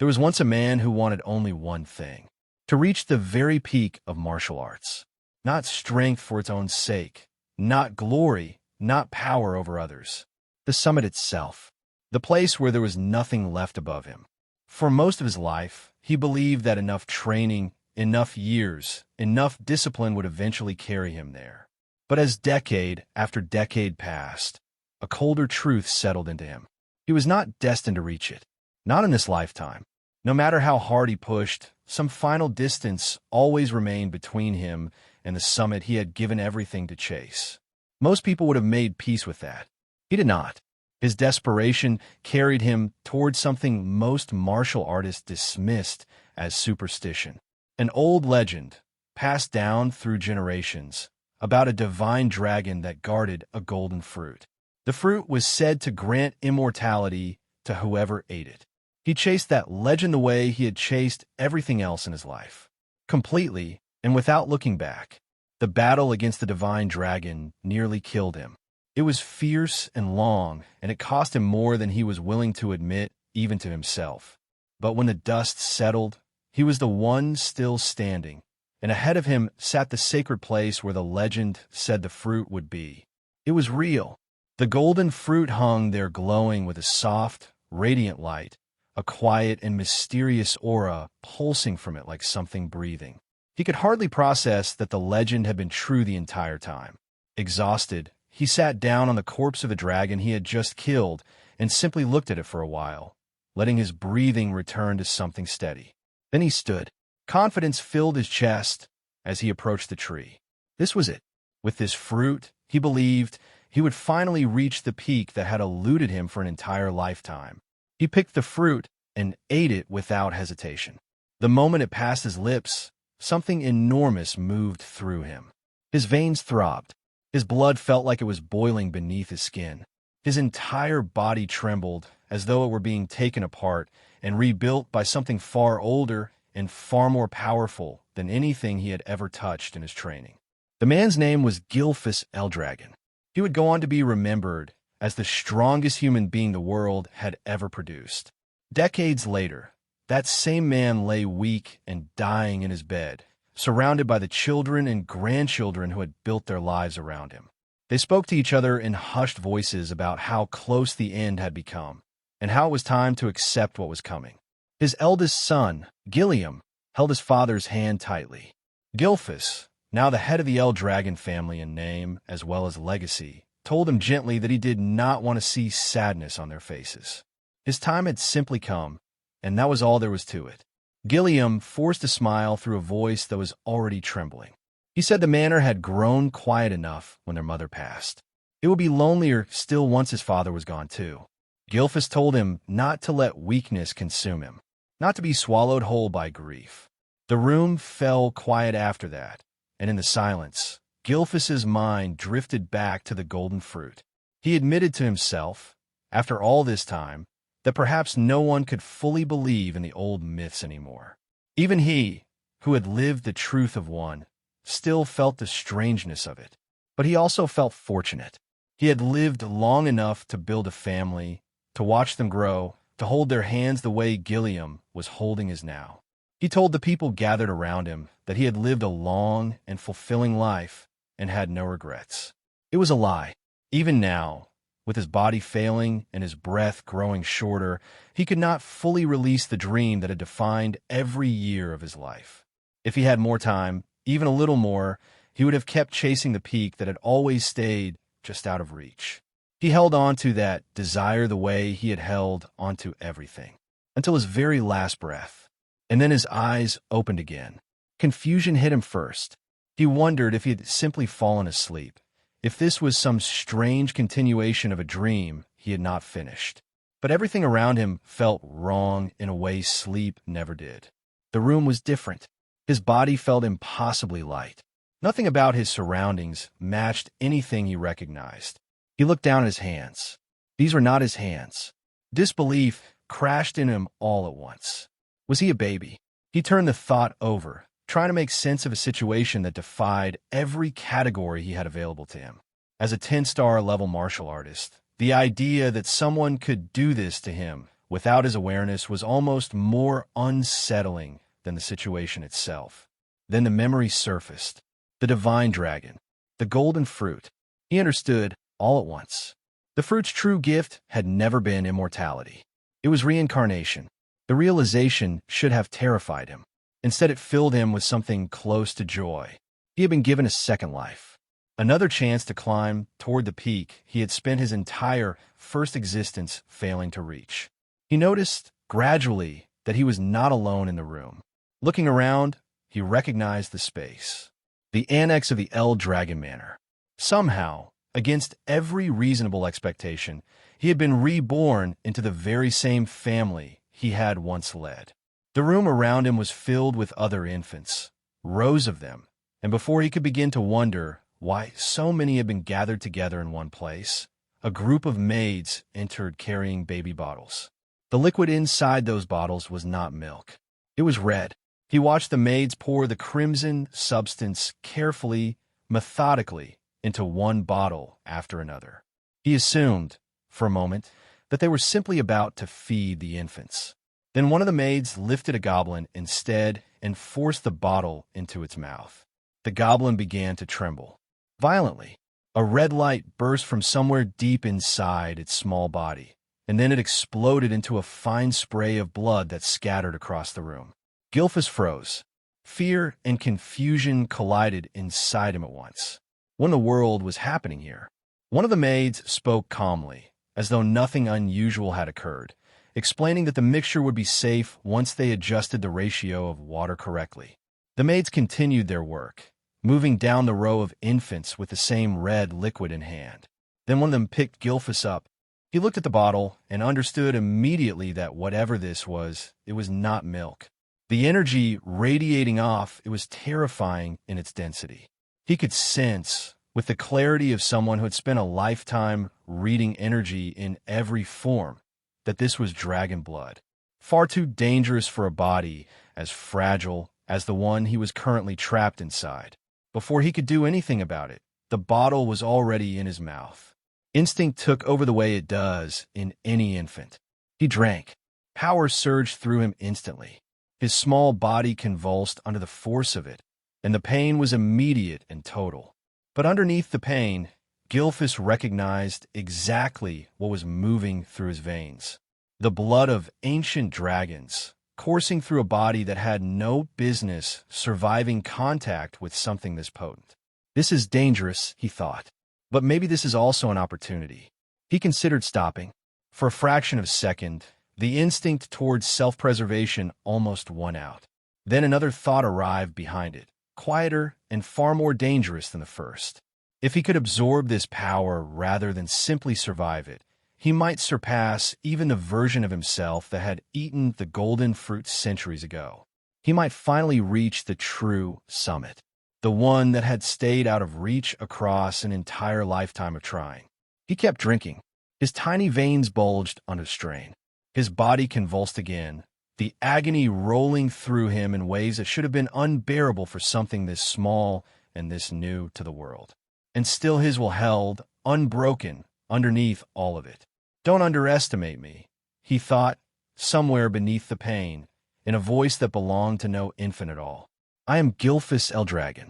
There was once a man who wanted only one thing: to reach the very peak of martial arts. Not strength for its own sake, not glory, not power over others. The summit itself, the place where there was nothing left above him. For most of his life, he believed that enough training, enough years, enough discipline would eventually carry him there. But as decade after decade passed, a colder truth settled into him. He was not destined to reach it, not in this lifetime. No matter how hard he pushed, some final distance always remained between him and the summit he had given everything to chase. Most people would have made peace with that. He did not. His desperation carried him towards something most martial artists dismissed as superstition. An old legend, passed down through generations, about a divine dragon that guarded a golden fruit. The fruit was said to grant immortality to whoever ate it. He chased that legend the way he had chased everything else in his life. Completely, and without looking back. The battle against the divine dragon nearly killed him. It was fierce and long, and it cost him more than he was willing to admit, even to himself. But when the dust settled, he was the one still standing, and ahead of him sat the sacred place where the legend said the fruit would be. It was real. The golden fruit hung there glowing with a soft, radiant light, a quiet and mysterious aura pulsing from it like something breathing. He could hardly process that the legend had been true the entire time. Exhausted, he sat down on the corpse of a dragon he had just killed and simply looked at it for a while, letting his breathing return to something steady. Then he stood. Confidence filled his chest as he approached the tree. This was it. With this fruit, he believed, he would finally reach the peak that had eluded him for an entire lifetime. He picked the fruit and ate it without hesitation. The moment it passed his lips, something enormous moved through him. His veins throbbed. His blood felt like it was boiling beneath his skin. His entire body trembled as though it were being taken apart and rebuilt by something far older and far more powerful than anything he had ever touched in his training. The man's name was Gilfus El Dragon. He would go on to be remembered as the strongest human being the world had ever produced. Decades later, that same man lay weak and dying in his bed, surrounded by the children and grandchildren who had built their lives around him. They spoke to each other in hushed voices about how close the end had become, and how it was time to accept what was coming. His eldest son, Gilliam, held his father's hand tightly. Gilfus, now the head of the El Dragon family in name as well as legacy, told him gently that he did not want to see sadness on their faces. His time had simply come, and that was all there was to it. Gilliam forced a smile through a voice that was already trembling. He said the manor had grown quiet enough when their mother passed. It would be lonelier still once his father was gone too. Gilfus told him not to let weakness consume him, not to be swallowed whole by grief. The room fell quiet after that, and in the silence, Gilfus's mind drifted back to the golden fruit. He admitted to himself, after all this time, that perhaps no one could fully believe in the old myths anymore. Even he, who had lived the truth of one, still felt the strangeness of it. But he also felt fortunate. He had lived long enough to build a family, to watch them grow, to hold their hands the way Gilliam was holding his now. He told the people gathered around him that he had lived a long and fulfilling life and had no regrets. It was a lie. Even now, with his body failing and his breath growing shorter, he could not fully release the dream that had defined every year of his life. If he had more time, even a little more, he would have kept chasing the peak that had always stayed just out of reach. He held on to that desire the way he had held onto everything, until his very last breath. And then his eyes opened again. Confusion hit him first. He wondered if he had simply fallen asleep, if this was some strange continuation of a dream he had not finished. But everything around him felt wrong in a way sleep never did. The room was different. His body felt impossibly light. Nothing about his surroundings matched anything he recognized. He looked down at his hands. These were not his hands. Disbelief crashed in him all at once. Was he a baby? He turned the thought over, trying to make sense of a situation that defied every category he had available to him. As a 10-star level martial artist, the idea that someone could do this to him without his awareness, was almost more unsettling than the situation itself. Then the memory surfaced. The divine dragon. The golden fruit. He understood all at once. The fruit's true gift had never been immortality. It was reincarnation. The realization should have terrified him. Instead, it filled him with something close to joy. He had been given a second life. Another chance to climb toward the peak he had spent his entire first existence failing to reach. He noticed, gradually, that he was not alone in the room. Looking around, he recognized the space. The annex of the El Dragon Manor. Somehow, against every reasonable expectation, he had been reborn into the very same family he had once led. The room around him was filled with other infants, rows of them, and before he could begin to wonder why so many had been gathered together in one place, a group of maids entered carrying baby bottles. The liquid inside those bottles was not milk. It was red. He watched the maids pour the crimson substance carefully, methodically, into one bottle after another. He assumed, for a moment, that they were simply about to feed the infants. Then one of the maids lifted a goblin instead and forced the bottle into its mouth. The goblin began to tremble. Violently, a red light burst from somewhere deep inside its small body, and then it exploded into a fine spray of blood that scattered across the room. Gilfus froze. Fear and confusion collided inside him at once. What in the world was happening here? One of the maids spoke calmly, as though nothing unusual had occurred, explaining that the mixture would be safe once they adjusted the ratio of water correctly. The maids continued their work, moving down the row of infants with the same red liquid in hand. Then one of them picked Gilfus up. He looked at the bottle and understood immediately that whatever this was, it was not milk. The energy radiating off, it was terrifying in its density. He could sense, with the clarity of someone who had spent a lifetime reading energy in every form, that this was dragon blood. Far too dangerous for a body as fragile as the one he was currently trapped inside. Before he could do anything about it, the bottle was already in his mouth. Instinct took over the way it does in any infant. He drank. Power surged through him instantly. His small body convulsed under the force of it, and the pain was immediate and total. But underneath the pain, Gilfus recognized exactly what was moving through his veins. The blood of ancient dragons, coursing through a body that had no business surviving contact with something this potent. This is dangerous, he thought. But maybe this is also an opportunity. He considered stopping. For a fraction of a second, the instinct towards self-preservation almost won out. Then another thought arrived behind it, quieter and far more dangerous than the first. If he could absorb this power rather than simply survive it, he might surpass even the version of himself that had eaten the golden fruit centuries ago. He might finally reach the true summit, the one that had stayed out of reach across an entire lifetime of trying. He kept drinking. His tiny veins bulged under strain. His body convulsed again, the agony rolling through him in ways that should have been unbearable for something this small and this new to the world. And still his will held, unbroken, underneath all of it. Don't underestimate me, he thought, somewhere beneath the pain, in a voice that belonged to no infant at all. I am Gilfus El Dragon.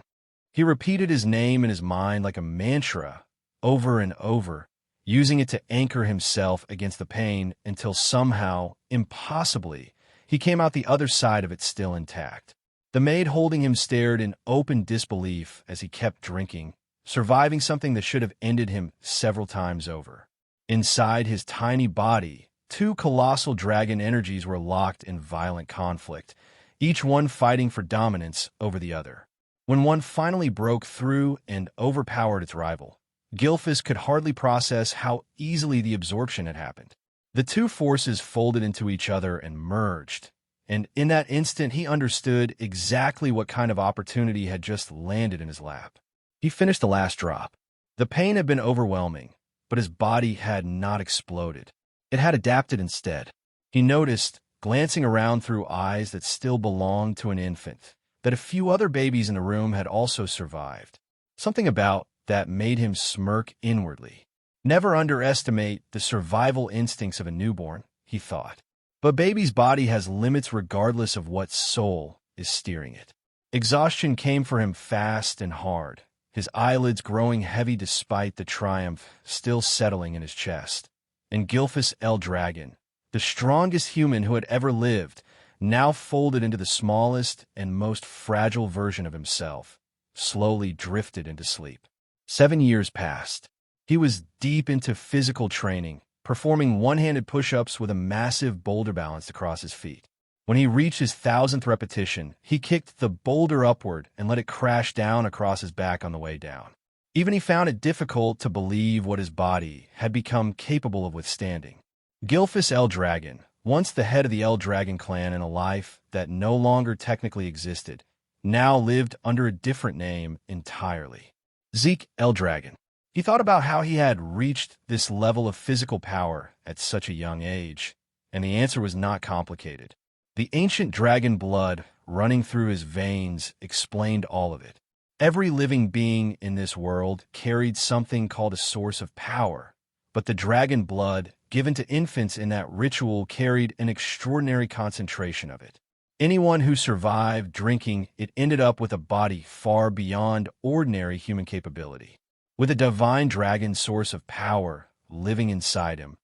He repeated his name in his mind like a mantra, over and over, using it to anchor himself against the pain until somehow, impossibly, he came out the other side of it still intact. The maid holding him stared in open disbelief as he kept drinking, surviving something that should have ended him several times over. Inside his tiny body, two colossal dragon energies were locked in violent conflict, each one fighting for dominance over the other. When one finally broke through and overpowered its rival, Gilfus could hardly process how easily the absorption had happened. The two forces folded into each other and merged, and in that instant he understood exactly what kind of opportunity had just landed in his lap. He finished the last drop. The pain had been overwhelming, but his body had not exploded. It had adapted instead. He noticed, glancing around through eyes that still belonged to an infant, that a few other babies in the room had also survived. Something about that made him smirk inwardly. Never underestimate the survival instincts of a newborn, he thought. But baby's body has limits regardless of what soul is steering it. Exhaustion came for him fast and hard, his eyelids growing heavy despite the triumph still settling in his chest. And Gilfus El Dragon, the strongest human who had ever lived, now folded into the smallest and most fragile version of himself, slowly drifted into sleep. 7 years passed. He was deep into physical training, performing one-handed push-ups with a massive boulder balanced across his feet. When he reached his 1,000th repetition, he kicked the boulder upward and let it crash down across his back on the way down. Even he found it difficult to believe what his body had become capable of withstanding. Gilfus El Dragon, once the head of the El Dragon clan in a life that no longer technically existed, now lived under a different name entirely. Zeke El Dragon. He thought about how he had reached this level of physical power at such a young age, and the answer was not complicated. The ancient dragon blood running through his veins explained all of it. Every living being in this world carried something called a source of power, but the dragon blood given to infants in that ritual carried an extraordinary concentration of it. Anyone who survived drinking it ended up with a body far beyond ordinary human capability. With a divine dragon source of power living inside him,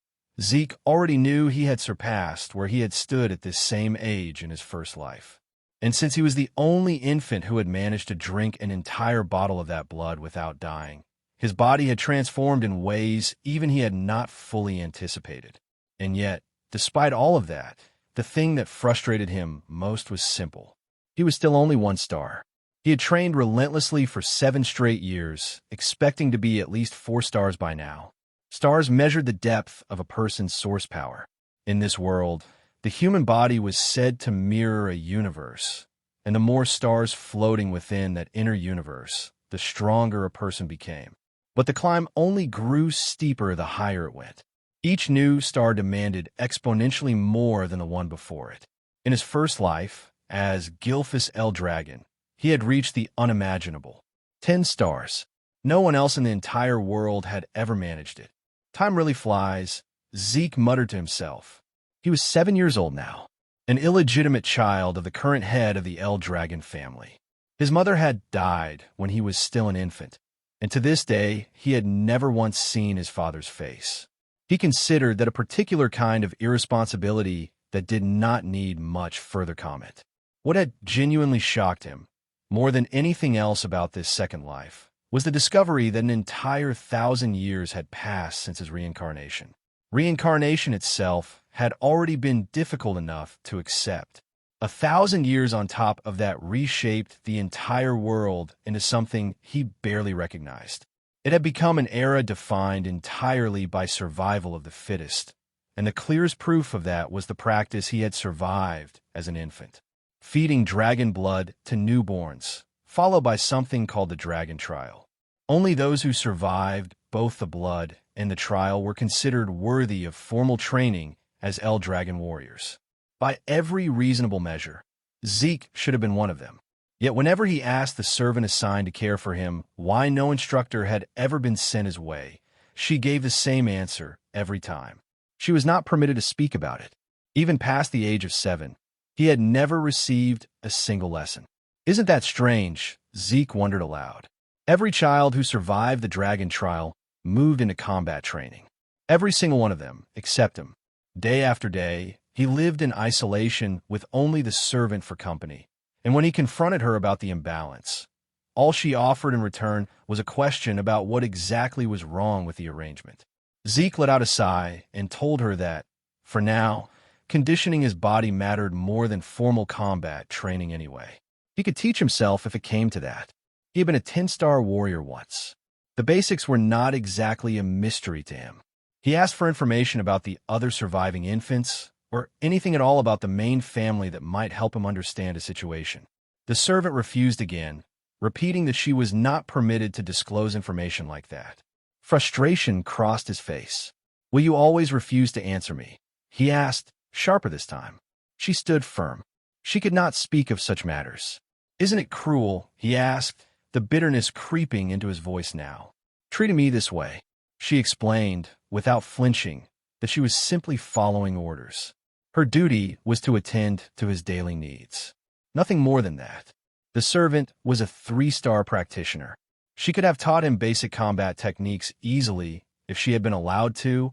Zeke already knew he had surpassed where he had stood at this same age in his first life. And since he was the only infant who had managed to drink an entire bottle of that blood without dying, his body had transformed in ways even he had not fully anticipated. And yet, despite all of that, the thing that frustrated him most was simple. He was still only 1 star. He had trained relentlessly for 7 straight years, expecting to be at least 4 stars by now. Stars measured the depth of a person's source power. In this world, the human body was said to mirror a universe, and the more stars floating within that inner universe, the stronger a person became. But the climb only grew steeper the higher it went. Each new star demanded exponentially more than the one before it. In his first life, as Gilfus El Dragon, he had reached the unimaginable. 10 stars. No one else in the entire world had ever managed it. Time really flies, Zeke muttered to himself. He was 7 years old now, an illegitimate child of the current head of the El Dragon family. His mother had died when he was still an infant, and to this day he had never once seen his father's face. He considered that a particular kind of irresponsibility that did not need much further comment. What had genuinely shocked him, more than anything else about this second life, was the discovery that an entire 1,000 years had passed since his reincarnation. Reincarnation itself had already been difficult enough to accept. 1,000 years on top of that reshaped the entire world into something he barely recognized. It had become an era defined entirely by survival of the fittest, and the clearest proof of that was the practice he had survived as an infant. Feeding dragon blood to newborns, followed by something called the dragon trial. Only those who survived both the blood and the trial were considered worthy of formal training as El Dragon warriors. By every reasonable measure, Zeke should have been one of them. Yet whenever he asked the servant assigned to care for him why no instructor had ever been sent his way, she gave the same answer every time. She was not permitted to speak about it. Even past the age of 7, he had never received a single lesson. Isn't that strange? Zeke wondered aloud. Every child who survived the dragon trial moved into combat training. Every single one of them, except him. Day after day, he lived in isolation with only the servant for company. And when he confronted her about the imbalance, all she offered in return was a question about what exactly was wrong with the arrangement. Zeke let out a sigh and told her that, for now, conditioning his body mattered more than formal combat training anyway. He could teach himself if it came to that. He had been a 10-star warrior once. The basics were not exactly a mystery to him. He asked for information about the other surviving infants, or anything at all about the main family that might help him understand a situation. The servant refused again, repeating that she was not permitted to disclose information like that. Frustration crossed his face. "Will you always refuse to answer me?" he asked, sharper this time. She stood firm. She could not speak of such matters. "Isn't it cruel?" he asked, the bitterness creeping into his voice now. "Treating me this way." She explained, without flinching, that she was simply following orders. Her duty was to attend to his daily needs. Nothing more than that. The servant was a 3-star practitioner. She could have taught him basic combat techniques easily if she had been allowed to,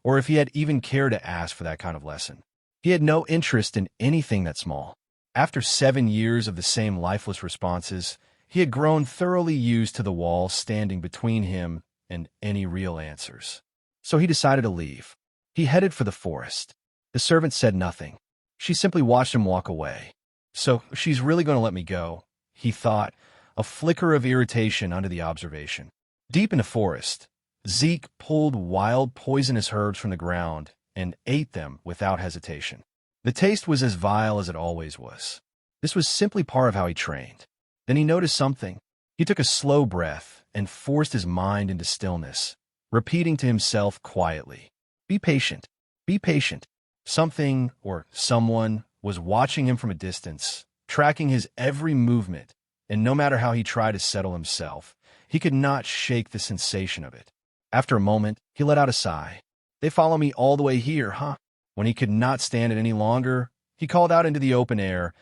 or if he had even cared to ask for that kind of lesson. He had no interest in anything that small. After 7 years of the same lifeless responses, he had grown thoroughly used to the wall standing between him and any real answers. So he decided to leave. He headed for the forest. The servant said nothing. She simply watched him walk away. So she's really going to let me go, he thought, a flicker of irritation under the observation. Deep in the forest, Zeke pulled wild poisonous herbs from the ground and ate them without hesitation. The taste was as vile as it always was. This was simply part of how he trained. Then he noticed something. He took a slow breath and forced his mind into stillness, repeating to himself quietly, "Be patient, be patient." Something or someone was watching him from a distance, tracking his every movement, and no matter how he tried to settle himself, he could not shake the sensation of it. After a moment, he let out a sigh. "They follow me all the way here, huh?" When he could not stand it any longer, he called out into the open air,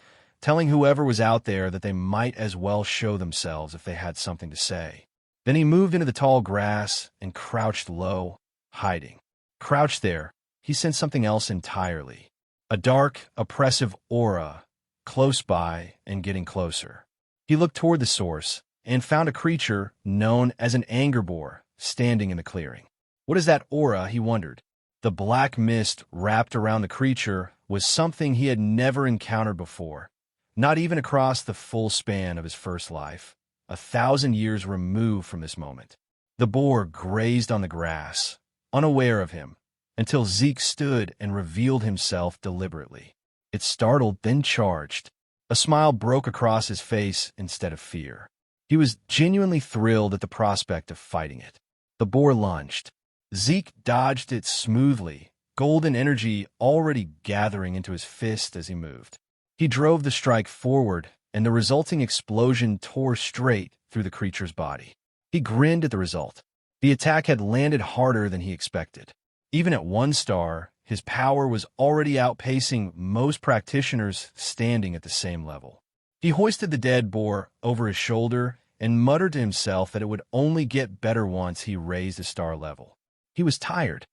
telling whoever was out there that they might as well show themselves if they had something to say. Then he moved into the tall grass and crouched low, hiding. Crouched there, he sensed something else entirely. A dark, oppressive aura, close by and getting closer. He looked toward the source and found a creature known as an anger boar standing in the clearing. What is that aura, he wondered. The black mist wrapped around the creature was something he had never encountered before, not even across the full span of his first life, 1,000 years removed from this moment. The boar grazed on the grass, unaware of him, until Zeke stood and revealed himself deliberately. It startled, then charged. A smile broke across his face instead of fear. He was genuinely thrilled at the prospect of fighting it. The boar lunged. Zeke dodged it smoothly, golden energy already gathering into his fist as he moved. He drove the strike forward, and the resulting explosion tore straight through the creature's body. He grinned at the result. The attack had landed harder than he expected. Even at 1 star, his power was already outpacing most practitioners standing at the same level. He hoisted the dead boar over his shoulder and muttered to himself that it would only get better once he raised a star level. He was tired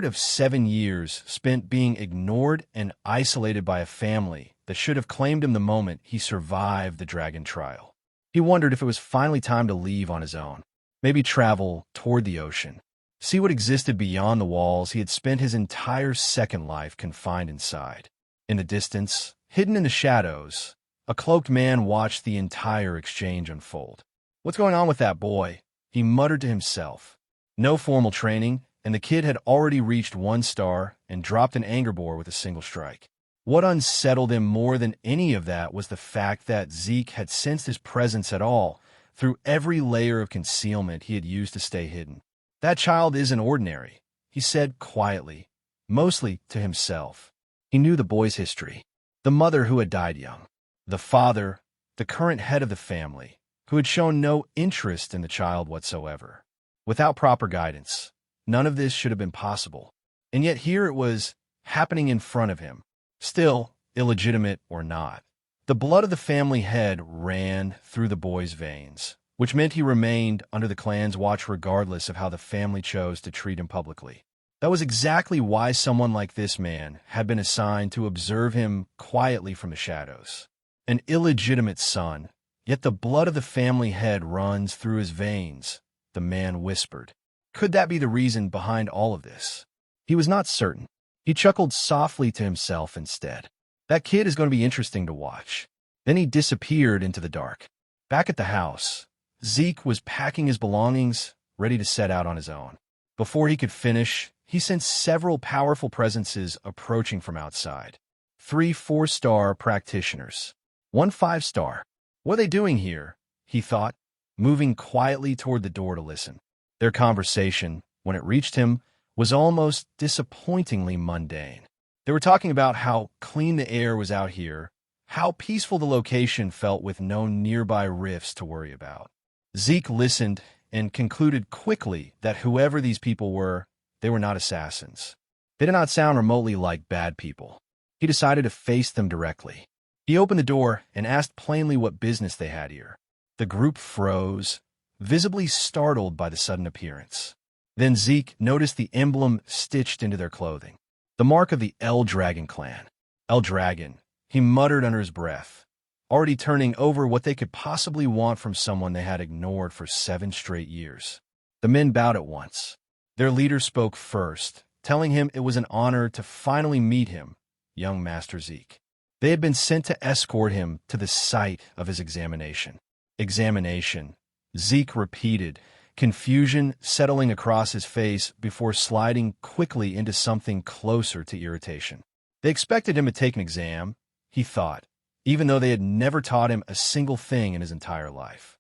of 7 years spent being ignored and isolated by a family that should have claimed him the moment he survived the dragon trial. He wondered if it was finally time to leave on his own, maybe travel toward the ocean, see what existed beyond the walls he had spent his entire second life confined inside. In the distance, hidden in the shadows, a cloaked man watched the entire exchange unfold. "What's going on with that boy?" he muttered to himself. No formal training, and the kid had already reached 1 star and dropped an anger boar with a single strike. What unsettled him more than any of that was the fact that Zeke had sensed his presence at all through every layer of concealment he had used to stay hidden. "That child isn't ordinary," he said quietly, mostly to himself. He knew the boy's history. The mother who had died young. The father, the current head of the family, who had shown no interest in the child whatsoever. Without proper guidance, none of this should have been possible. And yet here it was, happening in front of him. Still, illegitimate or not, the blood of the family head ran through the boy's veins, which meant he remained under the clan's watch regardless of how the family chose to treat him publicly. That was exactly why someone like this man had been assigned to observe him quietly from the shadows. An illegitimate son, yet the blood of the family head runs through his veins, the man whispered. Could that be the reason behind all of this? He was not certain. He chuckled softly to himself instead. That kid is going to be interesting to watch. Then he disappeared into the dark. Back at the house, Zeke was packing his belongings, ready to set out on his own. Before he could finish, he sensed several powerful presences approaching from outside. 3 4-star practitioners. 1 5-star. What are they doing here? He thought, moving quietly toward the door to listen. Their conversation, when it reached him, was almost disappointingly mundane. They were talking about how clean the air was out here, how peaceful the location felt with no nearby rifts to worry about. Zeke listened and concluded quickly that whoever these people were, they were not assassins. They did not sound remotely like bad people. He decided to face them directly. He opened the door and asked plainly what business they had here. The group froze, visibly startled by the sudden appearance. Then Zeke noticed the emblem stitched into their clothing. The mark of the El Dragon clan. El Dragon, he muttered under his breath, already turning over what they could possibly want from someone they had ignored for 7 straight years. The men bowed at once. Their leader spoke first, telling him it was an honor to finally meet him, young Master Zeke. They had been sent to escort him to the site of his examination. Examination, Zeke repeated, confusion settling across his face before sliding quickly into something closer to irritation. They expected him to take an exam, he thought, even though they had never taught him a single thing in his entire life.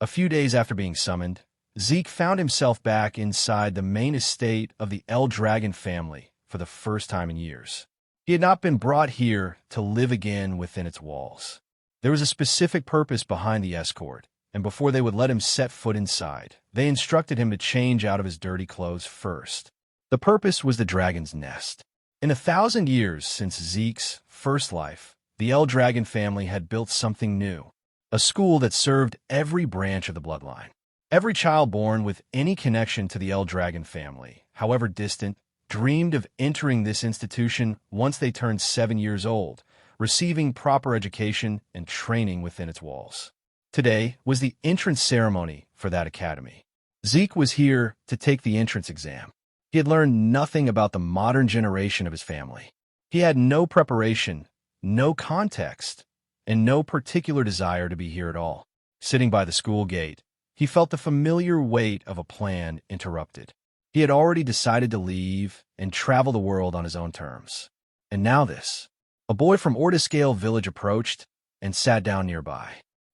A few days after being summoned, Zeke found himself back inside the main estate of the El Dragon family for the first time in years. He had not been brought here to live again within its walls. There was a specific purpose behind the escort, and before they would let him set foot inside, they instructed him to change out of his dirty clothes first. The purpose was the dragon's nest. In 1,000 years since Zeke's first life, the El Dragon family had built something new, a school that served every branch of the bloodline. Every child born with any connection to the El Dragon family, however distant, dreamed of entering this institution once they turned 7 years old, receiving proper education and training within its walls. Today was the entrance ceremony for that academy. Zeke was here to take the entrance exam. He had learned nothing about the modern generation of his family. He had no preparation, no context, and no particular desire to be here at all. Sitting by the school gate, he felt the familiar weight of a plan interrupted. He had already decided to leave and travel the world on his own terms. And now this. A boy from Ortiscale village approached and sat down nearby.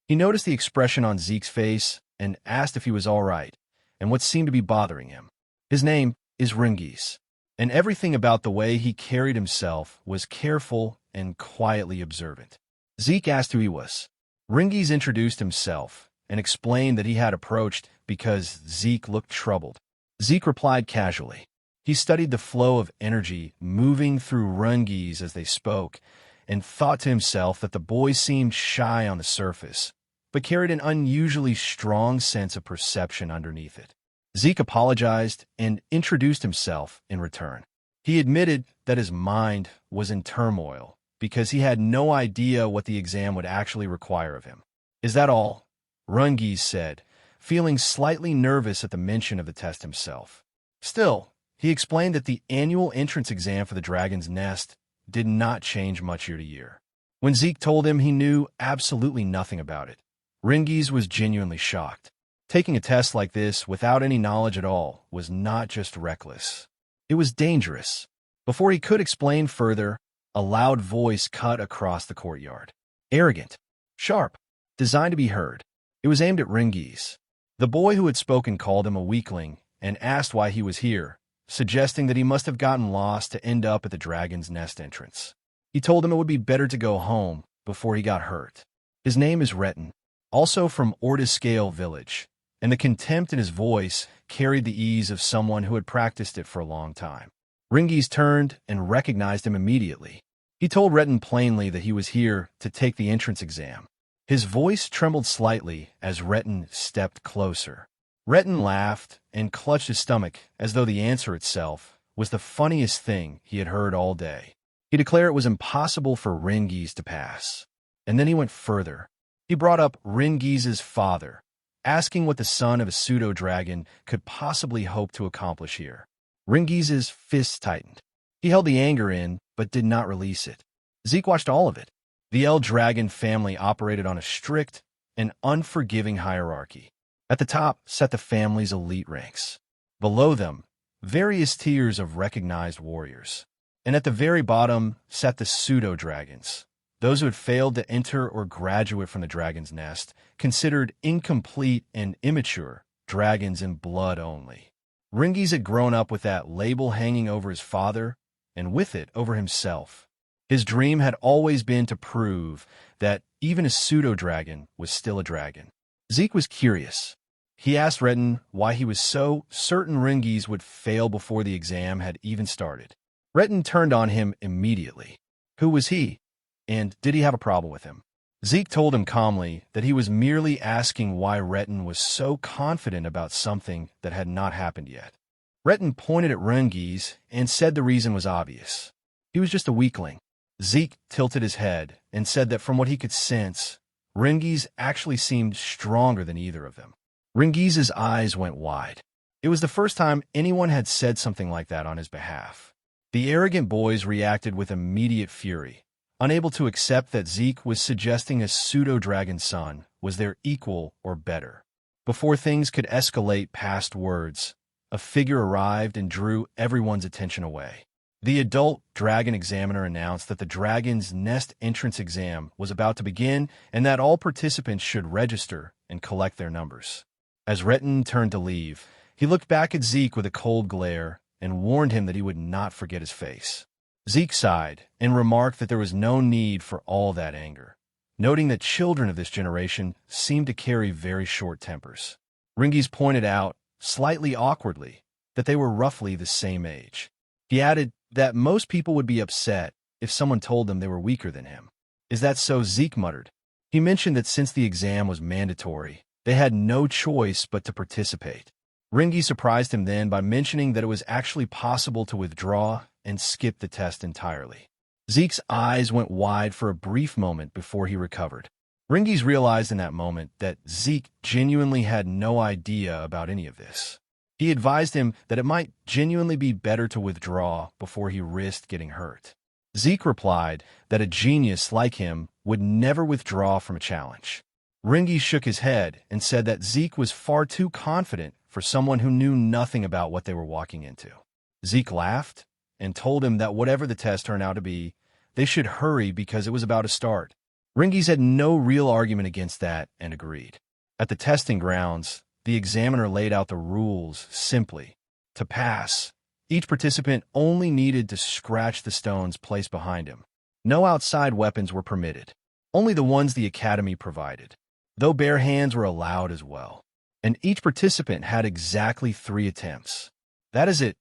He noticed the expression on Zeke's face and asked if he was all right and what seemed to be bothering him. His name is Rangis, and everything about the way he carried himself was careful and quietly observant. Zeke asked who he was. Rangis introduced himself and explained that he had approached because Zeke looked troubled. Zeke replied casually. He studied the flow of energy moving through Rangis as they spoke and thought to himself that the boy seemed shy on the surface, but carried an unusually strong sense of perception underneath it. Zeke apologized and introduced himself in return. He admitted that his mind was in turmoil because he had no idea what the exam would actually require of him. "Is that all?" Rangis said, feeling slightly nervous at the mention of the test himself. Still, he explained that the annual entrance exam for the Dragon's Nest did not change much year to year. When Zeke told him he knew absolutely nothing about it, Rangis was genuinely shocked. Taking a test like this without any knowledge at all was not just reckless. It was dangerous. Before he could explain further, a loud voice cut across the courtyard. Arrogant, sharp, designed to be heard. It was aimed at Rangis. The boy who had spoken called him a weakling and asked why he was here, suggesting that he must have gotten lost to end up at the Dragon's Nest entrance. He told him it would be better to go home before he got hurt. His name is Retin, also from Ortiscale village, and the contempt in his voice carried the ease of someone who had practiced it for a long time. Rangis turned and recognized him immediately. He told Retin plainly that he was here to take the entrance exam. His voice trembled slightly as Retin stepped closer. Retin laughed and clutched his stomach as though the answer itself was the funniest thing he had heard all day. He declared it was impossible for Rangis to pass. And then he went further. He brought up Rangis's father, asking what the son of a pseudo-dragon could possibly hope to accomplish here. Rangis's fists tightened. He held the anger in, but did not release it. Zeke watched all of it. The El Dragon family operated on a strict and unforgiving hierarchy. At the top sat the family's elite ranks. Below them, various tiers of recognized warriors. And at the very bottom sat the pseudo-dragons, those who had failed to enter or graduate from the Dragon's Nest, considered incomplete and immature dragons in blood only. Rangis had grown up with that label hanging over his father, and with it over himself. His dream had always been to prove that even a pseudo-dragon was still a dragon. Zeke was curious. He asked Retin why he was so certain Rangis would fail before the exam had even started. Retin turned on him immediately. Who was he? And did he have a problem with him? Zeke told him calmly that he was merely asking why Retin was so confident about something that had not happened yet. Retin pointed at Rangis and said the reason was obvious. He was just a weakling. Zeke tilted his head and said that from what he could sense, Rangis actually seemed stronger than either of them. Rangis's eyes went wide. It was the first time anyone had said something like that on his behalf. The arrogant boys reacted with immediate fury, unable to accept that Zeke was suggesting a pseudo-dragon son was their equal or better. Before things could escalate past words, a figure arrived and drew everyone's attention away. The adult dragon examiner announced that the dragon's nest entrance exam was about to begin and that all participants should register and collect their numbers. As Retin turned to leave, he looked back at Zeke with a cold glare and warned him that he would not forget his face. Zeke sighed and remarked that there was no need for all that anger, noting that children of this generation seemed to carry very short tempers. Rangis pointed out, slightly awkwardly, that they were roughly the same age. He added that most people would be upset if someone told them they were weaker than him. Is that so? Zeke muttered. He mentioned that since the exam was mandatory, they had no choice but to participate. Rangis surprised him then by mentioning that it was actually possible to withdraw and skip the test entirely. Zeke's eyes went wide for a brief moment before he recovered. Rangis realized in that moment that Zeke genuinely had no idea about any of this. He advised him that it might genuinely be better to withdraw before he risked getting hurt. Zeke replied that a genius like him would never withdraw from a challenge. Rangis shook his head and said that Zeke was far too confident for someone who knew nothing about what they were walking into. Zeke laughed and told him that whatever the test turned out to be, they should hurry because it was about to start. Rangis had no real argument against that and agreed. At the testing grounds, the examiner laid out the rules simply. To pass, each participant only needed to scratch the stones placed behind him. No outside weapons were permitted, only the ones the Academy provided, though bare hands were allowed as well. And each participant had exactly 3 attempts. That is it,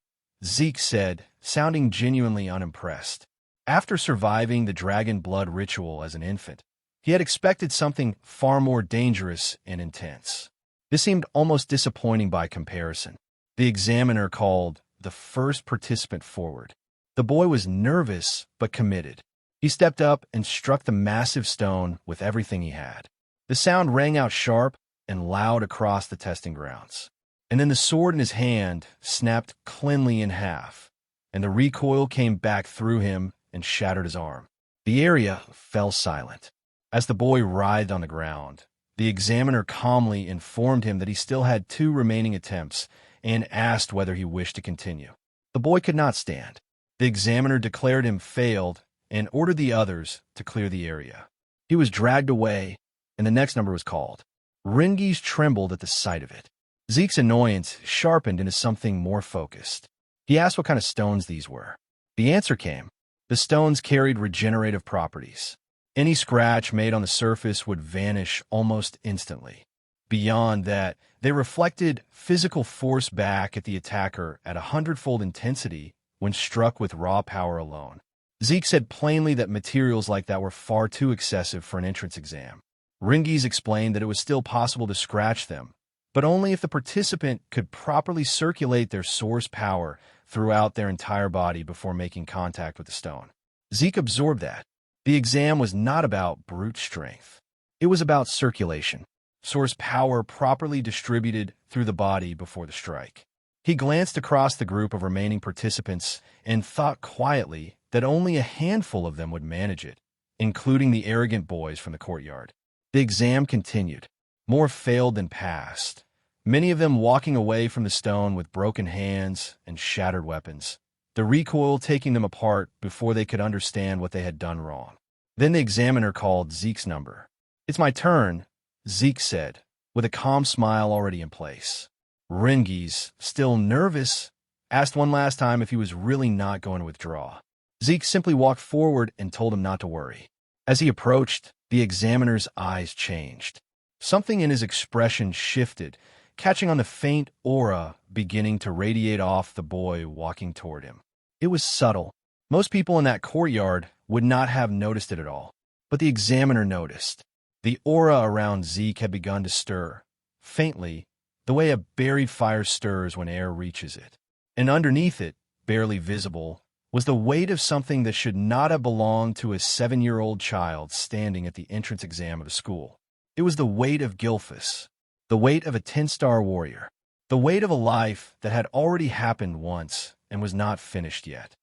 Zeke said, sounding genuinely unimpressed. After surviving the dragon blood ritual as an infant, he had expected something far more dangerous and intense. This seemed almost disappointing by comparison. The examiner called the first participant forward. The boy was nervous but committed. He stepped up and struck the massive stone with everything he had. The sound rang out sharp and loud across the testing grounds. And then the sword in his hand snapped cleanly in half, and the recoil came back through him and shattered his arm. The area fell silent. As the boy writhed on the ground, the examiner calmly informed him that he still had 2 remaining attempts and asked whether he wished to continue. The boy could not stand. The examiner declared him failed and ordered the others to clear the area. He was dragged away, and the next number was called. Rangis trembled at the sight of it. Zeke's annoyance sharpened into something more focused. He asked what kind of stones these were. The answer came. The stones carried regenerative properties. Any scratch made on the surface would vanish almost instantly. Beyond that, they reflected physical force back at the attacker at 100-fold intensity when struck with raw power alone. Zeke said plainly that materials like that were far too excessive for an entrance exam. Rangis explained that it was still possible to scratch them, but only if the participant could properly circulate their source power throughout their entire body before making contact with the stone. Zeke absorbed that. The exam was not about brute strength. It was about circulation, source power properly distributed through the body before the strike. He glanced across the group of remaining participants and thought quietly that only a handful of them would manage it, including the arrogant boys from the courtyard. The exam continued. More failed than passed, many of them walking away from the stone with broken hands and shattered weapons, the recoil taking them apart before they could understand what they had done wrong. Then the examiner called Zeke's number. "It's my turn," Zeke said, with a calm smile already in place. Rangis, still nervous, asked one last time if he was really not going to withdraw. Zeke simply walked forward and told him not to worry. As he approached, the examiner's eyes changed. Something in his expression shifted, catching on the faint aura beginning to radiate off the boy walking toward him. It was subtle, Most people in that courtyard would not have noticed it at all, but the examiner noticed. The aura around Zeke had begun to stir, faintly, the way a buried fire stirs when air reaches it. And underneath it, barely visible, was the weight of something that should not have belonged to a 7-year-old child standing at the entrance exam of a school. It was the weight of Gilfus, the weight of a 10-star warrior, the weight of a life that had already happened once and was not finished yet.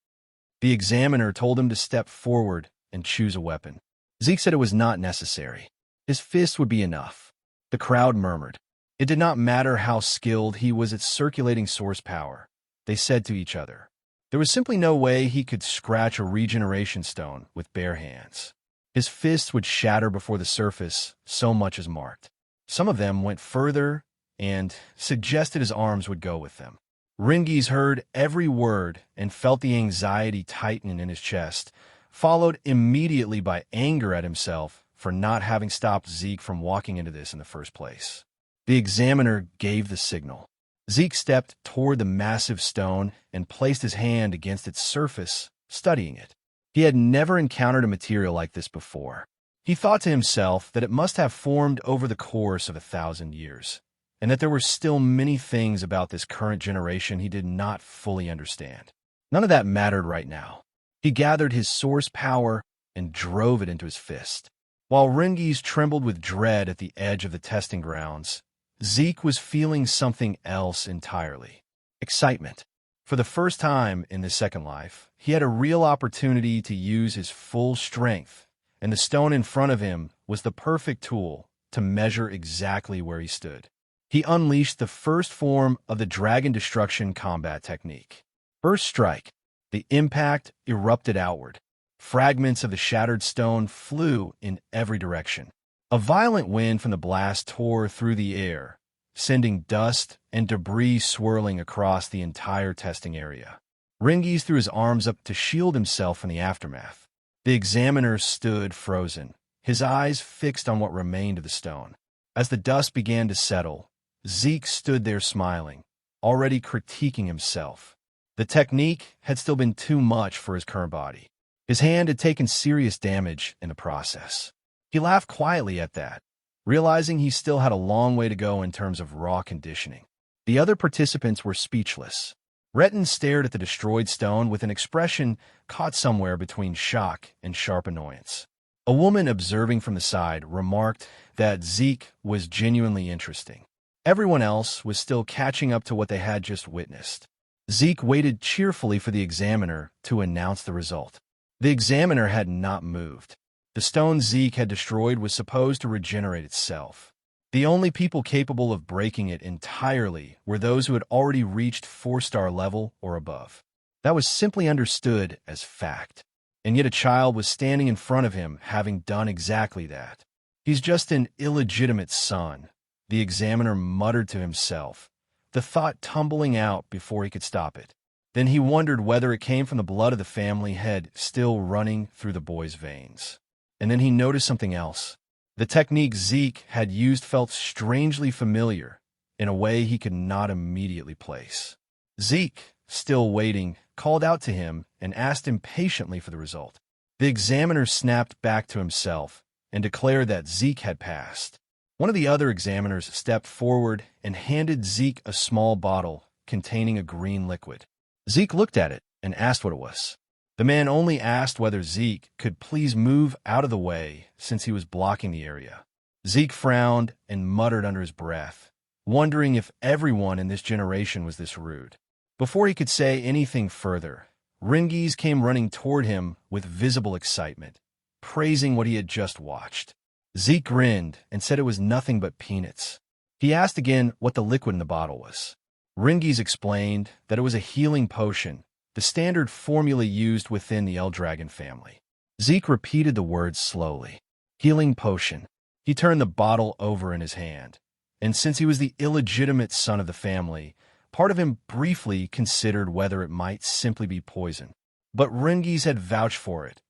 The examiner told him to step forward and choose a weapon. Zeke said it was not necessary. His fist would be enough. The crowd murmured. It did not matter how skilled he was at circulating source power, they said to each other. There was simply no way he could scratch a regeneration stone with bare hands. His fists would shatter before the surface, so much as marked. Some of them went further and suggested his arms would go with them. Rangis heard every word and felt the anxiety tighten in his chest, followed immediately by anger at himself for not having stopped Zeke from walking into this in the first place. The examiner gave the signal. Zeke stepped toward the massive stone and placed his hand against its surface, studying it. He had never encountered a material like this before. He thought to himself that it must have formed over the course of 1,000 years, and that there were still many things about this current generation he did not fully understand. None of that mattered right now. He gathered his source power and drove it into his fist. While Rangis trembled with dread at the edge of the testing grounds, Zeke was feeling something else entirely. Excitement. For the first time in this second life, he had a real opportunity to use his full strength, and the stone in front of him was the perfect tool to measure exactly where he stood. He unleashed the first form of the dragon destruction combat technique. First strike. The impact erupted outward. Fragments of the shattered stone flew in every direction. A violent wind from the blast tore through the air, sending dust and debris swirling across the entire testing area. Rangis threw his arms up to shield himself from the aftermath. The examiner stood frozen, his eyes fixed on what remained of the stone. As the dust began to settle, Zeke stood there smiling, already critiquing himself. The technique had still been too much for his current body. His hand had taken serious damage in the process. He laughed quietly at that, realizing he still had a long way to go in terms of raw conditioning. The other participants were speechless. Retin stared at the destroyed stone with an expression caught somewhere between shock and sharp annoyance. A woman observing from the side remarked that Zeke was genuinely interesting. Everyone else was still catching up to what they had just witnessed. Zeke waited cheerfully for the examiner to announce the result. The examiner had not moved. The stone Zeke had destroyed was supposed to regenerate itself. The only people capable of breaking it entirely were those who had already reached 4-star level or above. That was simply understood as fact. And yet a child was standing in front of him having done exactly that. He's just an illegitimate son, the examiner muttered to himself, the thought tumbling out before he could stop it. Then he wondered whether it came from the blood of the family head still running through the boy's veins. And then he noticed something else. The technique Zeke had used felt strangely familiar in a way he could not immediately place. Zeke, still waiting, called out to him and asked impatiently for the result. The examiner snapped back to himself and declared that Zeke had passed. One of the other examiners stepped forward and handed Zeke a small bottle containing a green liquid. Zeke looked at it and asked what it was. The man only asked whether Zeke could please move out of the way since he was blocking the area. Zeke frowned and muttered under his breath, wondering if everyone in this generation was this rude. Before he could say anything further, Rangis came running toward him with visible excitement, praising what he had just watched. Zeke grinned and said it was nothing but peanuts. He asked again what the liquid in the bottle was. Rangis explained that it was a healing potion, the standard formula used within the El Dragon family. Zeke repeated the words slowly. Healing potion. He turned the bottle over in his hand, and since he was the illegitimate son of the family, part of him briefly considered whether it might simply be poison. But Rangis had vouched for it,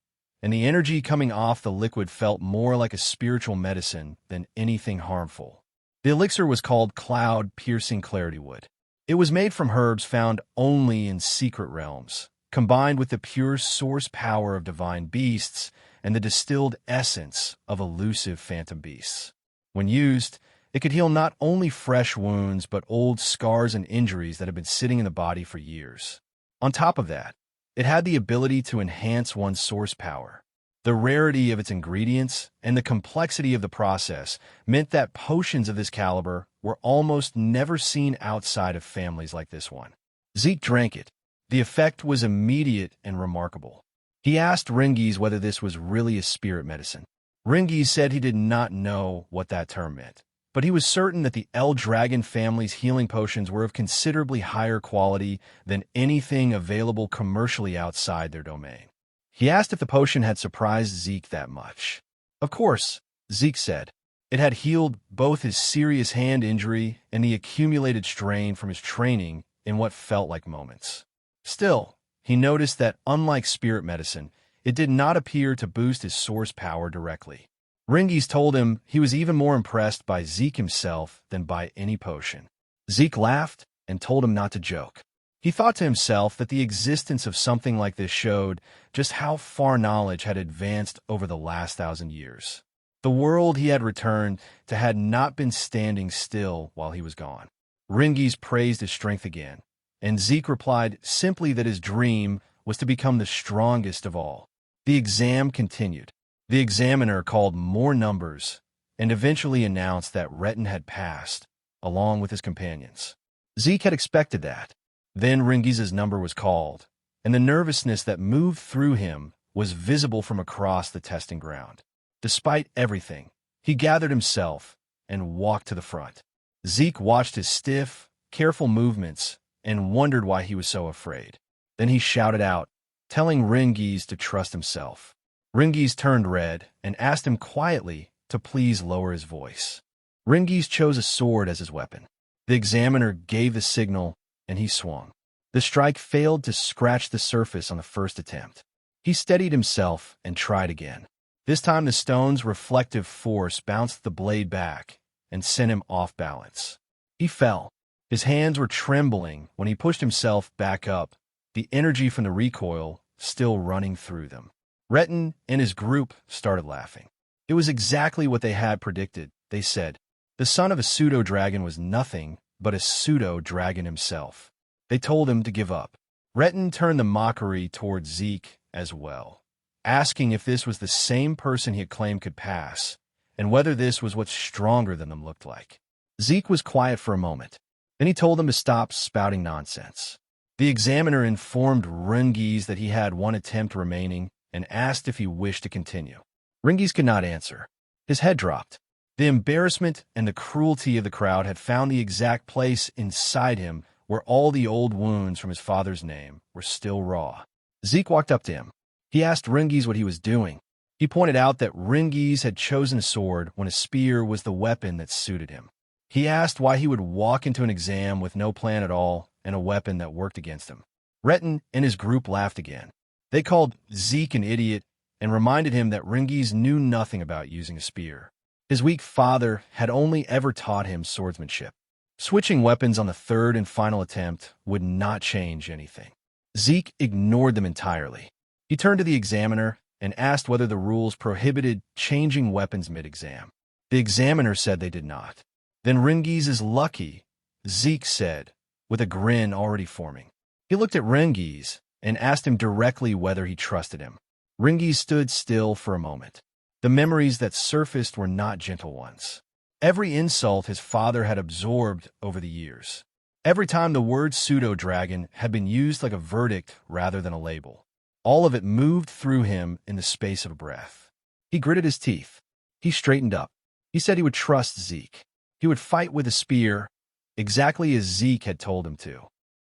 and the energy coming off the liquid felt more like a spiritual medicine than anything harmful. The elixir was called Cloud Piercing Clarity Wood. It was made from herbs found only in secret realms, combined with the pure source power of divine beasts and the distilled essence of elusive phantom beasts. When used, it could heal not only fresh wounds but old scars and injuries that had been sitting in the body for years. On top of that, it had the ability to enhance one's source power. The rarity of its ingredients and the complexity of the process meant that potions of this caliber were almost never seen outside of families like this one. Zeke drank it. The effect was immediate and remarkable. He asked Rangis whether this was really a spirit medicine. Rangis said he did not know what that term meant, but he was certain that the El Dragon family's healing potions were of considerably higher quality than anything available commercially outside their domain. He asked if the potion had surprised Zeke that much. Of course, Zeke said. It had healed both his serious hand injury and the accumulated strain from his training in what felt like moments. Still, he noticed that, unlike spirit medicine, it did not appear to boost his source power directly. Rangis told him he was even more impressed by Zeke himself than by any potion. Zeke laughed and told him not to joke. He thought to himself that the existence of something like this showed just how far knowledge had advanced over the last 1,000 years. The world he had returned to had not been standing still while he was gone. Rangis praised his strength again, and Zeke replied simply that his dream was to become the strongest of all. The exam continued. The examiner called more numbers and eventually announced that Retin had passed, along with his companions. Zeke had expected that. Then Rangis's number was called, and the nervousness that moved through him was visible from across the testing ground. Despite everything, he gathered himself and walked to the front. Zeke watched his stiff, careful movements and wondered why he was so afraid. Then he shouted out, telling Rangis to trust himself. Rangis turned red and asked him quietly to please lower his voice. Rangis chose a sword as his weapon. The examiner gave the signal, and he swung. The strike failed to scratch the surface on the first attempt. He steadied himself and tried again. This time the stone's reflective force bounced the blade back and sent him off balance. He fell. His hands were trembling when he pushed himself back up, the energy from the recoil still running through them. Retin and his group started laughing. It was exactly what they had predicted, they said. The son of a pseudo-dragon was nothing but a pseudo-dragon himself. They told him to give up. Retin turned the mockery toward Zeke as well, asking if this was the same person he had claimed could pass, and whether this was what stronger than them looked like. Zeke was quiet for a moment. Then he told them to stop spouting nonsense. The examiner informed Rangis that he had one attempt remaining and asked if he wished to continue. Rangis could not answer. His head dropped. The embarrassment and the cruelty of the crowd had found the exact place inside him where all the old wounds from his father's name were still raw. Zeke walked up to him. He asked Rangis what he was doing. He pointed out that Rangis had chosen a sword when a spear was the weapon that suited him. He asked why he would walk into an exam with no plan at all and a weapon that worked against him. Retin and his group laughed again. They called Zeke an idiot and reminded him that Rangis knew nothing about using a spear. His weak father had only ever taught him swordsmanship. Switching weapons on the third and final attempt would not change anything. Zeke ignored them entirely. He turned to the examiner and asked whether the rules prohibited changing weapons mid-exam. The examiner said they did not. Then Rangis is lucky, Zeke said, with a grin already forming. He looked at Rangis and asked him directly whether he trusted him. Rangis stood still for a moment. The memories that surfaced were not gentle ones. Every insult his father had absorbed over the years. Every time the word pseudo-dragon had been used like a verdict rather than a label. All of it moved through him in the space of a breath. He gritted his teeth. He straightened up. He said he would trust Zeke. He would fight with a spear, exactly as Zeke had told him to.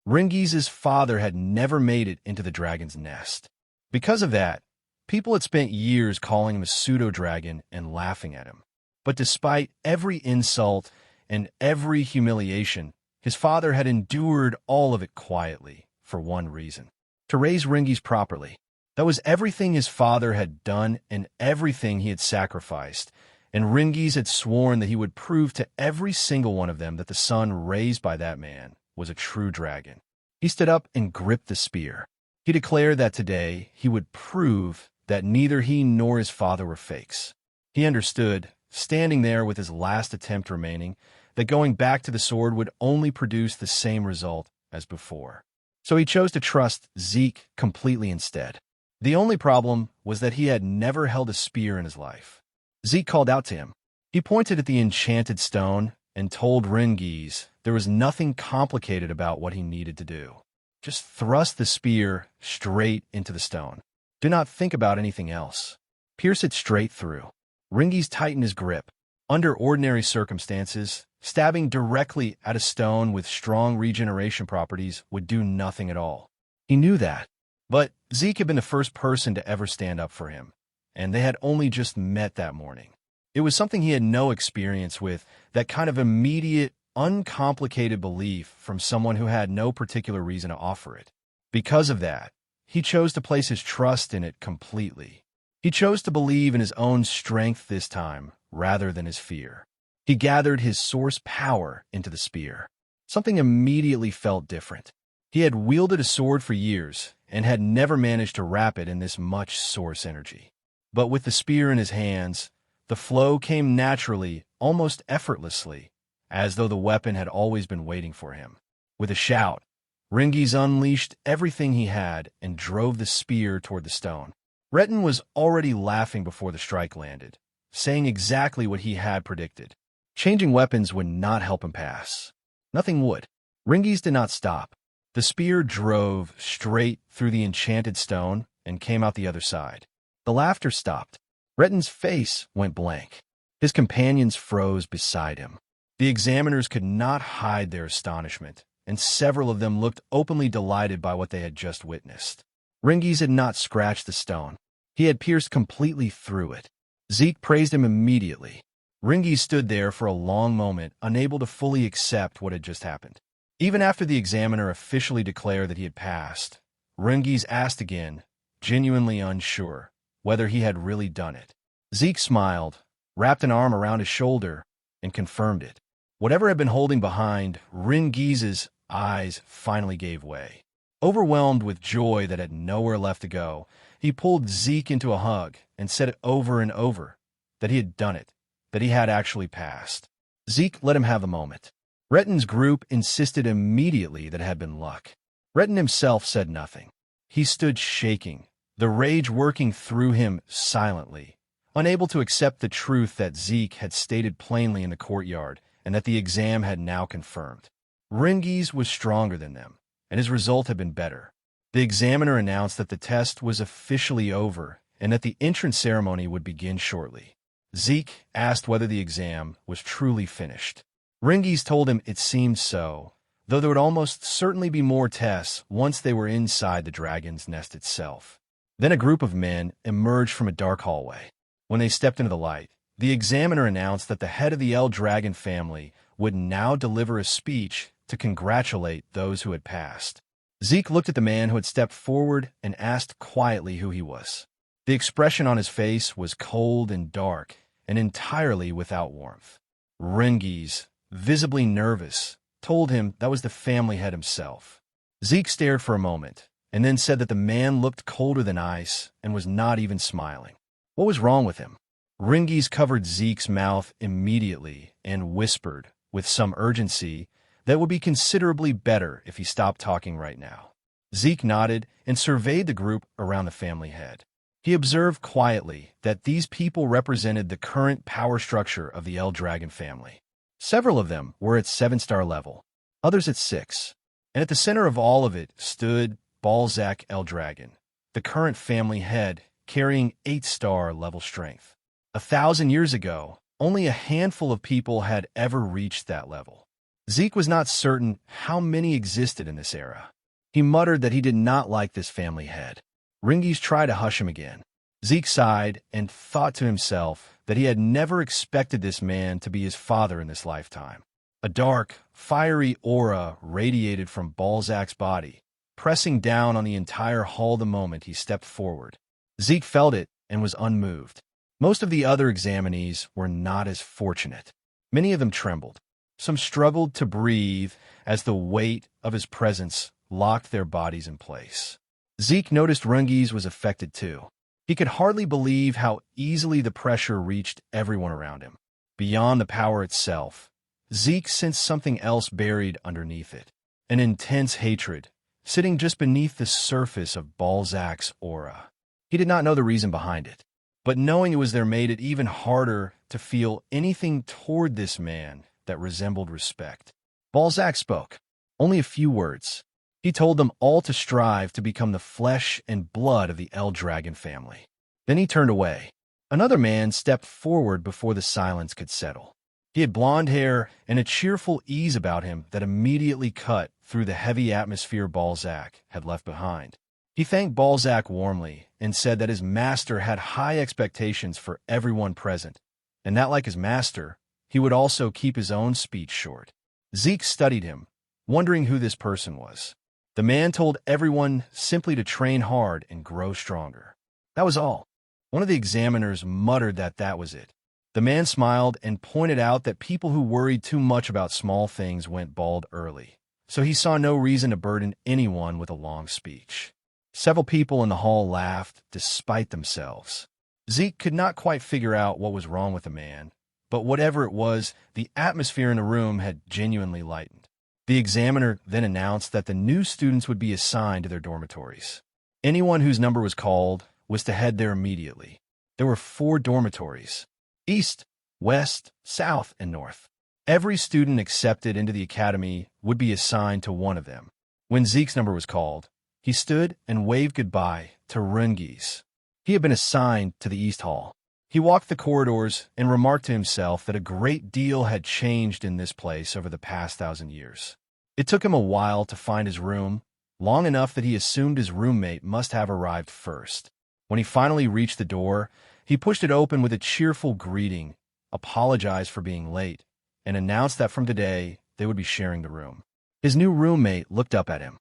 Rangis's father had never made it into the dragon's nest. Because of that, people had spent years calling him a pseudo-dragon and laughing at him. But despite every insult and every humiliation, his father had endured all of it quietly for one reason: to raise Rangis properly. That was everything his father had done and everything he had sacrificed, and Rangis had sworn that he would prove to every single one of them that the son raised by that man was a true dragon. He stood up and gripped the spear. He declared that today he would prove that neither he nor his father were fakes. He understood, standing there with his last attempt remaining, that going back to the sword would only produce the same result as before. So he chose to trust Zeke completely instead. The only problem was that he had never held a spear in his life. Zeke called out to him. He pointed at the enchanted stone and told Rangis there was nothing complicated about what he needed to do. Just thrust the spear straight into the stone. Do not think about anything else. Pierce it straight through. Rangis tightened his grip. Under ordinary circumstances, stabbing directly at a stone with strong regeneration properties would do nothing at all. He knew that. But Zeke had been the first person to ever stand up for him, and they had only just met that morning. It was something he had no experience with, that kind of immediate, uncomplicated belief from someone who had no particular reason to offer it. Because of that, he chose to place his trust in it completely. He chose to believe in his own strength this time, rather than his fear. He gathered his source power into the spear. Something immediately felt different. He had wielded a sword for years, and had never managed to wrap it in this much source energy. But with the spear in his hands, the flow came naturally, almost effortlessly, as though the weapon had always been waiting for him. With a shout, Rangis unleashed everything he had and drove the spear toward the stone. Retin was already laughing before the strike landed, saying exactly what he had predicted. Changing weapons would not help him pass. Nothing would. Rangis did not stop. The spear drove straight through the enchanted stone and came out the other side. The laughter stopped. Retin's face went blank. His companions froze beside him. The examiners could not hide their astonishment, and several of them looked openly delighted by what they had just witnessed. Rangis had not scratched the stone. He had pierced completely through it. Zeke praised him immediately. Rangis stood there for a long moment, unable to fully accept what had just happened. Even after the examiner officially declared that he had passed, Rangis asked again, genuinely unsure, whether he had really done it. Zeke smiled, wrapped an arm around his shoulder, and confirmed it. Whatever had been holding behind, Rangis's eyes finally gave way. Overwhelmed with joy that had nowhere left to go, he pulled Zeke into a hug and said over and over that he had done it, that he had actually passed. Zeke let him have the moment. Retin's group insisted immediately that it had been luck. Retin himself said nothing. He stood shaking, the rage working through him silently, unable to accept the truth that Zeke had stated plainly in the courtyard and that the exam had now confirmed. Rangis was stronger than them, and his result had been better. The examiner announced that the test was officially over and that the entrance ceremony would begin shortly. Zeke asked whether the exam was truly finished. Rangis told him it seemed so, though there would almost certainly be more tests once they were inside the dragon's nest itself. Then a group of men emerged from a dark hallway. When they stepped into the light, the examiner announced that the head of the El Dragon family would now deliver a speech to congratulate those who had passed. Zeke looked at the man who had stepped forward and asked quietly who he was. The expression on his face was cold and dark and entirely without warmth. Rangis, visibly nervous, told him that was the family head himself. Zeke stared for a moment and then said that the man looked colder than ice and was not even smiling. What was wrong with him? Rangis covered Zeke's mouth immediately and whispered, with some urgency, that it would be considerably better if he stopped talking right now. Zeke nodded and surveyed the group around the family head. He observed quietly that these people represented the current power structure of the El Dragon family. Several of them were at 7-star level, others at 6, and at the center of all of it stood Balzac El Dragon, the current family head carrying 8-star level strength. 1,000 years ago, only a handful of people had ever reached that level. Zeke was not certain how many existed in this era. He muttered that he did not like this family head. Rangis tried to hush him again. Zeke sighed and thought to himself that he had never expected this man to be his father in this lifetime. A dark, fiery aura radiated from Balzac's body, pressing down on the entire hall the moment he stepped forward. Zeke felt it and was unmoved. Most of the other examinees were not as fortunate. Many of them trembled. Some struggled to breathe as the weight of his presence locked their bodies in place. Zeke noticed Rangis was affected too. He could hardly believe how easily the pressure reached everyone around him. Beyond the power itself, Zeke sensed something else buried underneath it. An intense hatred, sitting just beneath the surface of Balzac's aura. He did not know the reason behind it, but knowing it was there made it even harder to feel anything toward this man that resembled respect. Balzac spoke. Only a few words. He told them all to strive to become the flesh and blood of the El Dragon family. Then he turned away. Another man stepped forward before the silence could settle. He had blonde hair and a cheerful ease about him that immediately cut through the heavy atmosphere Balzac had left behind. He thanked Balzac warmly and said that his master had high expectations for everyone present, and that, like his master, he would also keep his own speech short. Zeke studied him, wondering who this person was. The man told everyone simply to train hard and grow stronger. That was all. One of the examiners muttered that that was it. The man smiled and pointed out that people who worried too much about small things went bald early, so he saw no reason to burden anyone with a long speech. Several people in the hall laughed despite themselves. Zeke could not quite figure out what was wrong with the man, but whatever it was, the atmosphere in the room had genuinely lightened. The examiner then announced that the new students would be assigned to their dormitories. Anyone whose number was called was to head there immediately. There were 4 dormitories: East, West, South, and North. Every student accepted into the academy would be assigned to one of them. When Zeke's number was called, he stood and waved goodbye to Rangis. He had been assigned to the East Hall. He walked the corridors and remarked to himself that a great deal had changed in this place over the past 1,000 years. It took him a while to find his room, long enough that he assumed his roommate must have arrived first. When he finally reached the door, he pushed it open with a cheerful greeting, apologized for being late, and announced that from today they would be sharing the room. His new roommate looked up at him.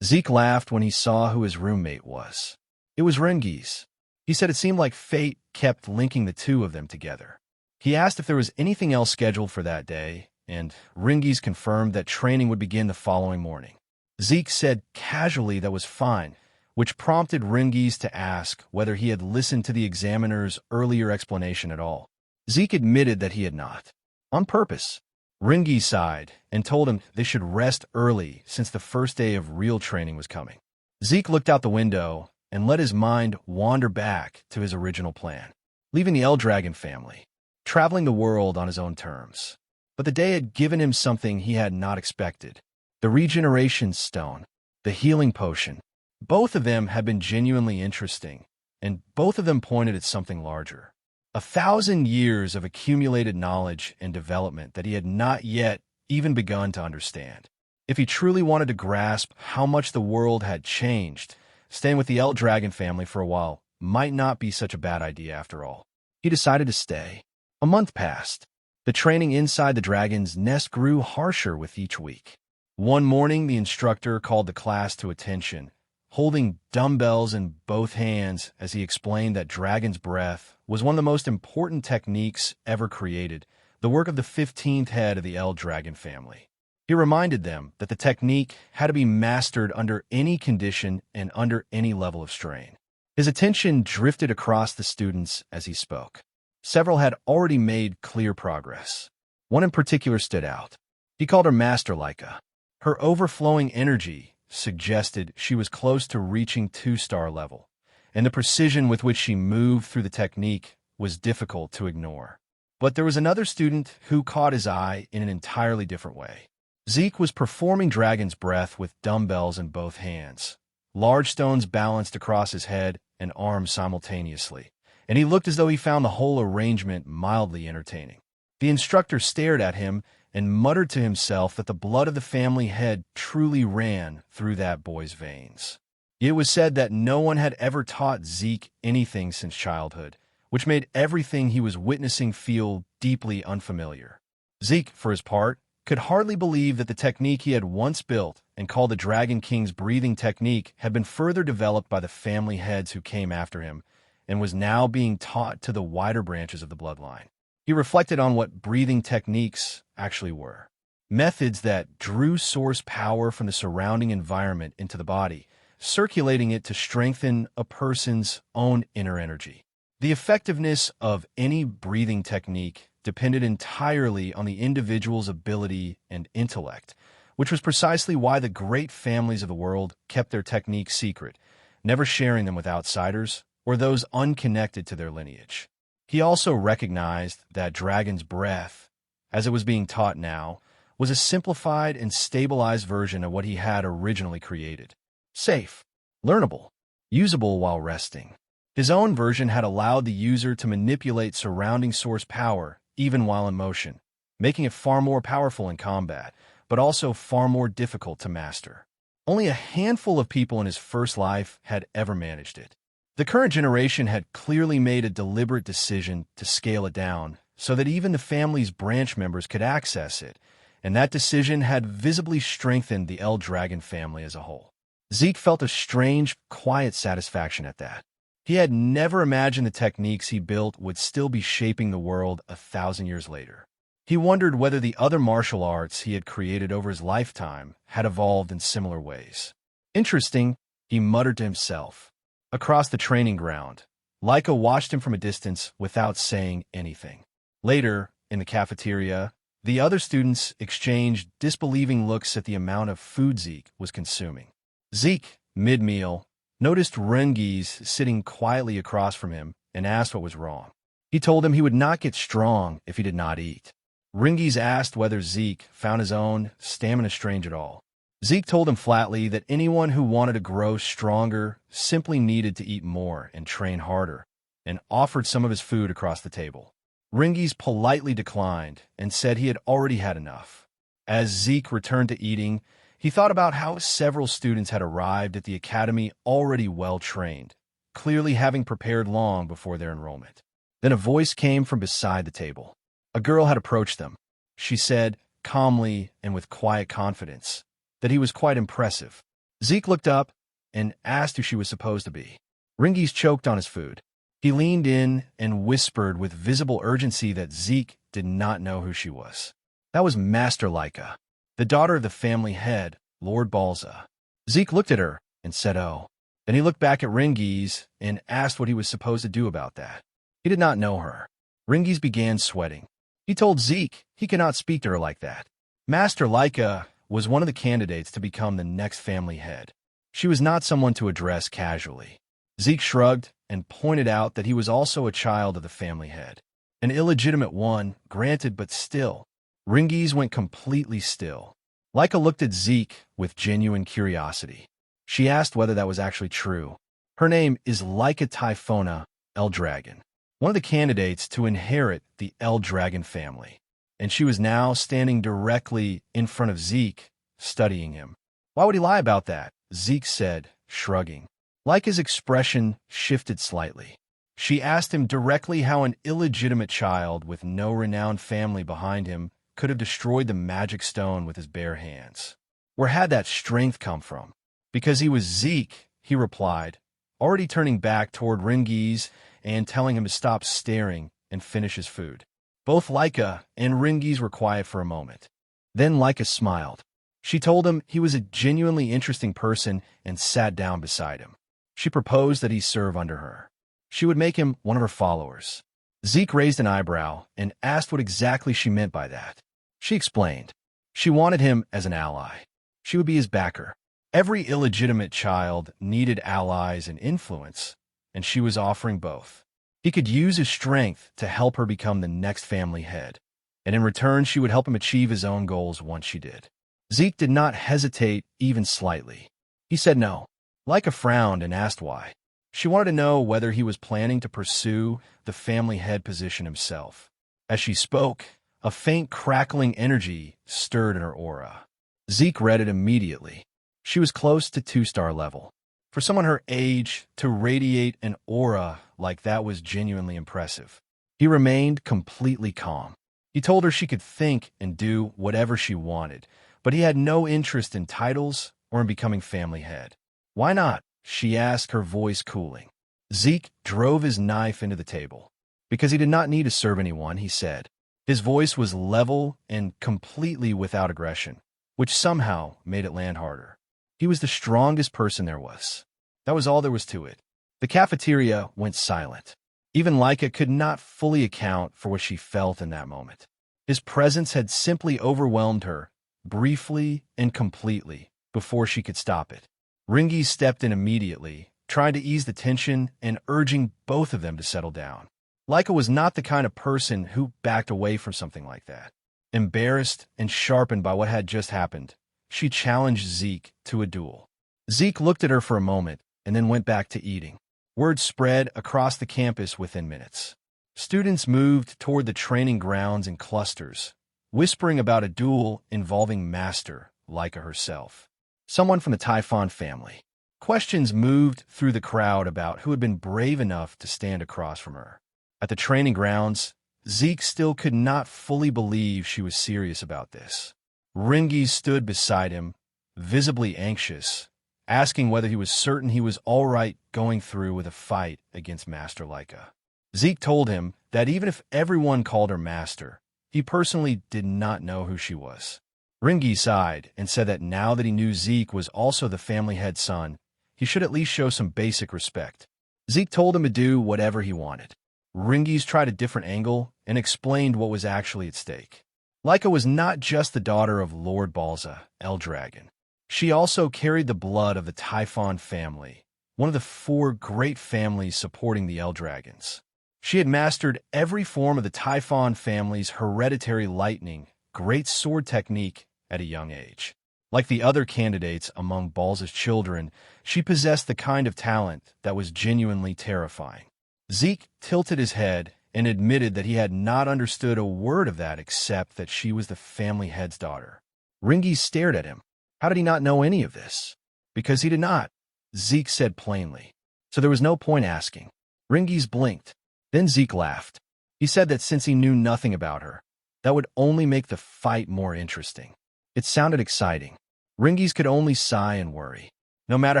Zeke laughed when he saw who his roommate was. It was Rangis. He said it seemed like fate kept linking the two of them together. He asked if there was anything else scheduled for that day, and Rangis confirmed that training would begin the following morning. Zeke said casually that was fine, which prompted Rangis to ask whether he had listened to the examiner's earlier explanation at all. Zeke admitted that he had not. On purpose. Rangis sighed and told him they should rest early since the first day of real training was coming. Zeke looked out the window and let his mind wander back to his original plan, leaving the El Dragon family, traveling the world on his own terms. But the day had given him something he had not expected: the regeneration stone, the healing potion. Both of them had been genuinely interesting, and both of them pointed at something larger. 1,000 years of accumulated knowledge and development that he had not yet even begun to understand. If he truly wanted to grasp how much the world had changed, staying with the El Dragon family for a while might not be such a bad idea after all. He decided to stay. A month passed. The training inside the dragon's nest grew harsher with each week. One morning, the instructor called the class to attention, holding dumbbells in both hands as he explained that dragon's breath was one of the most important techniques ever created, the work of the 15th head of the El Dragon family. He reminded them that the technique had to be mastered under any condition and under any level of strain. His attention drifted across the students as he spoke. Several had already made clear progress. One in particular stood out. He called her Master Leica. Her overflowing energy suggested she was close to reaching 2-star level, and the precision with which she moved through the technique was difficult to ignore. But there was another student who caught his eye in an entirely different way. Zeke was performing dragon's breath with dumbbells in both hands, large stones balanced across his head and arms simultaneously, and he looked as though he found the whole arrangement mildly entertaining. The instructor stared at him and muttered to himself that the blood of the family head truly ran through that boy's veins. It was said that no one had ever taught Zeke anything since childhood, which made everything he was witnessing feel deeply unfamiliar. Zeke, for his part, could hardly believe that the technique he had once built and called the Dragon King's breathing technique had been further developed by the family heads who came after him and was now being taught to the wider branches of the bloodline. He reflected on what breathing techniques actually were: methods that drew source power from the surrounding environment into the body, circulating it to strengthen a person's own inner energy. The effectiveness of any breathing technique depended entirely on the individual's ability and intellect, which was precisely why the great families of the world kept their techniques secret, never sharing them with outsiders or those unconnected to their lineage. He also recognized that dragon's breath, as it was being taught now, was a simplified and stabilized version of what he had originally created. Safe, learnable, usable while resting. His own version had allowed the user to manipulate surrounding source power even while in motion, making it far more powerful in combat, but also far more difficult to master. Only a handful of people in his first life had ever managed it. The current generation had clearly made a deliberate decision to scale it down so that even the family's branch members could access it, and that decision had visibly strengthened the El Dragon family as a whole. Zeke felt a strange, quiet satisfaction at that. He had never imagined the techniques he built would still be shaping the world 1,000 years later. He wondered whether the other martial arts he had created over his lifetime had evolved in similar ways. Interesting, he muttered to himself. Across the training ground, Laika watched him from a distance without saying anything. Later, in the cafeteria, the other students exchanged disbelieving looks at the amount of food Zeke was consuming. Zeke, mid-meal, noticed Rangis sitting quietly across from him and asked what was wrong. He told him he would not get strong if he did not eat. Rangis asked whether Zeke found his own stamina strange at all. Zeke told him flatly that anyone who wanted to grow stronger simply needed to eat more and train harder, and offered some of his food across the table. Rangis politely declined and said he had already had enough. As Zeke returned to eating, he thought about how several students had arrived at the academy already well-trained, clearly having prepared long before their enrollment. Then a voice came from beside the table. A girl had approached them. She said, calmly and with quiet confidence, that he was quite impressive. Zeke looked up and asked who she was supposed to be. Rangis choked on his food. He leaned in and whispered with visible urgency that Zeke did not know who she was. That was Master Laika, the daughter of the family head, Lord Balza. Zeke looked at her and said, "Oh." Then he looked back at Rangis and asked what he was supposed to do about that. He did not know her. Rangis began sweating. He told Zeke he could not speak to her like that. Master Laika was one of the candidates to become the next family head. She was not someone to address casually. Zeke shrugged and pointed out that he was also a child of the family head. An illegitimate one, granted, but still. Rangis went completely still. Laika looked at Zeke with genuine curiosity. She asked whether that was actually true. Her name is Laika Typhona El Dragon, one of the candidates to inherit the El Dragon family, and she was now standing directly in front of Zeke, studying him. "Why would he lie about that?" Zeke said, shrugging. Laika's expression shifted slightly. She asked him directly how an illegitimate child with no renowned family behind him could have destroyed the magic stone with his bare hands. Where had that strength come from? Because he was Zeke, he replied, already turning back toward Rangis and telling him to stop staring and finish his food. Both Laika and Rangis were quiet for a moment. Then Laika smiled. She told him he was a genuinely interesting person and sat down beside him. She proposed that he serve under her. She would make him one of her followers. Zeke raised an eyebrow and asked what exactly she meant by that. She explained. She wanted him as an ally. She would be his backer. Every illegitimate child needed allies and influence, and she was offering both. He could use his strength to help her become the next family head, and in return she would help him achieve his own goals once she did. Zeke did not hesitate even slightly. He said no. Laika frowned and asked why. She wanted to know whether he was planning to pursue the family head position himself. As she spoke, a faint crackling energy stirred in her aura. Zeke read it immediately. She was close to 2-star level. For someone her age, to radiate an aura like that was genuinely impressive. He remained completely calm. He told her she could think and do whatever she wanted, but he had no interest in titles or in becoming family head. Why not? She asked, her voice cooling. Zeke drove his knife into the table. Because he did not need to serve anyone, he said. His voice was level and completely without aggression, which somehow made it land harder. He was the strongest person there was. That was all there was to it. The cafeteria went silent. Even Laika could not fully account for what she felt in that moment. His presence had simply overwhelmed her, briefly and completely, before she could stop it. Rangis stepped in immediately, trying to ease the tension and urging both of them to settle down. Laika was not the kind of person who backed away from something like that. Embarrassed and sharpened by what had just happened, she challenged Zeke to a duel. Zeke looked at her for a moment and then went back to eating. Word spread across the campus within minutes. Students moved toward the training grounds in clusters, whispering about a duel involving Master Laika herself, someone from the Typhon family. Questions moved through the crowd about who had been brave enough to stand across from her. At the training grounds, Zeke still could not fully believe she was serious about this. Rangis stood beside him, visibly anxious, asking whether he was certain he was all right going through with a fight against Master Laika. Zeke told him that even if everyone called her Master, he personally did not know who she was. Rangis sighed and said that now that he knew Zeke was also the family head son, he should at least show some basic respect. Zeke told him to do whatever he wanted. Rangis tried a different angle and explained what was actually at stake. Laika was not just the daughter of Lord El Dragon. She also carried the blood of the Typhon family, one of the 4 great families supporting the El Dragons. She had mastered every form of the Typhon family's hereditary lightning, great sword technique at a young age. Like the other candidates among Balza's children, she possessed the kind of talent that was genuinely terrifying. Zeke tilted his head and admitted that he had not understood a word of that except that she was the family head's daughter. Rangis stared at him. How did he not know any of this? Because he did not, Zeke said plainly. So there was no point asking. Rangis blinked. Then Zeke laughed. He said that since he knew nothing about her, that would only make the fight more interesting. It sounded exciting. Rangis could only sigh and worry. No matter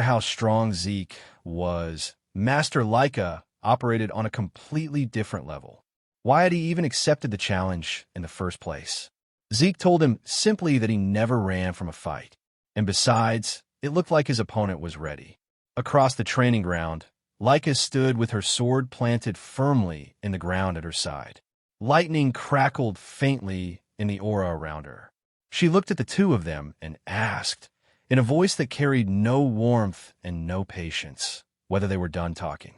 how strong Zeke was, Master Laika operated on a completely different level. Why had he even accepted the challenge in the first place? Zeke told him simply that he never ran from a fight. And besides, it looked like his opponent was ready. Across the training ground, Laika stood with her sword planted firmly in the ground at her side. Lightning crackled faintly in the aura around her. She looked at the two of them and asked, in a voice that carried no warmth and no patience, whether they were done talking.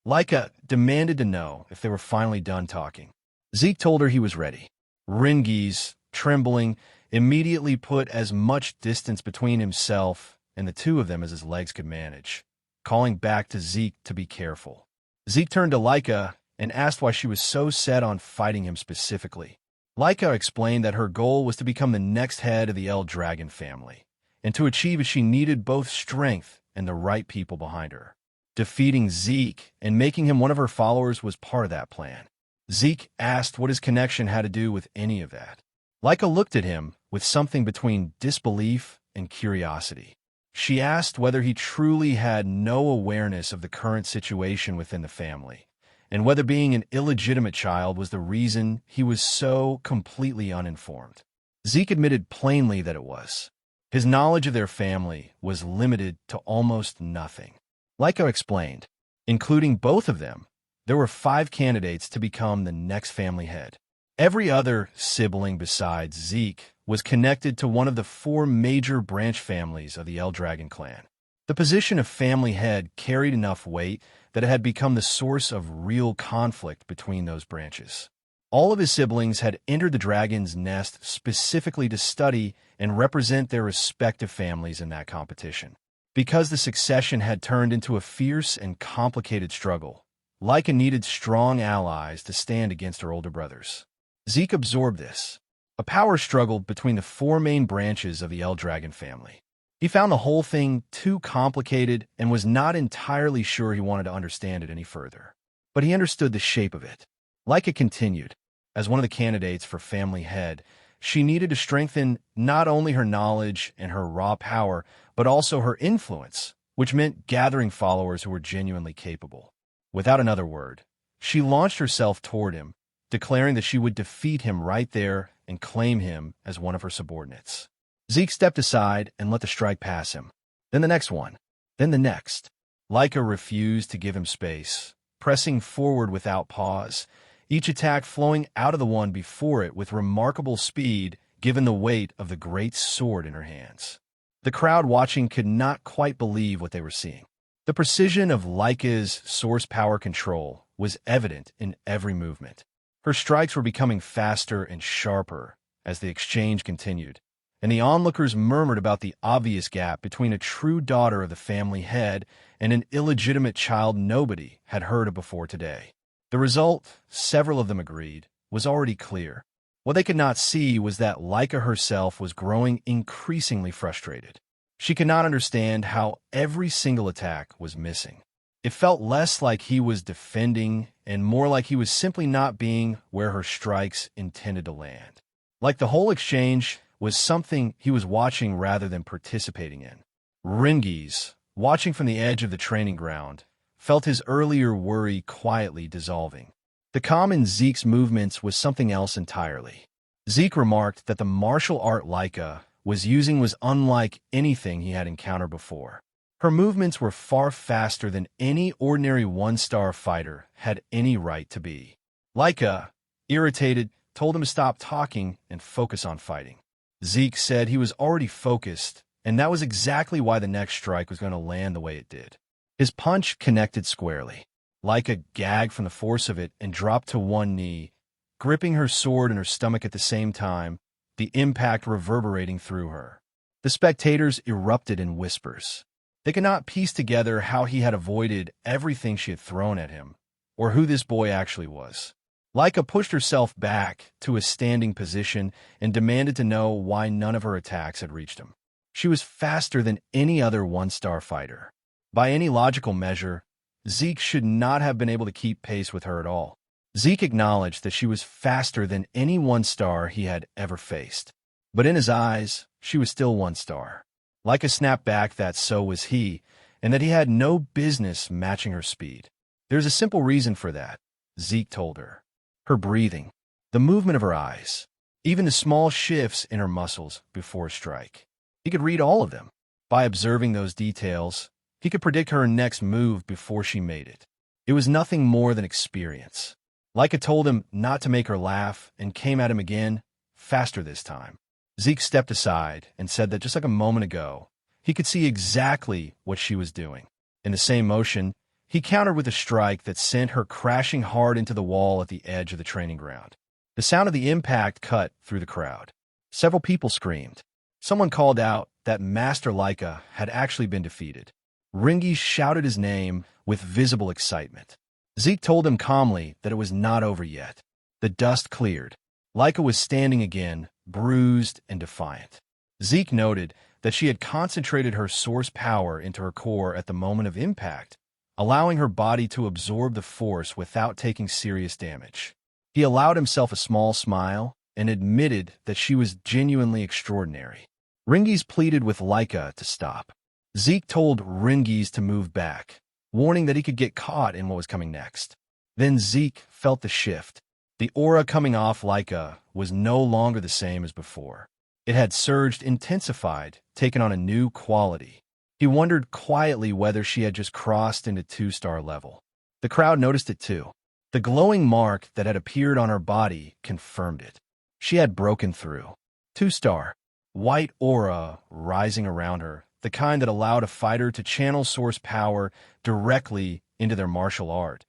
Laika demanded to know if they were finally done talking. Zeke told her he was ready. Rangis, trembling, immediately put as much distance between himself and the two of them as his legs could manage, calling back to Zeke to be careful. Zeke turned to Laika and asked why she was so set on fighting him specifically. Laika explained that her goal was to become the next head of the El Dragon family, and to achieve it she needed both strength and the right people behind her. Defeating Zeke and making him one of her followers was part of that plan. Zeke asked what his connection had to do with any of that. Laika looked at him with something between disbelief and curiosity. She asked whether he truly had no awareness of the current situation within the family, and whether being an illegitimate child was the reason he was so completely uninformed. Zeke admitted plainly that it was. His knowledge of their family was limited to almost nothing. Laika explained, including both of them, there were 5 candidates to become the next family head. Every other sibling besides Zeke was connected to one of the 4 major branch families of the El Dragon clan. The position of family head carried enough weight that it had become the source of real conflict between those branches. All of his siblings had entered the dragon's nest specifically to study and represent their respective families in that competition. Because the succession had turned into a fierce and complicated struggle, Laika needed strong allies to stand against her older brothers. Zeke absorbed this, a power struggle between the 4 main branches of the El Dragon family. He found the whole thing too complicated and was not entirely sure he wanted to understand it any further. But he understood the shape of it. Laika continued, as one of the candidates for family head, she needed to strengthen not only her knowledge and her raw power, but also her influence, which meant gathering followers who were genuinely capable. Without another word, she launched herself toward him, declaring that she would defeat him right there and claim him as one of her subordinates. Zeke stepped aside and let the strike pass him. Then the next one. Then the next. Laika refused to give him space, pressing forward without pause, each attack flowing out of the one before it with remarkable speed given the weight of the great sword in her hands. The crowd watching could not quite believe what they were seeing. The precision of Laika's source power control was evident in every movement. Her strikes were becoming faster and sharper as the exchange continued, and the onlookers murmured about the obvious gap between a true daughter of the family head and an illegitimate child nobody had heard of before today. The result, several of them agreed, was already clear. What they could not see was that Laika herself was growing increasingly frustrated. She could not understand how every single attack was missing. It felt less like he was defending and more like he was simply not being where her strikes intended to land. Like the whole exchange was something he was watching rather than participating in. Rangis, watching from the edge of the training ground, felt his earlier worry quietly dissolving. The calm in Zeke's movements was something else entirely. Zeke remarked that the martial art Laika was using was unlike anything he had encountered before. Her movements were far faster than any ordinary one-star fighter had any right to be. Laika, irritated, told him to stop talking and focus on fighting. Zeke said he was already focused, and that was exactly why the next strike was going to land the way it did. His punch connected squarely. Laika gagged from the force of it and dropped to one knee, gripping her sword in her stomach at the same time, the impact reverberating through her. The spectators erupted in whispers. They could not piece together how he had avoided everything she had thrown at him, or who this boy actually was. Laika pushed herself back to a standing position and demanded to know why none of her attacks had reached him. She was faster than any other one-star fighter. By any logical measure, Zeke should not have been able to keep pace with her at all. Zeke acknowledged that she was faster than any one-star he had ever faced. But in his eyes, she was still one-star. Laika snapped back that so was he, and that he had no business matching her speed. There's a simple reason for that, Zeke told her. Her breathing, the movement of her eyes, even the small shifts in her muscles before a strike. He could read all of them. By observing those details, he could predict her next move before she made it. It was nothing more than experience. Laika told him not to make her laugh and came at him again, faster this time. Zeke stepped aside and said that just like a moment ago, he could see exactly what she was doing. In the same motion, he countered with a strike that sent her crashing hard into the wall at the edge of the training ground. The sound of the impact cut through the crowd. Several people screamed. Someone called out that Master Laika had actually been defeated. Rangis shouted his name with visible excitement. Zeke told him calmly that it was not over yet. The dust cleared. Laika was standing again, bruised and defiant. Zeke noted that she had concentrated her source power into her core at the moment of impact, allowing her body to absorb the force without taking serious damage. He allowed himself a small smile and admitted that she was genuinely extraordinary. Rangis pleaded with Laika to stop. Zeke told Rangis to move back, warning that he could get caught in what was coming next. Then Zeke felt the shift. The aura coming off Laika was no longer the same as before. It had surged, intensified, taken on a new quality. He wondered quietly whether she had just crossed into 2-star level. The crowd noticed it too. The glowing mark that had appeared on her body confirmed it. She had broken through. 2-star. White aura rising around her, the kind that allowed a fighter to channel source power directly into their martial art,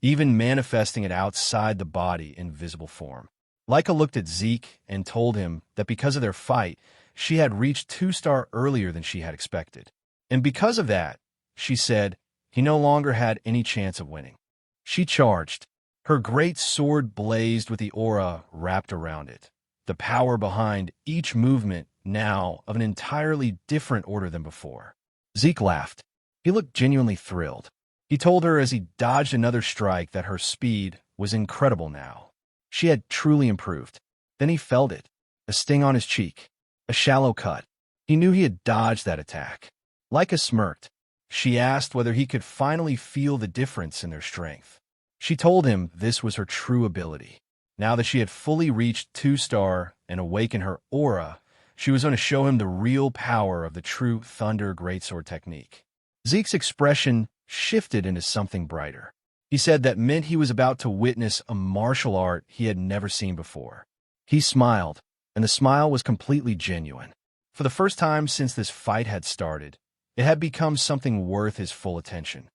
even manifesting it outside the body in visible form. Laika looked at Zeke and told him that because of their fight, she had reached 2-star earlier than she had expected. And because of that, she said, he no longer had any chance of winning. She charged. Her great sword blazed with the aura wrapped around it, the power behind each movement now of an entirely different order than before. Zeke laughed. He looked genuinely thrilled. He told her as he dodged another strike that her speed was incredible now. She had truly improved. Then he felt it, a sting on his cheek, a shallow cut. He knew he had dodged that attack. Laika smirked. She asked whether he could finally feel the difference in their strength. She told him this was her true ability. Now that she had fully reached 2-star and awakened her aura, She was going to show him the real power of the true Thunder Greatsword technique. Zeke's expression shifted into something brighter. He said that meant he was about to witness a martial art he had never seen before. He smiled, and the smile was completely genuine. For the first time since this fight had started, it had become something worth his full attention.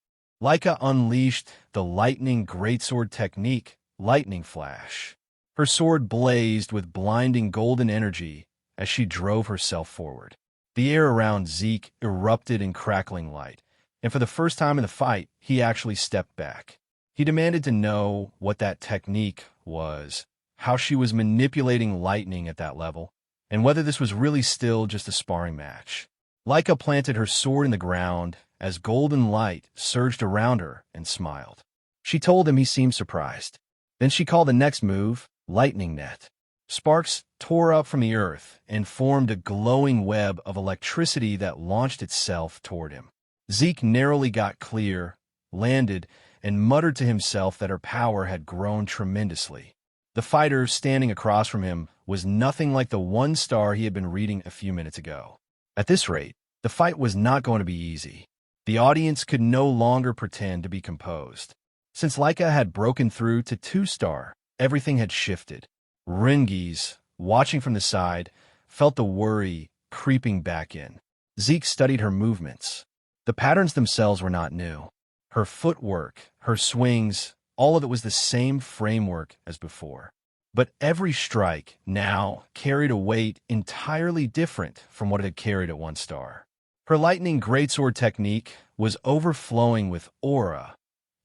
Laika unleashed the lightning greatsword technique, Lightning Flash. Her sword blazed with blinding golden energy as she drove herself forward. The air around Zeke erupted in crackling light, and for the first time in the fight, he actually stepped back. He demanded to know what that technique was, how she was manipulating lightning at that level, and whether this was really still just a sparring match. Laika planted her sword in the ground as golden light surged around her and smiled. She told him he seemed surprised. Then she called the next move, Lightning Net. Sparks tore up from the earth and formed a glowing web of electricity that launched itself toward him. Zeke narrowly got clear, landed, and muttered to himself that her power had grown tremendously. The fighter standing across from him was nothing like the one star he had been reading a few minutes ago. At this rate, the fight was not going to be easy. The audience could no longer pretend to be composed. Since Laika had broken through to 2-star, everything had shifted. Rangis, watching from the side, felt the worry creeping back in. Zeke studied her movements. The patterns themselves were not new. Her footwork, her swings, all of it was the same framework as before. But every strike now carried a weight entirely different from what it had carried at 1 star. Her lightning greatsword technique was overflowing with aura,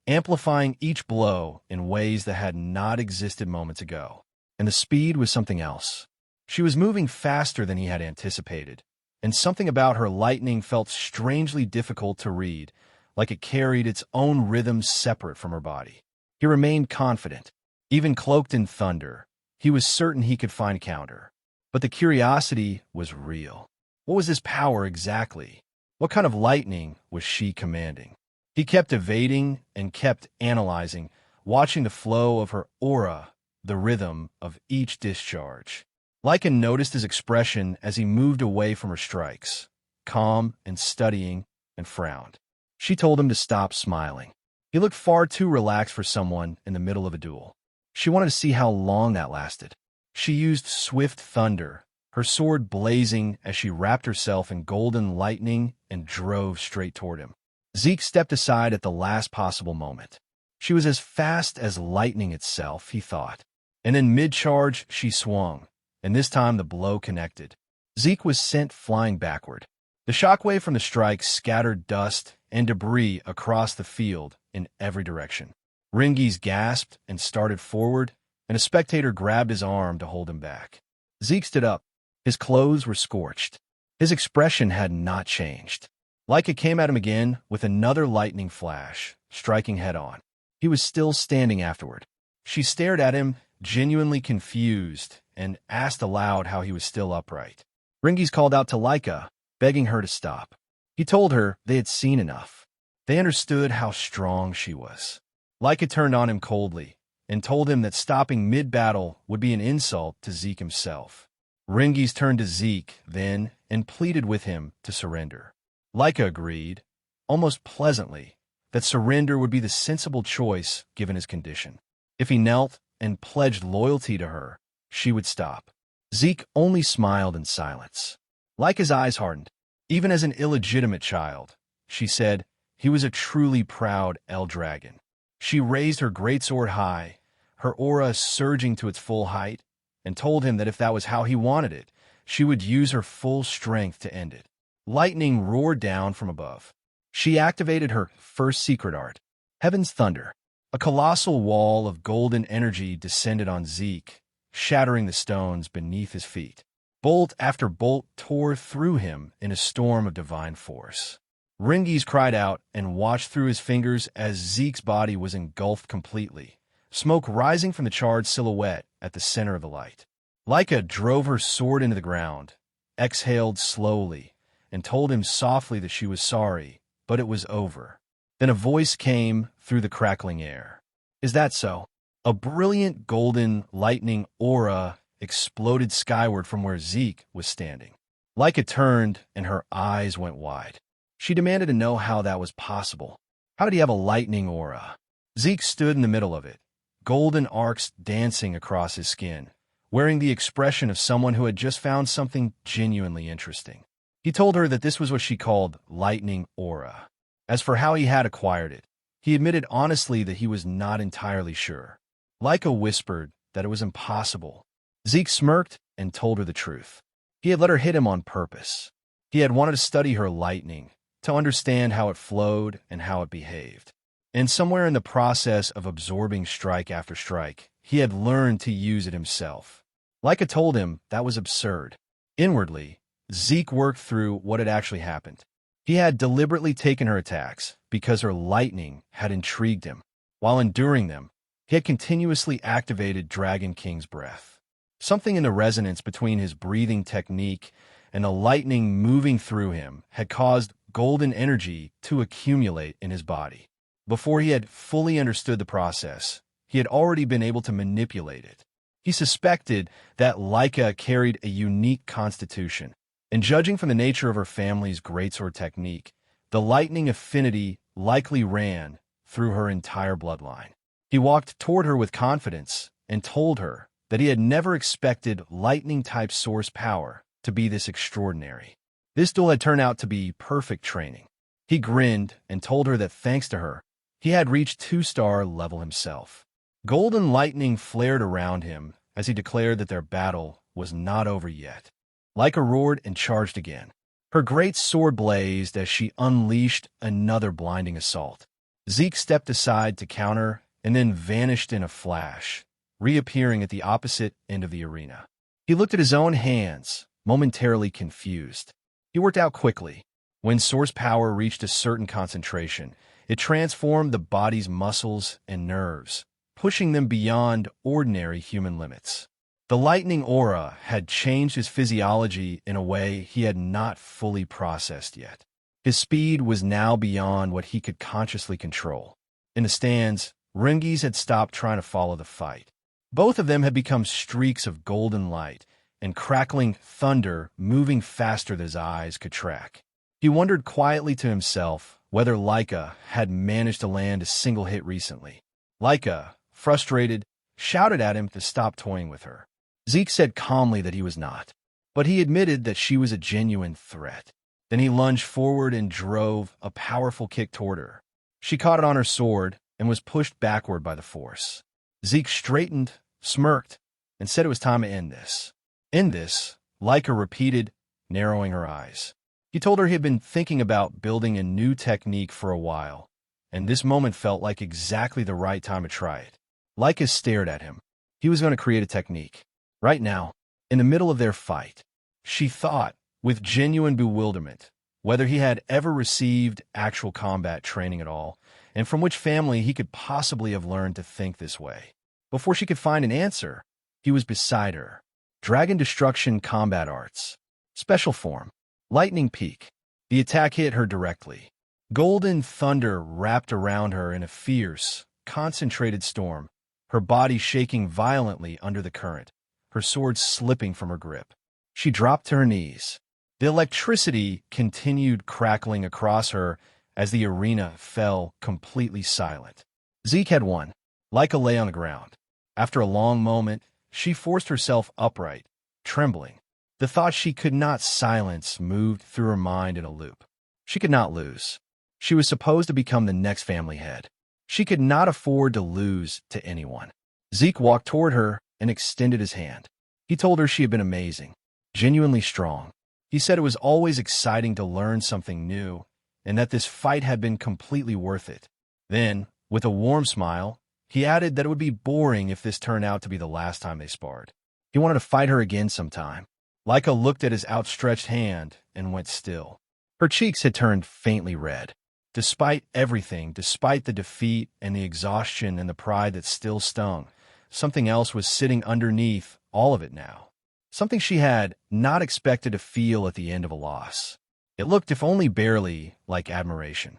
amplifying each blow in ways that had not existed moments ago. And the speed was something else. She was moving faster than he had anticipated, and something about her lightning felt strangely difficult to read, like it carried its own rhythm separate from her body. He remained confident. Even cloaked in thunder, he was certain he could find counter. But the curiosity was real. What was this power exactly? What kind of lightning was she commanding? He kept evading and kept analyzing, watching the flow of her aura, the rhythm of each discharge. Laika noticed his expression as he moved away from her strikes, calm and studying, and frowned. She told him to stop smiling. He looked far too relaxed for someone in the middle of a duel. She wanted to see how long that lasted. She used swift thunder, her sword blazing as she wrapped herself in golden lightning and drove straight toward him. Zeke stepped aside at the last possible moment. She was as fast as lightning itself, he thought. And in mid-charge, she swung, and this time the blow connected. Zeke was sent flying backward. The shockwave from the strike scattered dust and debris across the field in every direction. Rangis gasped and started forward, and a spectator grabbed his arm to hold him back. Zeke stood up. His clothes were scorched. His expression had not changed. Laika came at him again with another lightning flash, striking head-on. He was still standing afterward. She stared at him, genuinely confused, and asked aloud how he was still upright. Rangis called out to Laika, begging her to stop. He told her they had seen enough. They understood how strong she was. Laika turned on him coldly and told him that stopping mid-battle would be an insult to Zeke himself. Rangis turned to Zeke then and pleaded with him to surrender. Laika agreed, almost pleasantly, that surrender would be the sensible choice given his condition. If he knelt and pledged loyalty to her, she would stop. Zeke only smiled in silence. Laika's eyes hardened. Even as an illegitimate child, she said, he was a truly proud El Dragon. She raised her greatsword high, her aura surging to its full height, and told him that if that was how he wanted it, she would use her full strength to end it. Lightning roared down from above. She activated her first secret art, Heaven's Thunder. A colossal wall of golden energy descended on Zeke, shattering the stones beneath his feet. Bolt after bolt tore through him in a storm of divine force. Rangis cried out and watched through his fingers as Zeke's body was engulfed completely, smoke rising from the charred silhouette at the center of the light. Laika drove her sword into the ground, exhaled slowly, and told him softly that she was sorry, but it was over. Then a voice came through the crackling air. Is that so? A brilliant golden lightning aura exploded skyward from where Zeke was standing. Laika turned, and her eyes went wide. She demanded to know how that was possible. How did he have a lightning aura? Zeke stood in the middle of it, golden arcs dancing across his skin, wearing the expression of someone who had just found something genuinely interesting. He told her that this was what she called lightning aura. As for how he had acquired it, he admitted honestly that he was not entirely sure. Laika whispered that it was impossible. Zeke smirked and told her the truth. He had let her hit him on purpose. He had wanted to study her lightning, to understand how it flowed and how it behaved. And somewhere in the process of absorbing strike after strike, he had learned to use it himself. Laika told him that was absurd. Inwardly, Zeke worked through what had actually happened. He had deliberately taken her attacks because her lightning had intrigued him. While enduring them, he had continuously activated Dragon King's breath. Something in the resonance between his breathing technique and the lightning moving through him had caused golden energy to accumulate in his body. Before he had fully understood the process, he had already been able to manipulate it. He suspected that Laika carried a unique constitution, and judging from the nature of her family's greatsword technique, the lightning affinity likely ran through her entire bloodline. He walked toward her with confidence and told her that he had never expected lightning-type source power to be this extraordinary. This duel had turned out to be perfect training. He grinned and told her that thanks to her, he had reached 2-star level himself. Golden lightning flared around him as he declared that their battle was not over yet. Laika roared and charged again. Her great sword blazed as she unleashed another blinding assault. Zeke stepped aside to counter and then vanished in a flash, reappearing at the opposite end of the arena. He looked at his own hands, momentarily confused. He worked out quickly. When source power reached a certain concentration, it transformed the body's muscles and nerves, pushing them beyond ordinary human limits. The lightning aura had changed his physiology in a way he had not fully processed yet. His speed was now beyond what he could consciously control. In the stands, Rangis had stopped trying to follow the fight. Both of them had become streaks of golden light and crackling thunder moving faster than his eyes could track. He wondered quietly to himself whether Laika had managed to land a single hit recently. Laika, frustrated, shouted at him to stop toying with her. Zeke said calmly that he was not, but he admitted that she was a genuine threat. Then he lunged forward and drove a powerful kick toward her. She caught it on her sword and was pushed backward by the force. Zeke straightened, smirked, and said it was time to end this. End this, Laika repeated, narrowing her eyes. He told her he had been thinking about building a new technique for a while, and this moment felt like exactly the right time to try it. Laika stared at him. He was going to create a technique. Right now, in the middle of their fight, she thought, with genuine bewilderment, whether he had ever received actual combat training at all, and from which family he could possibly have learned to think this way. Before she could find an answer, he was beside her. Dragon Destruction Combat Arts. Special Form. Lightning Peak. The attack hit her directly. Golden thunder wrapped around her in a fierce, concentrated storm, her body shaking violently under the current, her sword slipping from her grip. She dropped to her knees. The electricity continued crackling across her as the arena fell completely silent. Zeke had won. Laika lay on the ground. After a long moment, she forced herself upright, trembling. The thought she could not silence moved through her mind in a loop. She could not lose. She was supposed to become the next family head. She could not afford to lose to anyone. Zeke walked toward her and extended his hand. He told her she had been amazing, genuinely strong. He said it was always exciting to learn something new, and that this fight had been completely worth it. Then, with a warm smile, he added that it would be boring if this turned out to be the last time they sparred. He wanted to fight her again sometime. Laika looked at his outstretched hand and went still. Her cheeks had turned faintly red. Despite everything, despite the defeat and the exhaustion and the pride that still stung, something else was sitting underneath all of it now. Something she had not expected to feel at the end of a loss. It looked, if only barely, like admiration.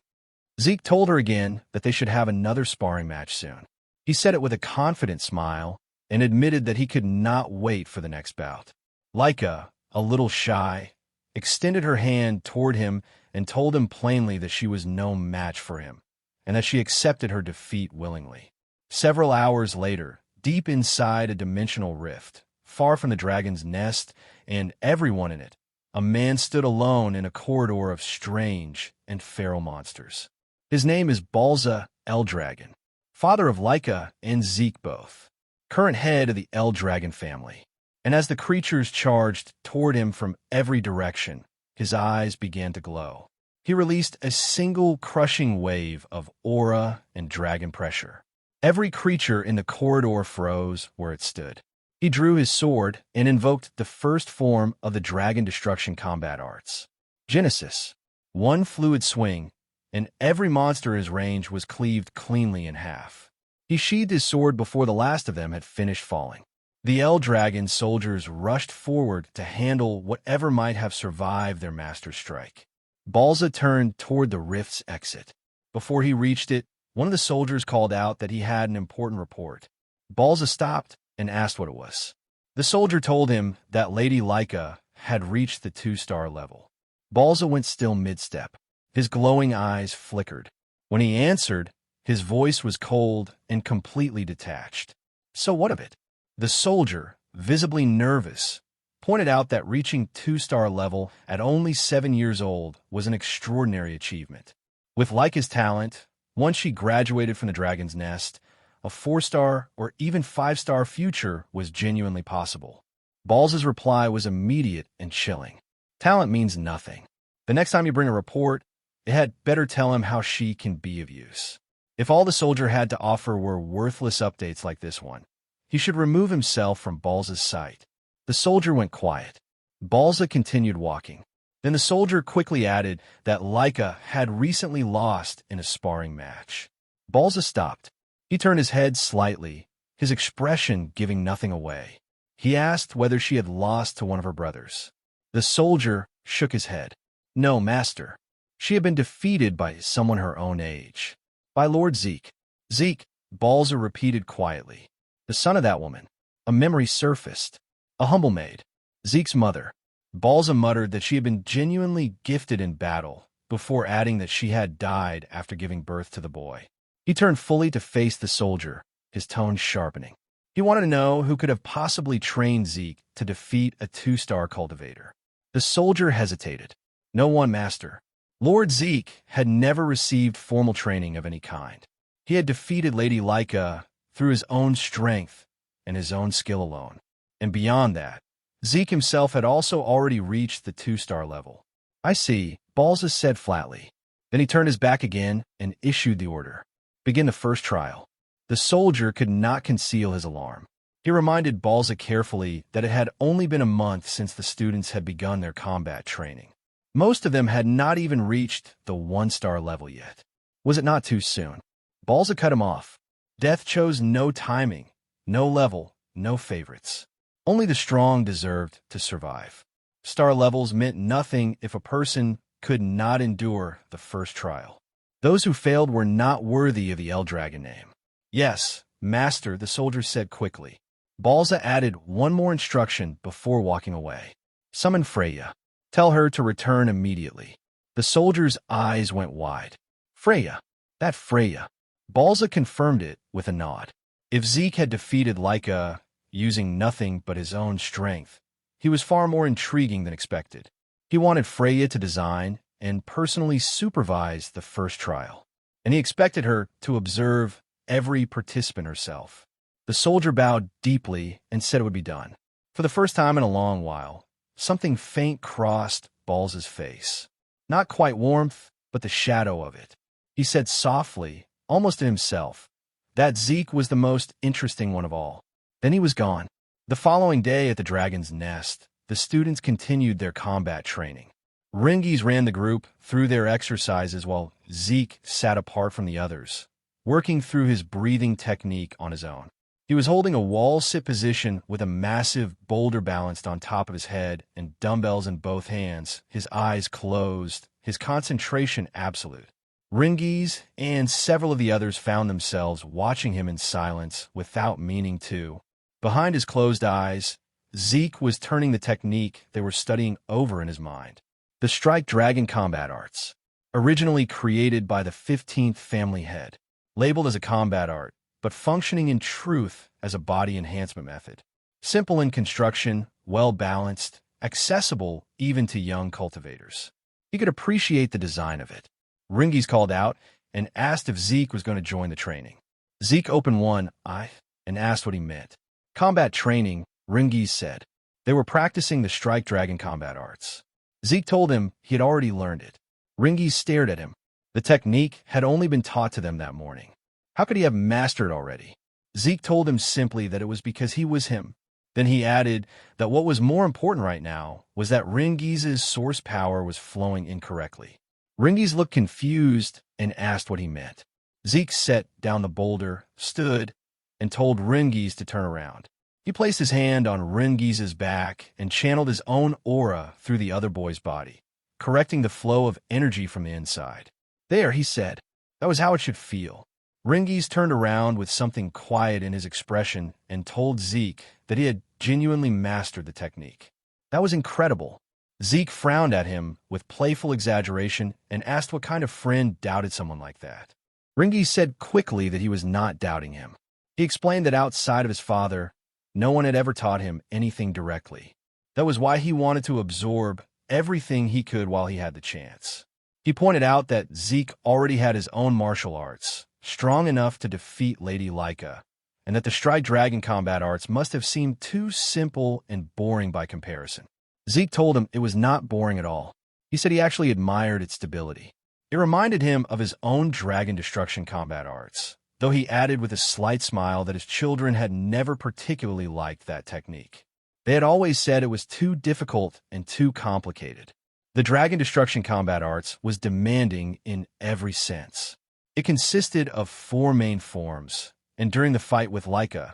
Zeke told her again that they should have another sparring match soon. He said it with a confident smile and admitted that he could not wait for the next bout. Laika, a little shy, extended her hand toward him and told him plainly that she was no match for him, and that she accepted her defeat willingly. Several hours later, deep inside a dimensional rift, far from the dragon's nest and everyone in it, a man stood alone in a corridor of strange and feral monsters. His name is Gilfus El Dragon, father of Laika and Zeke both, current head of the El Dragon family. And as the creatures charged toward him from every direction, his eyes began to glow. He released a single crushing wave of aura and dragon pressure. Every creature in the corridor froze where it stood. He drew his sword and invoked the first form of the dragon destruction combat arts, Genesis. One fluid swing, and every monster in his range was cleaved cleanly in half. He sheathed his sword before the last of them had finished falling. The El Dragon soldiers rushed forward to handle whatever might have survived their master's strike. Balza turned toward the rift's exit. Before he reached it, one of the soldiers called out that he had an important report. Balza stopped and asked what it was. The soldier told him that Lady Laika had reached the 2-star level. Balza went still mid-step. His glowing eyes flickered. When he answered, his voice was cold and completely detached. So what of it? The soldier, visibly nervous, pointed out that reaching 2-star level at only 7 years old was an extraordinary achievement. With Laika's talent, once she graduated from the dragon's nest, a 4-star or even 5-star future was genuinely possible. Balza's reply was immediate and chilling. Talent means nothing. The next time you bring a report, it had better tell him how she can be of use. If all the soldier had to offer were worthless updates like this one, he should remove himself from Balza's sight. The soldier went quiet. Balza continued walking. Then the soldier quickly added that Laika had recently lost in a sparring match. Balza stopped. He turned his head slightly, his expression giving nothing away. He asked whether she had lost to one of her brothers. The soldier shook his head. No, master. She had been defeated by someone her own age. By Lord Zeke. Zeke, Balza repeated quietly. The son of that woman. A memory surfaced. A humble maid. Zeke's mother. Balza muttered that she had been genuinely gifted in battle, before adding that she had died after giving birth to the boy. He turned fully to face the soldier, his tone sharpening. He wanted to know who could have possibly trained Zeke to defeat a 2-star cultivator. The soldier hesitated. No one, master. Lord Zeke had never received formal training of any kind. He had defeated Lady Laika through his own strength and his own skill alone. And beyond that, Zeke himself had also already reached the 2-star level. I see, Balza said flatly. Then he turned his back again and issued the order. Begin the first trial. The soldier could not conceal his alarm. He reminded Balza carefully that it had only been a month since the students had begun their combat training. Most of them had not even reached the 1-star level yet. Was it not too soon? Balza cut him off. Death chose no timing, no level, no favorites. Only the strong deserved to survive. Star levels meant nothing if a person could not endure the first trial. Those who failed were not worthy of the El Dragon name. Yes, master, the soldier said quickly. Balza added one more instruction before walking away. Summon Freya. Tell her to return immediately. The soldier's eyes went wide. Freya. That Freya. Balza confirmed it with a nod. If Zeke had defeated Laika using nothing but his own strength, he was far more intriguing than expected. He wanted Freya to design and personally supervise the first trial, and he expected her to observe every participant herself. The soldier bowed deeply and said it would be done. For the first time in a long while, something faint crossed Balza's face. Not quite warmth, but the shadow of it. He said softly, almost to himself, that Zeke was the most interesting one of all. Then he was gone. The following day at the Dragon's Nest, the students continued their combat training. Rangis ran the group through their exercises while Zeke sat apart from the others, working through his breathing technique on his own. He was holding a wall-sit position with a massive boulder balanced on top of his head and dumbbells in both hands, his eyes closed, his concentration absolute. Rangis and several of the others found themselves watching him in silence without meaning to. Behind his closed eyes, Zeke was turning the technique they were studying over in his mind. The Strike Dragon combat arts, originally created by the 15th family head, labeled as a combat art, but functioning in truth as a body enhancement method. Simple in construction, well-balanced, accessible even to young cultivators. He could appreciate the design of it. Rangis called out and asked if Zeke was going to join the training. Zeke opened one eye and asked what he meant. Combat training, Rangis said. They were practicing the Strike Dragon combat arts. Zeke told him he had already learned it. Rangis stared at him. The technique had only been taught to them that morning. How could he have mastered it already? Zeke told him simply that it was because he was him. Then he added that what was more important right now was that Rangis' source power was flowing incorrectly. Rangis looked confused and asked what he meant. Zeke set down the boulder, stood, and told Rangis to turn around. He placed his hand on Rangis' back and channeled his own aura through the other boy's body, correcting the flow of energy from the inside. There, he said. That was how it should feel. Rangis turned around with something quiet in his expression and told Zeke that he had genuinely mastered the technique. That was incredible. Zeke frowned at him with playful exaggeration and asked what kind of friend doubted someone like that. Rangis said quickly that he was not doubting him. He explained that outside of his father, no one had ever taught him anything directly. That was why he wanted to absorb everything he could while he had the chance. He pointed out that Zeke already had his own martial arts, strong enough to defeat Lady Laika, and that the Strike Dragon combat arts must have seemed too simple and boring by comparison. Zeke told him it was not boring at all. He said he actually admired its stability. It reminded him of his own dragon destruction combat arts, though he added with a slight smile that his children had never particularly liked that technique. They had always said it was too difficult and too complicated. The dragon destruction combat arts was demanding in every sense. It consisted of 4 main forms, and during the fight with Laika,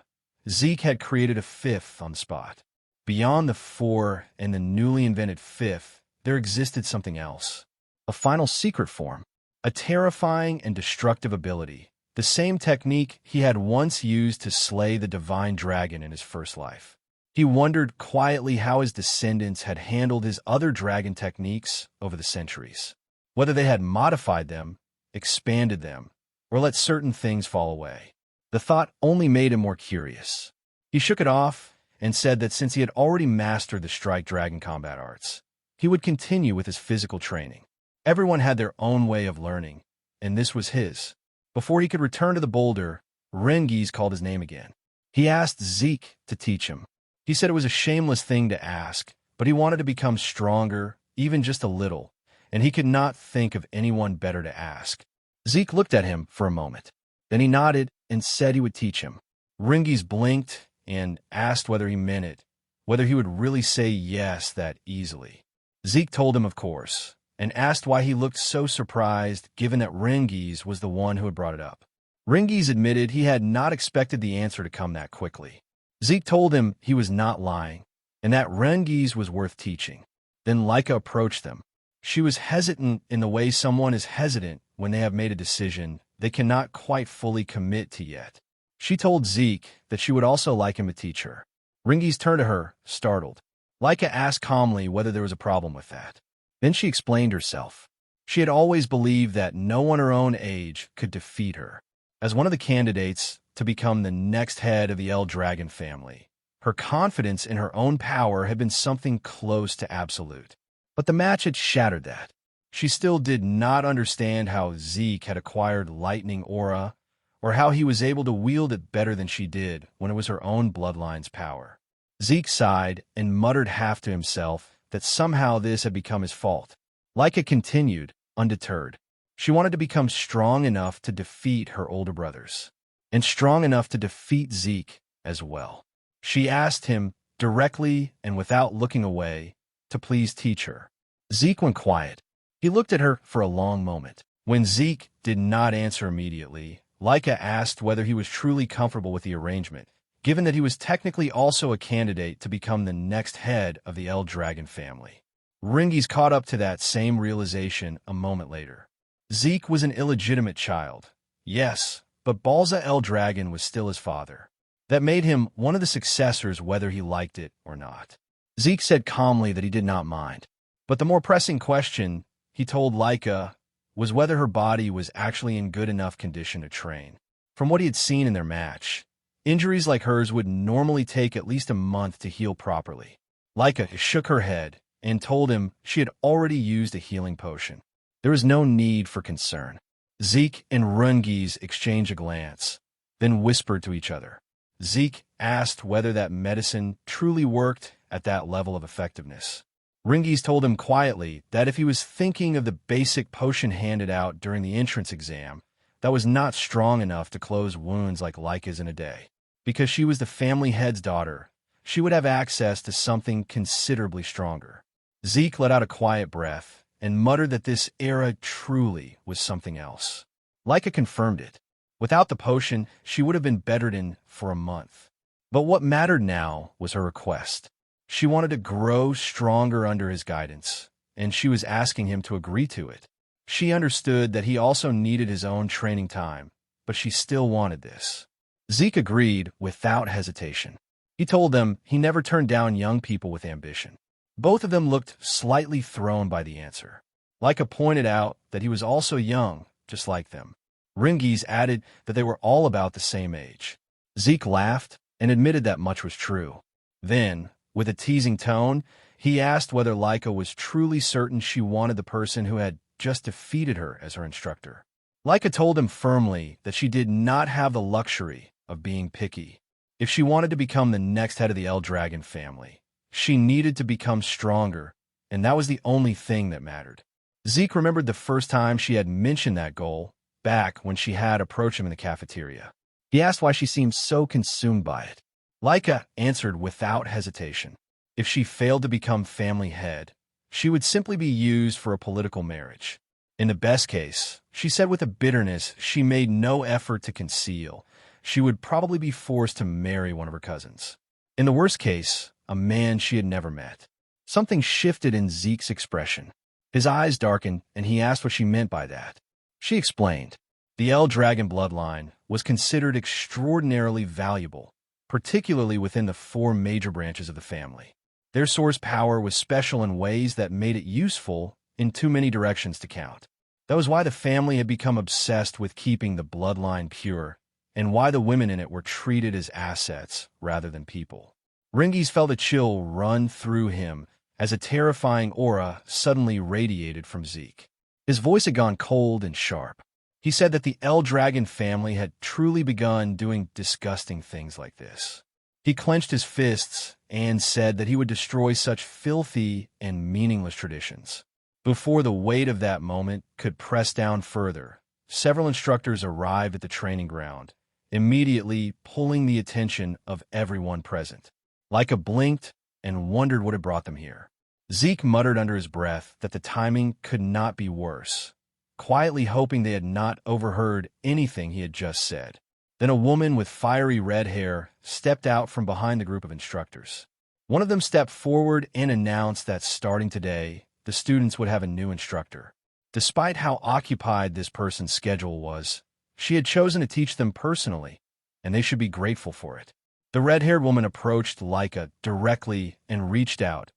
Zeke had created a 5th on the spot. Beyond the 4 and the newly invented 5th, there existed something else. A final secret form, a terrifying and destructive ability, the same technique he had once used to slay the divine dragon in his first life. He wondered quietly how his descendants had handled his other dragon techniques over the centuries, whether they had modified them, expanded them, or let certain things fall away. The thought only made him more curious. He shook it off and said that since he had already mastered the Strike Dragon combat arts, he would continue with his physical training. Everyone had their own way of learning, and this was his. Before he could return to the boulder, Rangis called his name again. He asked Zeke to teach him. He said it was a shameless thing to ask, but he wanted to become stronger, even just a little, and he could not think of anyone better to ask. Zeke looked at him for a moment. Then he nodded and said he would teach him. Rangis blinked and asked whether he meant it, whether he would really say yes that easily. Zeke told him, of course, and asked why he looked so surprised given that Rangis was the one who had brought it up. Rangis admitted he had not expected the answer to come that quickly. Zeke told him he was not lying, and that Rangis was worth teaching. Then Laika approached them. She was hesitant in the way someone is hesitant when they have made a decision they cannot quite fully commit to yet. She told Zeke that she would also like him to teach her. Rangis turned to her, startled. Laika asked calmly whether there was a problem with that. Then she explained herself. She had always believed that no one her own age could defeat her. As one of the candidates to become the next head of the El Dragon family, her confidence in her own power had been something close to absolute. But the match had shattered that. She still did not understand how Zeke had acquired lightning aura, or how he was able to wield it better than she did when it was her own bloodline's power. Zeke sighed and muttered half to himself that somehow this had become his fault. Laika continued, undeterred. She wanted to become strong enough to defeat her older brothers, and strong enough to defeat Zeke as well. She asked him, directly and without looking away, to please teach her. Zeke went quiet. He looked at her for a long moment. When Zeke did not answer immediately, Laika asked whether he was truly comfortable with the arrangement, given that he was technically also a candidate to become the next head of the El Dragon family. Rangis caught up to that same realization a moment later. Zeke was an illegitimate child, yes, but Balza El Dragon was still his father. that made him one of the successors whether he liked it or not. Zeke said calmly that he did not mind. But the more pressing question, he told Laika, was whether her body was actually in good enough condition to train. From what he had seen in their match, injuries like hers would normally take at least a month to heal properly. Laika shook her head and told him she had already used a healing potion. There was no need for concern. Zeke and Rangis exchanged a glance, then whispered to each other. Zeke asked whether that medicine truly worked at that level of effectiveness. Rangis told him quietly that if he was thinking of the basic potion handed out during the entrance exam, that was not strong enough to close wounds like Laika's in a day. Because she was the family head's daughter, she would have access to something considerably stronger. Zeke let out a quiet breath and muttered that this era truly was something else. Laika confirmed it. Without the potion, she would have been bedridden for a month. But what mattered now was her request. She wanted to grow stronger under his guidance, and she was asking him to agree to it. She understood that he also needed his own training time, but she still wanted this. Zeke agreed without hesitation. He told them he never turned down young people with ambition. Both of them looked slightly thrown by the answer. Laika pointed out that he was also young, just like them. Rangis added that they were all about the same age. Zeke laughed and admitted that much was true. Then, with a teasing tone, he asked whether Laika was truly certain she wanted the person who had just defeated her as her instructor. Laika told him firmly that she did not have the luxury of being picky. If she wanted to become the next head of the El Dragon family, she needed to become stronger, and that was the only thing that mattered. Zeke remembered the first time she had mentioned that goal, back when she had approached him in the cafeteria. He asked why she seemed so consumed by it. Laika answered without hesitation. If she failed to become family head, she would simply be used for a political marriage. In the best case, she said with a bitterness she made no effort to conceal, she would probably be forced to marry one of her cousins. In the worst case, a man she had never met. Something shifted in Zeke's expression. His eyes darkened, and he asked what she meant by that. She explained. The El Dragon bloodline was considered extraordinarily valuable, particularly within the 4 major branches of the family. Their source power was special in ways that made it useful in too many directions to count. That was why the family had become obsessed with keeping the bloodline pure, and why the women in it were treated as assets rather than people. Rangis felt a chill run through him as a terrifying aura suddenly radiated from Zeke. His voice had gone cold and sharp. He said that the El Dragon family had truly begun doing disgusting things like this. He clenched his fists and said that he would destroy such filthy and meaningless traditions. Before the weight of that moment could press down further, several instructors arrived at the training ground, immediately pulling the attention of everyone present. Laika blinked and wondered what had brought them here. Zeke muttered under his breath that the timing could not be worse, quietly hoping they had not overheard anything he had just said. Then a woman with fiery red hair stepped out from behind the group of instructors. One of them stepped forward and announced that starting today, the students would have a new instructor. Despite how occupied this person's schedule was, she had chosen to teach them personally, and they should be grateful for it. The red-haired woman approached Laika directly and reached out,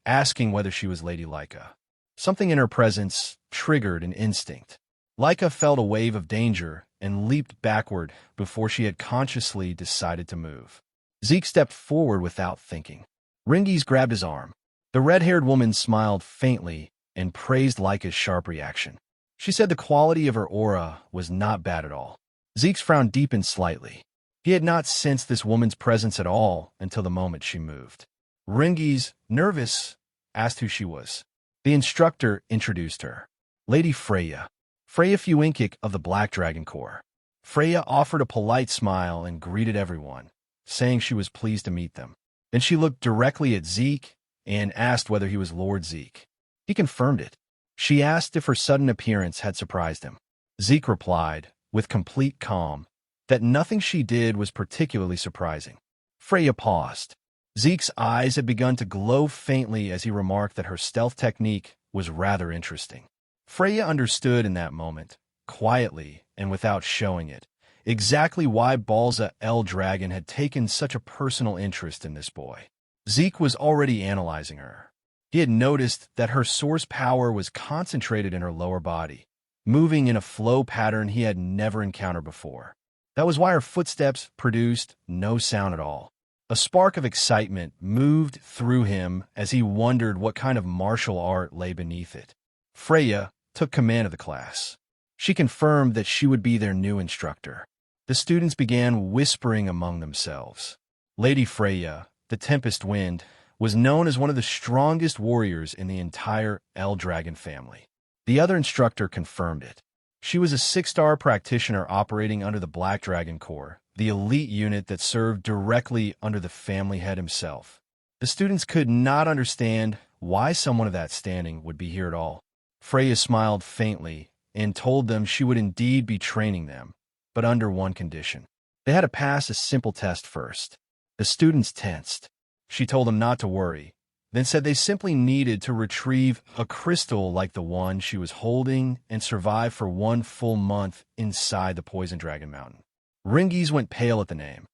asking whether she was Lady Laika. Something in her presence triggered an instinct. Laika felt a wave of danger and leaped backward before she had consciously decided to move. Zeke stepped forward without thinking. Rangis grabbed his arm. The red-haired woman smiled faintly and praised Laika's sharp reaction. She said the quality of her aura was not bad at all. Zeke's frown deepened slightly. He had not sensed this woman's presence at all until the moment she moved. Rangis, nervous, asked who she was. The instructor introduced her. Lady Freya. Freya Fuinkik of the Black Dragon Corps. Freya offered a polite smile and greeted everyone, saying she was pleased to meet them. Then she looked directly at Zeke and asked whether he was Lord Zeke. He confirmed it. She asked if her sudden appearance had surprised him. Zeke replied, with complete calm, that nothing she did was particularly surprising. Freya paused. Zeke's eyes had begun to glow faintly as he remarked that her stealth technique was rather interesting. Freya understood in that moment, quietly and without showing it, exactly why Gilfus El Dragon had taken such a personal interest in this boy. Zeke was already analyzing her. He had noticed that her source power was concentrated in her lower body, moving in a flow pattern he had never encountered before. That was why her footsteps produced no sound at all. A spark of excitement moved through him as he wondered what kind of martial art lay beneath it. Freya took command of the class. She confirmed that she would be their new instructor. The students began whispering among themselves. Lady Freya, the Tempest Wind, was known as one of the strongest warriors in the entire El Dragon family. The other instructor confirmed it. She was a 6-star practitioner operating under the Black Dragon Corps, the elite unit that served directly under the family head himself. The students could not understand why someone of that standing would be here at all. Freya smiled faintly and told them she would indeed be training them, but under one condition. They had to pass a simple test first. The students tensed. She told them not to worry, then said they simply needed to retrieve a crystal like the one she was holding and survive for 1 full month inside the Poison Dragon Mountain. Rangis went pale at the name.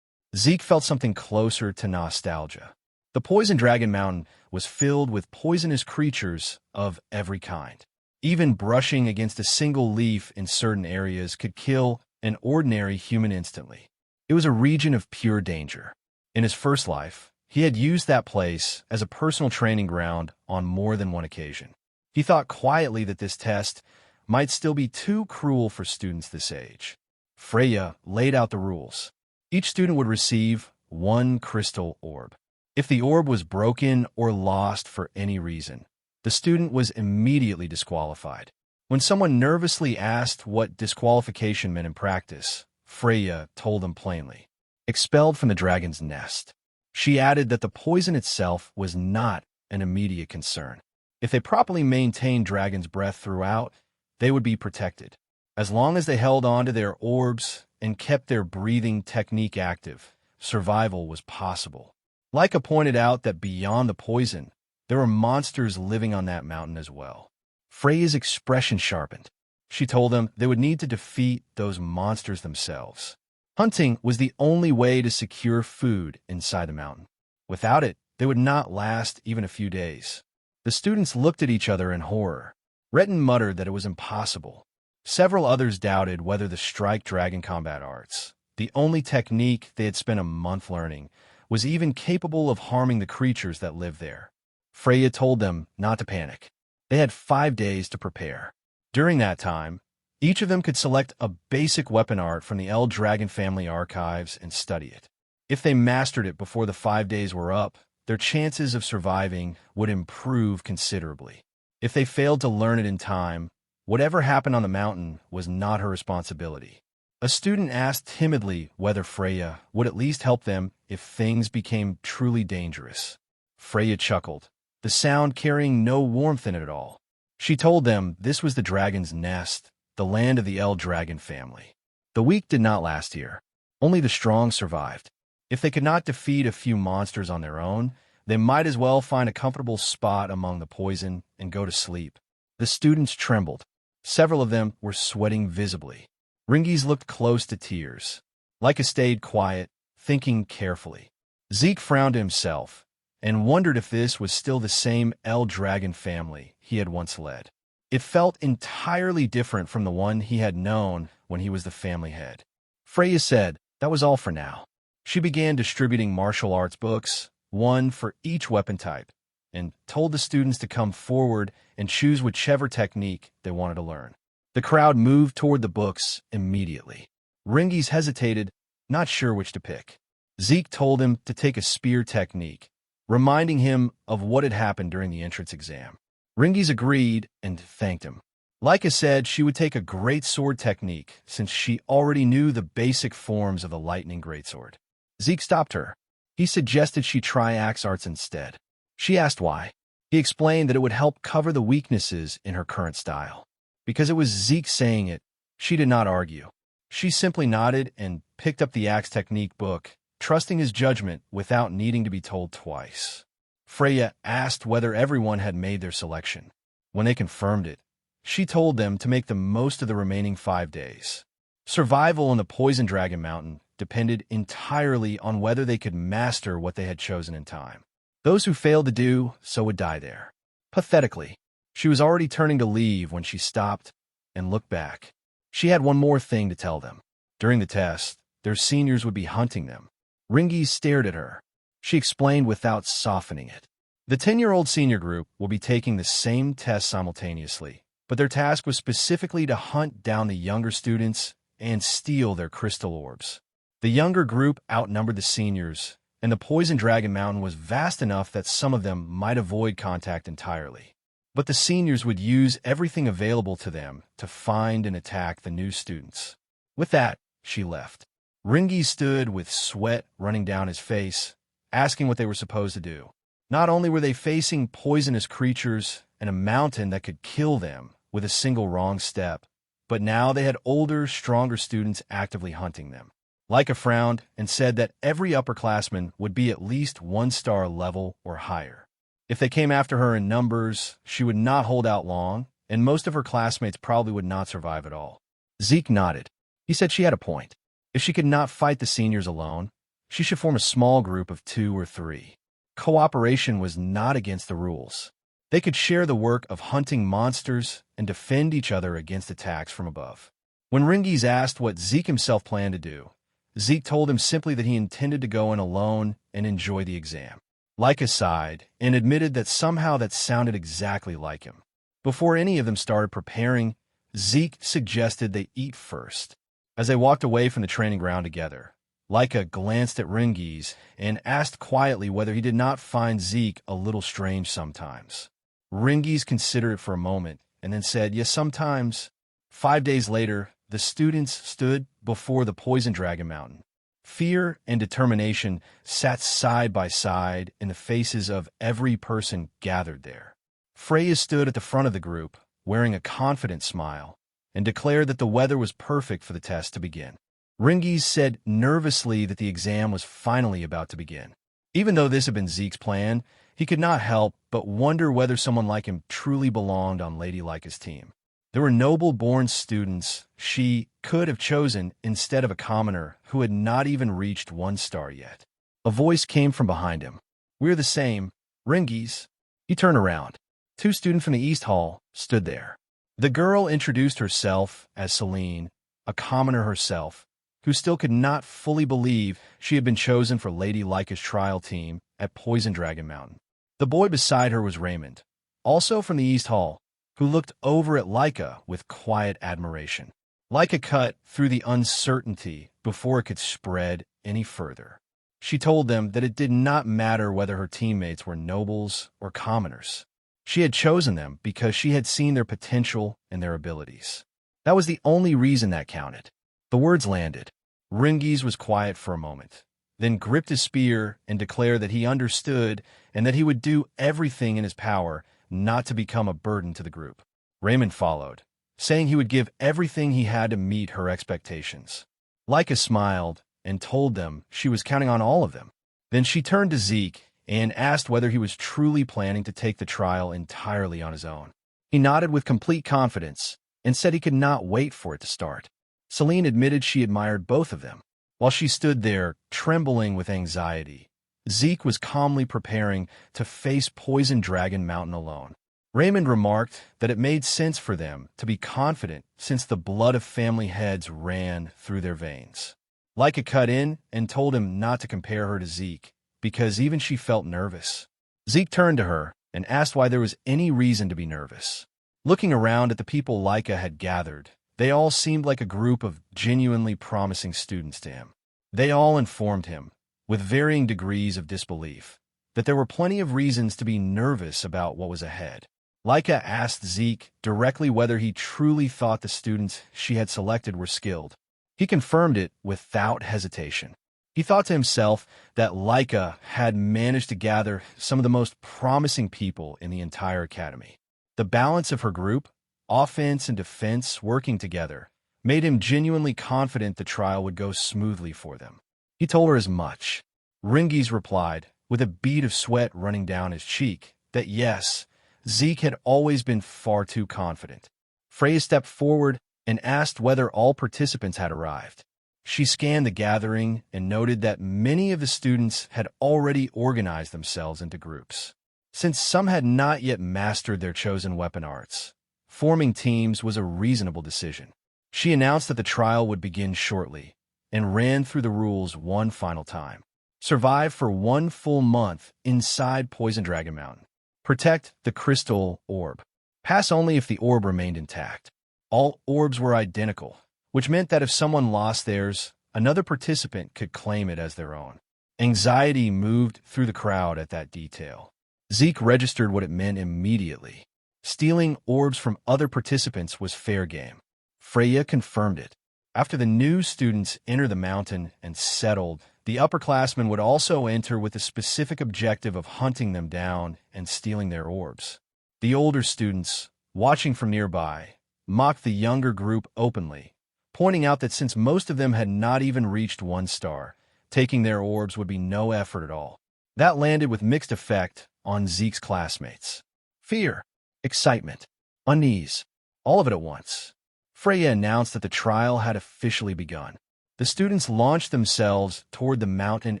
Zeke felt something closer to nostalgia. The Poison Dragon Mountain was filled with poisonous creatures of every kind. Even brushing against a single leaf in certain areas could kill an ordinary human instantly. It was a region of pure danger. In his first life, he had used that place as a personal training ground on more than one occasion. He thought quietly that this test might still be too cruel for students this age. Freya laid out the rules. Each student would receive 1 crystal orb. If the orb was broken or lost for any reason, the student was immediately disqualified. When someone nervously asked what disqualification meant in practice, Freya told them plainly. Expelled from the dragon's nest. She added that the poison itself was not an immediate concern. If they properly maintained dragon's breath throughout, they would be protected. As long as they held on to their orbs and kept their breathing technique active, survival was possible. Leica pointed out that beyond the poison, there were monsters living on that mountain as well. Freya's expression sharpened. She told them they would need to defeat those monsters themselves. Hunting was the only way to secure food inside the mountain. Without it, they would not last even a few days. The students looked at each other in horror. Retin muttered that it was impossible. Several others doubted whether the strike dragon combat arts, the only technique they had spent a month learning, was even capable of harming the creatures that lived there. Freya told them not to panic. They had 5 days to prepare. During that time, each of them could select a basic weapon art from the El Dragon family archives and study it. If they mastered it before the 5 days were up, their chances of surviving would improve considerably. If they failed to learn it in time, whatever happened on the mountain was not her responsibility. A student asked timidly whether Freya would at least help them if things became truly dangerous. Freya chuckled, the sound carrying no warmth in it at all. She told them this was the dragon's nest, the land of the El Dragon family. The weak did not last here. Only the strong survived. If they could not defeat a few monsters on their own, they might as well find a comfortable spot among the poison and go to sleep. The students trembled. Several of them were sweating visibly. Rangis looked close to tears. Leica stayed quiet, thinking carefully. Zeke frowned to himself and wondered if this was still the same El Dragon family he had once led. It felt entirely different from the one he had known when he was the family head. Freya said that was all for now. She began distributing martial arts books, 1 for each weapon type, and told the students to come forward and choose whichever technique they wanted to learn. The crowd moved toward the books immediately. Rangis hesitated, not sure which to pick. Zeke told him to take a spear technique, reminding him of what had happened during the entrance exam. Rangis agreed and thanked him. Leica said she would take a great sword technique since she already knew the basic forms of the lightning greatsword. Zeke stopped her. He suggested she try axe arts instead. She asked why. He explained that it would help cover the weaknesses in her current style. Because it was Zeke saying it, she did not argue. She simply nodded and picked up the axe technique book, trusting his judgment without needing to be told twice. Freya asked whether everyone had made their selection. When they confirmed it, she told them to make the most of the remaining 5 days. Survival in the Poison Dragon Mountain depended entirely on whether they could master what they had chosen in time. Those who failed to do so would die there. Pathetically, she was already turning to leave when she stopped and looked back. She had one more thing to tell them. During the test, their seniors would be hunting them. Rangis stared at her. She explained without softening it. The 10-year-old senior group will be taking the same test simultaneously, but their task was specifically to hunt down the younger students and steal their crystal orbs. The younger group outnumbered the seniors, and the Poison Dragon Mountain was vast enough that some of them might avoid contact entirely. But the seniors would use everything available to them to find and attack the new students. With that, she left. Rangis stood with sweat running down his face, asking what they were supposed to do. Not only were they facing poisonous creatures and a mountain that could kill them with a single wrong step, but now they had older, stronger students actively hunting them. Leica frowned and said that every upperclassman would be at least 1-star level or higher. If they came after her in numbers, she would not hold out long, and most of her classmates probably would not survive at all. Zeke nodded. He said she had a point. If she could not fight the seniors alone, she should form a small group of 2 or 3. Cooperation was not against the rules. They could share the work of hunting monsters and defend each other against attacks from above. When Rangis asked what Zeke himself planned to do, Zeke told him simply that he intended to go in alone and enjoy the exam. Leica sighed and admitted that somehow that sounded exactly like him. Before any of them started preparing, Zeke suggested they eat first. As they walked away from the training ground together, Leica glanced at Rangis and asked quietly whether he did not find Zeke a little strange sometimes. Rangis considered it for a moment and then said, "Yes, sometimes." 5 days later, the students stood before the Poison Dragon Mountain. Fear and determination sat side by side in the faces of every person gathered there. Freya stood at the front of the group, wearing a confident smile, and declared that the weather was perfect for the test to begin. Rangis said nervously that the exam was finally about to begin. Even though this had been Zeke's plan, he could not help but wonder whether someone like him truly belonged on Lady Leica's team. There were noble-born students she could have chosen instead of a commoner who had not even reached 1 star yet. A voice came from behind him. "We're the same, Rangis." He turned around. 2 students from the East Hall stood there. The girl introduced herself as Celine, a commoner herself, who still could not fully believe she had been chosen for Lady Leica's trial team at Poison Dragon Mountain. The boy beside her was Raymond, also from the East Hall, who looked over at Leica with quiet admiration. Leica cut through the uncertainty before it could spread any further. She told them that it did not matter whether her teammates were nobles or commoners. She had chosen them because she had seen their potential and their abilities. That was the only reason that counted. The words landed. Rangis was quiet for a moment, then gripped his spear and declared that he understood and that he would do everything in his power not to become a burden to the group. Raymond followed, saying he would give everything he had to meet her expectations. Leica smiled and told them she was counting on all of them. Then she turned to Zeke and asked whether he was truly planning to take the trial entirely on his own. He nodded with complete confidence and said he could not wait for it to start. Celine admitted she admired both of them. While she stood there, trembling with anxiety, Zeke was calmly preparing to face Poison Dragon Mountain alone. Raymond remarked that it made sense for them to be confident since the blood of family heads ran through their veins. Leica cut in and told him not to compare her to Zeke, because even she felt nervous. Zeke turned to her and asked why there was any reason to be nervous. Looking around at the people Leica had gathered, they all seemed like a group of genuinely promising students to him. They all informed him, with varying degrees of disbelief, that there were plenty of reasons to be nervous about what was ahead. Leica asked Zeke directly whether he truly thought the students she had selected were skilled. He confirmed it without hesitation. He thought to himself that Leica had managed to gather some of the most promising people in the entire academy. The balance of her group, offense and defense working together, made him genuinely confident the trial would go smoothly for them. He told her as much. Rangis replied, with a bead of sweat running down his cheek, that yes, Zeke had always been far too confident. Freya stepped forward and asked whether all participants had arrived. She scanned the gathering and noted that many of the students had already organized themselves into groups. Since some had not yet mastered their chosen weapon arts, forming teams was a reasonable decision. She announced that the trial would begin shortly and ran through the rules one final time. Survive for 1 full month inside Poison Dragon Mountain. Protect the crystal orb. Pass only if the orb remained intact. All orbs were identical, which meant that if someone lost theirs, another participant could claim it as their own. Anxiety moved through the crowd at that detail. Zeke registered what it meant immediately. Stealing orbs from other participants was fair game. Freya confirmed it. After the new students enter the mountain and settled, the upperclassmen would also enter with the specific objective of hunting them down and stealing their orbs. The older students, watching from nearby, mocked the younger group openly, pointing out that since most of them had not even reached 1 star, taking their orbs would be no effort at all. That landed with mixed effect on Zeke's classmates. Fear, excitement, unease, all of it at once. Freya announced that the trial had officially begun. The students launched themselves toward the mountain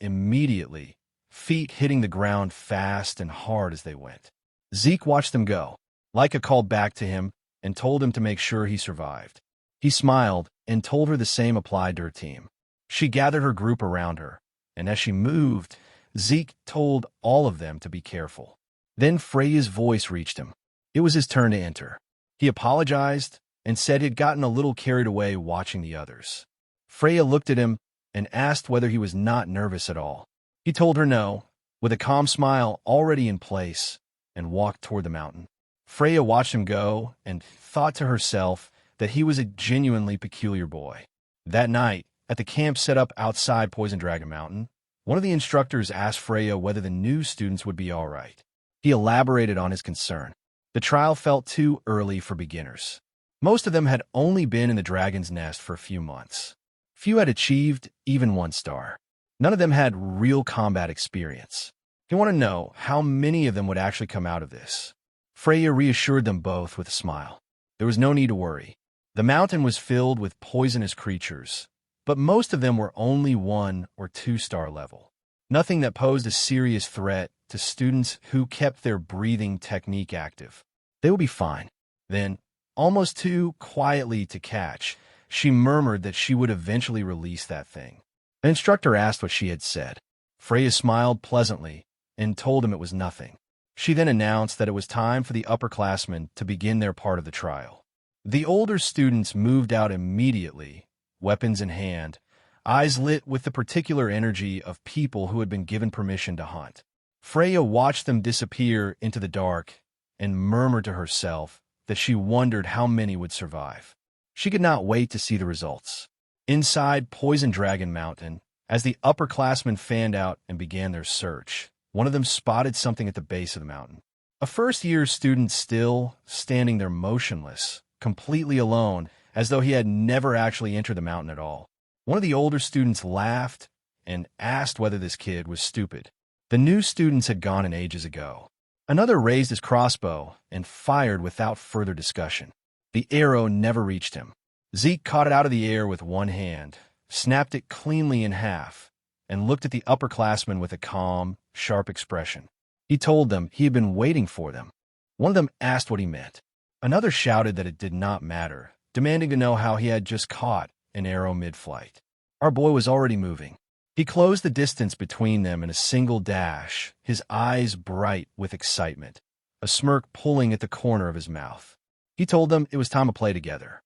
immediately, feet hitting the ground fast and hard as they went. Zeke watched them go. Laika called back to him and told him to make sure he survived. He smiled and told her the same applied to her team. She gathered her group around her, and as she moved, Zeke told all of them to be careful. Then Freya's voice reached him. It was his turn to enter. He apologized and said he'd gotten a little carried away watching the others. Freya looked at him and asked whether he was not nervous at all. He told her no, with a calm smile already in place, and walked toward the mountain. Freya watched him go and thought to herself that he was a genuinely peculiar boy. That night, at the camp set up outside Poison Dragon Mountain, one of the instructors asked Freya whether the new students would be all right. He elaborated on his concern. The trial felt too early for beginners. Most of them had only been in the dragon's nest for a few months. Few had achieved even 1 star. None of them had real combat experience. He wanted to know how many of them would actually come out of this. Freya reassured them both with a smile. There was no need to worry. The mountain was filled with poisonous creatures, but most of them were only 1 or 2 star level. Nothing that posed a serious threat to students who kept their breathing technique active. They would be fine. Then, almost too quietly to catch, she murmured that she would eventually release that thing. The instructor asked what she had said. Freya smiled pleasantly and told him it was nothing. She then announced that it was time for the upperclassmen to begin their part of the trial. The older students moved out immediately, weapons in hand, eyes lit with the particular energy of people who had been given permission to hunt. Freya watched them disappear into the dark and murmured to herself that she wondered how many would survive. She could not wait to see the results. Inside Poison Dragon Mountain, as the upperclassmen fanned out and began their search, one of them spotted something at the base of the mountain. A first-year student still standing there motionless, completely alone, as though he had never actually entered the mountain at all. One of the older students laughed and asked whether this kid was stupid. The new students had gone in ages ago. Another raised his crossbow and fired without further discussion. The arrow never reached him. Zeke caught it out of the air with one hand, snapped it cleanly in half, and looked at the upperclassmen with a calm, sharp expression. He told them he had been waiting for them. One of them asked what he meant. Another shouted that it did not matter, demanding to know how he had just caught an arrow mid-flight. Our boy was already moving. He closed the distance between them in a single dash, his eyes bright with excitement, a smirk pulling at the corner of his mouth. He told them it was time to play together.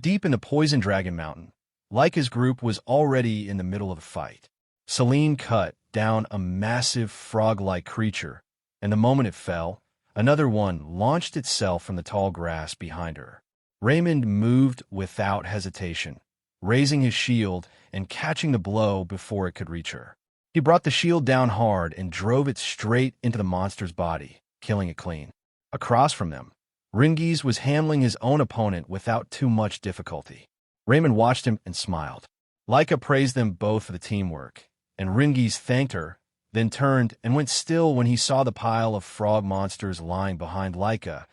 Deep in the Poison Dragon Mountain, Laika's group was already in the middle of the fight. Celine cut down a massive frog-like creature, and the moment it fell, another one launched itself from the tall grass behind her. Raymond moved without hesitation, raising his shield and catching the blow before it could reach her. He brought the shield down hard and drove it straight into the monster's body, killing it clean. Across from them, Rangis was handling his own opponent without too much difficulty. Raymond watched him and smiled. Laika praised them both for the teamwork, and Rangis thanked her, then turned and went still when he saw the pile of frog monsters lying behind Laika,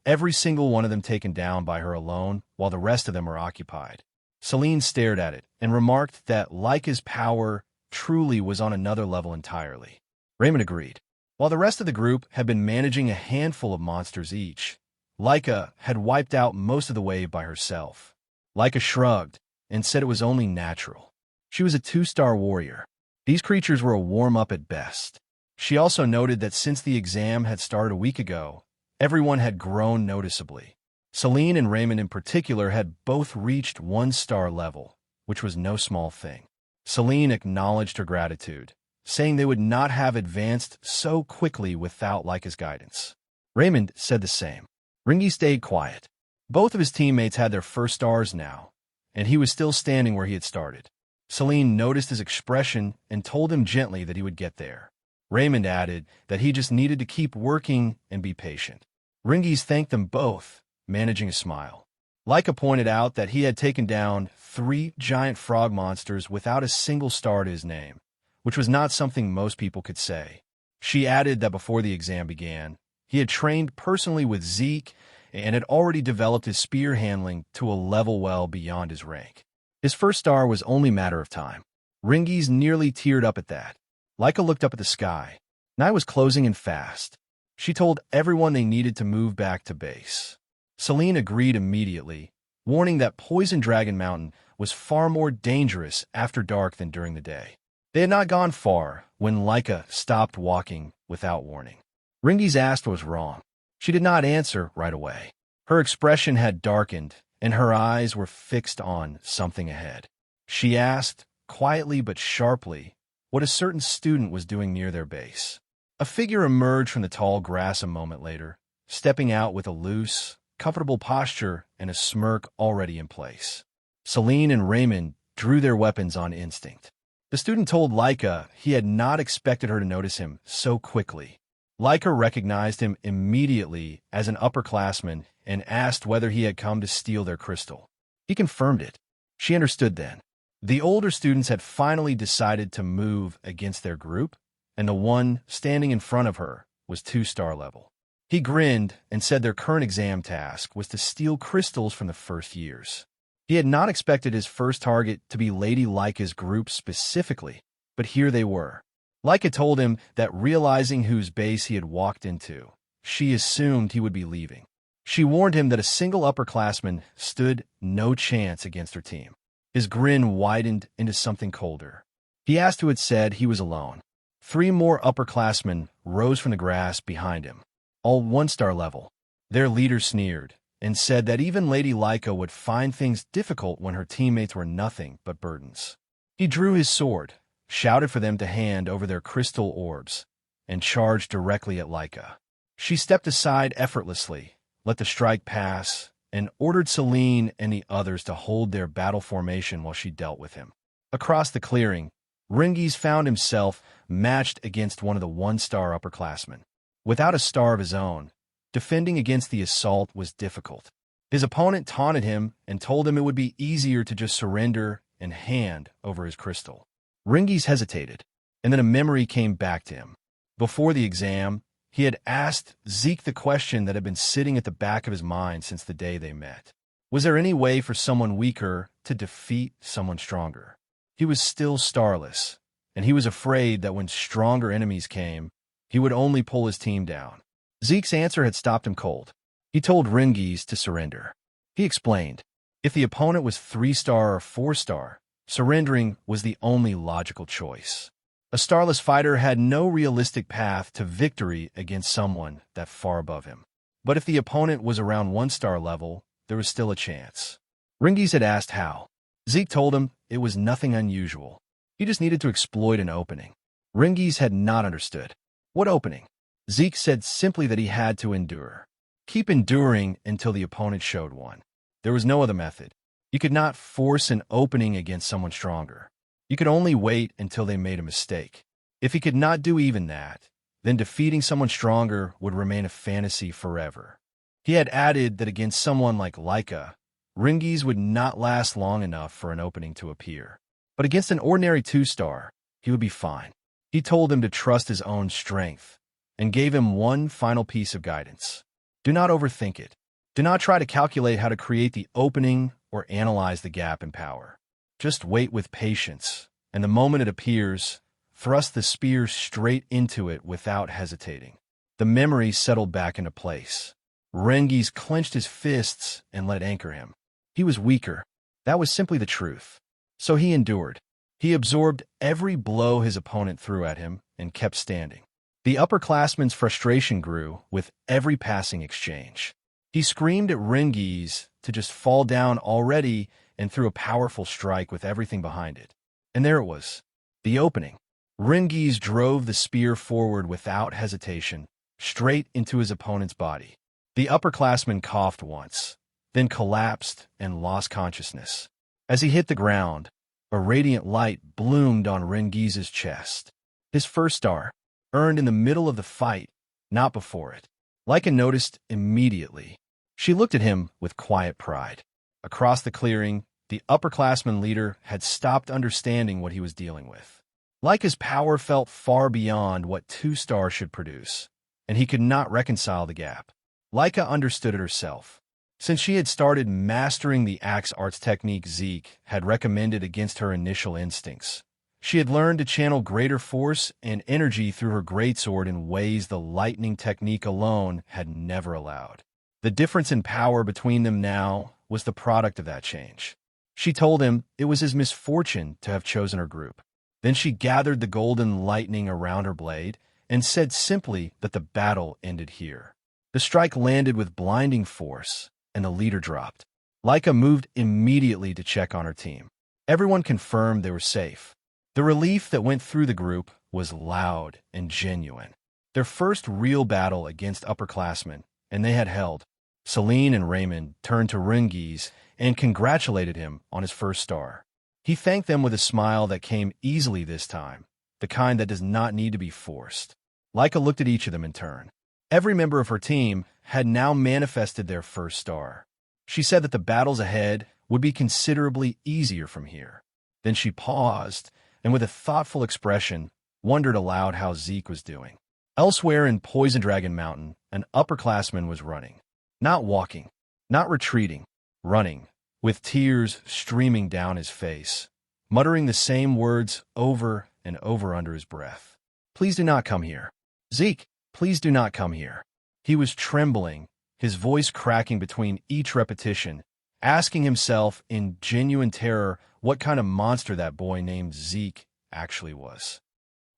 every single one of them taken down by her alone while the rest of them were occupied. Celine stared at it and remarked that Laika's power truly was on another level entirely. Raymond agreed. While the rest of the group had been managing a handful of monsters each, Laika had wiped out most of the wave by herself. Laika shrugged and said it was only natural. She was a 2-star warrior. These creatures were a warm-up at best. She also noted that since the exam had started a week ago, everyone had grown noticeably. Celine and Raymond in particular had both reached 1-star level, which was no small thing. Celine acknowledged her gratitude, saying they would not have advanced so quickly without Laika's guidance. Raymond said the same. Rangis stayed quiet. Both of his teammates had their first stars now, and he was still standing where he had started. Celine noticed his expression and told him gently that he would get there. Raymond added that he just needed to keep working and be patient. Rangis thanked them both, managing a smile. Laika pointed out that he had taken down 3 giant frog monsters without a single star to his name, which was not something most people could say. She added that before the exam began, he had trained personally with Zeke and had already developed his spear handling to a level well beyond his rank. His first star was only a matter of time. Rangis nearly teared up at that. Laika looked up at the sky. Night was closing in fast. She told everyone they needed to move back to base. Celine agreed immediately, warning that Poison Dragon Mountain was far more dangerous after dark than during the day. They had not gone far when Laika stopped walking without warning. Rangis asked what was wrong. She did not answer right away. Her expression had darkened, and her eyes were fixed on something ahead. She asked, quietly but sharply, what a certain student was doing near their base. A figure emerged from the tall grass a moment later, stepping out with a loose, comfortable posture and a smirk already in place. Celine and Raymond drew their weapons on instinct. The student told Laika he had not expected her to notice him so quickly. Laika recognized him immediately as an upperclassman and asked whether he had come to steal their crystal. He confirmed it. She understood then. The older students had finally decided to move against their group, and the one standing in front of her was 2-star level. He grinned and said their current exam task was to steal crystals from the first years. He had not expected his first target to be Lady Laika's group specifically, but here they were. Laika told him that realizing whose base he had walked into, she assumed he would be leaving. She warned him that a single upperclassman stood no chance against her team. His grin widened into something colder. He asked who had said he was alone. 3 more upperclassmen rose from the grass behind him, all 1-star level. Their leader sneered and said that even Lady Laika would find things difficult when her teammates were nothing but burdens. He drew his sword, shouted for them to hand over their crystal orbs, and charged directly at Laika. She stepped aside effortlessly, let the strike pass, and ordered Celine and the others to hold their battle formation while she dealt with him. Across the clearing, Rangis found himself matched against one of the 1-star upperclassmen. Without a star of his own, defending against the assault was difficult. His opponent taunted him and told him it would be easier to just surrender and hand over his crystal. Rangis hesitated, and then a memory came back to him. Before the exam, he had asked Zeke the question that had been sitting at the back of his mind since the day they met. Was there any way for someone weaker to defeat someone stronger? He was still starless, and he was afraid that when stronger enemies came, he would only pull his team down. Zeke's answer had stopped him cold. He told Rangis to surrender. He explained, if the opponent was 3-star or 4-star, surrendering was the only logical choice. A starless fighter had no realistic path to victory against someone that far above him. But if the opponent was around 1-star level, there was still a chance. Rangis had asked how. Zeke told him it was nothing unusual. He just needed to exploit an opening. Rangis had not understood. What opening? Zeke said simply that he had to endure. Keep enduring until the opponent showed one. There was no other method. You could not force an opening against someone stronger. You could only wait until they made a mistake. If he could not do even that, then defeating someone stronger would remain a fantasy forever. He had added that against someone like Laika, Rangis would not last long enough for an opening to appear. But against an ordinary 2-star, he would be fine. He told him to trust his own strength, and gave him one final piece of guidance. Do not overthink it. Do not try to calculate how to create the opening or analyze the gap in power. Just wait with patience, and the moment it appears, thrust the spear straight into it without hesitating. The memory settled back into place. Rangis clenched his fists and let anchor him. He was weaker. That was simply the truth. So he endured. He absorbed every blow his opponent threw at him and kept standing. The upperclassman's frustration grew with every passing exchange. He screamed at Rangis to just fall down already and threw a powerful strike with everything behind it. And there it was, the opening. Rangis drove the spear forward without hesitation, straight into his opponent's body. The upperclassman coughed once, then collapsed and lost consciousness. As he hit the ground, a radiant light bloomed on Rangis's chest. His first star, earned in the middle of the fight, not before it. Lyca noticed immediately. She looked at him with quiet pride. Across the clearing, the upperclassman leader had stopped understanding what he was dealing with. Lyca's power felt far beyond what 2 stars should produce, and he could not reconcile the gap. Lyca understood it herself. Since she had started mastering the axe arts technique Zeke had recommended against her initial instincts, she had learned to channel greater force and energy through her greatsword in ways the lightning technique alone had never allowed. The difference in power between them now was the product of that change. She told him it was his misfortune to have chosen her group. Then she gathered the golden lightning around her blade and said simply that the battle ended here. The strike landed with blinding force, and the leader dropped. Lyca moved immediately to check on her team. Everyone confirmed they were safe. The relief that went through the group was loud and genuine. Their first real battle against upperclassmen, and they had held. Celine and Raymond turned to Rangis and congratulated him on his first star. He thanked them with a smile that came easily this time, the kind that does not need to be forced. Lyca looked at each of them in turn. Every member of her team had now manifested their first star. She said that the battles ahead would be considerably easier from here. Then she paused, and with a thoughtful expression, wondered aloud how Zeke was doing. Elsewhere in Poison Dragon Mountain, an upperclassman was running. Not walking, not retreating, running, with tears streaming down his face, muttering the same words over and over under his breath. Please do not come here. Zeke, please do not come here. He was trembling, his voice cracking between each repetition, asking himself in genuine terror what kind of monster that boy named Zeke actually was.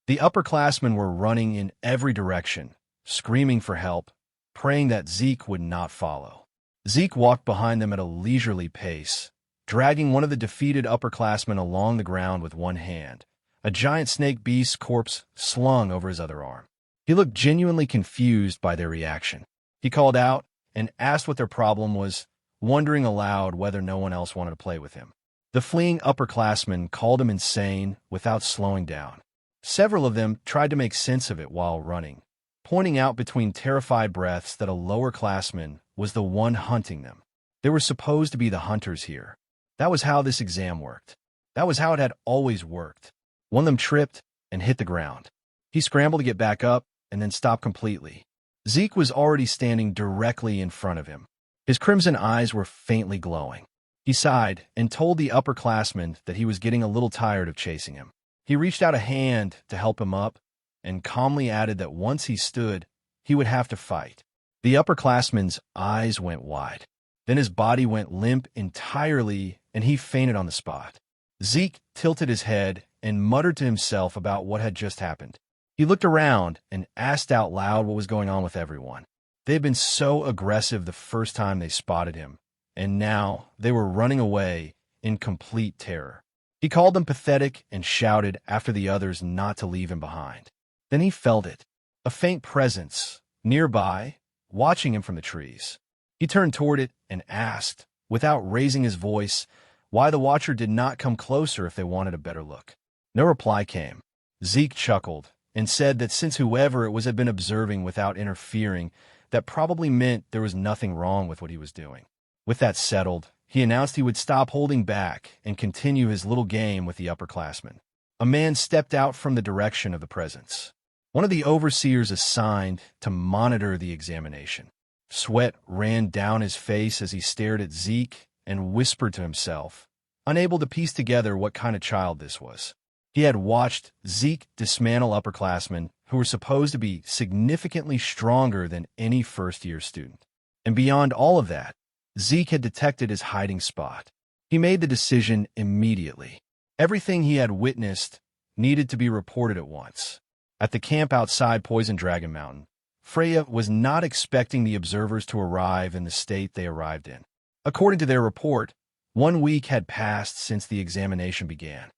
The upperclassmen were running in every direction, screaming for help, praying that Zeke would not follow. Zeke walked behind them at a leisurely pace, dragging one of the defeated upperclassmen along the ground with one hand, a giant snake beast's corpse slung over his other arm. He looked genuinely confused by their reaction. He called out and asked what their problem was, wondering aloud whether no one else wanted to play with him. The fleeing upperclassmen called him insane without slowing down. Several of them tried to make sense of it while running, pointing out between terrified breaths that a lower classman was the one hunting them. They were supposed to be the hunters here. That was how this exam worked. That was how it had always worked. One of them tripped and hit the ground. He scrambled to get back up and then stopped completely. Zeke was already standing directly in front of him. His crimson eyes were faintly glowing. He sighed and told the upperclassman that he was getting a little tired of chasing him. He reached out a hand to help him up and calmly added that once he stood, he would have to fight. The upperclassman's eyes went wide. Then his body went limp entirely and he fainted on the spot. Zeke tilted his head and muttered to himself about what had just happened. He looked around and asked out loud what was going on with everyone. They had been so aggressive the first time they spotted him, and now they were running away in complete terror. He called them pathetic and shouted after the others not to leave him behind. Then he felt it, a faint presence, nearby, watching him from the trees. He turned toward it and asked, without raising his voice, why the watcher did not come closer if they wanted a better look. No reply came. Zeke chuckled and said that since whoever it was had been observing without interfering, that probably meant there was nothing wrong with what he was doing. With that settled, he announced he would stop holding back and continue his little game with the upperclassmen. A man stepped out from the direction of the presence. One of the overseers assigned to monitor the examination. Sweat ran down his face as he stared at Zeke and whispered to himself, unable to piece together what kind of child this was. He had watched Zeke dismantle upperclassmen who were supposed to be significantly stronger than any first-year student. And beyond all of that, Zeke had detected his hiding spot. He made the decision immediately. Everything he had witnessed needed to be reported at once. At the camp outside Poison Dragon Mountain, Freya was not expecting the observers to arrive in the state they arrived in. According to their report, 1 week had passed since the examination began.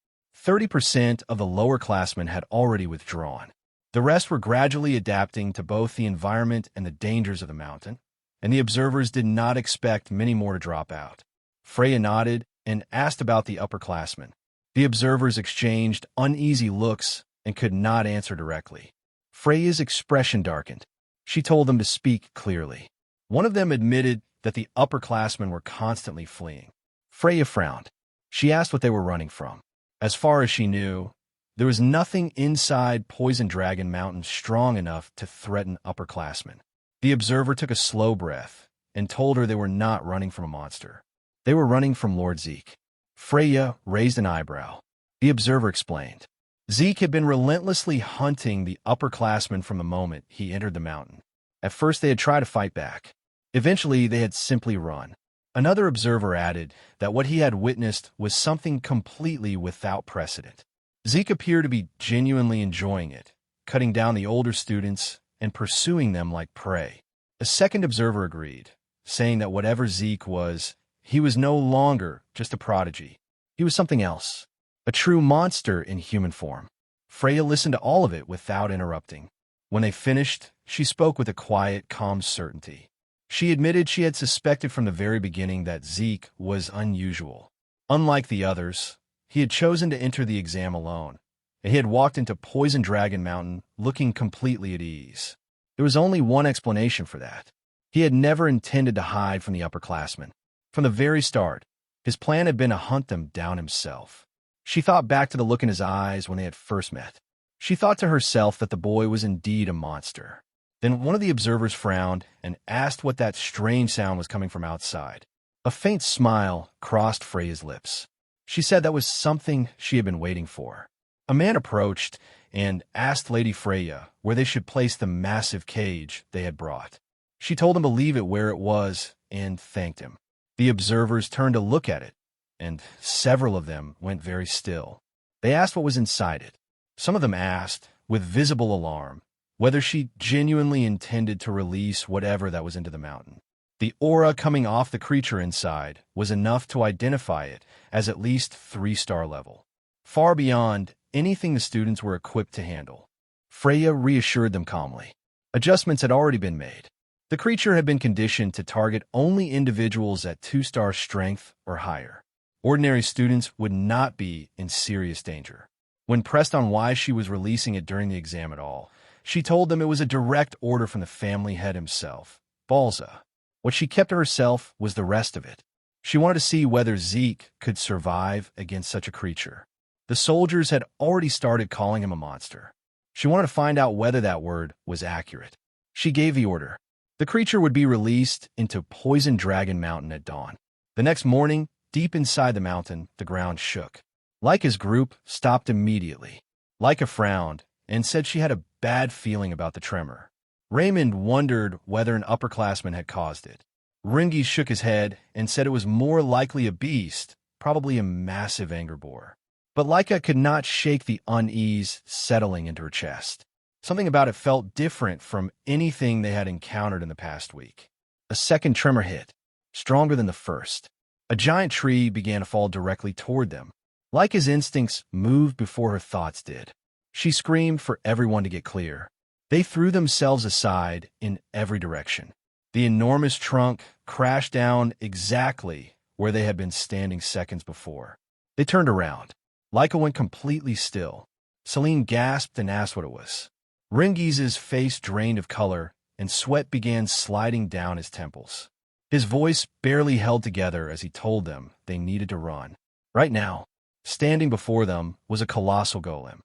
30% of the lower-classmen had already withdrawn. The rest were gradually adapting to both the environment and the dangers of the mountain, and the observers did not expect many more to drop out. Freya nodded and asked about the upperclassmen. The observers exchanged uneasy looks and could not answer directly. Freya's expression darkened. She told them to speak clearly. One of them admitted that the upperclassmen were constantly fleeing. Freya frowned. She asked what they were running from. As far as she knew, there was nothing inside Poison Dragon Mountain strong enough to threaten upperclassmen. The observer took a slow breath and told her they were not running from a monster. They were running from Lord Zeke. Freya raised an eyebrow. The observer explained. Zeke had been relentlessly hunting the upperclassmen from the moment he entered the mountain. At first they had tried to fight back. Eventually they had simply run. Another observer added that what he had witnessed was something completely without precedent. Zeke appeared to be genuinely enjoying it, cutting down the older students and pursuing them like prey. A second observer agreed, saying that whatever Zeke was, he was no longer just a prodigy. He was something else, a true monster in human form. Freya listened to all of it without interrupting. When they finished, she spoke with a quiet, calm certainty. She admitted she had suspected from the very beginning that Zeke was unusual. Unlike the others, he had chosen to enter the exam alone, and he had walked into Poison Dragon Mountain looking completely at ease. There was only one explanation for that. He had never intended to hide from the upperclassmen. From the very start, his plan had been to hunt them down himself. She thought back to the look in his eyes when they had first met. She thought to herself that the boy was indeed a monster. Then one of the observers frowned and asked what that strange sound was coming from outside. A faint smile crossed Freya's lips. She said that was something she had been waiting for. A man approached and asked Lady Freya where they should place the massive cage they had brought. She told him to leave it where it was and thanked him. The observers turned to look at it, and several of them went very still. They asked what was inside it. Some of them asked, with visible alarm, whether she genuinely intended to release whatever that was into the mountain. The aura coming off the creature inside was enough to identify it as at least 3-star level, far beyond anything the students were equipped to handle. Freya reassured them calmly. Adjustments had already been made. The creature had been conditioned to target only individuals at 2-star strength or higher. Ordinary students would not be in serious danger. When pressed on why she was releasing it during the exam at all, she told them it was a direct order from the family head himself, Balza. What she kept to herself was the rest of it. She wanted to see whether Zeke could survive against such a creature. The soldiers had already started calling him a monster. She wanted to find out whether that word was accurate. She gave the order. The creature would be released into Poison Dragon Mountain at dawn. The next morning, deep inside the mountain, the ground shook. Laika's group stopped immediately. Laika frowned and said she had a bad feeling about the tremor. Raymond wondered whether an upperclassman had caused it. Rangis shook his head and said it was more likely a beast, probably a massive anger boar. But Laika could not shake the unease settling into her chest. Something about it felt different from anything they had encountered in the past week. A second tremor hit, stronger than the first. A giant tree began to fall directly toward them. Laika's instincts moved before her thoughts did. She screamed for everyone to get clear. They threw themselves aside in every direction. The enormous trunk crashed down exactly where they had been standing seconds before. They turned around. Laika went completely still. Celine gasped and asked what it was. Rengis's face drained of color, and sweat began sliding down his temples. His voice barely held together as he told them they needed to run. Right now, standing before them was a colossal golem.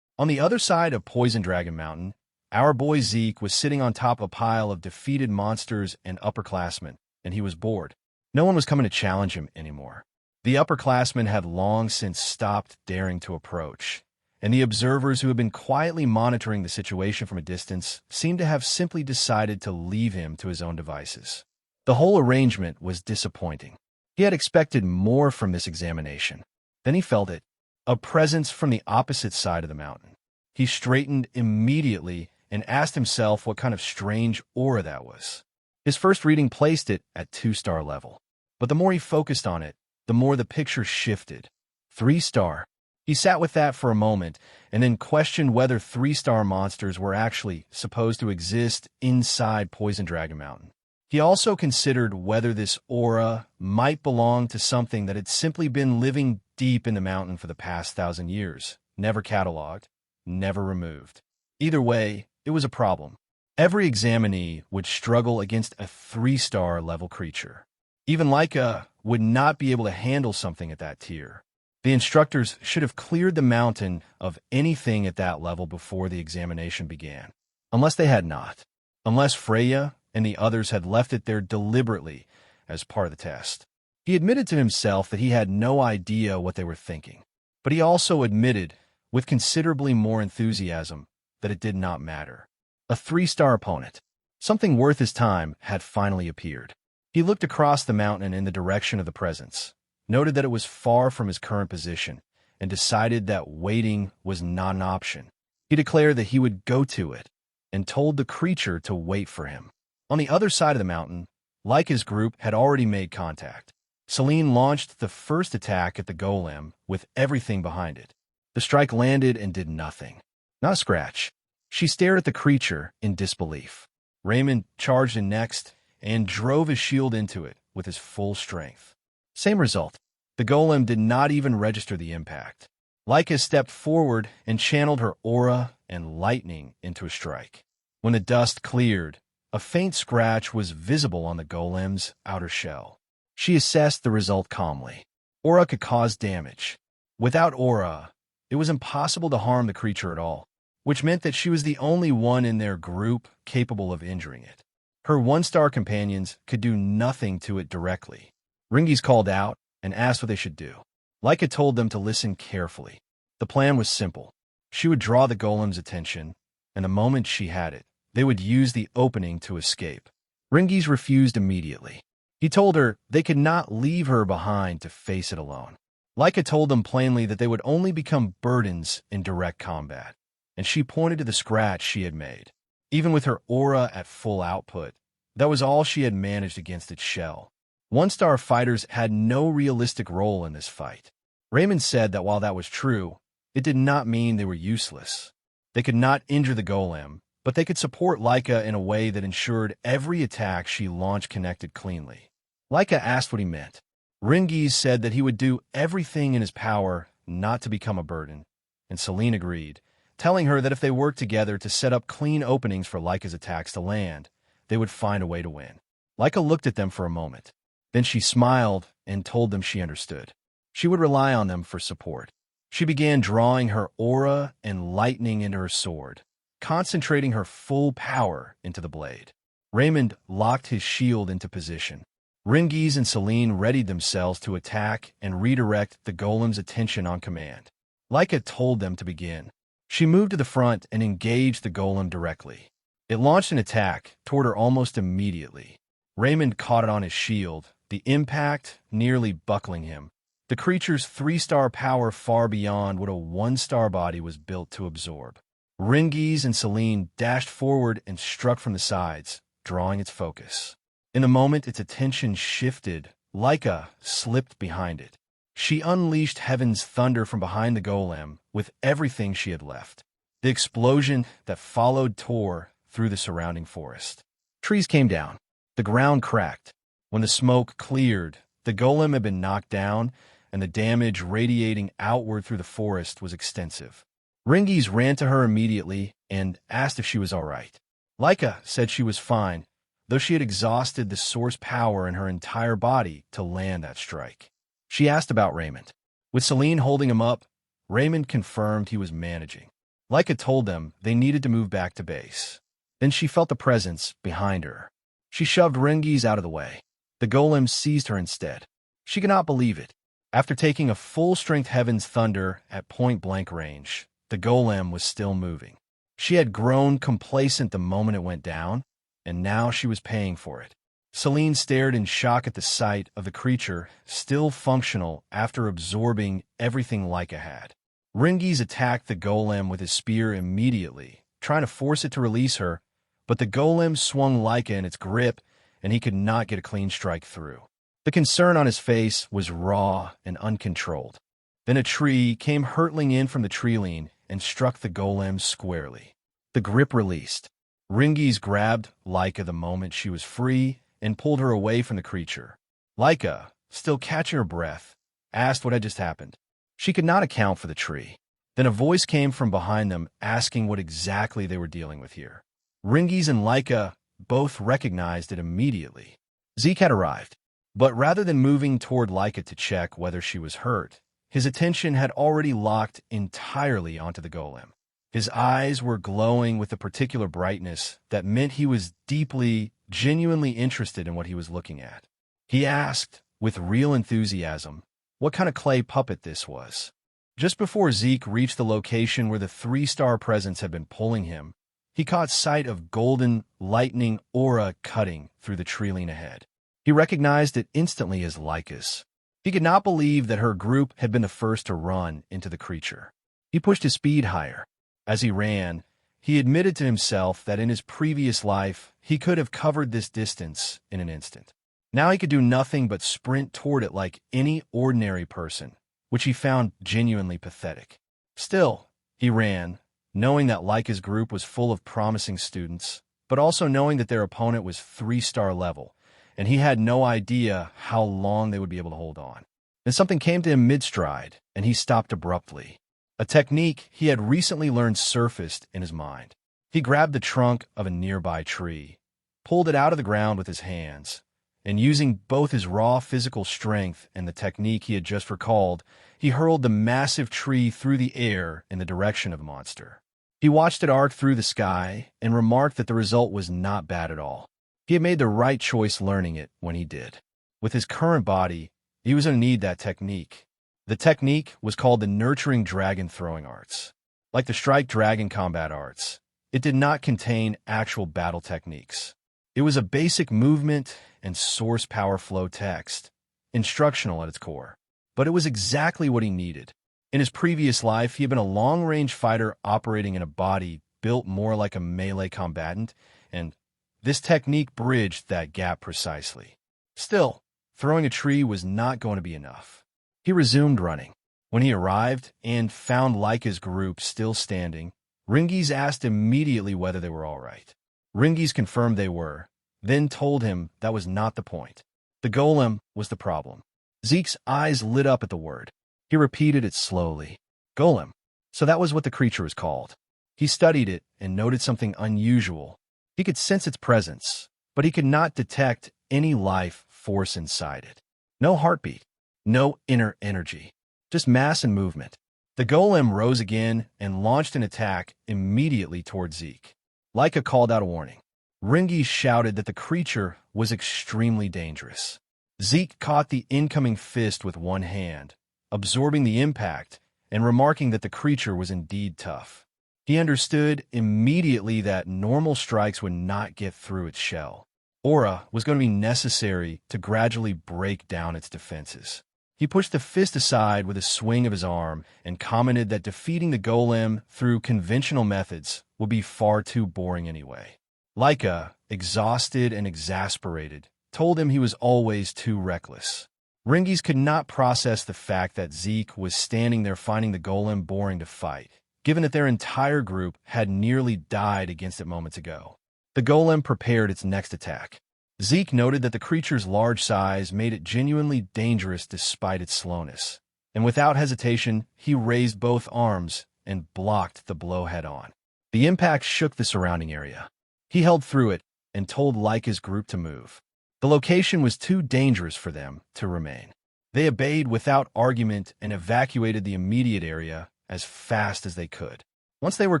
On the other side of Poison Dragon Mountain, Our boy Zeke was sitting on top of a pile of defeated monsters and upperclassmen, and he was bored. No one was coming to challenge him anymore. The upperclassmen had long since stopped daring to approach, and the observers who had been quietly monitoring the situation from a distance seemed to have simply decided to leave him to his own devices. The whole arrangement was disappointing. He had expected more from this examination. Then he felt it, a presence from the opposite side of the mountain. He straightened immediately and asked himself what kind of strange aura that was. His first reading placed it at 2-star level, but the more he focused on it, the more the picture shifted. 3-star. He sat with that for a moment and then questioned whether 3-star monsters were actually supposed to exist inside Poison Dragon Mountain. He also considered whether this aura might belong to something that had simply been living deep in the mountain for the past 1,000 years, never cataloged, never removed. Either way, it was a problem. Every examinee would struggle against a 3-star level creature. Even Leica would not be able to handle something at that tier. The instructors should have cleared the mountain of anything at that level before the examination began. Unless they had not. Unless Freya and the others had left it there deliberately as part of the test. He admitted to himself that he had no idea what they were thinking. But he also admitted, with considerably more enthusiasm, that it did not matter. A 3-star opponent, something worth his time, had finally appeared. He looked across the mountain in the direction of the presence, noted that it was far from his current position, and decided that waiting was not an option. He declared that he would go to it, and told the creature to wait for him. On the other side of the mountain, Leica's group had already made contact. Selene launched the first attack at the golem with everything behind it. The strike landed and did nothing. Not a scratch. She stared at the creature in disbelief. Raymond charged in next and drove his shield into it with his full strength. Same result. The golem did not even register the impact. Leica stepped forward and channeled her aura and lightning into a strike. When the dust cleared, a faint scratch was visible on the golem's outer shell. She assessed the result calmly. Aura could cause damage. Without aura, it was impossible to harm the creature at all, which meant that she was the only one in their group capable of injuring it. Her 1-star companions could do nothing to it directly. Rangis called out and asked what they should do. Leica told them to listen carefully. The plan was simple. She would draw the golem's attention, and the moment she had it, they would use the opening to escape. Rangis refused immediately. He told her they could not leave her behind to face it alone. Leica told them plainly that they would only become burdens in direct combat, and she pointed to the scratch she had made. Even with her aura at full output, that was all she had managed against its shell. 1-star fighters had no realistic role in this fight. Raymond said that while that was true, it did not mean they were useless. They could not injure the golem, but they could support Leica in a way that ensured every attack she launched connected cleanly. Leica asked what he meant. Rangis said that he would do everything in his power not to become a burden, and Selene agreed, telling her that if they worked together to set up clean openings for Leica's attacks to land, they would find a way to win. Leica looked at them for a moment. Then she smiled and told them she understood. She would rely on them for support. She began drawing her aura and lightning into her sword, concentrating her full power into the blade. Raymond locked his shield into position. Rangis and Selene readied themselves to attack and redirect the golem's attention on command. Leica told them to begin. She moved to the front and engaged the golem directly. It launched an attack toward her almost immediately. Raymond caught it on his shield, the impact nearly buckling him. The creature's 3-star power far beyond what a 1-star body was built to absorb. Rangis and Selene dashed forward and struck from the sides, drawing its focus. In the moment its attention shifted, Leica slipped behind it. She unleashed heaven's thunder from behind the golem with everything she had left. The explosion that followed tore through the surrounding forest. Trees came down. The ground cracked. When the smoke cleared, the golem had been knocked down, and the damage radiating outward through the forest was extensive. Rangis ran to her immediately and asked if she was all right. Leica said she was fine, though she had exhausted the source power in her entire body to land that strike. She asked about Raymond. With Selene holding him up, Raymond confirmed he was managing. Laika told them they needed to move back to base. Then she felt the presence behind her. She shoved Rangis out of the way. The golem seized her instead. She could not believe it. After taking a full-strength Heaven's Thunder at point-blank range, the golem was still moving. She had grown complacent the moment it went down, and now she was paying for it. Celine stared in shock at the sight of the creature still functional after absorbing everything Laika had. Rangis attacked the golem with his spear immediately, trying to force it to release her, but the golem swung Laika in its grip, and he could not get a clean strike through. The concern on his face was raw and uncontrolled. Then a tree came hurtling in from the tree-line and struck the golem squarely. The grip released. Rangis grabbed Laika the moment she was free and pulled her away from the creature. Laika, still catching her breath, asked what had just happened. She could not account for the tree. Then a voice came from behind them asking what exactly they were dealing with here. Rangis and Laika both recognized it immediately. Zeke had arrived, but rather than moving toward Laika to check whether she was hurt, his attention had already locked entirely onto the golem. His eyes were glowing with a particular brightness that meant he was deeply, genuinely interested in what he was looking at. He asked, with real enthusiasm, what kind of clay puppet this was. Just before Zeke reached the location where the 3-star presence had been pulling him, he caught sight of golden, lightning aura cutting through the tree-line ahead. He recognized it instantly as Laika's. He could not believe that her group had been the first to run into the creature. He pushed his speed higher. As he ran, he admitted to himself that in his previous life, he could have covered this distance in an instant. Now he could do nothing but sprint toward it like any ordinary person, which he found genuinely pathetic. Still, he ran, knowing that Laika's group was full of promising students, but also knowing that their opponent was 3-star level, and he had no idea how long they would be able to hold on. Then something came to him mid-stride, and he stopped abruptly. A technique he had recently learned surfaced in his mind. He grabbed the trunk of a nearby tree, pulled it out of the ground with his hands, and using both his raw physical strength and the technique he had just recalled, he hurled the massive tree through the air in the direction of the monster. He watched it arc through the sky and remarked that the result was not bad at all. He had made the right choice learning it when he did. With his current body, he was going to need that technique. The technique was called the Nurturing Dragon Throwing Arts. Like the Strike Dragon combat arts, it did not contain actual battle techniques. It was a basic movement and source power flow text, instructional at its core. But it was exactly what he needed. In his previous life, he had been a long-range fighter operating in a body built more like a melee combatant, and this technique bridged that gap precisely. Still, throwing a tree was not going to be enough. He resumed running. When he arrived and found Laika's group still standing, Rangis asked immediately whether they were all right. Rangis confirmed they were, then told him that was not the point. The golem was the problem. Zeke's eyes lit up at the word. He repeated it slowly. Golem. So that was what the creature was called. He studied it and noted something unusual. He could sense its presence, but he could not detect any life force inside it. No heartbeat. No inner energy. Just mass and movement. The golem rose again and launched an attack immediately toward Zeke. Laika called out a warning. Rangis shouted that the creature was extremely dangerous. Zeke caught the incoming fist with one hand, absorbing the impact and remarking that the creature was indeed tough. He understood immediately that normal strikes would not get through its shell. Aura was going to be necessary to gradually break down its defenses. He pushed the fist aside with a swing of his arm and commented that defeating the golem through conventional methods would be far too boring anyway. Laika, exhausted and exasperated, told him he was always too reckless. Rangis could not process the fact that Zeke was standing there finding the golem boring to fight, given that their entire group had nearly died against it moments ago. The golem prepared its next attack. Zeke noted that the creature's large size made it genuinely dangerous despite its slowness, and without hesitation, he raised both arms and blocked the blow head-on. The impact shook the surrounding area. He held through it and told Laika's group to move. The location was too dangerous for them to remain. They obeyed without argument and evacuated the immediate area as fast as they could. Once they were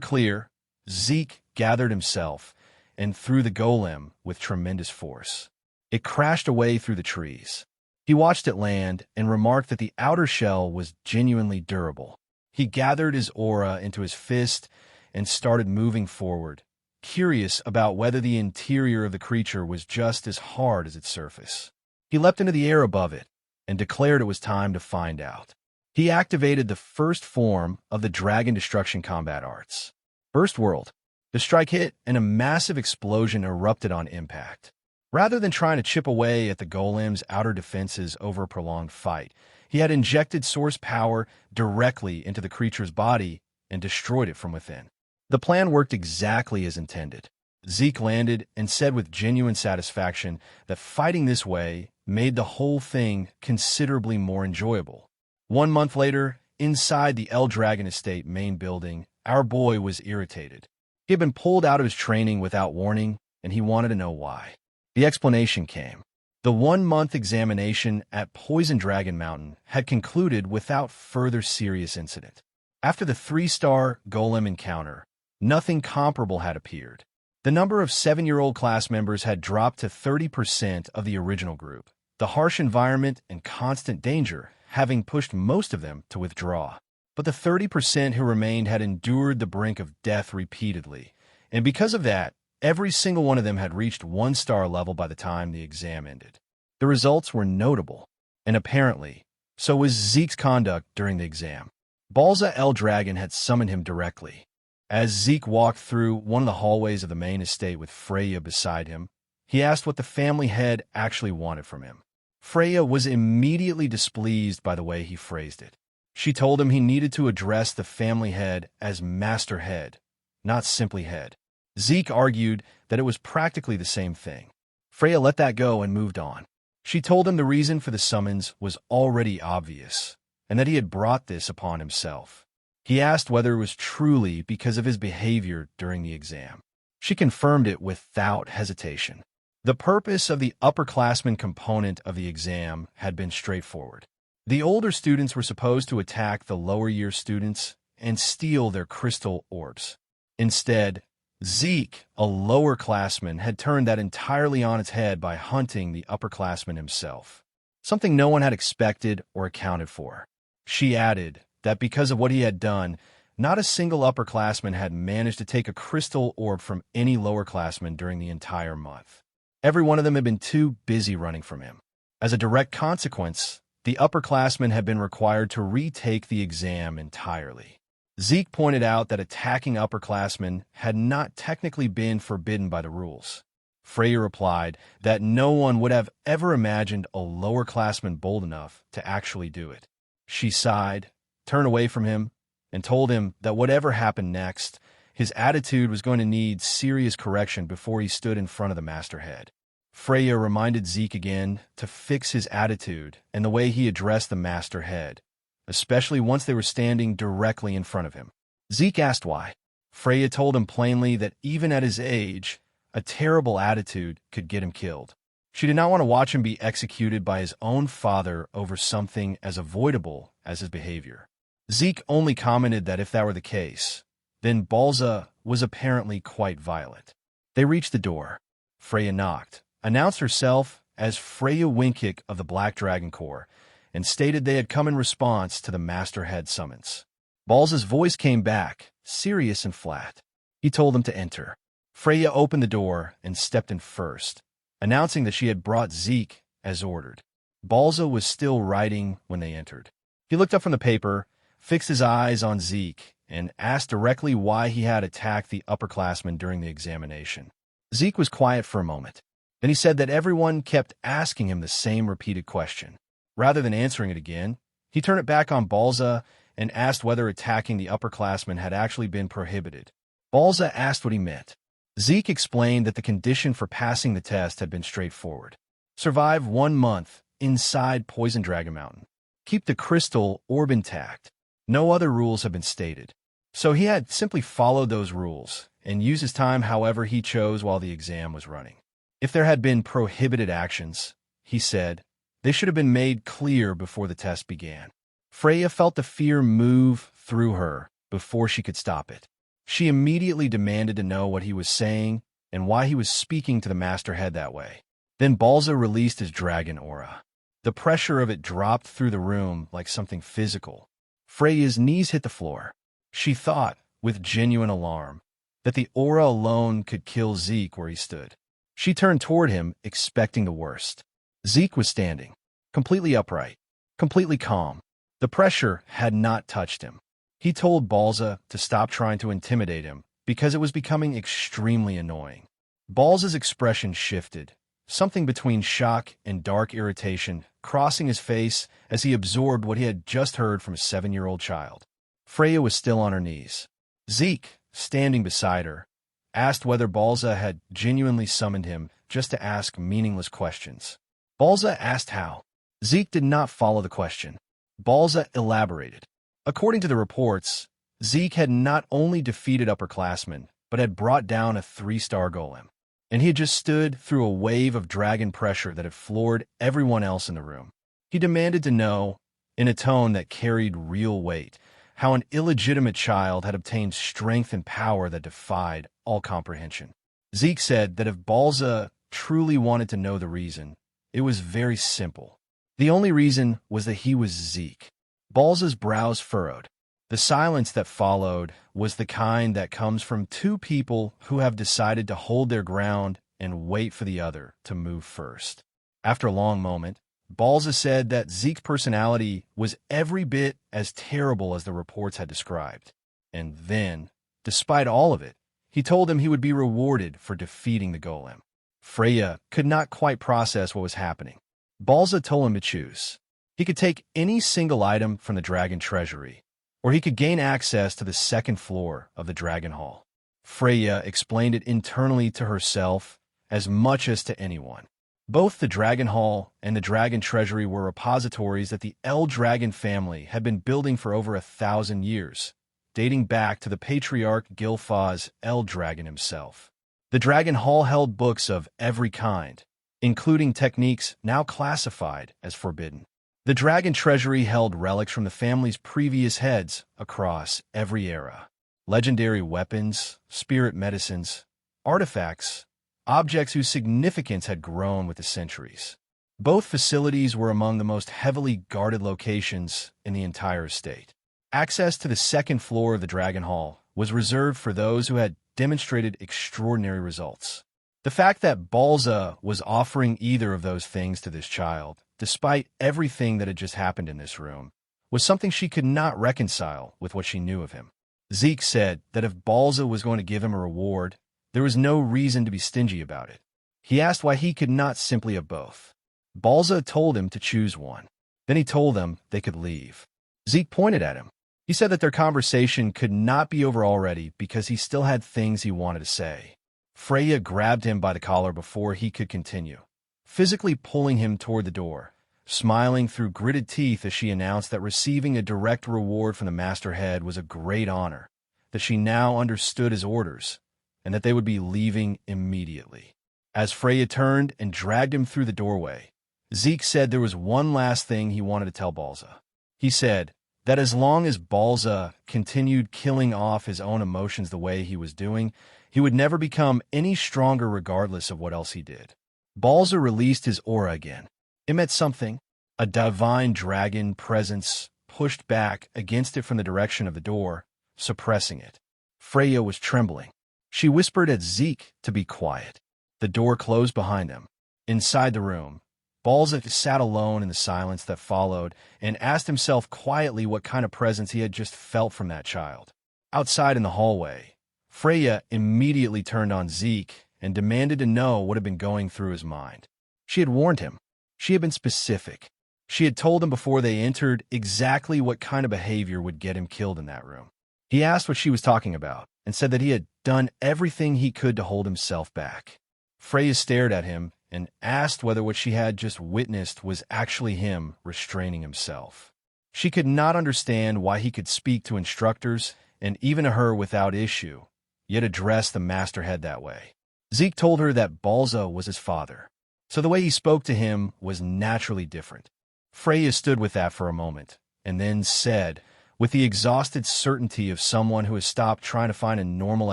clear, Zeke gathered himself and threw the golem with tremendous force. It crashed away through the trees. He watched it land and remarked that the outer shell was genuinely durable. He gathered his aura into his fist and started moving forward, curious about whether the interior of the creature was just as hard as its surface. He leapt into the air above it and declared it was time to find out. He activated the first form of the Dragon Destruction combat arts. Burst World. The strike hit, and a massive explosion erupted on impact. Rather than trying to chip away at the golem's outer defenses over a prolonged fight, he had injected source power directly into the creature's body and destroyed it from within. The plan worked exactly as intended. Zeke landed and said with genuine satisfaction that fighting this way made the whole thing considerably more enjoyable. 1 month later, inside the El Dragon Estate main building, our boy was irritated. He had been pulled out of his training without warning, and he wanted to know why. The explanation came. The 1-month examination at Poison Dragon Mountain had concluded without further serious incident. After the 3-star golem encounter, nothing comparable had appeared. The number of 7-year-old class members had dropped to 30% of the original group, the harsh environment and constant danger having pushed most of them to withdraw. But the 30% who remained had endured the brink of death repeatedly, and because of that, every single one of them had reached 1-star level by the time the exam ended. The results were notable, and apparently, so was Zeke's conduct during the exam. Gilfus El Dragon had summoned him directly. As Zeke walked through one of the hallways of the main estate with Freya beside him, he asked what the family head actually wanted from him. Freya was immediately displeased by the way he phrased it. She told him he needed to address the family head as Master Head, not simply Head. Zeke argued that it was practically the same thing. Freya let that go and moved on. She told him the reason for the summons was already obvious, and that he had brought this upon himself. He asked whether it was truly because of his behavior during the exam. She confirmed it without hesitation. The purpose of the upperclassmen component of the exam had been straightforward. The older students were supposed to attack the lower-year students and steal their crystal orbs. Instead, Zeke, a lower-classman, had turned that entirely on its head by hunting the upperclassman himself, something no one had expected or accounted for. She added that because of what he had done, not a single upperclassman had managed to take a crystal orb from any lowerclassman during the entire month. Every one of them had been too busy running from him. As a direct consequence, the upperclassmen had been required to retake the exam entirely. Zeke pointed out that attacking upperclassmen had not technically been forbidden by the rules. Freya replied that no one would have ever imagined a lowerclassman bold enough to actually do it. She sighed, turned away from him, and told him that whatever happened next, his attitude was going to need serious correction before he stood in front of the Master Head. Freya reminded Zeke again to fix his attitude and the way he addressed the Master Head, especially once they were standing directly in front of him. Zeke asked why. Freya told him plainly that even at his age, a terrible attitude could get him killed. She did not want to watch him be executed by his own father over something as avoidable as his behavior. Zeke only commented that if that were the case, then Balza was apparently quite violent. They reached the door. Freya knocked, announced herself as Freya Winkick of the Black Dragon Corps, and stated they had come in response to the Master Head summons. Balza's voice came back, serious and flat. He told them to enter. Freya opened the door and stepped in first, announcing that she had brought Zeke as ordered. Balza was still writing when they entered. He looked up from the paper, fixed his eyes on Zeke, and asked directly why he had attacked the upperclassmen during the examination. Zeke was quiet for a moment. Then he said that everyone kept asking him the same repeated question. Rather than answering it again, he turned it back on Balza and asked whether attacking the upperclassmen had actually been prohibited. Balza asked what he meant. Zeke explained that the condition for passing the test had been straightforward. Survive 1 month inside Poison Dragon Mountain. Keep the crystal orb intact. No other rules have been stated. So he had simply followed those rules and used his time however he chose while the exam was running. If there had been prohibited actions, he said, they should have been made clear before the test began. Freya felt the fear move through her before she could stop it. She immediately demanded to know what he was saying and why he was speaking to the Master Head that way. Then Balza released his dragon aura. The pressure of it dropped through the room like something physical. Freya's knees hit the floor. She thought, with genuine alarm, that the aura alone could kill Zeke where he stood. She turned toward him, expecting the worst. Zeke was standing, completely upright, completely calm. The pressure had not touched him. He told Balza to stop trying to intimidate him because it was becoming extremely annoying. Balza's expression shifted, something between shock and dark irritation crossing his face as he absorbed what he had just heard from a 7-year-old child. Freya was still on her knees. Zeke, standing beside her, asked whether Balza had genuinely summoned him just to ask meaningless questions. Balza asked how. Zeke did not follow the question. Balza elaborated. According to the reports, Zeke had not only defeated upperclassmen, but had brought down a 3-star golem. And he had just stood through a wave of dragon pressure that had floored everyone else in the room. He demanded to know, in a tone that carried real weight, how an illegitimate child had obtained strength and power that defied all comprehension. Zeke said that if Balza truly wanted to know the reason, it was very simple. The only reason was that he was Zeke. Balza's brows furrowed. The silence that followed was the kind that comes from two people who have decided to hold their ground and wait for the other to move first. After a long moment, Balza said that Zeke's personality was every bit as terrible as the reports had described. And then, despite all of it, he told him he would be rewarded for defeating the golem. Freya could not quite process what was happening. Balza told him to choose. He could take any single item from the dragon treasury, or he could gain access to the 2nd floor of the dragon hall. Freya explained it internally to herself as much as to anyone. Both the dragon hall and the dragon treasury were repositories that the El Dragon family had been building for over 1,000 years, dating back to the patriarch Gilfus El Dragon himself. The dragon hall held books of every kind, including techniques now classified as forbidden. The dragon treasury held relics from the family's previous heads across every era. Legendary weapons, spirit medicines, artifacts, objects whose significance had grown with the centuries. Both facilities were among the most heavily guarded locations in the entire estate. Access to the 2nd floor of the Dragon Hall was reserved for those who had demonstrated extraordinary results. The fact that Balza was offering either of those things to this child, despite everything that had just happened in this room, was something she could not reconcile with what she knew of him. Zeke said that if Balza was going to give him a reward, there was no reason to be stingy about it. He asked why he could not simply have both. Balza told him to choose one. Then he told them they could leave. Zeke pointed at him. He said that their conversation could not be over already because he still had things he wanted to say. Freya grabbed him by the collar before he could continue, physically pulling him toward the door, smiling through gritted teeth as she announced that receiving a direct reward from the Master Head was a great honor, that she now understood his orders, and that they would be leaving immediately. As Freya turned and dragged him through the doorway, Zeke said there was one last thing he wanted to tell Balza. He said that as long as Balza continued killing off his own emotions the way he was doing, he would never become any stronger regardless of what else he did. Balza released his aura again. It meant something. A divine dragon presence pushed back against it from the direction of the door, suppressing it. Freya was trembling. She whispered at Zeke to be quiet. The door closed behind them. Inside the room, Balza sat alone in the silence that followed and asked himself quietly what kind of presence he had just felt from that child. Outside in the hallway, Freya immediately turned on Zeke and demanded to know what had been going through his mind. She had warned him. She had been specific. She had told him before they entered exactly what kind of behavior would get him killed in that room. He asked what she was talking about and said that he had done everything he could to hold himself back. Freya stared at him and asked whether what she had just witnessed was actually him restraining himself. She could not understand why he could speak to instructors and even to her without issue, yet address the Master Head that way. Zeke told her that Balza was his father, so the way he spoke to him was naturally different. Freya stood with that for a moment, and then said, with the exhausted certainty of someone who has stopped trying to find a normal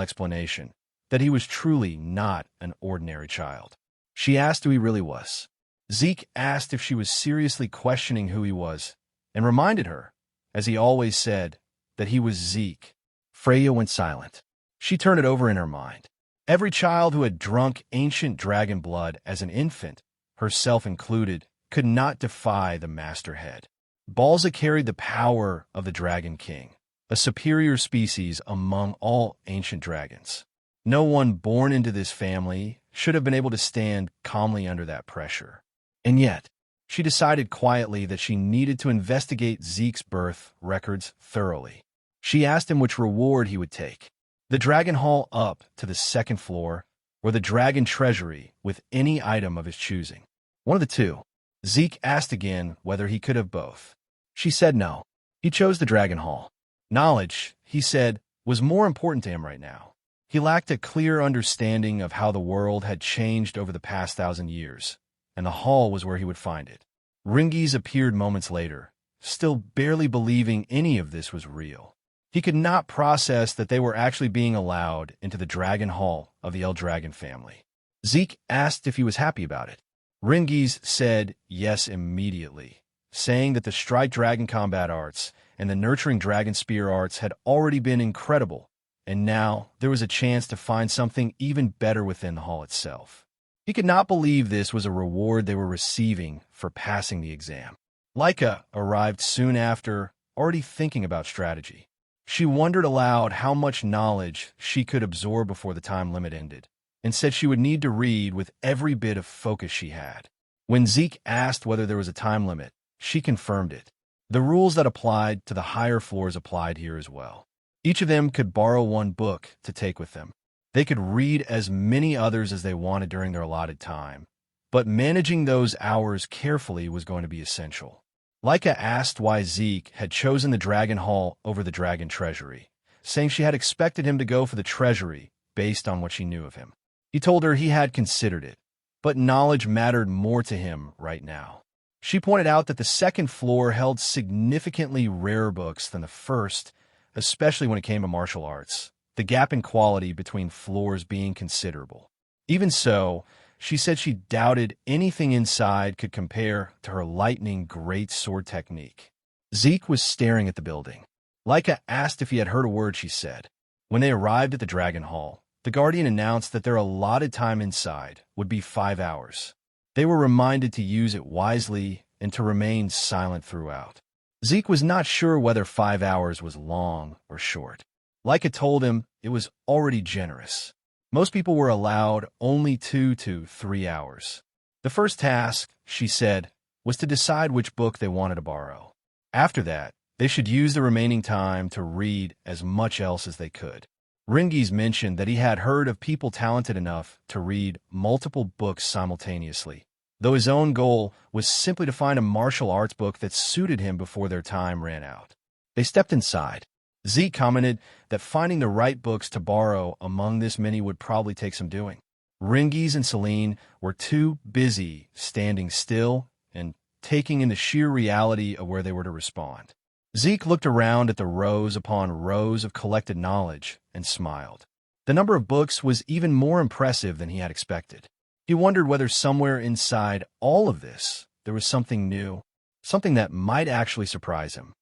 explanation that he was truly not an ordinary child. She asked who he really was. Zeke asked if she was seriously questioning who he was, and reminded her, as he always said, that he was Zeke. Freya went silent. She turned it over in her mind. Every child who had drunk ancient dragon blood as an infant, herself included, could not defy the Masterhead. Balza carried the power of the Dragon King, a superior species among all ancient dragons. No one born into this family should have been able to stand calmly under that pressure. And yet, she decided quietly that she needed to investigate Zeke's birth records thoroughly. She asked him which reward he would take: the Dragon Hall up to the second floor, or the Dragon Treasury with any item of his choosing. One of the two. Zeke asked again whether he could have both. She said no. He chose the Dragon Hall. Knowledge, he said, was more important to him right now. He lacked a clear understanding of how the world had changed over the past 1,000 years, and the hall was where he would find it. Rangis appeared moments later, still barely believing any of this was real. He could not process that they were actually being allowed into the Dragon Hall of the El Dragon family. Zeke asked if he was happy about it. Rangis said yes immediately, saying that the Strike Dragon combat arts and the Nurturing Dragon Spear arts had already been incredible, and now there was a chance to find something even better within the hall itself. He could not believe this was a reward they were receiving for passing the exam. Laika arrived soon after, already thinking about strategy. She wondered aloud how much knowledge she could absorb before the time limit ended, and said she would need to read with every bit of focus she had. When Zeke asked whether there was a time limit, she confirmed it. The rules that applied to the higher floors applied here as well. Each of them could borrow one book to take with them. They could read as many others as they wanted during their allotted time, but managing those hours carefully was going to be essential. Laika asked why Zeke had chosen the Dragon Hall over the Dragon Treasury, saying she had expected him to go for the Treasury based on what she knew of him. He told her he had considered it, but knowledge mattered more to him right now. She pointed out that the second floor held significantly rarer books than the first, especially when it came to martial arts, the gap in quality between floors being considerable. Even so, she said she doubted anything inside could compare to her lightning great sword technique. Zeke was staring at the building. Laika asked if he had heard a word she said. When they arrived at the Dragon Hall, the Guardian announced that their allotted time inside would be 5 hours. They were reminded to use it wisely and to remain silent throughout. Zeke was not sure whether 5 hours was long or short. Laika told him it was already generous. Most people were allowed only 2 to 3 hours. The first task, she said, was to decide which book they wanted to borrow. After that, they should use the remaining time to read as much else as they could. Rangis mentioned that he had heard of people talented enough to read multiple books simultaneously, though his own goal was simply to find a martial arts book that suited him before their time ran out. They stepped inside. Zeke commented that finding the right books to borrow among this many would probably take some doing. Rangis and Celine were too busy standing still and taking in the sheer reality of where they were to respond. Zeke looked around at the rows upon rows of collected knowledge and smiled. The number of books was even more impressive than he had expected. He wondered whether somewhere inside all of this there was something new, something that might actually surprise him.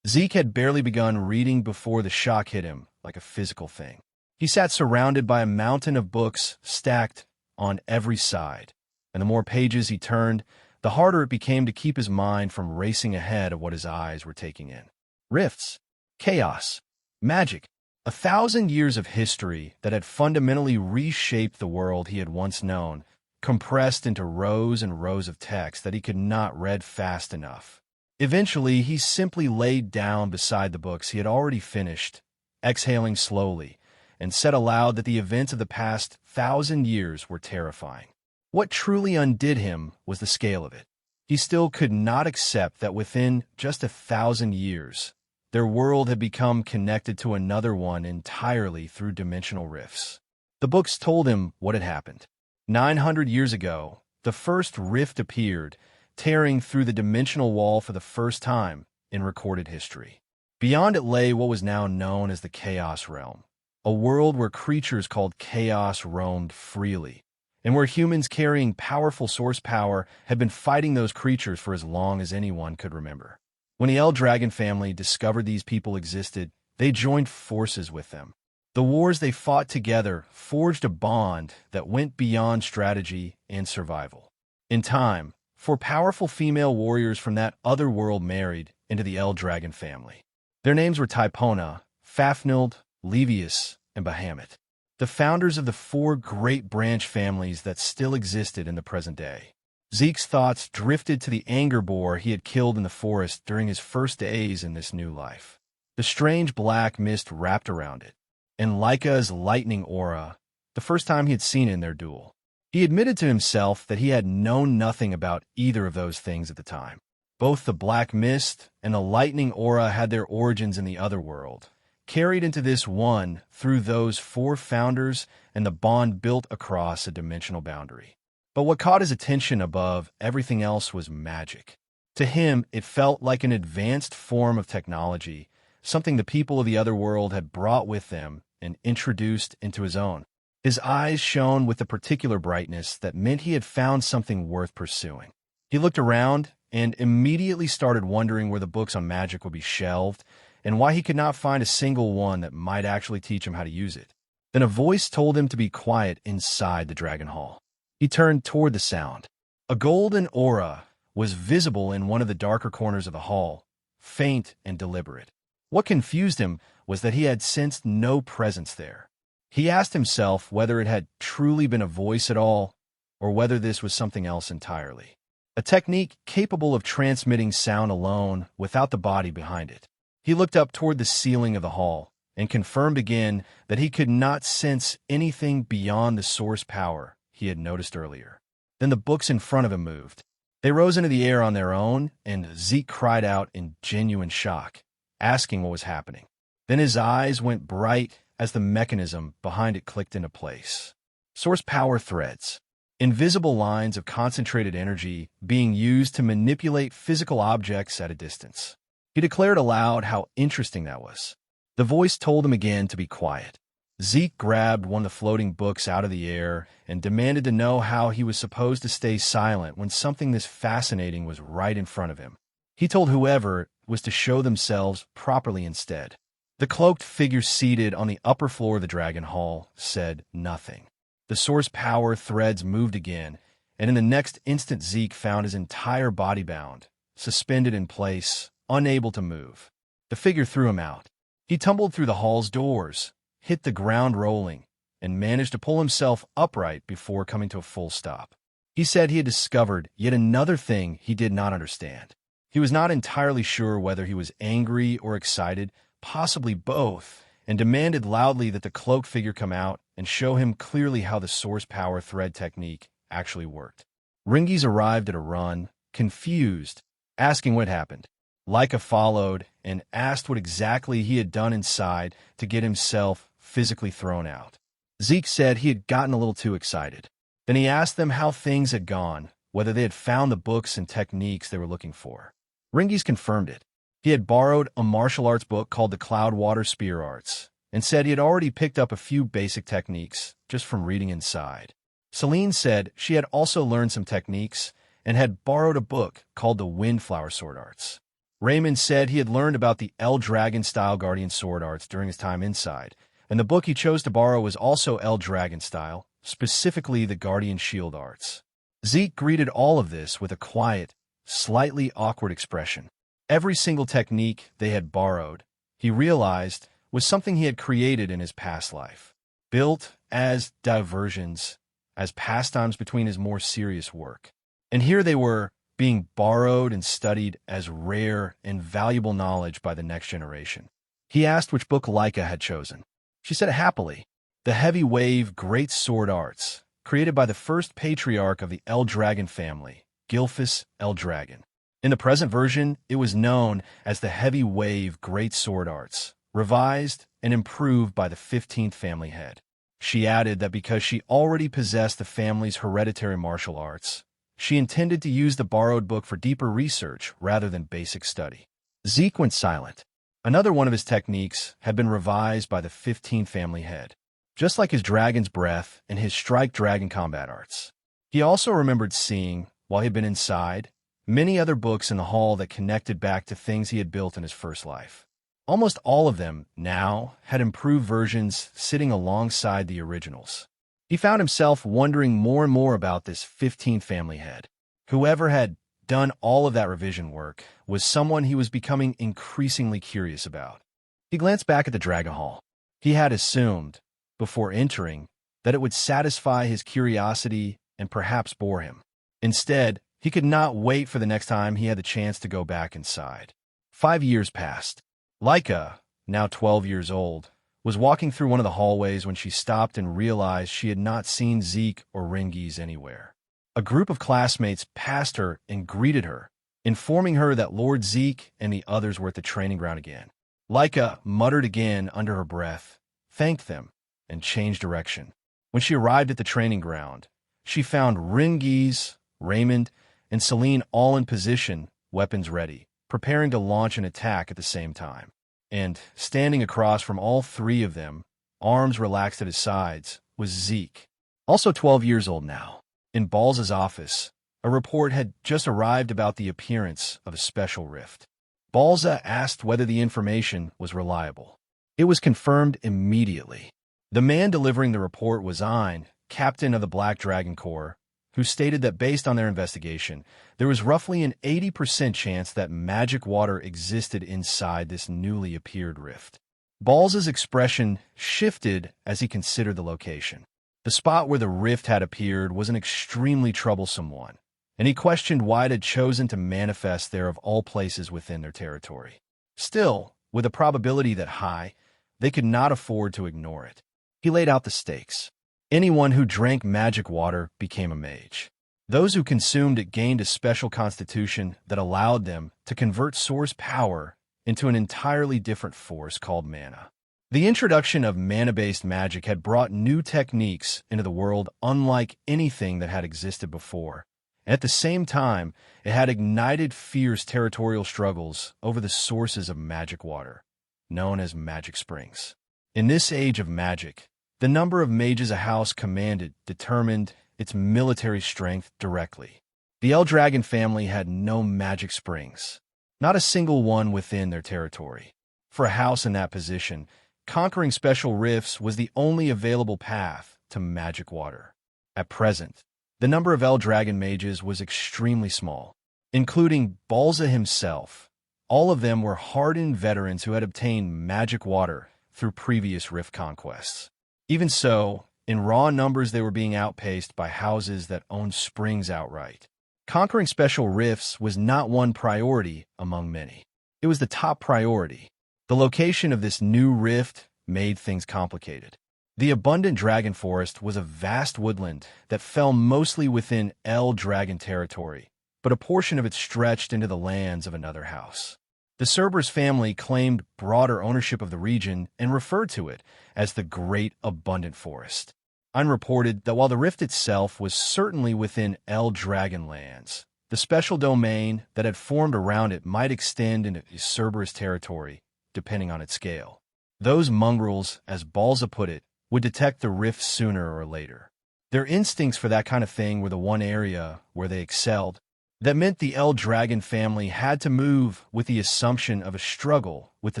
Zeke had barely begun reading before the shock hit him like a physical thing. He sat surrounded by a mountain of books stacked on every side, and the more pages he turned, the harder it became to keep his mind from racing ahead of what his eyes were taking in. Rifts, chaos, magic, 1,000 years of history that had fundamentally reshaped the world he had once known, compressed into rows and rows of text that he could not read fast enough. Eventually, he simply laid down beside the books he had already finished, exhaling slowly, and said aloud that the events of the past 1,000 years were terrifying. What truly undid him was the scale of it. He still could not accept that within just 1,000 years, their world had become connected to another one entirely through dimensional rifts. The books told him what had happened. 900 years ago, the first rift appeared, tearing through the dimensional wall for the first time in recorded history. Beyond it lay what was now known as the Chaos Realm, a world where creatures called Chaos roamed freely, and where humans carrying powerful source power had been fighting those creatures for as long as anyone could remember. When the El Dragon family discovered these people existed, they joined forces with them. The wars they fought together forged a bond that went beyond strategy and survival. In time, 4 powerful female warriors from that other world married into the El Dragon family. Their names were Typona, Fafnilde, Levius, and Bahamut, the founders of the 4 great branch families that still existed in the present day. Zeke's thoughts drifted to the anger boar he had killed in the forest during his first days in this new life. The strange black mist wrapped around it, and Laika's lightning aura, the first time he had seen it in their duel. He admitted to himself that he had known nothing about either of those things at the time. Both the black mist and the lightning aura had their origins in the other world, carried into this one through those 4 founders and the bond built across a dimensional boundary. But what caught his attention above everything else was magic. To him, it felt like an advanced form of technology, something the people of the other world had brought with them and introduced into his own. His eyes shone with a particular brightness that meant he had found something worth pursuing. He looked around and immediately started wondering where the books on magic would be shelved and why he could not find a single one that might actually teach him how to use it. Then a voice told him to be quiet inside the Dragon Hall. He turned toward the sound. A golden aura was visible in one of the darker corners of the hall, faint and deliberate. What confused him was that he had sensed no presence there. He asked himself whether it had truly been a voice at all, or whether this was something else entirely. A technique capable of transmitting sound alone without the body behind it. He looked up toward the ceiling of the hall and confirmed again that he could not sense anything beyond the source power he had noticed earlier. Then the books in front of him moved. They rose into the air on their own, and Zeke cried out in genuine shock, asking what was happening. Then his eyes went bright as the mechanism behind it clicked into place. Source power threads. Invisible lines of concentrated energy being used to manipulate physical objects at a distance. He declared aloud how interesting that was. The voice told him again to be quiet. Zeke grabbed one of the floating books out of the air and demanded to know how he was supposed to stay silent when something this fascinating was right in front of him. He told whoever was to show themselves properly instead. The cloaked figure seated on the upper floor of the Dragon Hall said nothing. The source power threads moved again, and in the next instant Zeke found his entire body bound, suspended in place, unable to move. The figure threw him out. He tumbled through the hall's doors, hit the ground rolling, and managed to pull himself upright before coming to a full stop. He said he had discovered yet another thing he did not understand. He was not entirely sure whether he was angry or excited, possibly both, and demanded loudly that the cloaked figure come out and show him clearly how the source power thread technique actually worked. Rangis arrived at a run, confused, asking what happened. Laika followed and asked what exactly he had done inside to get himself physically thrown out. Zeke said he had gotten a little too excited. Then he asked them how things had gone, whether they had found the books and techniques they were looking for. Rangis confirmed it. He had borrowed a martial arts book called the Cloudwater Spear Arts, and said he had already picked up a few basic techniques just from reading inside. Celine said she had also learned some techniques and had borrowed a book called the Windflower Sword Arts. Raymond said he had learned about the El Dragon-style Guardian Sword Arts during his time inside, and the book he chose to borrow was also El Dragon-style, specifically the Guardian Shield Arts. Zeke greeted all of this with a quiet, slightly awkward expression. Every single technique they had borrowed, he realized, was something he had created in his past life, built as diversions, as pastimes between his more serious work. And here they were, being borrowed and studied as rare and valuable knowledge by the next generation. He asked which book Laika had chosen. She said happily, the Heavy Wave Great Sword Arts, created by the first patriarch of the El Dragon family, Gilfus El Dragon. In the present version, it was known as the Heavy Wave Great Sword Arts, revised and improved by the 15th family head. She added that because she already possessed the family's hereditary martial arts, she intended to use the borrowed book for deeper research rather than basic study. Zeke went silent. Another one of his techniques had been revised by the 15th family head, just like his dragon's breath and his strike dragon combat arts. He also remembered seeing, while he had been inside, many other books in the hall that connected back to things he had built in his first life. Almost all of them, now, had improved versions sitting alongside the originals. He found himself wondering more and more about this 15th family head. Whoever had done all of that revision work was someone he was becoming increasingly curious about. He glanced back at the Dragon Hall. He had assumed, before entering, that it would satisfy his curiosity and perhaps bore him. Instead, he could not wait for the next time he had the chance to go back inside. 5 years passed. Laika, now 12 years old, was walking through one of the hallways when she stopped and realized she had not seen Zeke or Rangis anywhere. A group of classmates passed her and greeted her, informing her that Lord Zeke and the others were at the training ground again. Laika muttered again under her breath, thanked them, and changed direction. When she arrived at the training ground, she found Rangis, Raymond, and Celine all in position, weapons ready, preparing to launch an attack at the same time. And, standing across from all three of them, arms relaxed at his sides, was Zeke, also 12 years old now. In Balza's office, a report had just arrived about the appearance of a special rift. Balza asked whether the information was reliable. It was confirmed immediately. The man delivering the report was Ein, captain of the Black Dragon Corps, who stated that based on their investigation, there was roughly an 80% chance that magic water existed inside this newly appeared rift. Balza's expression shifted as he considered the location. The spot where the rift had appeared was an extremely troublesome one, and he questioned why it had chosen to manifest there of all places within their territory. Still, with a probability that high, they could not afford to ignore it. He laid out the stakes. Anyone who drank magic water became a mage. Those who consumed it gained a special constitution that allowed them to convert source power into an entirely different force called mana. The introduction of mana-based magic had brought new techniques into the world unlike anything that had existed before. And at the same time, it had ignited fierce territorial struggles over the sources of magic water, known as magic springs. In this age of magic, the number of mages a house commanded determined its military strength directly. The El Dragon family had no magic springs, not a single one within their territory. For a house in that position, conquering special rifts was the only available path to magic water. At present, the number of El Dragon mages was extremely small, including Balza himself. All of them were hardened veterans who had obtained magic water through previous rift conquests. Even so, in raw numbers they were being outpaced by houses that owned springs outright. Conquering special rifts was not one priority among many. It was the top priority. The location of this new rift made things complicated. The abundant dragon forest was a vast woodland that fell mostly within El Dragon territory, but a portion of it stretched into the lands of another house. The Cerberus family claimed broader ownership of the region and referred to it as the Great Abundant Forest. Ein reported that while the rift itself was certainly within El Dragon lands, the special domain that had formed around it might extend into Cerberus territory, depending on its scale. Those mongrels, as Balza put it, would detect the rift sooner or later. Their instincts for that kind of thing were the one area where they excelled. That meant the El Dragon family had to move with the assumption of a struggle with the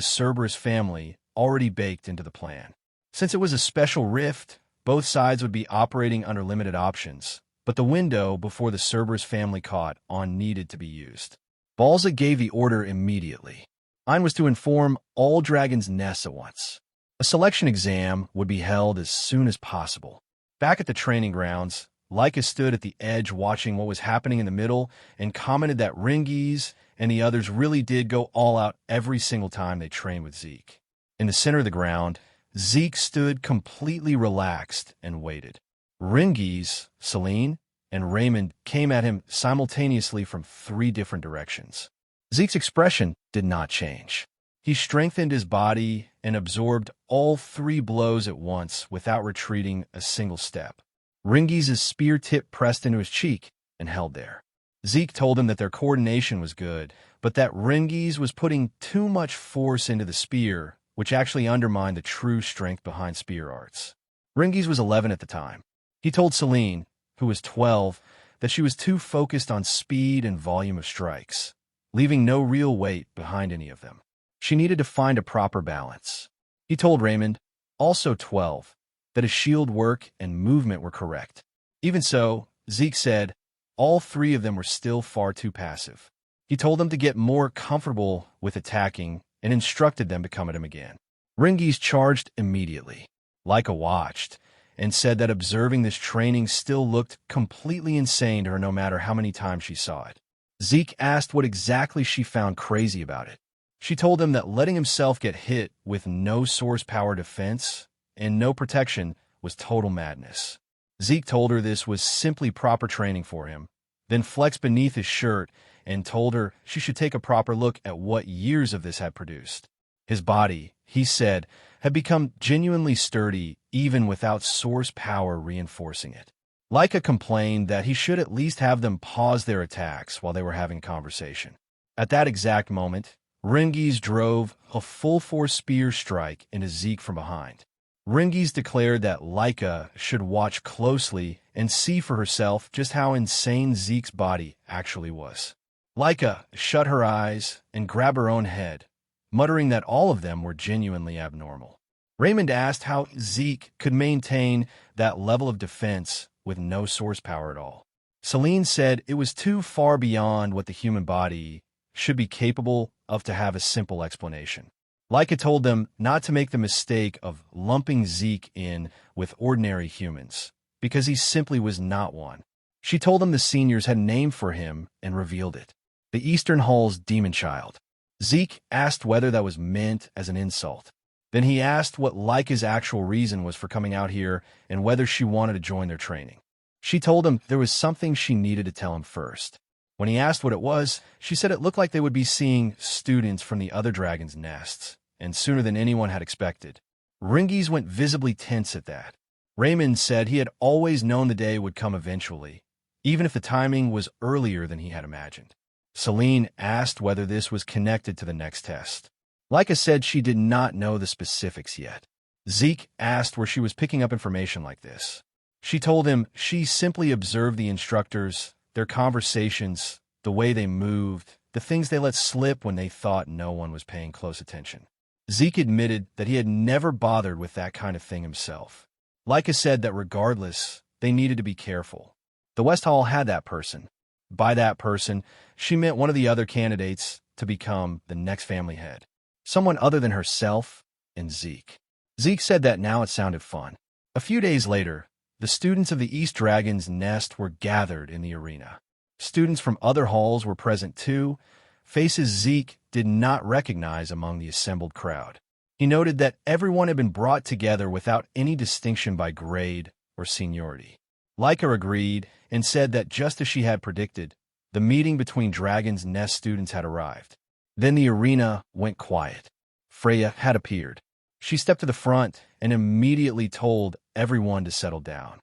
Cerberus family already baked into the plan. Since it was a special rift, both sides would be operating under limited options, but the window before the Cerberus family caught on needed to be used. Balza gave the order immediately. Ein was to inform all Dragon's nests at once. A selection exam would be held as soon as possible. Back at the training grounds, Laika stood at the edge watching what was happening in the middle and commented that Rangis and the others really did go all out every single time they trained with Zeke. In the center of the ground, Zeke stood completely relaxed and waited. Rangis, Celine, and Raymond came at him simultaneously from 3 different directions. Zeke's expression did not change. He strengthened his body and absorbed all 3 blows at once without retreating a single step. Rangis' spear tip pressed into his cheek and held there. Zeke told him that their coordination was good, but that Rangis was putting too much force into the spear, which actually undermined the true strength behind spear arts. Rangis was 11 at the time. He told Celine, who was 12, that she was too focused on speed and volume of strikes, leaving no real weight behind any of them. She needed to find a proper balance. He told Raymond, also 12, that his shield work and movement were correct. Even so, Zeke said, all three of them were still far too passive. He told them to get more comfortable with attacking and instructed them to come at him again. Rangis charged immediately. Leica watched and said that observing this training still looked completely insane to her no matter how many times she saw it. Zeke asked what exactly she found crazy about it. She told him that letting himself get hit with no source power defense and no protection was total madness. Zeke told her this was simply proper training for him, then flexed beneath his shirt and told her she should take a proper look at what years of this had produced. His body, he said, had become genuinely sturdy even without source power reinforcing it. Leica complained that he should at least have them pause their attacks while they were having a conversation. At that exact moment, Rangis drove a full-force spear strike into Zeke from behind. Rangis declared that Leica should watch closely and see for herself just how insane Zeke's body actually was. Leica shut her eyes and grabbed her own head, muttering that all of them were genuinely abnormal. Raymond asked how Zeke could maintain that level of defense with no source power at all. Celine said it was too far beyond what the human body should be capable of to have a simple explanation. Leica told them not to make the mistake of lumping Zeke in with ordinary humans, because he simply was not one. She told them the seniors had a name for him and revealed it: the Eastern Hall's demon child. Zeke asked whether that was meant as an insult. Then he asked what Leica's actual reason was for coming out here and whether she wanted to join their training. She told him there was something she needed to tell him first. When he asked what it was, she said it looked like they would be seeing students from the other dragon's nests, and sooner than anyone had expected. Rangis went visibly tense at that. Raymond said he had always known the day would come eventually, even if the timing was earlier than he had imagined. Celine asked whether this was connected to the next test. Leica said she did not know the specifics yet. Zeke asked where she was picking up information like this. She told him she simply observed the instructors, their conversations, the way they moved, the things they let slip when they thought no one was paying close attention. Zeke admitted that he had never bothered with that kind of thing himself. Leica said that regardless, they needed to be careful. The West Hall had that person. By that person, she meant one of the other candidates to become the next family head. Someone other than herself and Zeke. Zeke said that now it sounded fun. A few days later, the students of the East Dragon's nest were gathered in the arena. Students from other halls were present too, faces Zeke did not recognize among the assembled crowd. He noted that everyone had been brought together without any distinction by grade or seniority. Leica agreed and said that just as she had predicted, the meeting between Dragon's Nest students had arrived. Then the arena went quiet. Freya had appeared. She stepped to the front and immediately told everyone to settle down.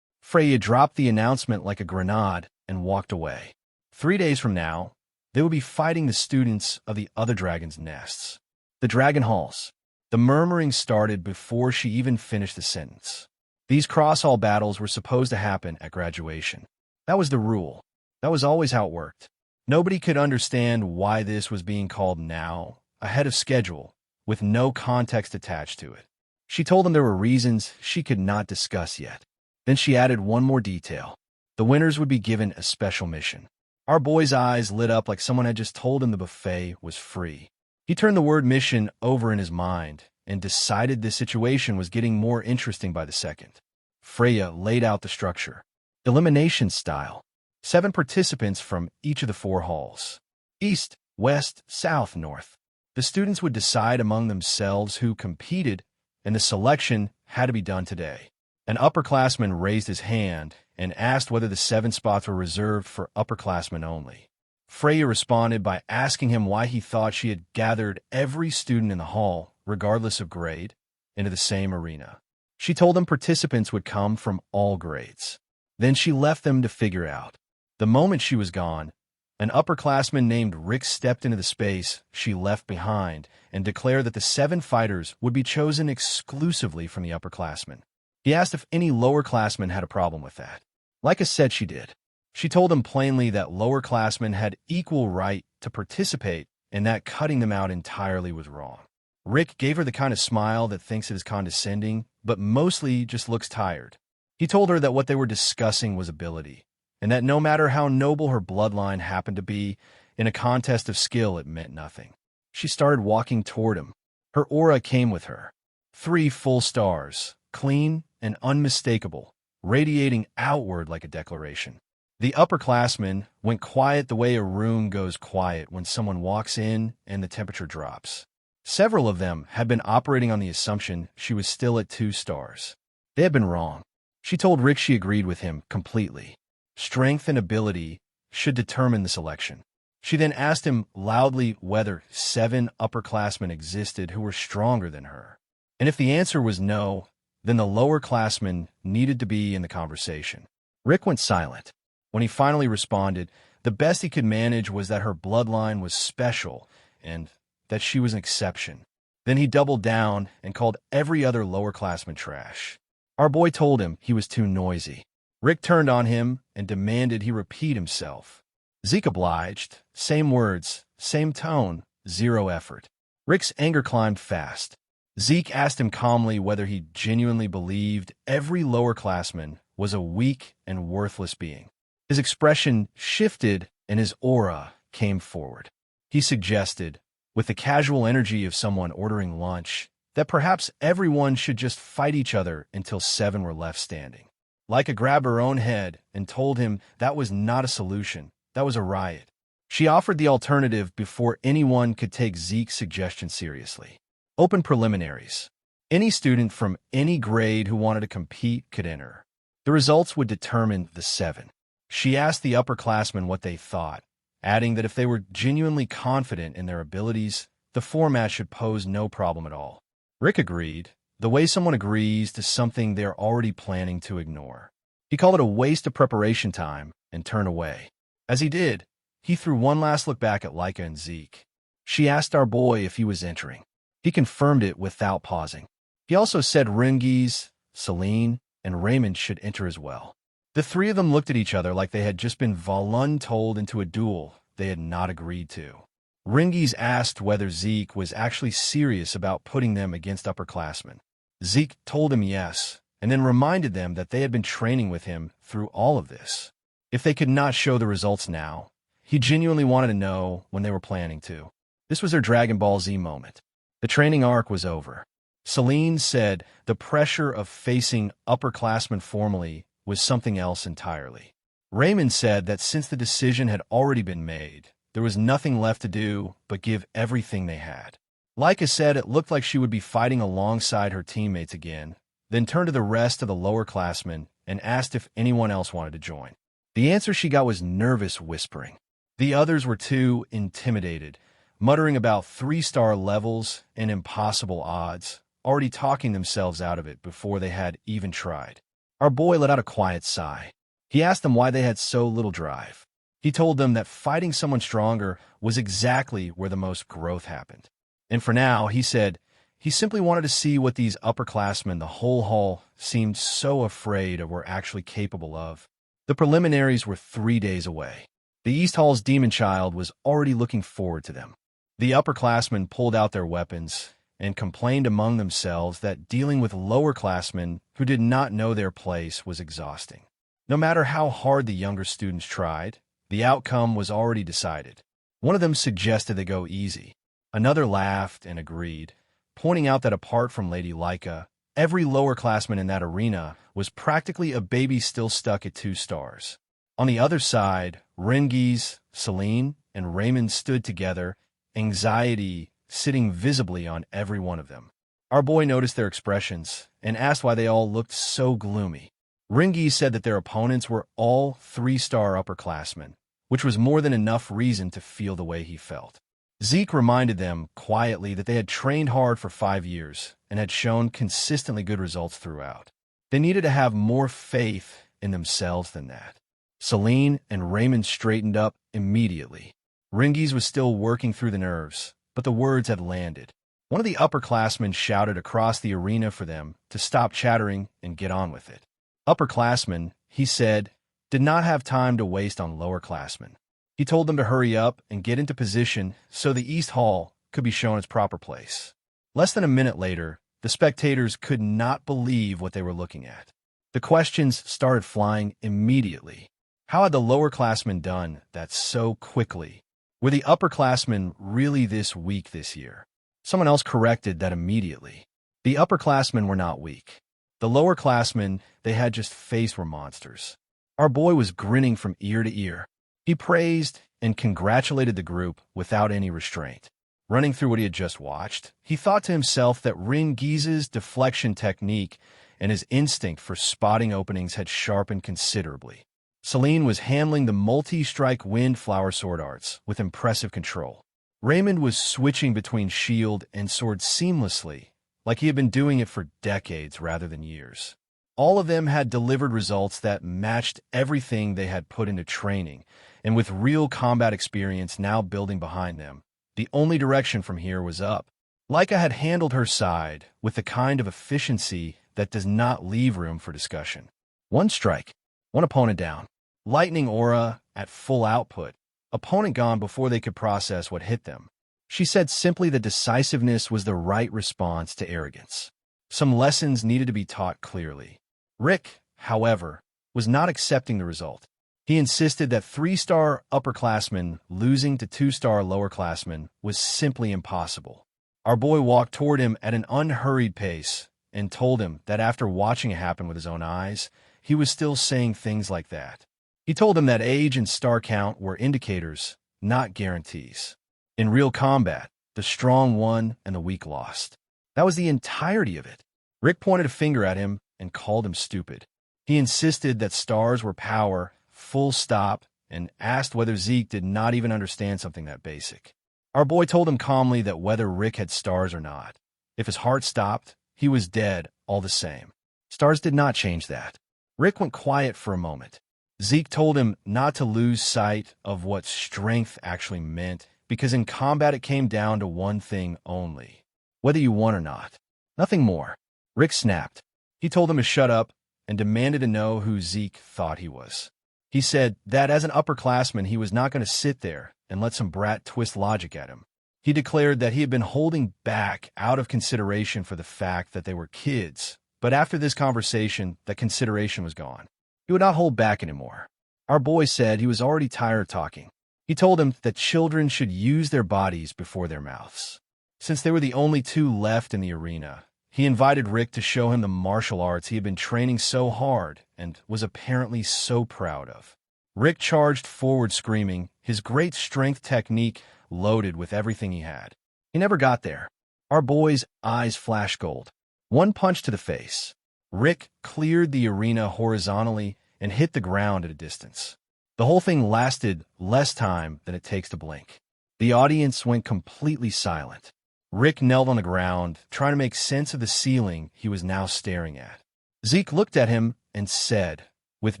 Freya dropped the announcement like a grenade and walked away. 3 days from now, they would be fighting the students of the other dragon's nests. The dragon halls. The murmuring started before she even finished the sentence. These cross-hall battles were supposed to happen at graduation. That was the rule. That was always how it worked. Nobody could understand why this was being called now, ahead of schedule, with no context attached to it. She told them there were reasons she could not discuss yet. Then she added one more detail. The winners would be given a special mission. Our boy's eyes lit up like someone had just told him the buffet was free. He turned the word mission over in his mind and decided this situation was getting more interesting by the second. Freya laid out the structure. Elimination style. 7 participants from each of the 4 halls. East, West, South, North. The students would decide among themselves who competed, and the selection had to be done today. An upperclassman raised his hand and asked whether the 7 spots were reserved for upperclassmen only. Freya responded by asking him why he thought she had gathered every student in the hall, regardless of grade, into the same arena. She told him participants would come from all grades. Then she left them to figure out. The moment she was gone, an upperclassman named Rick stepped into the space she left behind and declared that the 7 fighters would be chosen exclusively from the upperclassmen. He asked if any lowerclassmen had a problem with that. Leica said she did. She told him plainly that lowerclassmen had equal right to participate and that cutting them out entirely was wrong. Rick gave her the kind of smile that thinks it is condescending, but mostly just looks tired. He told her that what they were discussing was ability, and that no matter how noble her bloodline happened to be, in a contest of skill it meant nothing. She started walking toward him. Her aura came with her. 3 full stars, clean and unmistakable, radiating outward like a declaration. The upperclassmen went quiet the way a room goes quiet when someone walks in and the temperature drops. Several of them had been operating on the assumption she was still at 2 stars. They had been wrong. She told Rick she agreed with him completely. Strength and ability should determine the selection. She then asked him loudly whether 7 upperclassmen existed who were stronger than her. And if the answer was no, then the lowerclassmen needed to be in the conversation. Rick went silent. When he finally responded, the best he could manage was that her bloodline was special and that she was an exception. Then he doubled down and called every other lowerclassman trash. Our boy told him he was too noisy. Rick turned on him and demanded he repeat himself. Zeke obliged. Same words, same tone, 0 effort. Rick's anger climbed fast. Zeke asked him calmly whether he genuinely believed every lowerclassman was a weak and worthless being. His expression shifted and his aura came forward. He suggested, with the casual energy of someone ordering lunch, that perhaps everyone should just fight each other until 7 were left standing. Leica grabbed her own head and told him that was not a solution, that was a riot. She offered the alternative before anyone could take Zeke's suggestion seriously. Open preliminaries. Any student from any grade who wanted to compete could enter. The results would determine the 7. She asked the upperclassmen what they thought, adding that if they were genuinely confident in their abilities, the format should pose no problem at all. Rick agreed, the way someone agrees to something they're already planning to ignore. He called it a waste of preparation time and turned away. As he did, he threw one last look back at Leica and Zeke. She asked our boy if he was entering. He confirmed it without pausing. He also said Rangis, Celine, and Raymond should enter as well. The 3 of them looked at each other like they had just been voluntold into a duel they had not agreed to. Rangis asked whether Zeke was actually serious about putting them against upperclassmen. Zeke told him yes, and then reminded them that they had been training with him through all of this. If they could not show the results now, he genuinely wanted to know when they were planning to. This was their Dragon Ball Z moment. The training arc was over. Celine said the pressure of facing upperclassmen formally was something else entirely. Raymond said that since the decision had already been made, there was nothing left to do but give everything they had. Leica said it looked like she would be fighting alongside her teammates again, then turned to the rest of the lowerclassmen and asked if anyone else wanted to join. The answer she got was nervous whispering. The others were too intimidated, muttering about 3-star levels and impossible odds, already talking themselves out of it before they had even tried. Our boy let out a quiet sigh. He asked them why they had so little drive. He told them that fighting someone stronger was exactly where the most growth happened. And for now, he said, he simply wanted to see what these upperclassmen the whole hall seemed so afraid of were actually capable of. The preliminaries were 3 days away. The East Hall's demon child was already looking forward to them. The upperclassmen pulled out their weapons and complained among themselves that dealing with lowerclassmen who did not know their place was exhausting. No matter how hard the younger students tried, the outcome was already decided. One of them suggested they go easy. Another laughed and agreed, pointing out that apart from Lady Leica, every lowerclassman in that arena was practically a baby still stuck at 2 stars. On the other side, Rangis, Celine, and Raymond stood together, anxiety sitting visibly on every one of them. Our boy noticed their expressions and asked why they all looked so gloomy. Rangis said that their opponents were all 3-star upperclassmen, which was more than enough reason to feel the way he felt. Zeke reminded them quietly that they had trained hard for 5 years and had shown consistently good results throughout. They needed to have more faith in themselves than that. Celine and Raymond straightened up immediately. Rangis was still working through the nerves, but the words had landed. One of the upperclassmen shouted across the arena for them to stop chattering and get on with it. Upperclassmen, he said, did not have time to waste on lowerclassmen. He told them to hurry up and get into position so the East Hall could be shown its proper place. Less than a minute later, the spectators could not believe what they were looking at. The questions started flying immediately. How had the lowerclassmen done that so quickly? Were the upperclassmen really this weak this year? Someone else corrected that immediately. The upperclassmen were not weak. The lowerclassmen they had just faced were monsters. Our boy was grinning from ear to ear. He praised and congratulated the group without any restraint. Running through what he had just watched, he thought to himself that Rangis's deflection technique and his instinct for spotting openings had sharpened considerably. Celine was handling the multi-strike wind flower sword arts with impressive control. Raymond was switching between shield and sword seamlessly, like he had been doing it for decades rather than years. All of them had delivered results that matched everything they had put into training, and with real combat experience now building behind them, the only direction from here was up. Leica had handled her side with the kind of efficiency that does not leave room for discussion. One strike, one opponent down. Lightning aura at full output. Opponent gone before they could process what hit them. She said simply that decisiveness was the right response to arrogance. Some lessons needed to be taught clearly. Rick, however, was not accepting the result. He insisted that 3-star upperclassmen losing to 2-star lowerclassmen was simply impossible. Our boy walked toward him at an unhurried pace and told him that after watching it happen with his own eyes, he was still saying things like that. He told him that age and star count were indicators, not guarantees. In real combat, the strong won and the weak lost. That was the entirety of it. Rick pointed a finger at him and called him stupid. He insisted that stars were power, full stop, and asked whether Zeke did not even understand something that basic. Our boy told him calmly that whether Rick had stars or not, if his heart stopped, he was dead all the same. Stars did not change that. Rick went quiet for a moment. Zeke told him not to lose sight of what strength actually meant, because in combat it came down to one thing only: whether you won or not. Nothing more. Rick snapped. He told him to shut up and demanded to know who Zeke thought he was. He said that as an upperclassman he was not going to sit there and let some brat twist logic at him. He declared that he had been holding back out of consideration for the fact that they were kids, but after this conversation, that consideration was gone. He would not hold back anymore. Our boy said he was already tired of talking. He told him that children should use their bodies before their mouths. Since they were the only two left in the arena, he invited Rick to show him the martial arts he had been training so hard and was apparently so proud of. Rick charged forward screaming, his great strength technique loaded with everything he had. He never got there. Our boy's eyes flashed gold. One punch to the face. Rick cleared the arena horizontally and hit the ground at a distance. The whole thing lasted less time than it takes to blink. The audience went completely silent. Rick knelt on the ground, trying to make sense of the ceiling he was now staring at. Zeke looked at him and said, with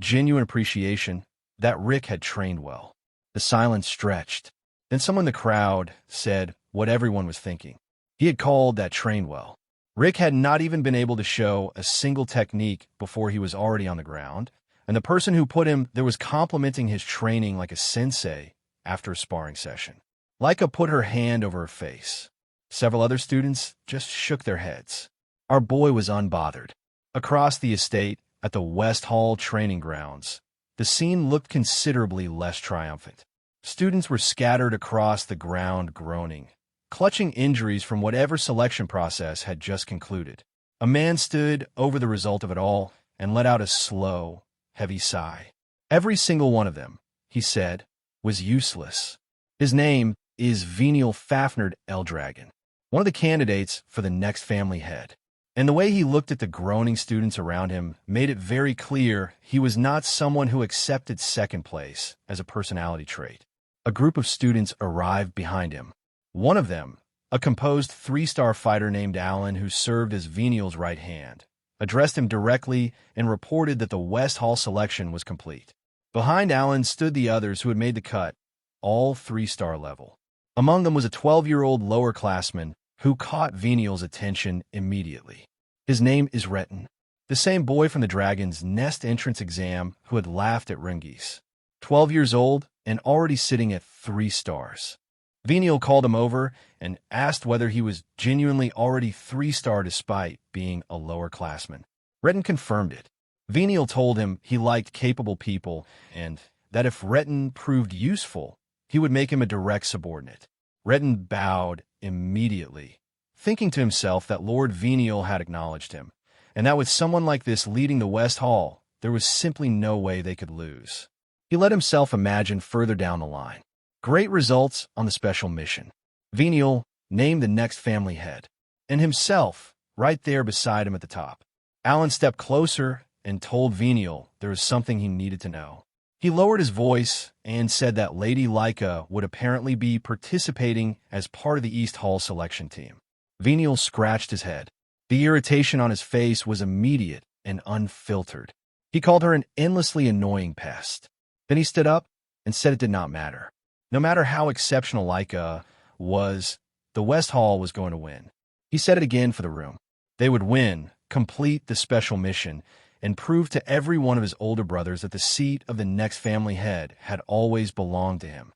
genuine appreciation, that Rick had trained well. The silence stretched. Then someone in the crowd said what everyone was thinking. He had called that train well. Rick had not even been able to show a single technique before he was already on the ground, and the person who put him there was complimenting his training like a sensei after a sparring session. Leica put her hand over her face. Several other students just shook their heads. Our boy was unbothered. Across the estate, at the West Hall training grounds, the scene looked considerably less triumphant. Students were scattered across the ground groaning, clutching injuries from whatever selection process had just concluded. A man stood over the result of it all and let out a slow, heavy sigh. Every single one of them, he said, was useless. His name is Gilfus El Dragon, one of the candidates for the next family head. And the way he looked at the groaning students around him made it very clear he was not someone who accepted second place as a personality trait. A group of students arrived behind him. One of them, a composed 3-star fighter named Alan who served as Venial's right hand, addressed him directly and reported that the West Hall selection was complete. Behind Alan stood the others who had made the cut, all 3-star level. Among them was a 12-year-old lower-classman who caught Venial's attention immediately. His name is Retin, the same boy from the Dragon's Nest entrance exam who had laughed at Rangis. 12 years old and already sitting at 3 stars. Venial called him over and asked whether he was genuinely already 3-star despite being a lower-classman. Retin confirmed it. Venial told him he liked capable people and that if Retin proved useful, he would make him a direct subordinate. Retin bowed immediately, thinking to himself that Lord Venial had acknowledged him, and that with someone like this leading the West Hall, there was simply no way they could lose. He let himself imagine further down the line. Great results on the special mission. Venial named the next family head, and himself right there beside him at the top. Alan stepped closer and told Venial there was something he needed to know. He lowered his voice and said that Lady Laika would apparently be participating as part of the East Hall selection team. Venial scratched his head. The irritation on his face was immediate and unfiltered. He called her an endlessly annoying pest. Then he stood up and said it did not matter. No matter how exceptional Laika was, the West Hall was going to win. He said it again for the room. They would win, complete the special mission, and prove to every one of his older brothers that the seat of the next family head had always belonged to him.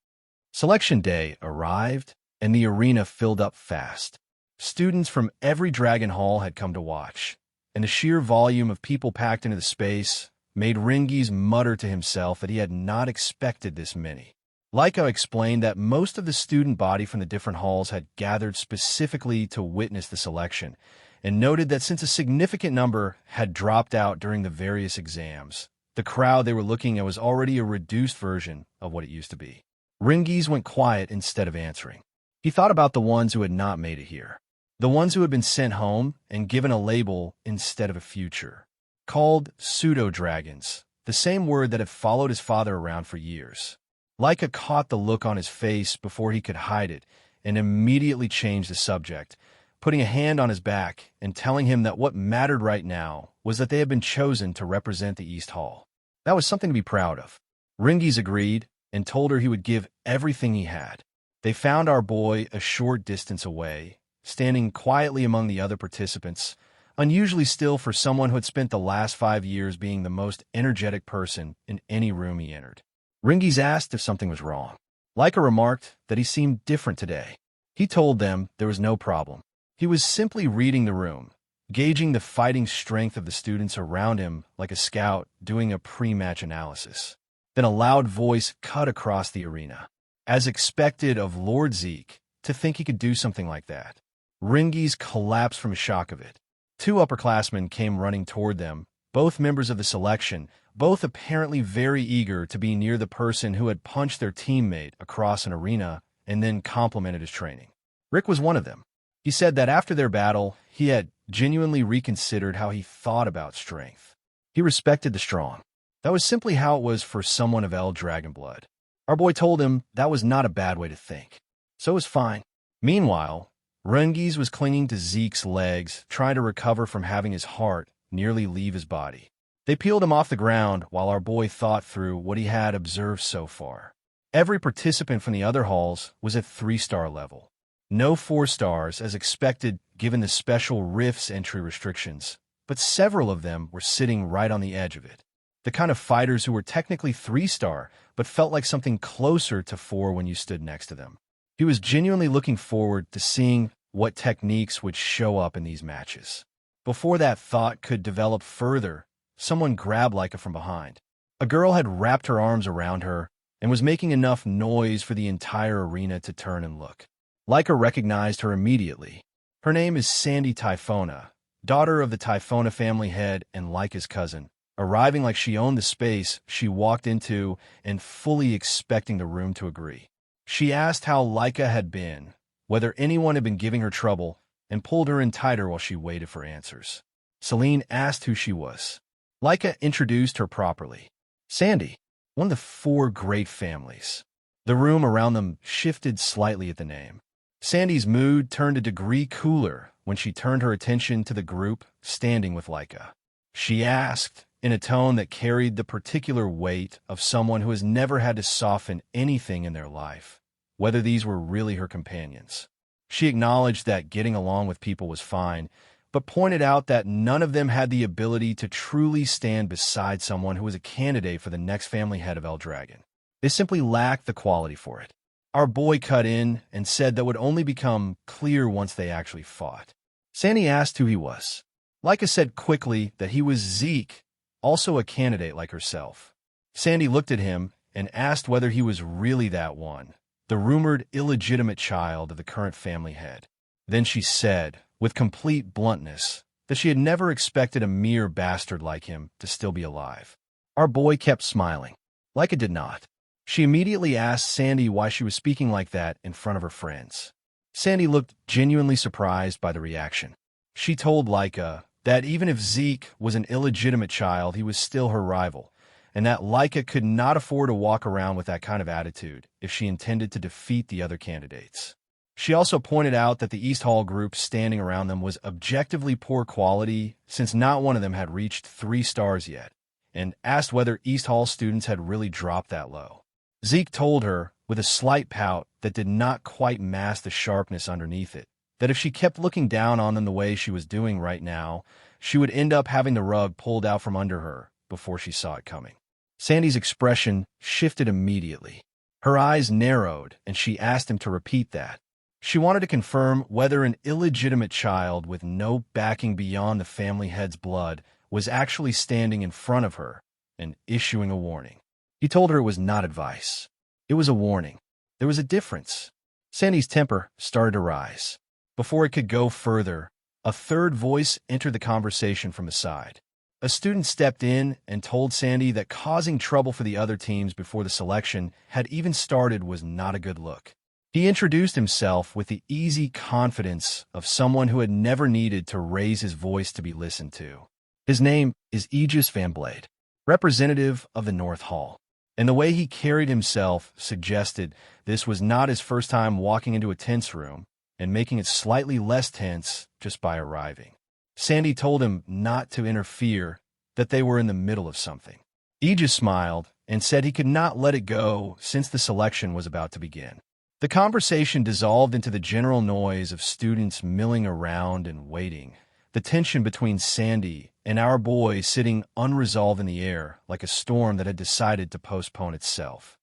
Selection day arrived, and the arena filled up fast. Students from every Dragon Hall had come to watch, and the sheer volume of people packed into the space made Rangis mutter to himself that he had not expected this many. Laika explained that most of the student body from the different halls had gathered specifically to witness the selection, and noted that since a significant number had dropped out during the various exams, the crowd they were looking at was already a reduced version of what it used to be. Rangis went quiet instead of answering. He thought about the ones who had not made it here, the ones who had been sent home and given a label instead of a future, called pseudo-dragons, the same word that had followed his father around for years. Laika caught the look on his face before he could hide it and immediately changed the subject, putting a hand on his back and telling him that what mattered right now was that they had been chosen to represent the East Hall. That was something to be proud of. Rangis agreed and told her he would give everything he had. They found our boy a short distance away, standing quietly among the other participants, unusually still for someone who had spent the last 5 years being the most energetic person in any room he entered. Rangis asked if something was wrong. Laika remarked that he seemed different today. He told them there was no problem. He was simply reading the room, gauging the fighting strength of the students around him like a scout doing a pre-match analysis. Then a loud voice cut across the arena. As expected of Lord Zeke, to think he could do something like that. Rangis collapsed from shock of it. 2 upperclassmen came running toward them, both members of the selection, both apparently very eager to be near the person who had punched their teammate across an arena and then complimented his training. Rick was one of them. He said that after their battle, he had genuinely reconsidered how he thought about strength. He respected the strong. That was simply how it was for someone of El Dragon blood. Our boy told him that was not a bad way to think. So it was fine. Meanwhile, Rangis was clinging to Zeke's legs, trying to recover from having his heart nearly leave his body. They peeled him off the ground while our boy thought through what he had observed so far. Every participant from the other halls was at 3-star level. No 4 stars as expected given the special Rifts entry restrictions, but several of them were sitting right on the edge of it. The kind of fighters who were technically 3-star, but felt like something closer to 4 when you stood next to them. He was genuinely looking forward to seeing what techniques would show up in these matches. Before that thought could develop further, someone grabbed Laika from behind. A girl had wrapped her arms around her and was making enough noise for the entire arena to turn and look. Laika recognized her immediately. Her name is Sandy Typhona, daughter of the Typhona family head and Laika's cousin. Arriving like she owned the space she walked into and fully expecting the room to agree. She asked how Laika had been, whether anyone had been giving her trouble, and pulled her in tighter while she waited for answers. Celine asked who she was. Laika introduced her properly. Sandy, one of the 4 great families. The room around them shifted slightly at the name. Sandy's mood turned a degree cooler when she turned her attention to the group standing with Laika. She asked in a tone that carried the particular weight of someone who has never had to soften anything in their life, whether these were really her companions. She acknowledged that getting along with people was fine, but pointed out that none of them had the ability to truly stand beside someone who was a candidate for the next family head of El Dragon. They simply lacked the quality for it. Our boy cut in and said that would only become clear once they actually fought. Sandy asked who he was. Leica said quickly that he was Zeke, also a candidate like herself. Sandy looked at him and asked whether he was really that one, the rumored illegitimate child of the current family head. Then she said, with complete bluntness, that she had never expected a mere bastard like him to still be alive. Our boy kept smiling. Leica did not. She immediately asked Sandy why she was speaking like that in front of her friends. Sandy looked genuinely surprised by the reaction. She told Leica that even if Zeke was an illegitimate child, he was still her rival, and that Leica could not afford to walk around with that kind of attitude if she intended to defeat the other candidates. She also pointed out that the East Hall group standing around them was objectively poor quality since not one of them had reached 3 stars yet, and asked whether East Hall students had really dropped that low. Zeke told her, with a slight pout that did not quite mask the sharpness underneath it, that if she kept looking down on them the way she was doing right now, she would end up having the rug pulled out from under her before she saw it coming. Sandy's expression shifted immediately. Her eyes narrowed, and she asked him to repeat that. She wanted to confirm whether an illegitimate child with no backing beyond the family head's blood was actually standing in front of her and issuing a warning. He told her it was not advice. It was a warning. There was a difference. Sandy's temper started to rise. Before it could go further, a third voice entered the conversation from the side. A student stepped in and told Sandy that causing trouble for the other teams before the selection had even started was not a good look. He introduced himself with the easy confidence of someone who had never needed to raise his voice to be listened to. His name is Aegis Van Blade, representative of the North Hall, and the way he carried himself suggested this was not his first time walking into a tense room and making it slightly less tense just by arriving. Sandy told him not to interfere, that they were in the middle of something. Aegis smiled and said he could not let it go since the selection was about to begin. The conversation dissolved into the general noise of students milling around and waiting, the tension between Sandy and our boy sitting unresolved in the air like a storm that had decided to postpone itself.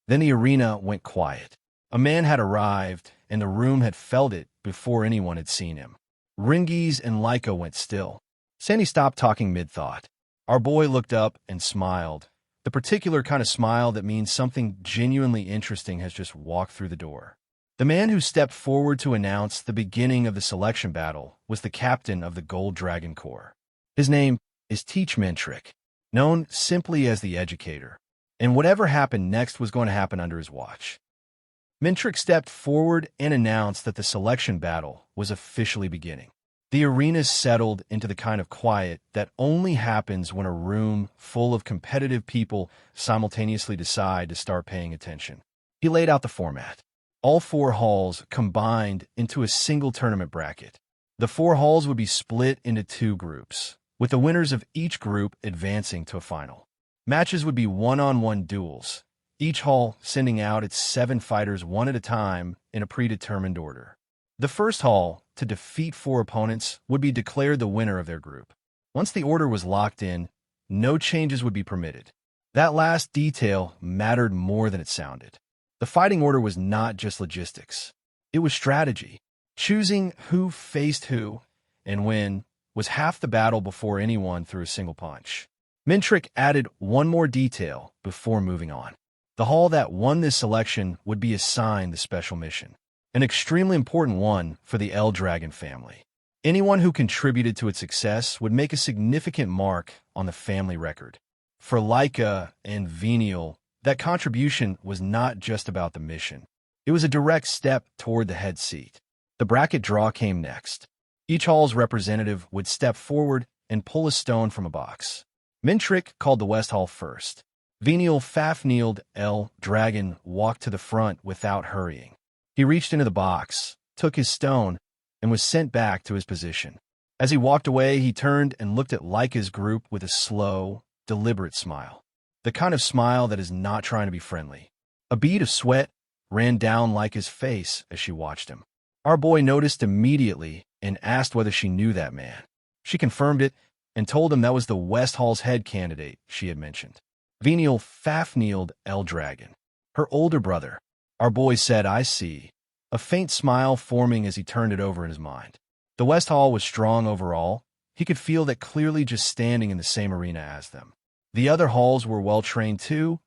Then the arena went quiet. A man had arrived, and the room had felt it before anyone had seen him. Rangis and Leica went still. Sandy stopped talking mid-thought. Our boy looked up and smiled, the particular kind of smile that means something genuinely interesting has just walked through the door. The man who stepped forward to announce the beginning of the selection battle was the captain of the Gold Dragon Corps. His name is Teach Mentrick, known simply as the Educator, and whatever happened next was going to happen under his watch. Mentrick stepped forward and announced that the selection battle was officially beginning. The arena settled into the kind of quiet that only happens when a room full of competitive people simultaneously decide to start paying attention. He laid out the format. All 4 halls combined into a single tournament bracket. The 4 halls would be split into 2 groups, with the winners of each group advancing to a final. Matches would be one-on-one duels, each hall sending out its 7 fighters one at a time in a predetermined order. The first hall, to defeat 4 opponents, would be declared the winner of their group. Once the order was locked in, no changes would be permitted. That last detail mattered more than it sounded. The fighting order was not just logistics. It was strategy. Choosing who faced who and when was half the battle before anyone threw a single punch. Mentrick added one more detail before moving on. The hall that won this selection would be assigned the special mission, an extremely important one for the El Dragon family. Anyone who contributed to its success would make a significant mark on the family record. For Leica and Venial, that contribution was not just about the mission. It was a direct step toward the head seat. The bracket draw came next. Each hall's representative would step forward and pull a stone from a box. Mentrick called the West Hall first. Venial Fafniled El Dragon walked to the front without hurrying. He reached into the box, took his stone, and was sent back to his position. As he walked away, he turned and looked at Leica's group with a slow, deliberate smile. The kind of smile that is not trying to be friendly. A bead of sweat ran down Leica's face as she watched him. Our boy noticed immediately and asked whether she knew that man. She confirmed it and told him that was the West Hall's head candidate she had mentioned. Venial Fafniled El Dragon. Her older brother. Our boy said, "I see," a faint smile forming as he turned it over in his mind. The West Hall was strong overall. He could feel that clearly just standing in the same arena as them. The other halls were well-trained too,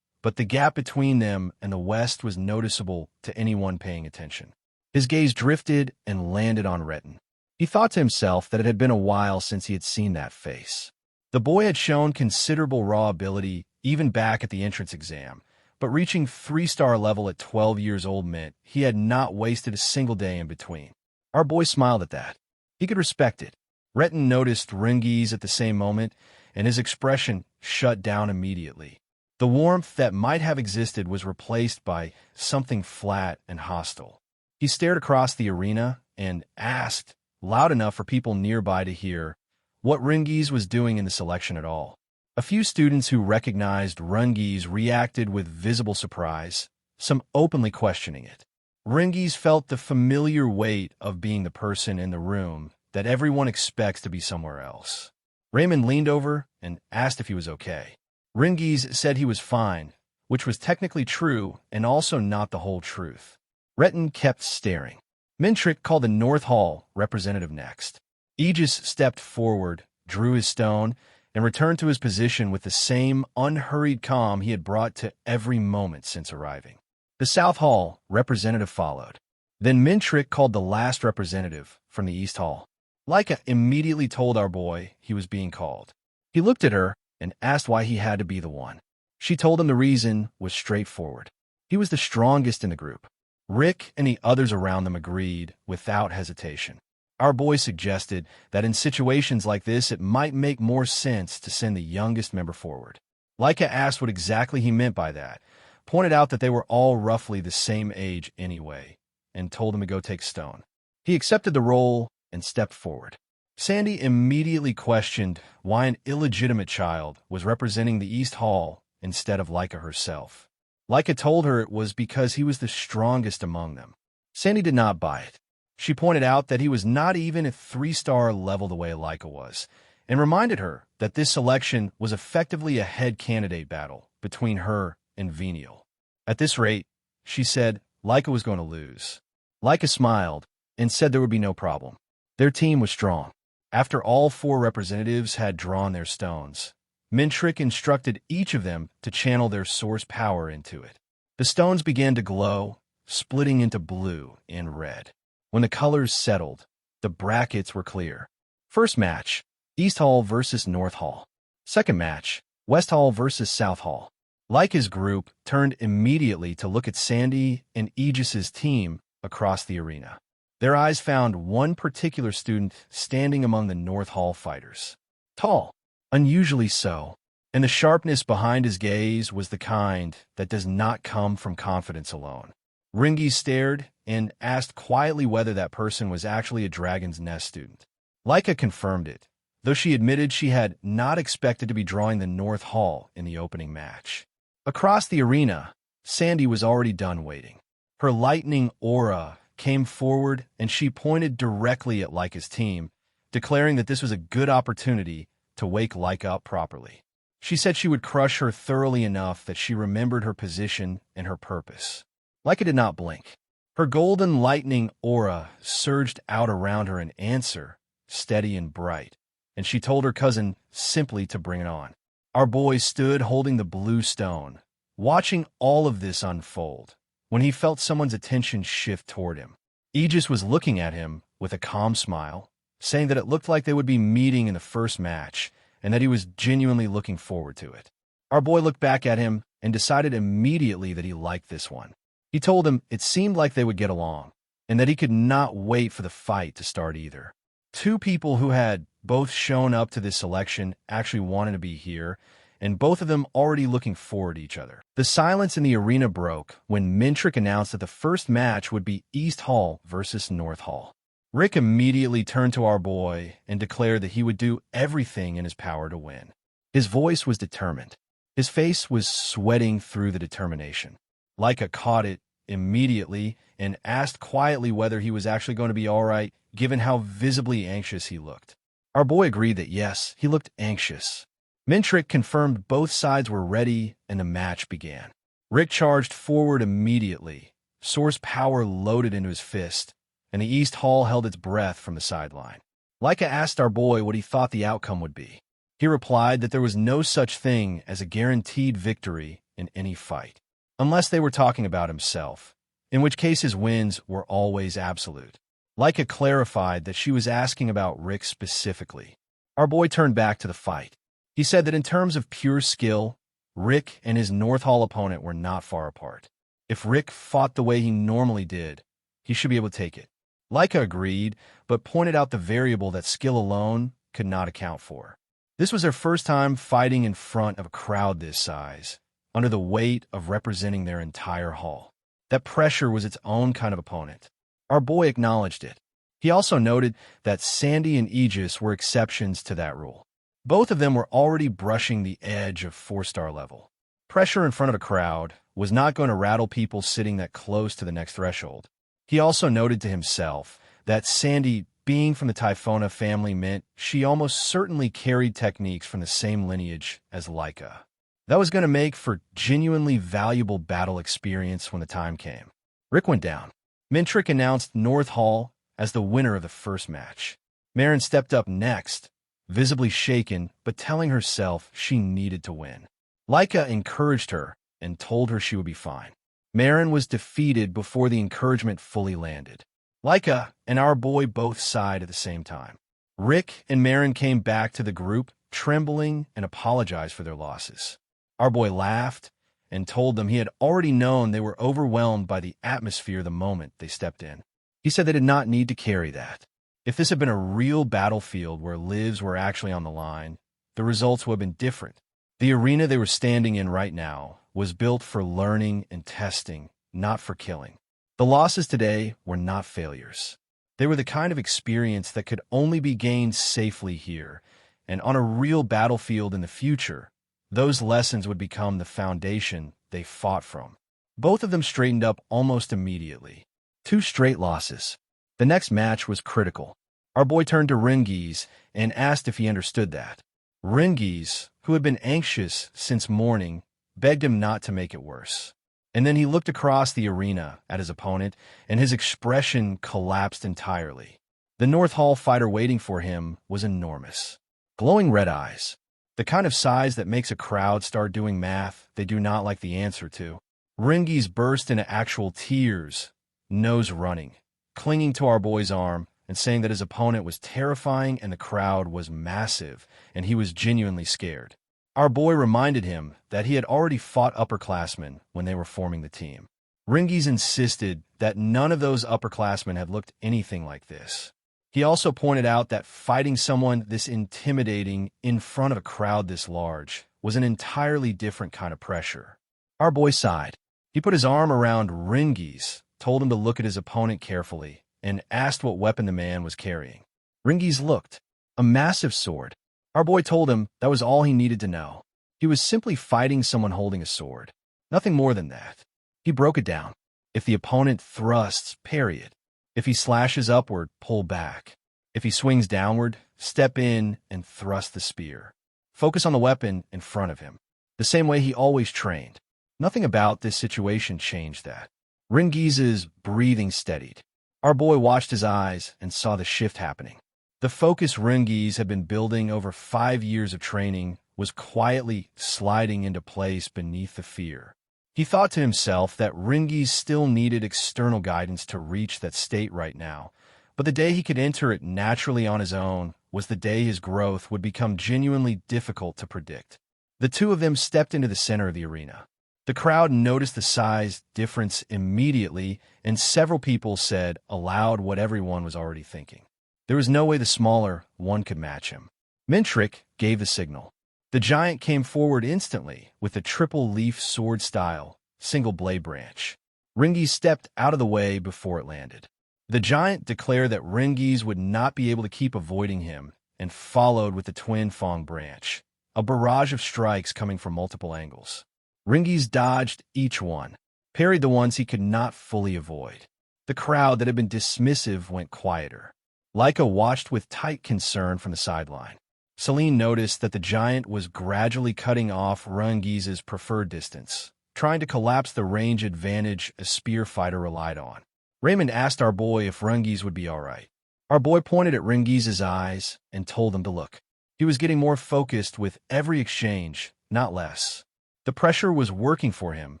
but the gap between them and the West was noticeable to anyone paying attention. His gaze drifted and landed on Retin. He thought to himself that it had been a while since he had seen that face. The boy had shown considerable raw ability even back at the entrance exam, but reaching 3-star level at 12 years old meant he had not wasted a single day in between. Our boy smiled at that. He could respect it. Retin noticed Rangis at the same moment, and his expression shut down immediately. The warmth that might have existed was replaced by something flat and hostile. He stared across the arena and asked, loud enough for people nearby to hear, what Rangis was doing in the selection at all. A few students who recognized Rangis reacted with visible surprise, some openly questioning it. Rangis felt the familiar weight of being the person in the room that everyone expects to be somewhere else. Raymond leaned over and asked if he was okay. Rangis said he was fine, which was technically true and also not the whole truth. Retin kept staring. Mintrick called the North Hall representative next. Aegis stepped forward, drew his stone, and returned to his position with the same unhurried calm he had brought to every moment since arriving. The South Hall representative followed. Then Mintrick called the last representative from the East Hall. Leica immediately told our boy he was being called. He looked at her and asked why he had to be the one. She told him the reason was straightforward. He was the strongest in the group. Rick and the others around them agreed without hesitation. Our boy suggested that in situations like this it might make more sense to send the youngest member forward. Leica asked what exactly he meant by that, pointed out that they were all roughly the same age anyway, and told him to go take stone. He accepted the role and stepped forward. Sandy immediately questioned why an illegitimate child was representing the East Hall instead of Leica herself. Leica told her it was because he was the strongest among them. Sandy did not buy it. She pointed out that he was not even a 3-star level the way Leica was, and reminded her that this selection was effectively a head candidate battle between her and Venial. At this rate, she said, Leica was going to lose. Leica smiled and said there would be no problem. Their team was strong. After all 4 representatives had drawn their stones, Mintrick instructed each of them to channel their source power into it. The stones began to glow, splitting into blue and red. When the colors settled, the brackets were clear. First match, East Hall versus North Hall. Second match, West Hall versus South Hall. Leica's group turned immediately to look at Sandy and Aegis's team across the arena. Their eyes found one particular student standing among the North Hall fighters. Tall, unusually so, and the sharpness behind his gaze was the kind that does not come from confidence alone. Rangis stared and asked quietly whether that person was actually a Dragon's Nest student. Leica confirmed it, though she admitted she had not expected to be drawing the North Hall in the opening match. Across the arena, Sandy was already done waiting. Her lightning aura came forward and she pointed directly at Leica's team, declaring that this was a good opportunity to wake Leica up properly. She said she would crush her thoroughly enough that she remembered her position and her purpose. Leica did not blink. Her golden lightning aura surged out around her in answer, steady and bright, and she told her cousin simply to bring it on. Our boy stood holding the blue stone, watching all of this unfold, when he felt someone's attention shift toward him. Aegis was looking at him with a calm smile, saying that it looked like they would be meeting in the first match, and that he was genuinely looking forward to it. Our boy looked back at him and decided immediately that he liked this one. He told him it seemed like they would get along, and that he could not wait for the fight to start either. 2 people who had both shown up to this selection actually wanted to be here, and both of them already looking forward to each other. The silence in the arena broke when Mintrick announced that the first match would be East Hall versus North Hall. Rick immediately turned to our boy and declared that he would do everything in his power to win. His voice was determined. His face was sweating through the determination. Laika caught it immediately and asked quietly whether he was actually going to be all right, given how visibly anxious he looked. Our boy agreed that yes, he looked anxious. Mintrick confirmed both sides were ready, and the match began. Rick charged forward immediately, source power loaded into his fist, and the East Hall held its breath from the sideline. Laika asked our boy what he thought the outcome would be. He replied that there was no such thing as a guaranteed victory in any fight, unless they were talking about himself, in which case his wins were always absolute. Laika clarified that she was asking about Rick specifically. Our boy turned back to the fight. He said that in terms of pure skill, Rick and his North Hall opponent were not far apart. If Rick fought the way he normally did, he should be able to take it. Laika agreed, but pointed out the variable that skill alone could not account for. This was their first time fighting in front of a crowd this size, under the weight of representing their entire hall. That pressure was its own kind of opponent. Our boy acknowledged it. He also noted that Sandy and Aegis were exceptions to that rule. Both of them were already brushing the edge of 4-star level. Pressure in front of a crowd was not going to rattle people sitting that close to the next threshold. He also noted to himself that Sandy, being from the Typhona family, meant she almost certainly carried techniques from the same lineage as Laika. That was going to make for genuinely valuable battle experience when the time came. Rick went down. Mintrick announced North Hall as the winner of the first match. Marin stepped up next, visibly shaken, but telling herself she needed to win. Laika encouraged her and told her she would be fine. Marin was defeated before the encouragement fully landed. Laika and our boy both sighed at the same time. Rick and Marin came back to the group, trembling, and apologized for their losses. Our boy laughed and told them he had already known they were overwhelmed by the atmosphere the moment they stepped in. He said they did not need to carry that. If this had been a real battlefield where lives were actually on the line, the results would have been different. The arena they were standing in right now was built for learning and testing, not for killing. The losses today were not failures. They were the kind of experience that could only be gained safely here, and on a real battlefield in the future, those lessons would become the foundation they fought from. Both of them straightened up almost immediately. 2 straight losses. The next match was critical. Our boy turned to Rangis and asked if he understood that. Rangis, who had been anxious since morning, begged him not to make it worse. And then he looked across the arena at his opponent, and his expression collapsed entirely. The North Hall fighter waiting for him was enormous. Glowing red eyes. The kind of size that makes a crowd start doing math they do not like the answer to. Rangis burst into actual tears, nose running, clinging to our boy's arm and saying that his opponent was terrifying and the crowd was massive, and he was genuinely scared. Our boy reminded him that he had already fought upperclassmen when they were forming the team. Rangis insisted that none of those upperclassmen had looked anything like this. He also pointed out that fighting someone this intimidating in front of a crowd this large was an entirely different kind of pressure. Our boy sighed. He put his arm around Rangis, told him to look at his opponent carefully, and asked what weapon the man was carrying. Rangis looked. A massive sword. Our boy told him that was all he needed to know. He was simply fighting someone holding a sword. Nothing more than that. He broke it down. If the opponent thrusts, parry it. If he slashes upward, pull back. If he swings downward, step in and thrust the spear. Focus on the weapon in front of him. The same way he always trained. Nothing about this situation changed that. Rangis's breathing steadied. Our boy watched his eyes and saw the shift happening. The focus Rangis had been building over 5 years of training was quietly sliding into place beneath the fear. He thought to himself that Rangis still needed external guidance to reach that state right now, but the day he could enter it naturally on his own was the day his growth would become genuinely difficult to predict. The two of them stepped into the center of the arena. The crowd noticed the size difference immediately, and several people said aloud what everyone was already thinking. There was no way the smaller one could match him. Mintrick gave the signal. The giant came forward instantly with the triple-leaf sword-style, single-blade branch. Rangis stepped out of the way before it landed. The giant declared that Rangis would not be able to keep avoiding him and followed with the twin-fong branch, a barrage of strikes coming from multiple angles. Rangis dodged each one, parried the ones he could not fully avoid. The crowd that had been dismissive went quieter. Laika watched with tight concern from the sideline. Celine noticed that the giant was gradually cutting off Rangis's preferred distance, trying to collapse the range advantage a spear fighter relied on. Raymond asked our boy if Rangis would be all right. Our boy pointed at Rangis's eyes and told him to look. He was getting more focused with every exchange, not less. The pressure was working for him,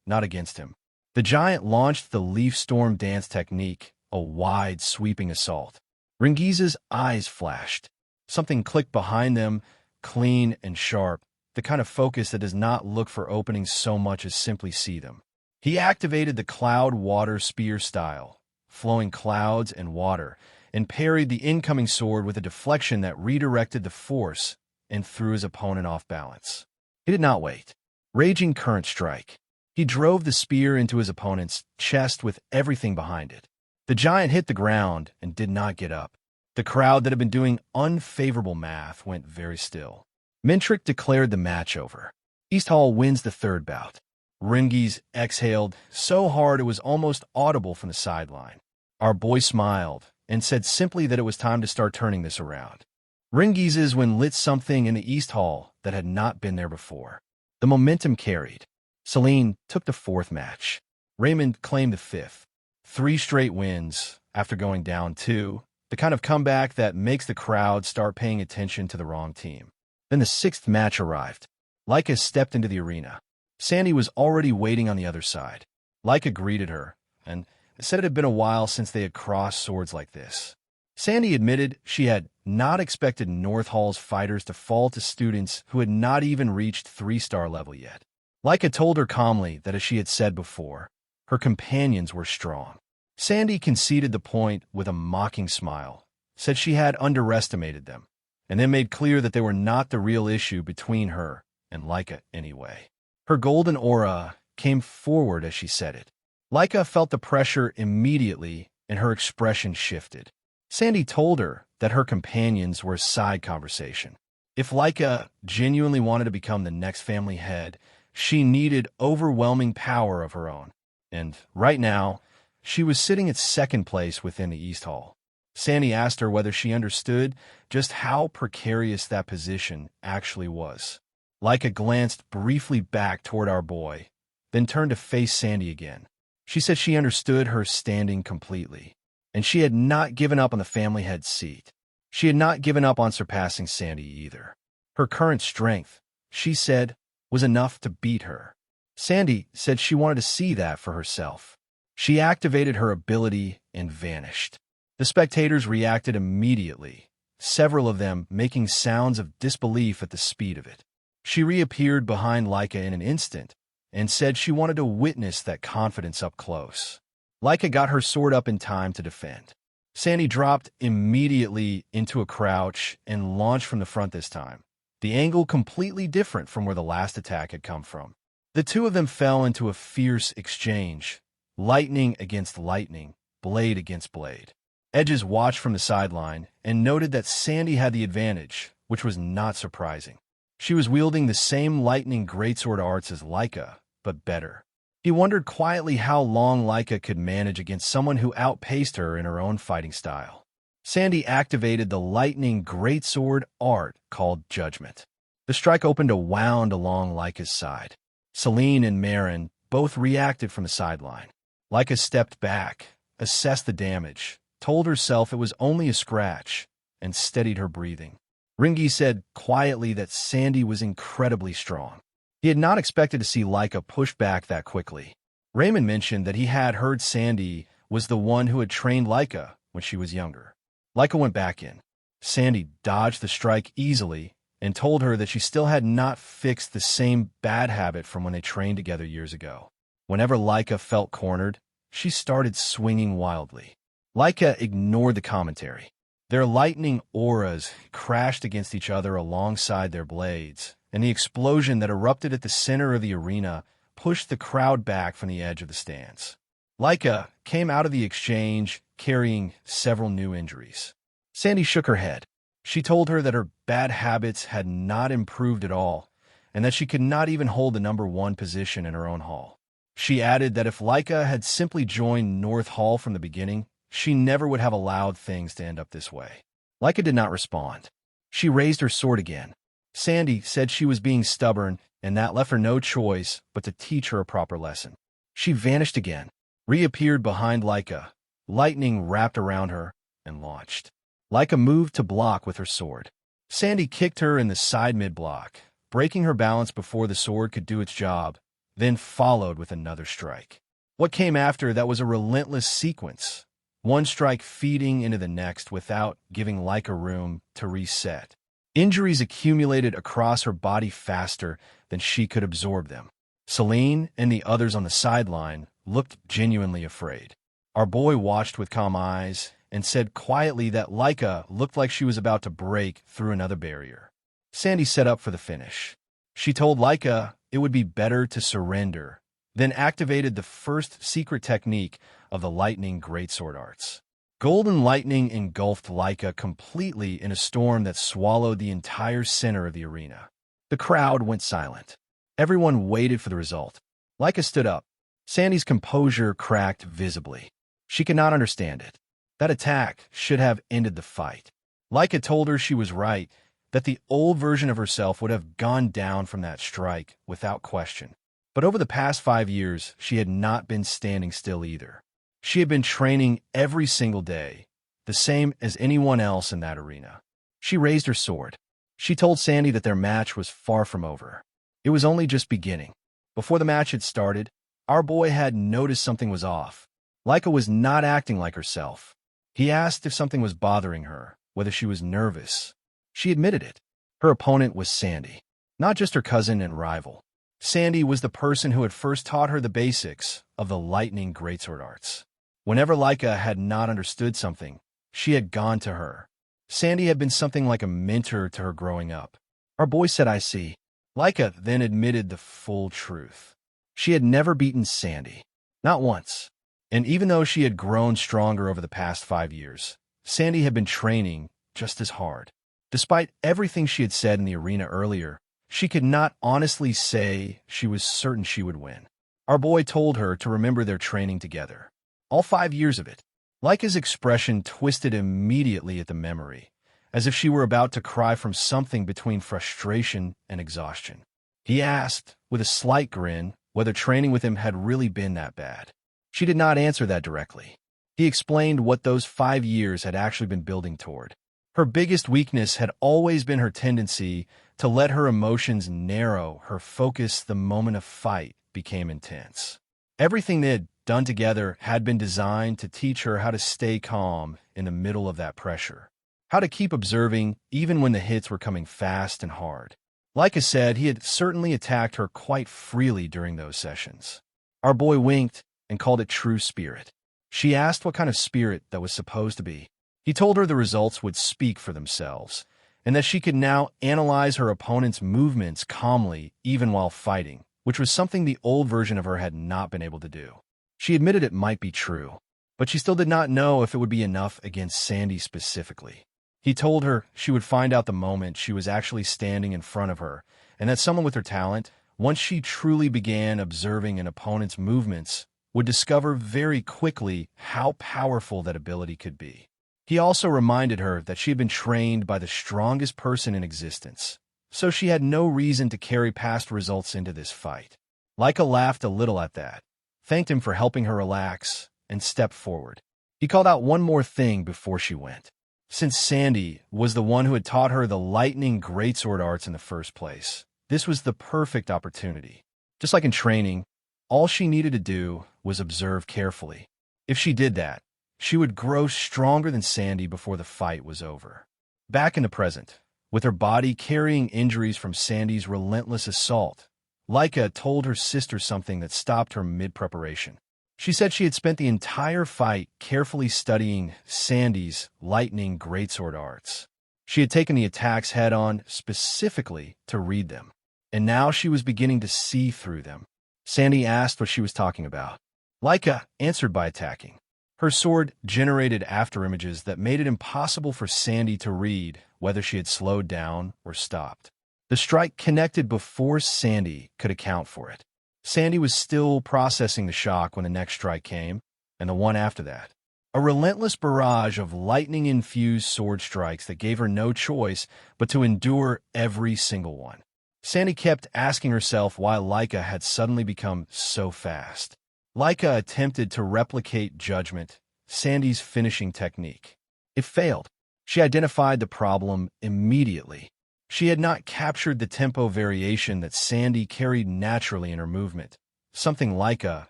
not against him. The giant launched the Leaf Storm dance technique, a wide, sweeping assault. Rangis's eyes flashed. Something clicked behind them, clean and sharp, the kind of focus that does not look for openings so much as simply see them. He activated the Cloud Water Spear style, flowing clouds and water, and parried the incoming sword with a deflection that redirected the force and threw his opponent off balance. He did not wait. Raging Current Strike. He drove the spear into his opponent's chest with everything behind it. The giant hit the ground and did not get up. The crowd that had been doing unfavorable math went very still. Mintrick declared the match over. East Hall wins the third bout. Rangis exhaled so hard it was almost audible from the sideline. Our boy smiled and said simply that it was time to start turning this around. Rangis's win lit something in the East Hall that had not been there before. The momentum carried. Celine took the fourth match. Raymond claimed the fifth. 3 straight wins after going down 2, the kind of comeback that makes the crowd start paying attention to the wrong team. Then the 6th match arrived. Laika stepped into the arena. Sandy was already waiting on the other side. Laika greeted her and said it had been a while since they had crossed swords like this. Sandy admitted she had not expected North Hall's fighters to fall to students who had not even reached 3-star level yet. Laika told her calmly that, as she had said before, her companions were strong. Sandy conceded the point with a mocking smile, said she had underestimated them, and then made clear that they were not the real issue between her and Laika anyway. Her golden aura came forward as she said it. Laika felt the pressure immediately, and her expression shifted. Sandy told her that her companions were a side conversation. If Laika genuinely wanted to become the next family head, she needed overwhelming power of her own. And right now, she was sitting at 2nd place within the East Hall. Sandy asked her whether she understood just how precarious that position actually was. Laika glanced briefly back toward our boy, then turned to face Sandy again. She said she understood her standing completely, and she had not given up on the family head seat. She had not given up on surpassing Sandy either. Her current strength, she said, was enough to beat her. Sandy said she wanted to see that for herself. She activated her ability and vanished. The spectators reacted immediately, several of them making sounds of disbelief at the speed of it. She reappeared behind Laika in an instant and said she wanted to witness that confidence up close. Laika got her sword up in time to defend. Sandy dropped immediately into a crouch and launched from the front this time, the angle completely different from where the last attack had come from. The two of them fell into a fierce exchange, lightning against lightning, blade against blade. Edges watched from the sideline and noted that Sandy had the advantage, which was not surprising. She was wielding the same lightning greatsword arts as Laika, but better. He wondered quietly how long Laika could manage against someone who outpaced her in her own fighting style. Sandy activated the lightning greatsword art called Judgment. The strike opened a wound along Laika's side. Celine and Marin both reacted from the sideline. Laika stepped back, assessed the damage, told herself it was only a scratch, and steadied her breathing. Rangis said quietly that Sandy was incredibly strong. He had not expected to see Laika push back that quickly. Raymond mentioned that he had heard Sandy was the one who had trained Laika when she was younger. Laika went back in. Sandy dodged the strike easily and told her that she still had not fixed the same bad habit from when they trained together years ago. Whenever Laika felt cornered, she started swinging wildly. Laika ignored the commentary. Their lightning auras crashed against each other alongside their blades, and the explosion that erupted at the center of the arena pushed the crowd back from the edge of the stands. Laika came out of the exchange carrying several new injuries. Sandy shook her head. She told her that her bad habits had not improved at all, and that she could not even hold the #1 position in her own hall. She added that if Laika had simply joined North Hall from the beginning, she never would have allowed things to end up this way. Laika did not respond. She raised her sword again. Sandy said she was being stubborn, and that left her no choice but to teach her a proper lesson. She vanished again, reappeared behind Laika, lightning wrapped around her, and launched. Laika moved to block with her sword. Sandy kicked her in the side mid-block, breaking her balance before the sword could do its job, then followed with another strike. What came after that was a relentless sequence, one strike feeding into the next without giving Laika room to reset. Injuries accumulated across her body faster than she could absorb them. Celine and the others on the sideline looked genuinely afraid. Our boy watched with calm eyes and said quietly that Laika looked like she was about to break through another barrier. Sandy set up for the finish. She told Laika it would be better to surrender, then activated the first secret technique of the lightning greatsword arts. Golden lightning engulfed Laika completely in a storm that swallowed the entire center of the arena. The crowd went silent. Everyone waited for the result. Laika stood up. Sandy's composure cracked visibly. She could not understand it. That attack should have ended the fight. Laika told her she was right, that the old version of herself would have gone down from that strike without question. But over the past 5 years, she had not been standing still either. She had been training every single day, the same as anyone else in that arena. She raised her sword. She told Sandy that their match was far from over. It was only just beginning. Before the match had started, our boy had noticed something was off. Laika was not acting like herself. He asked if something was bothering her, whether she was nervous. She admitted it. Her opponent was Sandy, not just her cousin and rival. Sandy was the person who had first taught her the basics of the lightning greatsword arts. Whenever Laika had not understood something, she had gone to her. Sandy had been something like a mentor to her growing up. Our boy said, "I see." Laika then admitted the full truth. She had never beaten Sandy. Not once. And even though she had grown stronger over the past 5 years, Sandy had been training just as hard. Despite everything she had said in the arena earlier, she could not honestly say she was certain she would win. Our boy told her to remember their training together. All 5 years of it. Laika's expression twisted immediately at the memory, as if she were about to cry from something between frustration and exhaustion. He asked, with a slight grin, whether training with him had really been that bad. She did not answer that directly. He explained what those 5 years had actually been building toward. Her biggest weakness had always been her tendency to let her emotions narrow her focus the moment a fight became intense. Everything they had done together had been designed to teach her how to stay calm in the middle of that pressure, how to keep observing even when the hits were coming fast and hard. Laika said he had certainly attacked her quite freely during those sessions. Our boy winked and called it true spirit. She asked what kind of spirit that was supposed to be. He told her the results would speak for themselves, and that she could now analyze her opponent's movements calmly even while fighting, which was something the old version of her had not been able to do. She admitted it might be true, but she still did not know if it would be enough against Sandy specifically. He told her she would find out the moment she was actually standing in front of her, and that someone with her talent, once she truly began observing an opponent's movements, would discover very quickly how powerful that ability could be. He also reminded her that she had been trained by the strongest person in existence, so she had no reason to carry past results into this fight. Laika laughed a little at that, thanked him for helping her relax, and stepped forward. He called out one more thing before she went. Since Sandy was the one who had taught her the lightning greatsword arts in the first place, this was the perfect opportunity. Just like in training, all she needed to do was observe carefully. If she did that, she would grow stronger than Sandy before the fight was over. Back in the present, with her body carrying injuries from Sandy's relentless assault, Laika told her sister something that stopped her mid-preparation. She said she had spent the entire fight carefully studying Sandy's lightning greatsword arts. She had taken the attacks head-on specifically to read them, and now she was beginning to see through them. Sandy asked what she was talking about. Laika answered by attacking. Her sword generated afterimages that made it impossible for Sandy to read whether she had slowed down or stopped. The strike connected before Sandy could account for it. Sandy was still processing the shock when the next strike came, and the one after that. A relentless barrage of lightning-infused sword strikes that gave her no choice but to endure every single one. Sandy kept asking herself why Laika had suddenly become so fast. Laika attempted to replicate Judgment, Sandy's finishing technique. It failed. She identified the problem immediately. She had not captured the tempo variation that Sandy carried naturally in her movement, something Laika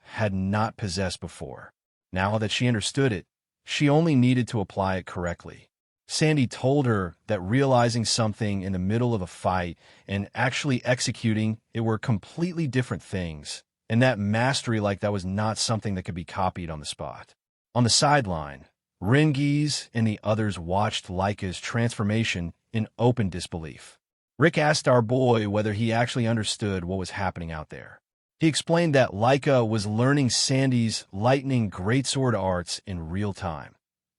had not possessed before. Now that she understood it, she only needed to apply it correctly. Sandy told her that realizing something in the middle of a fight and actually executing it were completely different things, and that mastery like that was not something that could be copied on the spot. On the sideline, Rangis and the others watched Laika's transformation in open disbelief. Rick asked our boy whether he actually understood what was happening out there. He explained that Laika was learning Sandy's lightning greatsword arts in real time,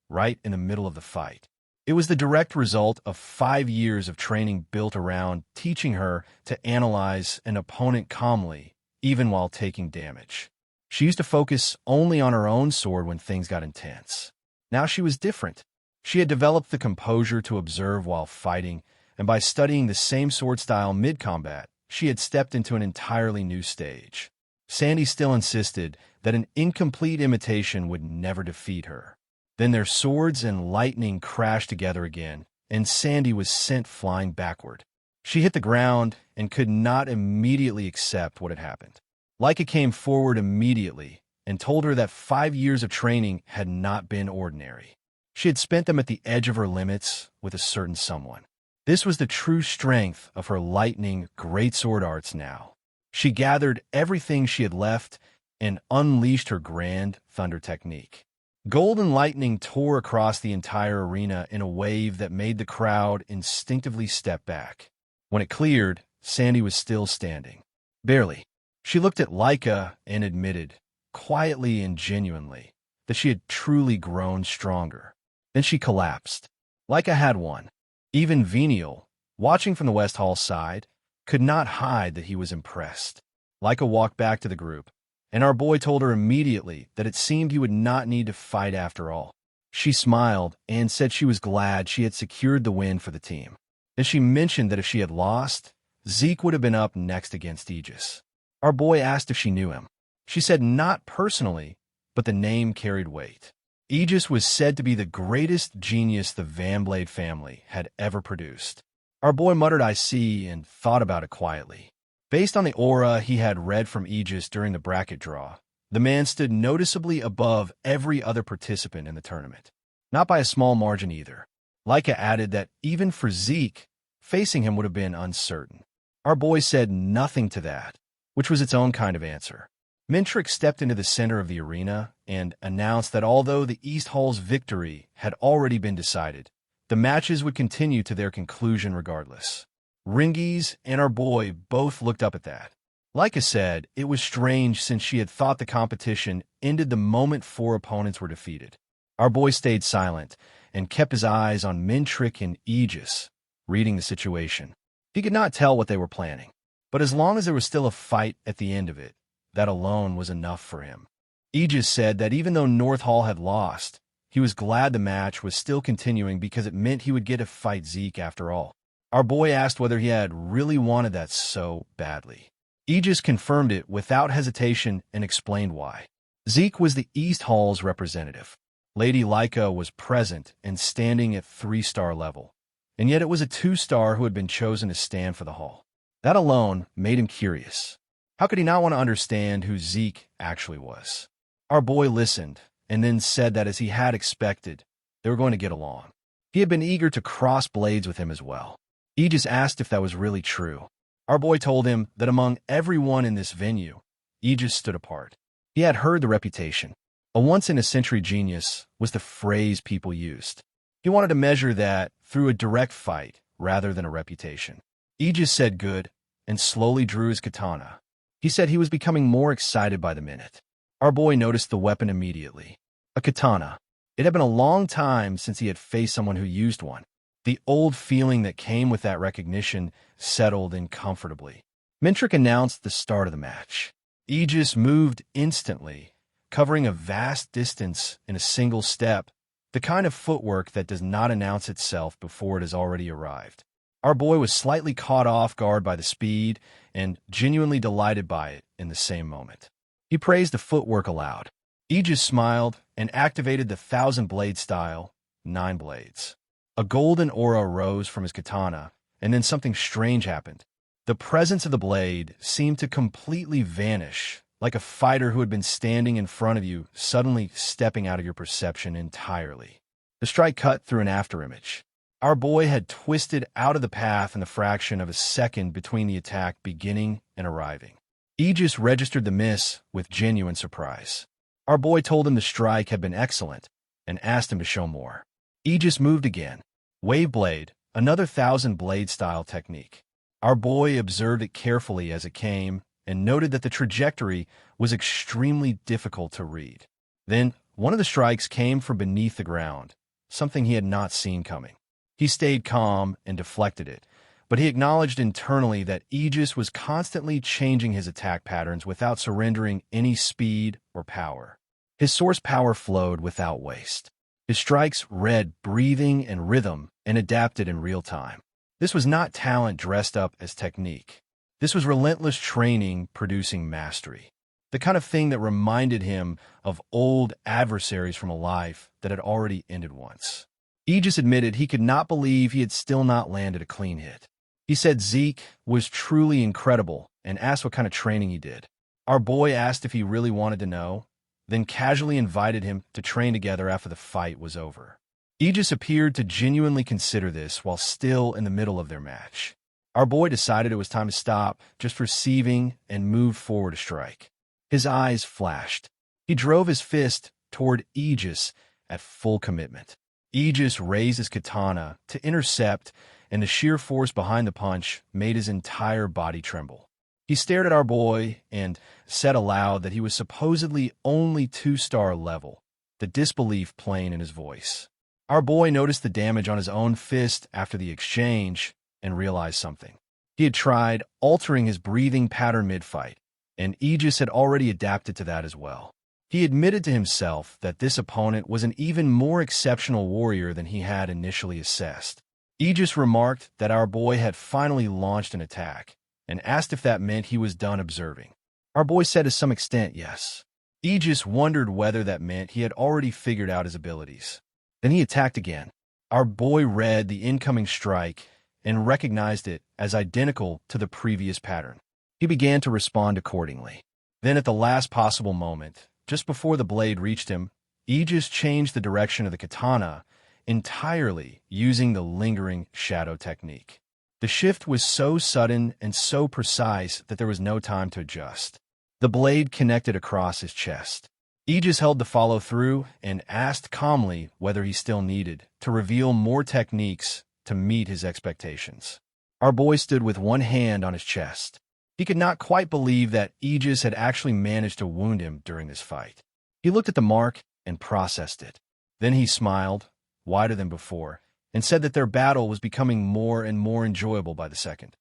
right in the middle of the fight. It was the direct result of 5 years of training built around teaching her to analyze an opponent calmly, even while taking damage. She used to focus only on her own sword when things got intense. Now she was different. She had developed the composure to observe while fighting, and by studying the same sword style mid-combat, she had stepped into an entirely new stage. Sandy still insisted that an incomplete imitation would never defeat her. Then their swords and lightning crashed together again, and Sandy was sent flying backward. She hit the ground and could not immediately accept what had happened. Laika came forward immediately and told her that 5 years of training had not been ordinary. She had spent them at the edge of her limits with a certain someone. This was the true strength of her lightning greatsword arts now. She gathered everything she had left and unleashed her grand thunder technique. Golden lightning tore across the entire arena in a wave that made the crowd instinctively step back. When it cleared, Sandy was still standing. Barely. She looked at Laika and admitted, quietly and genuinely, that she had truly grown stronger. Then she collapsed. Laika had won. Even Venial, watching from the West Hall side, could not hide that he was impressed. Laika walked back to the group, and our boy told her immediately that it seemed he would not need to fight after all. She smiled and said she was glad she had secured the win for the team. Then she mentioned that if she had lost, Zeke would have been up next against Aegis. Our boy asked if she knew him. She said not personally, but the name carried weight. Aegis was said to be the greatest genius the Vanblade family had ever produced. Our boy muttered "I see" and thought about it quietly. Based on the aura he had read from Aegis during the bracket draw, the man stood noticeably above every other participant in the tournament. Not by a small margin either. Laika added that even for Zeke, facing him would have been uncertain. Our boy said nothing to that, which was its own kind of answer. Mintrick stepped into the center of the arena and announced that although the East Hall's victory had already been decided, the matches would continue to their conclusion regardless. Rangis and our boy both looked up at that. Laika said it was strange since she had thought the competition ended the moment 4 opponents were defeated. Our boy stayed silent and kept his eyes on Mintrick and Aegis, reading the situation. He could not tell what they were planning, but as long as there was still a fight at the end of it, that alone was enough for him. Aegis said that even though North Hall had lost, he was glad the match was still continuing because it meant he would get to fight Zeke after all. Our boy asked whether he had really wanted that so badly. Aegis confirmed it without hesitation and explained why. Zeke was the East Hall's representative. Lady Laika was present and standing at 3-star level, and yet it was a 2-star who had been chosen to stand for the Hall. That alone made him curious. How could he not want to understand who Zeke actually was? Our boy listened, and then said that as he had expected, they were going to get along. He had been eager to cross blades with him as well. Aegis asked if that was really true. Our boy told him that among everyone in this venue, Aegis stood apart. He had heard the reputation. A once-in-a-century genius was the phrase people used. He wanted to measure that through a direct fight rather than a reputation. Aegis said good and slowly drew his katana. He said he was becoming more excited by the minute. Our boy noticed the weapon immediately. A katana. It had been a long time since he had faced someone who used one. The old feeling that came with that recognition settled in comfortably. Mintrick announced the start of the match. Aegis moved instantly, covering a vast distance in a single step, the kind of footwork that does not announce itself before it has already arrived. Our boy was slightly caught off guard by the speed and genuinely delighted by it in the same moment. He praised the footwork aloud. Aegis smiled and activated the 1,000-blade style, 9 blades. A golden aura rose from his katana, and then something strange happened. The presence of the blade seemed to completely vanish, like a fighter who had been standing in front of you suddenly stepping out of your perception entirely. The strike cut through an afterimage. Our boy had twisted out of the path in the fraction of a second between the attack beginning and arriving. Aegis registered the miss with genuine surprise. Our boy told him the strike had been excellent and asked him to show more. Aegis moved again. Wave blade, another 1,000-blade style technique. Our boy observed it carefully as it came and noted that the trajectory was extremely difficult to read. Then, one of the strikes came from beneath the ground, something he had not seen coming. He stayed calm and deflected it, but he acknowledged internally that Aegis was constantly changing his attack patterns without surrendering any speed or power. His source power flowed without waste. His strikes read breathing and rhythm and adapted in real time. This was not talent dressed up as technique. This was relentless training producing mastery. The kind of thing that reminded him of old adversaries from a life that had already ended once. Aegis admitted he could not believe he had still not landed a clean hit. He said Zeke was truly incredible and asked what kind of training he did. Our boy asked if he really wanted to know, then casually invited him to train together after the fight was over. Aegis appeared to genuinely consider this while still in the middle of their match. Our boy decided it was time to stop, just receiving, and moved forward to strike. His eyes flashed. He drove his fist toward Aegis at full commitment. Aegis raised his katana to intercept, and the sheer force behind the punch made his entire body tremble. He stared at our boy and said aloud that he was supposedly only 2-star level, the disbelief plain in his voice. Our boy noticed the damage on his own fist after the exchange and realized something. He had tried altering his breathing pattern mid-fight, and Aegis had already adapted to that as well. He admitted to himself that this opponent was an even more exceptional warrior than he had initially assessed. Aegis remarked that our boy had finally launched an attack, and asked if that meant he was done observing. Our boy said to some extent yes. Aegis wondered whether that meant he had already figured out his abilities. Then he attacked again. Our boy read the incoming strike and recognized it as identical to the previous pattern. He began to respond accordingly. Then at the last possible moment, just before the blade reached him, Aegis changed the direction of the katana entirely using the lingering shadow technique. The shift was so sudden and so precise that there was no time to adjust. The blade connected across his chest. Aegis held the follow-through and asked calmly whether he still needed to reveal more techniques to meet his expectations. Our boy stood with one hand on his chest. He could not quite believe that Aegis had actually managed to wound him during this fight. He looked at the mark and processed it. Then he smiled, wider than before, and said that their battle was becoming more and more enjoyable by the second.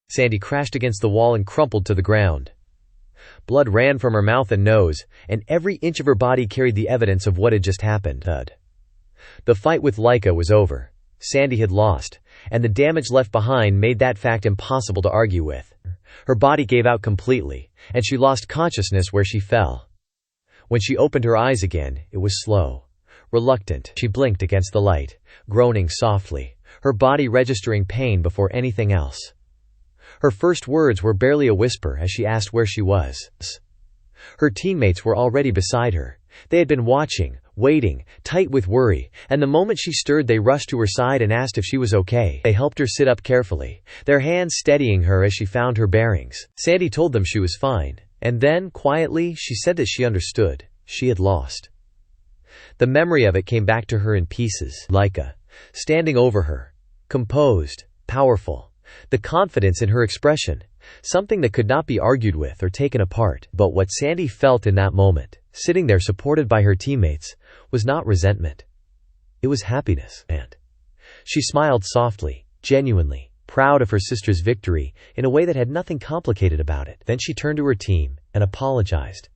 Sandy crashed against the wall and crumpled to the ground. Blood ran from her mouth and nose, and every inch of her body carried the evidence of what had just happened. The fight with Laika was over. Sandy had lost, and the damage left behind made that fact impossible to argue with. Her body gave out completely, and she lost consciousness where she fell. When she opened her eyes again, it was slow, reluctant. She blinked against the light, groaning softly, her body registering pain before anything else. Her first words were barely a whisper as she asked where she was. Her teammates were already beside her. They had been watching, waiting, tight with worry, and the moment she stirred they rushed to her side and asked if she was okay. They helped her sit up carefully, their hands steadying her as she found her bearings. Sandy told them she was fine, and then, quietly, she said that she understood. She had lost. The memory of it came back to her in pieces. Laika, standing over her, composed, powerful. The confidence in her expression, something that could not be argued with or taken apart. But what Sandy felt in that moment, sitting there supported by her teammates, was not resentment. It was happiness. And She smiled softly, genuinely, proud of her sister's victory, in a way that had nothing complicated about it. Then she turned to her team and apologized,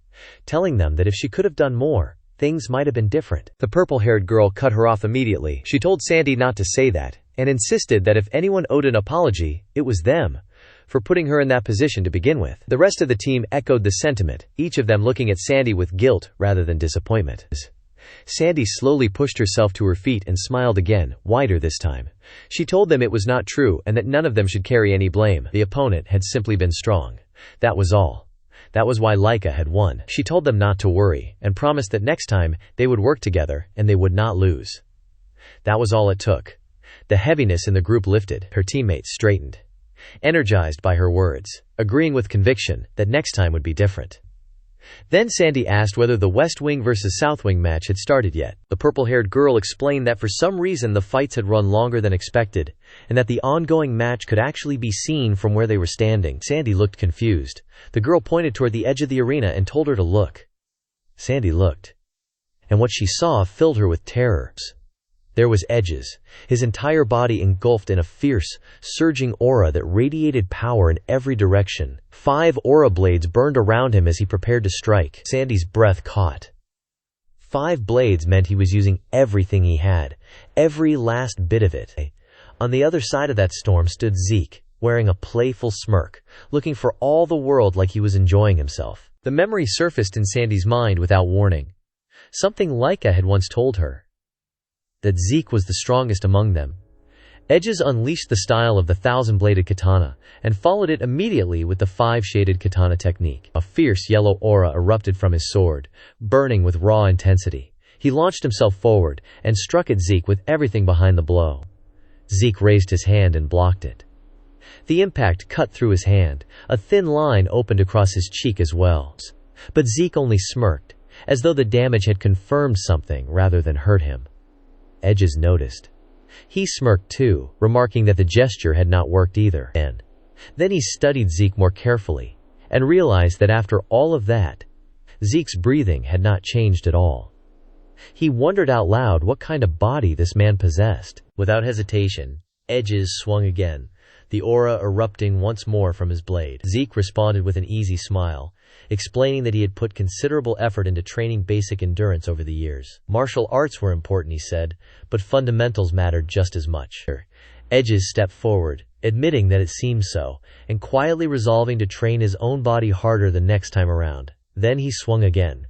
telling them that if she could have done more, things might have been different. The purple-haired girl cut her off immediately. She told Sandy not to say that, and insisted that if anyone owed an apology, it was them, for putting her in that position to begin with. The rest of the team echoed the sentiment, each of them looking at Sandy with guilt rather than disappointment. Sandy slowly pushed herself to her feet and smiled again, wider this time. She told them it was not true and that none of them should carry any blame. The opponent had simply been strong. That was all. That was why Laika had won. She told them not to worry, and promised that next time, they would work together, and they would not lose. That was all it took. The heaviness in the group lifted. Her teammates straightened, energized by her words, agreeing with conviction that next time would be different. Then Sandy asked whether the West Wing versus South Wing match had started yet. The purple-haired girl explained that for some reason the fights had run longer than expected, and that the ongoing match could actually be seen from where they were standing. Sandy looked confused. The girl pointed toward the edge of the arena and told her to look. Sandy looked, and what she saw filled her with terror. There was Edges, his entire body engulfed in a fierce, surging aura that radiated power in every direction. 5 aura blades burned around him as he prepared to strike. Sandy's breath caught. 5 blades meant he was using everything he had, every last bit of it. On the other side of that storm stood Zeke, wearing a playful smirk, looking for all the world like he was enjoying himself. The memory surfaced in Sandy's mind without warning. Something Laika had once told her, that Zeke was the strongest among them. Edges unleashed the style of the 1,000-bladed katana, and followed it immediately with the 5-shaded katana technique. A fierce yellow aura erupted from his sword, burning with raw intensity. He launched himself forward, and struck at Zeke with everything behind the blow. Zeke raised his hand and blocked it. The impact cut through his hand. A thin line opened across his cheek as well. But Zeke only smirked, as though the damage had confirmed something rather than hurt him. Edges noticed. He smirked too, remarking that the gesture had not worked either. And then he studied Zeke more carefully, and realized that after all of that, Zeke's breathing had not changed at all. He wondered out loud what kind of body this man possessed. Without hesitation, Edges swung again, the aura erupting once more from his blade. Zeke responded with an easy smile, explaining that he had put considerable effort into training basic endurance over the years. Martial arts were important, he said, but fundamentals mattered just as much. Edges stepped forward, admitting that it seemed so, and quietly resolving to train his own body harder the next time around. Then he swung again.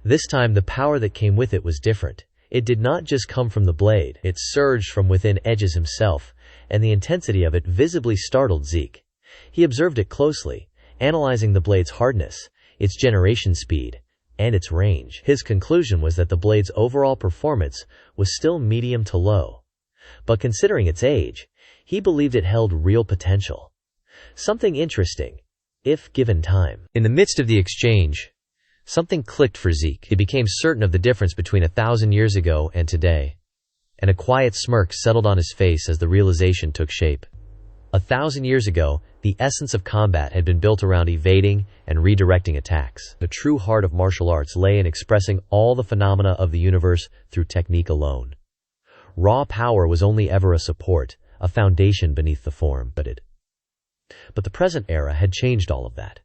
This time the power that came with it was different. It did not just come from the blade, it surged from within Edges himself, and the intensity of it visibly startled Zeke. He observed it closely, analyzing the blade's hardness, its generation speed, and its range. His conclusion was that the blade's overall performance was still medium to low. But considering its age, he believed it held real potential. Something interesting, if given time. In the midst of the exchange, something clicked for Zeke. He became certain of the difference between 1,000 years ago and today, and a quiet smirk settled on his face as the realization took shape. 1,000 years ago, the essence of combat had been built around evading and redirecting attacks. The true heart of martial arts lay in expressing all the phenomena of the universe through technique alone. Raw power was only ever a support, a foundation beneath the form. But the present era had changed all of that.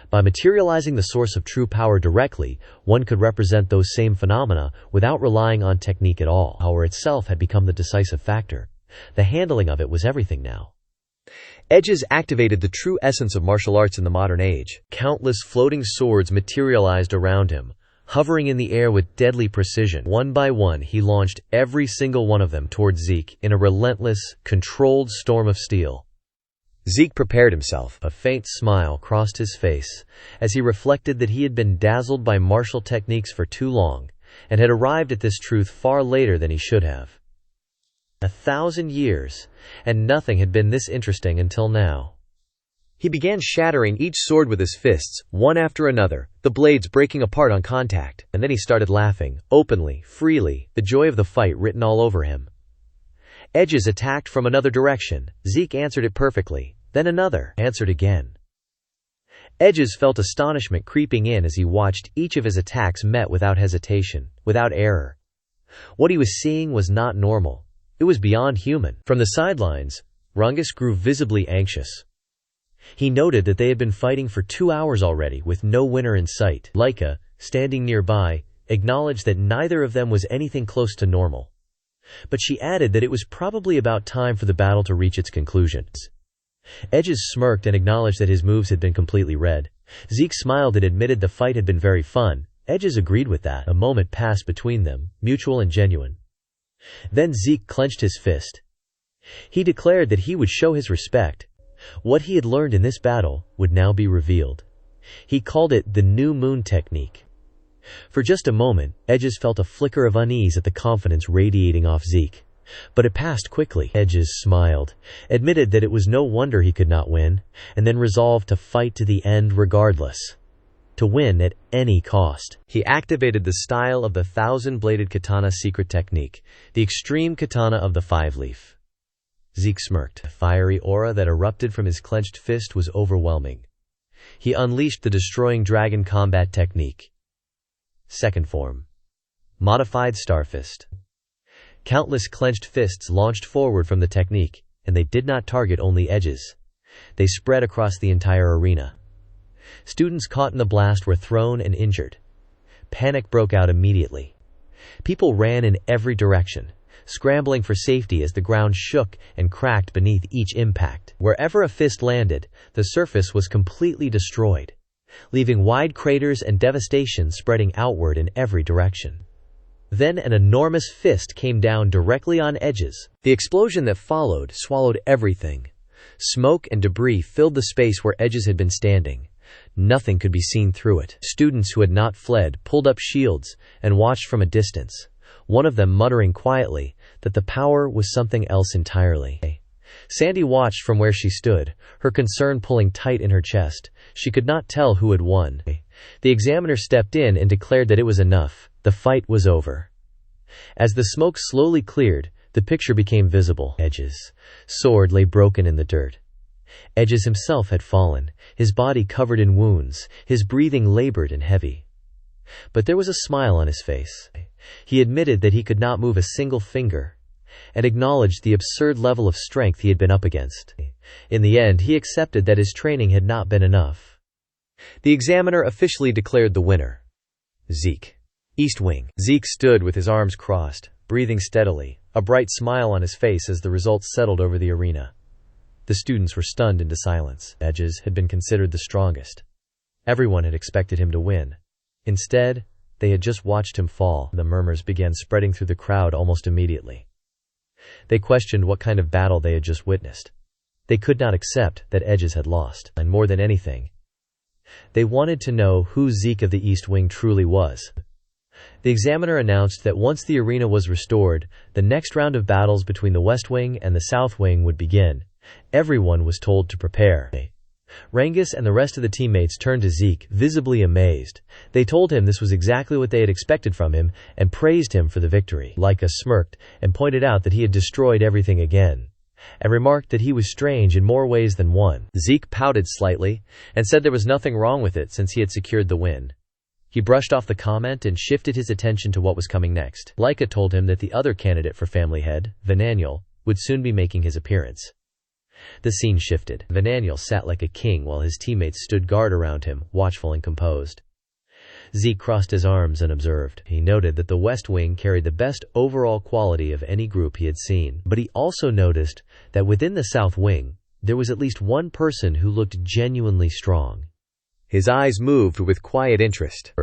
By materializing the source of true power directly, one could represent those same phenomena without relying on technique at all. Power itself had become the decisive factor. The handling of it was everything now. Edges activated the true essence of martial arts in the modern age. Countless floating swords materialized around him, hovering in the air with deadly precision. One by one, he launched every single one of them toward Zeke in a relentless, controlled storm of steel. Zeke prepared himself. A faint smile crossed his face as he reflected that he had been dazzled by martial techniques for too long and had arrived at this truth far later than he should have. 1,000 years, and nothing had been this interesting until now. He began shattering each sword with his fists, one after another, the blades breaking apart on contact, and then he started laughing, openly, freely, the joy of the fight written all over him. Edges attacked from another direction. Zeke answered it perfectly. Then another answered again. Edges felt astonishment creeping in as he watched each of his attacks met without hesitation, without error. What he was seeing was not normal. It was beyond human. From the sidelines, Rangis grew visibly anxious. He noted that they had been fighting for 2 hours already with no winner in sight. Laika, standing nearby, acknowledged that neither of them was anything close to normal. But she added that it was probably about time for the battle to reach its conclusion. Edges smirked and acknowledged that his moves had been completely read. Zeke smiled and admitted the fight had been very fun. Edges agreed with that. A moment passed between them, mutual and genuine. Then Zeke clenched his fist. He declared that he would show his respect. What he had learned in this battle would now be revealed. He called it the New Moon Technique. For just a moment, Edges felt a flicker of unease at the confidence radiating off Zeke. But it passed quickly. Edges smiled, admitted that it was no wonder he could not win, and then resolved to fight to the end regardless. To win at any cost. He activated the style of the 1,000-bladed katana secret technique, the extreme katana of the 5-leaf. Zeke smirked. The fiery aura that erupted from his clenched fist was overwhelming. He unleashed the destroying dragon combat technique. Second form. Modified Starfist. Countless clenched fists launched forward from the technique, and they did not target only Edges. They spread across the entire arena. Students caught in the blast were thrown and injured. Panic broke out immediately. People ran in every direction, scrambling for safety as the ground shook and cracked beneath each impact. Wherever a fist landed, the surface was completely destroyed, leaving wide craters and devastation spreading outward in every direction. Then an enormous fist came down directly on Edges. The explosion that followed swallowed everything. Smoke and debris filled the space where Edges had been standing. Nothing could be seen through it. Students who had not fled pulled up shields and watched from a distance, one of them muttering quietly that the power was something else entirely. Sandy watched from where she stood, her concern pulling tight in her chest. She could not tell who had won. The examiner stepped in and declared that it was enough. The fight was over. As the smoke slowly cleared, the picture became visible. Edges' sword lay broken in the dirt. Edges himself had fallen, his body covered in wounds, his breathing labored and heavy. But there was a smile on his face. He admitted that he could not move a single finger, and acknowledged the absurd level of strength he had been up against. In the end, he accepted that his training had not been enough. The examiner officially declared the winner. Zeke. East Wing. Zeke stood with his arms crossed, breathing steadily, a bright smile on his face as the results settled over the arena. The students were stunned into silence. Edges had been considered the strongest. Everyone had expected him to win. Instead, they had just watched him fall. The murmurs began spreading through the crowd almost immediately. They questioned what kind of battle they had just witnessed. They could not accept that Edges had lost, and more than anything, they wanted to know who Zeke of the East Wing truly was. The examiner announced that once the arena was restored, the next round of battles between the West Wing and the South Wing would begin. Everyone was told to prepare. Rangis and the rest of the teammates turned to Zeke, visibly amazed. They told him this was exactly what they had expected from him, and praised him for the victory. Laika smirked, and pointed out that he had destroyed everything again, and remarked that he was strange in more ways than one. Zeke pouted slightly, and said there was nothing wrong with it since he had secured the win. He brushed off the comment and shifted his attention to what was coming next. Laika told him that the other candidate for family head, Vananiel, would soon be making his appearance. The scene shifted. Vananiel sat like a king while his teammates stood guard around him, watchful and composed. Zeke crossed his arms and observed. He noted that the West Wing carried the best overall quality of any group he had seen. But he also noticed that within the South Wing, there was at least one person who looked genuinely strong. His eyes moved with quiet interest.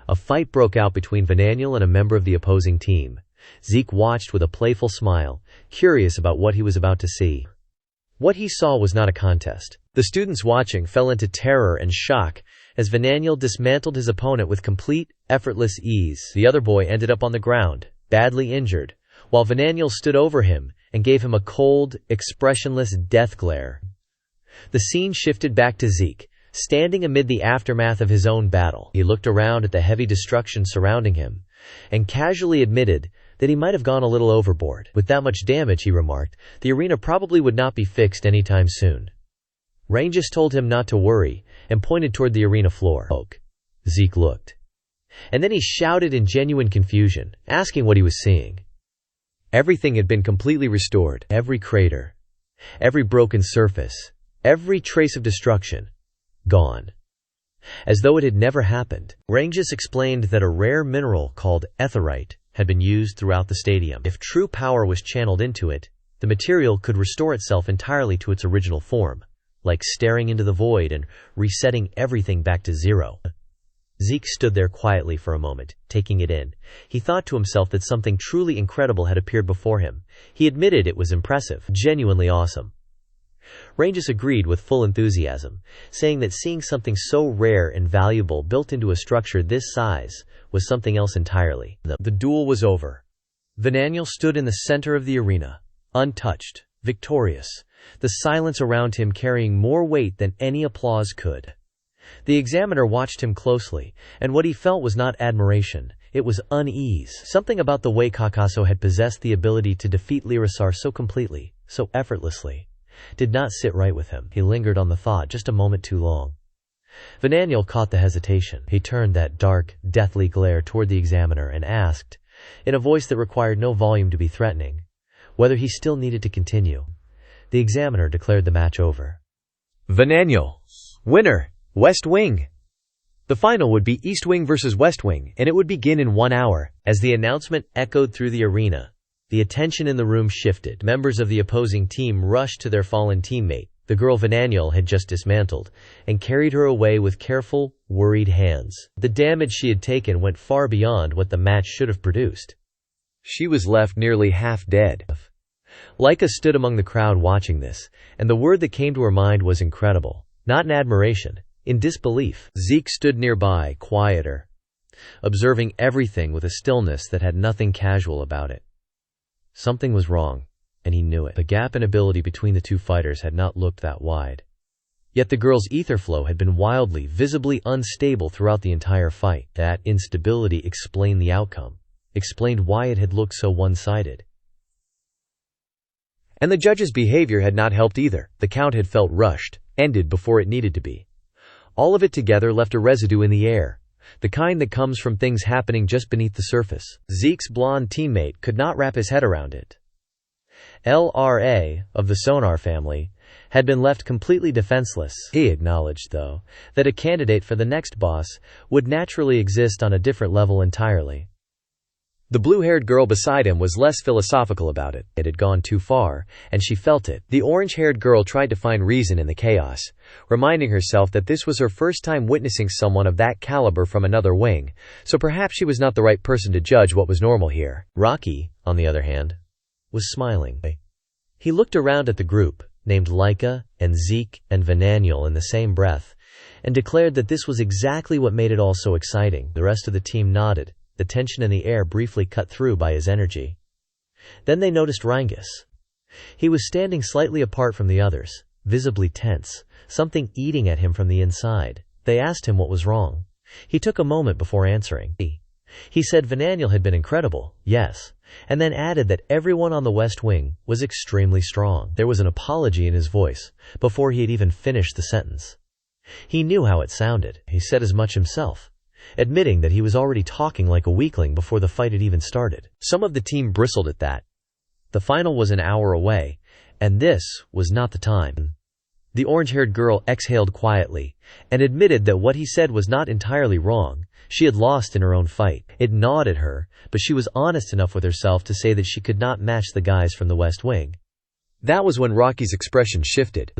A fight broke out between Vananiel and a member of the opposing team. Zeke watched with a playful smile, curious about what he was about to see. What he saw was not a contest. The students watching fell into terror and shock as Vananiel dismantled his opponent with complete, effortless ease. The other boy ended up on the ground, badly injured, while Vananiel stood over him and gave him a cold, expressionless death glare. The scene shifted back to Zeke, standing amid the aftermath of his own battle. He looked around at the heavy destruction surrounding him, and casually admitted that he might have gone a little overboard. With that much damage, he remarked, the arena probably would not be fixed anytime soon. Rangis told him not to worry, and pointed toward the arena floor. Zeke looked. And then he shouted in genuine confusion, asking what he was seeing. Everything had been completely restored. Every crater, every broken surface, every trace of destruction, gone. As though it had never happened. Rangis explained that a rare mineral called etherite had been used throughout the stadium. If true power was channeled into it, the material could restore itself entirely to its original form, like staring into the void and resetting everything back to zero. Zeke stood there quietly for a moment, taking it in. He thought to himself that something truly incredible had appeared before him. He admitted it was impressive, genuinely awesome. Rangis agreed with full enthusiasm, saying that seeing something so rare and valuable built into a structure this size was something else entirely. The duel was over. Vananiel stood in the center of the arena, untouched, victorious, the silence around him carrying more weight than any applause could. The examiner watched him closely, and what he felt was not admiration, it was unease. Something about the way Kakaso had possessed the ability to defeat Lyrisar so completely, so effortlessly, did not sit right with him. He lingered on the thought just a moment too long. Vananiel caught the hesitation. He turned that dark, deathly glare toward the examiner and asked, in a voice that required no volume to be threatening, whether he still needed to continue. The examiner declared the match over. Vananiel, winner, West Wing. The final would be East Wing versus West Wing, and it would begin in 1 hour. As the announcement echoed through the arena, the attention in the room shifted. Members of the opposing team rushed to their fallen teammate, the girl Vananiel had just dismantled, and carried her away with careful, worried hands. The damage she had taken went far beyond what the match should have produced. She was left nearly half dead. Laika stood among the crowd watching this, and the word that came to her mind was incredible, not in admiration, in disbelief. Zeke stood nearby, quieter, observing everything with a stillness that had nothing casual about it. Something was wrong, and he knew it. The gap in ability between the two fighters had not looked that wide. Yet the girl's ether flow had been wildly, visibly unstable throughout the entire fight. That instability explained the outcome, explained why it had looked so one-sided. And the judge's behavior had not helped either. The count had felt rushed, ended before it needed to be. All of it together left a residue in the air, the kind that comes from things happening just beneath the surface. Zeke's blonde teammate could not wrap his head around it. LRA, of the Sonar family, had been left completely defenseless. He acknowledged, though, that a candidate for the next boss would naturally exist on a different level entirely. The blue-haired girl beside him was less philosophical about it. It had gone too far, and she felt it. The orange-haired girl tried to find reason in the chaos, reminding herself that this was her first time witnessing someone of that caliber from another wing, so perhaps she was not the right person to judge what was normal here. Rocky, on the other hand, was smiling. He looked around at the group, named Laika and Zeke and Vananiel in the same breath, and declared that this was exactly what made it all so exciting. The rest of the team nodded, the tension in the air briefly cut through by his energy. Then they noticed Rangis. He was standing slightly apart from the others, visibly tense, something eating at him from the inside. They asked him what was wrong. He took a moment before answering. He said Vananiel had been incredible, yes, and then added that everyone on the West Wing was extremely strong. There was an apology in his voice before he had even finished the sentence. He knew how it sounded. He said as much himself, admitting that he was already talking like a weakling before the fight had even started. Some of the team bristled at that. The final was an hour away, and this was not the time. The orange-haired girl exhaled quietly, and admitted that what he said was not entirely wrong. She had lost in her own fight. It gnawed at her, but she was honest enough with herself to say that she could not match the guys from the West Wing. That was when Rocky's expression shifted.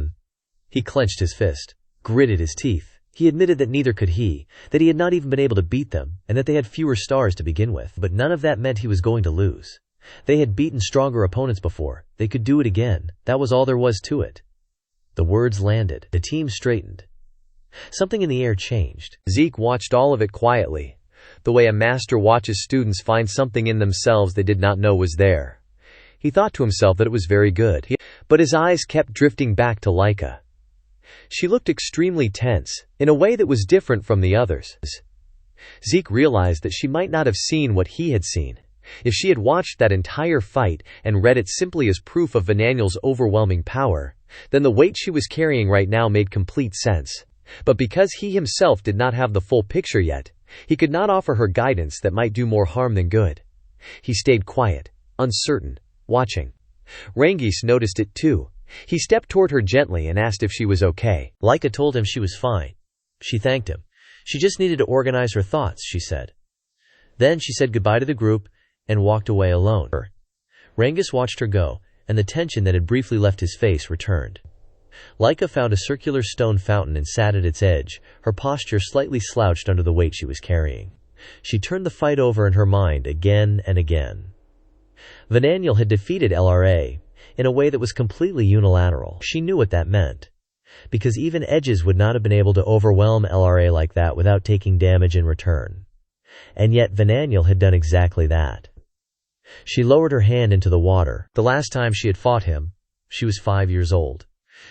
He clenched his fist, gritted his teeth. He admitted that neither could he, that he had not even been able to beat them, and that they had fewer stars to begin with. But none of that meant he was going to lose. They had beaten stronger opponents before. They could do it again. That was all there was to it. The words landed. The team straightened. Something in the air changed. Zeke watched all of it quietly, the way a master watches students find something in themselves they did not know was there. He thought to himself that it was very good, but his eyes kept drifting back to Laika. She looked extremely tense, in a way that was different from the others. Zeke realized that she might not have seen what he had seen. If she had watched that entire fight and read it simply as proof of Vananiel's overwhelming power, then the weight she was carrying right now made complete sense. But because he himself did not have the full picture yet, he could not offer her guidance that might do more harm than good. He stayed quiet, uncertain, watching. Rangis noticed it too. He stepped toward her gently and asked if she was okay. Leica told him she was fine. She thanked him. She just needed to organize her thoughts, she said. Then she said goodbye to the group and walked away alone. Rangis watched her go, and the tension that had briefly left his face returned. Leica found a circular stone fountain and sat at its edge, her posture slightly slouched under the weight she was carrying. She turned the fight over in her mind again and again. Vananiel had defeated LRA in a way that was completely unilateral. She knew what that meant, because even edges would not have been able to overwhelm LRA like that without taking damage in return. And yet Vananiel had done exactly that. She lowered her hand into the water. The last time she had fought him, she was 5 years old.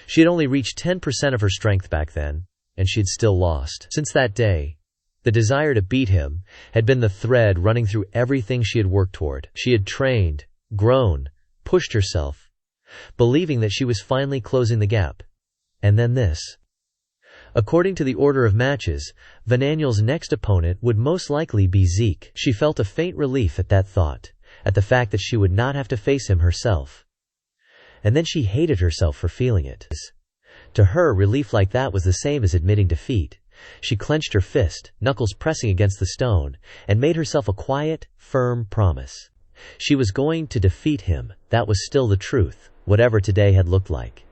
She had only reached 10% of her strength back then, and she had still lost. Since that day, the desire to beat him had been the thread running through everything she had worked toward. She had trained, grown, pushed herself, believing that she was finally closing the gap. And then this. According to the order of matches, Vananiel's next opponent would most likely be Zeke. She felt a faint relief at that thought, at the fact that she would not have to face him herself. And then she hated herself for feeling it. To her, relief like that was the same as admitting defeat. She clenched her fist, knuckles pressing against the stone, and made herself a quiet, firm promise. She was going to defeat him. That was still the truth, whatever today had looked like.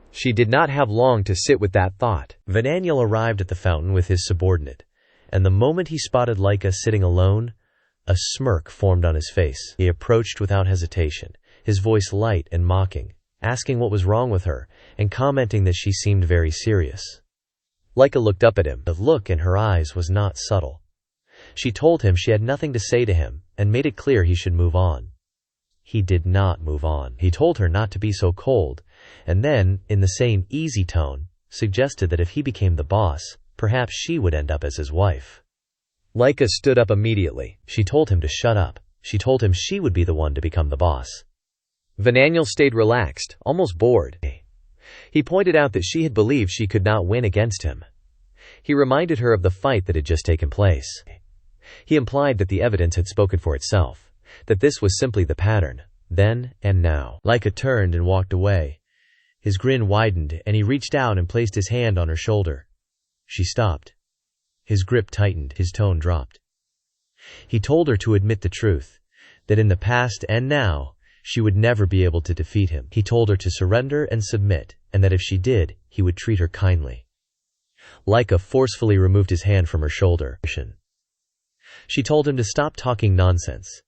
She did not have long to sit with that thought. Vananiel arrived at the fountain with his subordinate, and the moment he spotted Leica sitting alone, a smirk formed on his face. He approached without hesitation, his voice light and mocking, asking what was wrong with her, and commenting that she seemed very serious. Leica looked up at him. The look in her eyes was not subtle. She told him she had nothing to say to him, and made it clear he should move on. He did not move on. He told her not to be so cold, and then, in the same easy tone, suggested that if he became the boss, perhaps she would end up as his wife. Leica stood up immediately. She told him to shut up. She told him she would be the one to become the boss. Vananiel stayed relaxed, almost bored. He pointed out that she had believed she could not win against him. He reminded her of the fight that had just taken place. He implied that the evidence had spoken for itself, that this was simply the pattern, then and now. Leica turned and walked away. His grin widened, and he reached out and placed his hand on her shoulder. She stopped. His grip tightened, his tone dropped. He told her to admit the truth, that in the past and now, she would never be able to defeat him. He told her to surrender and submit, and that if she did, he would treat her kindly. Leica forcefully removed his hand from her shoulder. She told him to stop talking nonsense.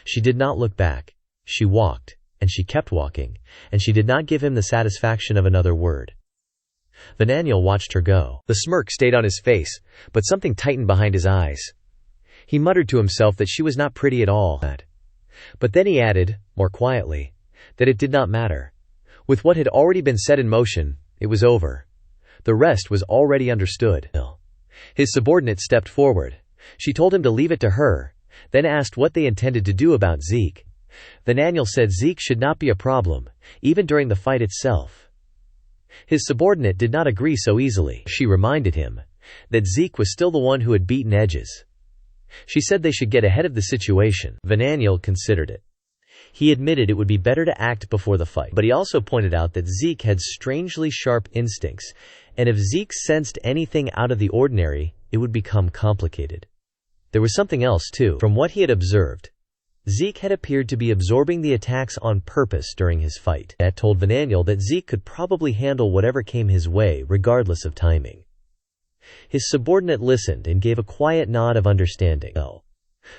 She did not look back. She walked, and she kept walking, and she did not give him the satisfaction of another word. Vananiel watched her go. The smirk stayed on his face, but something tightened behind his eyes. He muttered to himself that she was not pretty at all. But then he added, more quietly, that it did not matter. With what had already been set in motion, it was over. The rest was already understood. His subordinate stepped forward. She told him to leave it to her, then asked what they intended to do about Zeke. Vananiel said Zeke should not be a problem, even during the fight itself. His subordinate did not agree so easily. She reminded him that Zeke was still the one who had beaten Edges. She said they should get ahead of the situation. Vananiel considered it. He admitted it would be better to act before the fight, but he also pointed out that Zeke had strangely sharp instincts, and if Zeke sensed anything out of the ordinary, it would become complicated. There was something else too. From what he had observed, Zeke had appeared to be absorbing the attacks on purpose during his fight. That told Vananiel that Zeke could probably handle whatever came his way, regardless of timing. His subordinate listened and gave a quiet nod of understanding.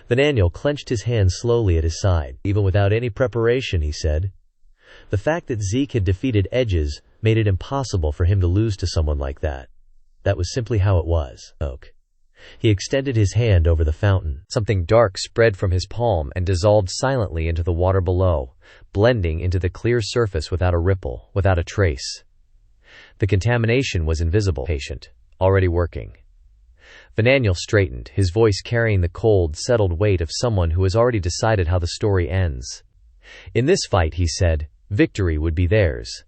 Vananiel clenched his hand slowly at his side. Even without any preparation, he said. The fact that Zeke had defeated Edges made it impossible for him to lose to someone like that. That was simply how it was. He extended his hand over the fountain. Something dark spread from his palm and dissolved silently into the water below, blending into the clear surface without a ripple, without a trace. The contamination was invisible. Patient. Already working. Vananiel straightened, his voice carrying the cold, settled weight of someone who has already decided how the story ends. In this fight, he said, victory would be theirs.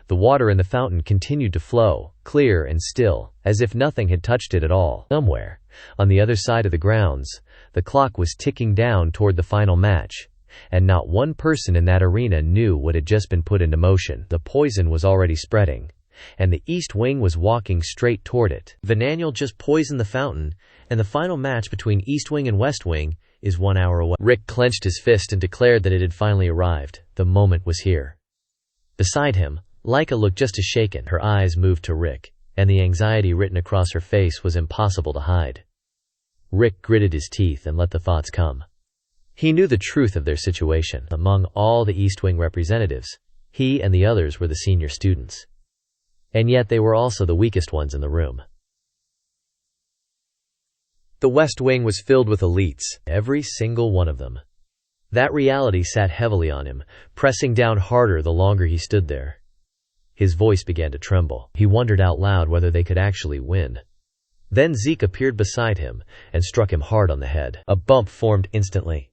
The water in the fountain continued to flow, clear and still, as if nothing had touched it at all. Somewhere, on the other side of the grounds, the clock was ticking down toward the final match, and not one person in that arena knew what had just been put into motion. The poison was already spreading, and the East Wing was walking straight toward it. Vananiel just poisoned the fountain, and the final match between East Wing and West Wing is 1 hour away. Rick clenched his fist and declared that it had finally arrived. The moment was here. Beside him, Laika looked just as shaken. Her eyes moved to Rick, and the anxiety written across her face was impossible to hide. Rick gritted his teeth and let the thoughts come. He knew the truth of their situation. Among all the East Wing representatives, he and the others were the senior students. And yet they were also the weakest ones in the room. The West Wing was filled with elites, every single one of them. That reality sat heavily on him, pressing down harder the longer he stood there. His voice began to tremble. He wondered out loud whether they could actually win. Then Zeke appeared beside him and struck him hard on the head. A bump formed instantly.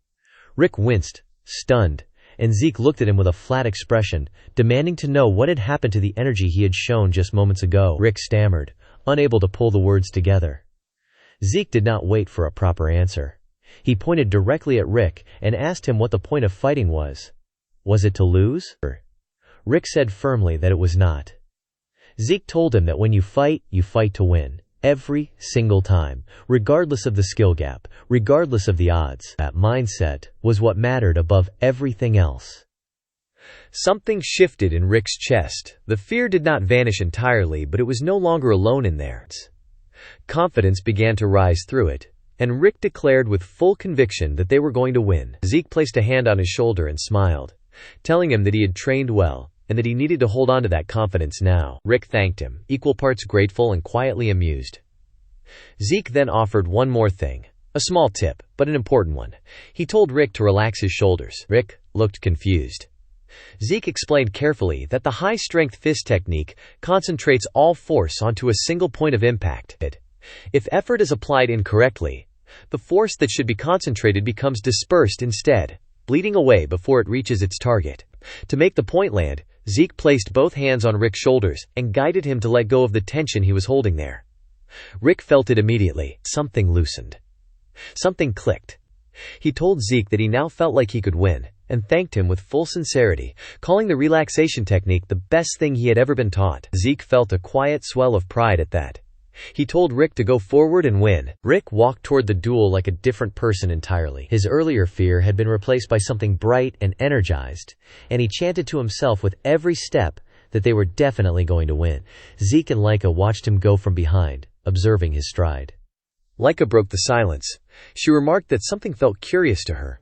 Rick winced, stunned, and Zeke looked at him with a flat expression, demanding to know what had happened to the energy he had shown just moments ago. Rick stammered, unable to pull the words together. Zeke did not wait for a proper answer. He pointed directly at Rick and asked him what the point of fighting was. Was it to lose? Rick said firmly that it was not. Zeke told him that when you fight to win. Every single time, regardless of the skill gap, regardless of the odds. That mindset was what mattered above everything else. Something shifted in Rick's chest. The fear did not vanish entirely, but it was no longer alone in there. Confidence began to rise through it, and Rick declared with full conviction that they were going to win. Zeke placed a hand on his shoulder and smiled, telling him that he had trained well, and that he needed to hold on to that confidence now. Rick thanked him, equal parts grateful and quietly amused. Zeke then offered one more thing, a small tip, but an important one. He told Rick to relax his shoulders. Rick looked confused. Zeke explained carefully that the high-strength fist technique concentrates all force onto a single point of impact. If effort is applied incorrectly, the force that should be concentrated becomes dispersed instead, bleeding away before it reaches its target. To make the point land, Zeke placed both hands on Rick's shoulders and guided him to let go of the tension he was holding there. Rick felt it immediately. Something loosened. Something clicked. He told Zeke that he now felt like he could win, and thanked him with full sincerity, calling the relaxation technique the best thing he had ever been taught. Zeke felt a quiet swell of pride at that. He told Rick to go forward and win. Rick walked toward the duel like a different person entirely. His earlier fear had been replaced by something bright and energized, and he chanted to himself with every step that they were definitely going to win. Zeke and Laika watched him go from behind, observing his stride. Laika broke the silence. She remarked that something felt curious to her.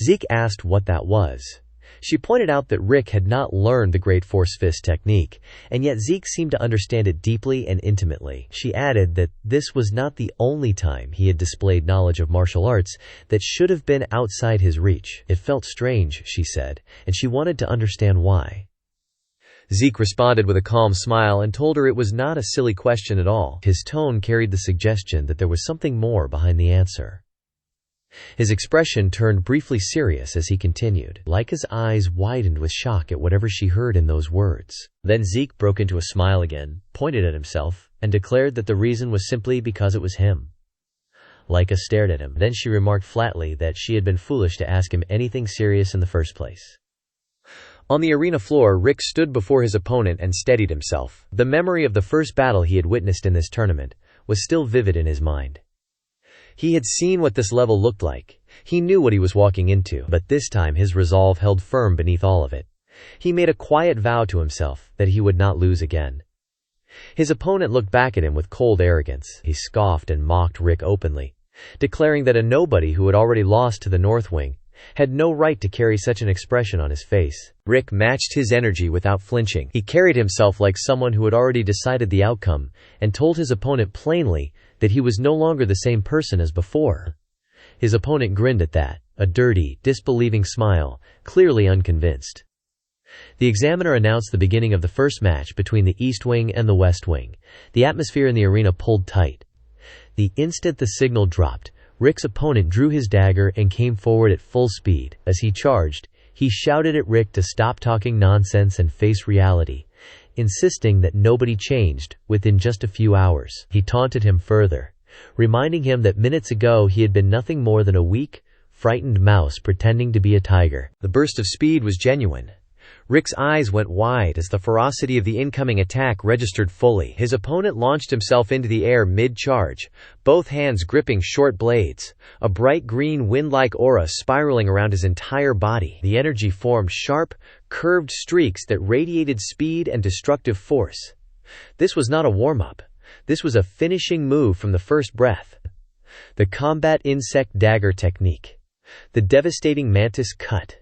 Zeke asked what that was. She pointed out that Rick had not learned the Great Force Fist technique, and yet Zeke seemed to understand it deeply and intimately. She added that this was not the only time he had displayed knowledge of martial arts that should have been outside his reach. It felt strange, she said, and she wanted to understand why. Zeke responded with a calm smile and told her it was not a silly question at all. His tone carried the suggestion that there was something more behind the answer. His expression turned briefly serious as he continued. Laika's eyes widened with shock at whatever she heard in those words. Then Zeke broke into a smile again, pointed at himself, and declared that the reason was simply because it was him. Laika stared at him. Then she remarked flatly that she had been foolish to ask him anything serious in the first place. On the arena floor, Rick stood before his opponent and steadied himself. The memory of the first battle he had witnessed in this tournament was still vivid in his mind. He had seen what this level looked like. He knew what he was walking into, but this time his resolve held firm beneath all of it. He made a quiet vow to himself that he would not lose again. His opponent looked back at him with cold arrogance. He scoffed and mocked Rick openly, declaring that a nobody who had already lost to the North Wing had no right to carry such an expression on his face. Rick matched his energy without flinching. He carried himself like someone who had already decided the outcome, and told his opponent plainly that he was no longer the same person as before. His opponent grinned at that, a dirty, disbelieving smile, clearly unconvinced. The examiner announced the beginning of the first match between the East Wing and the West Wing. The atmosphere in the arena pulled tight. The instant the signal dropped, Rick's opponent drew his dagger and came forward at full speed. As he charged, he shouted at Rick to stop talking nonsense and face reality, insisting that nobody changed within just a few hours. He taunted him further, reminding him that minutes ago he had been nothing more than a weak, frightened mouse pretending to be a tiger. The burst of speed was genuine. Rick's eyes went wide as the ferocity of the incoming attack registered fully. His opponent launched himself into the air mid-charge, both hands gripping short blades, a bright green wind-like aura spiraling around his entire body. The energy formed sharp, curved streaks that radiated speed and destructive force. This was not a warm-up. This was a finishing move from the first breath. The combat insect dagger technique. The devastating mantis cut.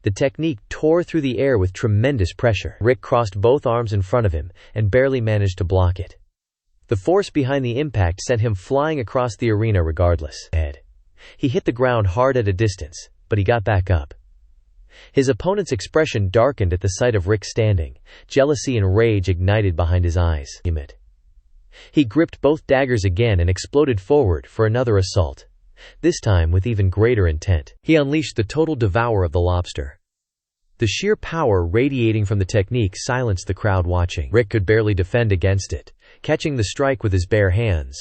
The technique tore through the air with tremendous pressure. Rick crossed both arms in front of him and barely managed to block it. The force behind the impact sent him flying across the arena regardless. He hit the ground hard at a distance, but he got back up. His opponent's expression darkened at the sight of Rick standing, jealousy and rage ignited behind his eyes. He gripped both daggers again and exploded forward for another assault. This time with even greater intent. He unleashed the total devour of the lobster. The sheer power radiating from the technique silenced the crowd watching. Rick could barely defend against it, catching the strike with his bare hands,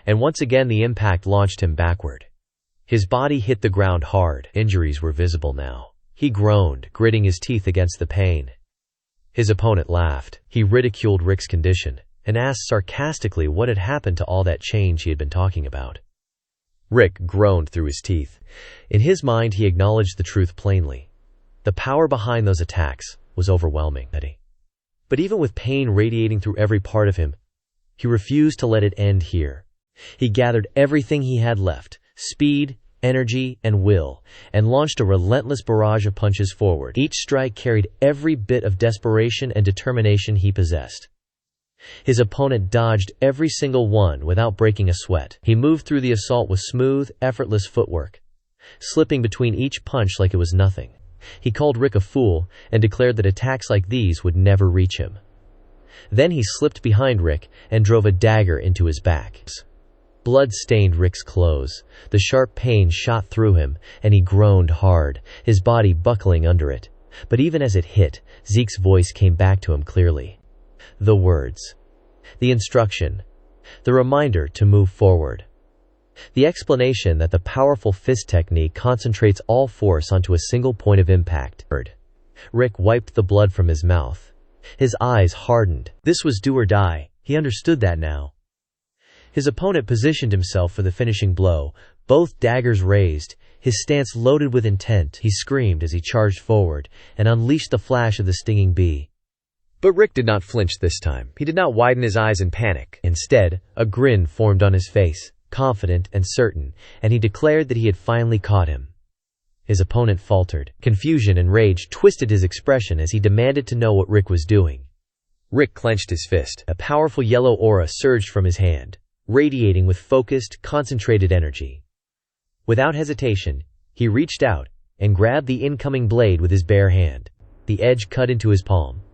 and once again the impact launched him backward. His body hit the ground hard. Injuries were visible now. He groaned, gritting his teeth against the pain. His opponent laughed. He ridiculed Rick's condition, and asked sarcastically what had happened to all that change he had been talking about. Rick groaned through his teeth. In his mind he acknowledged the truth plainly. The power behind those attacks was overwhelming. But even with pain radiating through every part of him, he refused to let it end here. He gathered everything he had left, speed, energy, and will, and launched a relentless barrage of punches forward. Each strike carried every bit of desperation and determination he possessed. His opponent dodged every single one without breaking a sweat. He moved through the assault with smooth, effortless footwork, slipping between each punch like it was nothing. He called Rick a fool and declared that attacks like these would never reach him. Then he slipped behind Rick and drove a dagger into his back. Blood stained Rick's clothes. The sharp pain shot through him, and he groaned hard, his body buckling under it. But even as it hit, Zeke's voice came back to him clearly. The words, the instruction, the reminder to move forward. The explanation that the powerful fist technique concentrates all force onto a single point of impact. Rick wiped the blood from his mouth. His eyes hardened. This was do or die. He understood that now. His opponent positioned himself for the finishing blow, both daggers raised, his stance loaded with intent. He screamed as he charged forward and unleashed the flash of the stinging bee. But Rick did not flinch this time. He did not widen his eyes in panic. Instead, a grin formed on his face, confident and certain, and he declared that he had finally caught him. His opponent faltered. Confusion and rage twisted his expression as he demanded to know what Rick was doing. Rick clenched his fist. A powerful yellow aura surged from his hand, radiating with focused, concentrated energy. Without hesitation, he reached out and grabbed the incoming blade with his bare hand. The edge cut into his palm.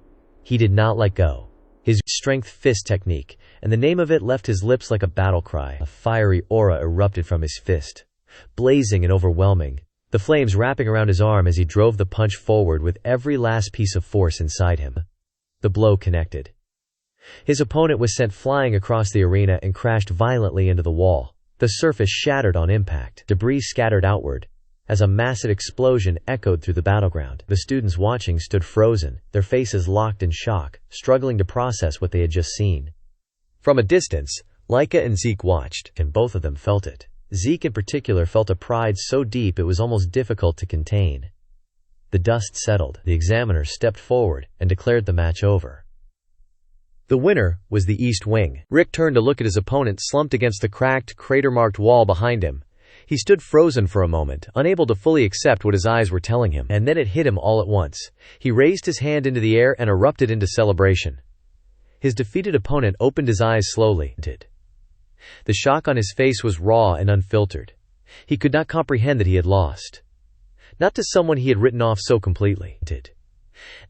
He did not let go. His strength fist technique, and the name of it left his lips like a battle cry. A fiery aura erupted from his fist, blazing and overwhelming, the flames wrapping around his arm as he drove the punch forward with every last piece of force inside him. The blow connected. His opponent was sent flying across the arena and crashed violently into the wall. The surface shattered on impact. Debris scattered outward as a massive explosion echoed through the battleground. The students watching stood frozen, their faces locked in shock, struggling to process what they had just seen. From a distance, Laika and Zeke watched, and both of them felt it. Zeke in particular felt a pride so deep it was almost difficult to contain. The dust settled. The examiner stepped forward and declared the match over. The winner was the East Wing. Rick turned to look at his opponent slumped against the cracked, crater-marked wall behind him. He stood frozen for a moment, unable to fully accept what his eyes were telling him, and then it hit him all at once. He raised his hand into the air and erupted into celebration. His defeated opponent opened his eyes slowly. The shock on his face was raw and unfiltered. He could not comprehend that he had lost. Not to someone he had written off so completely.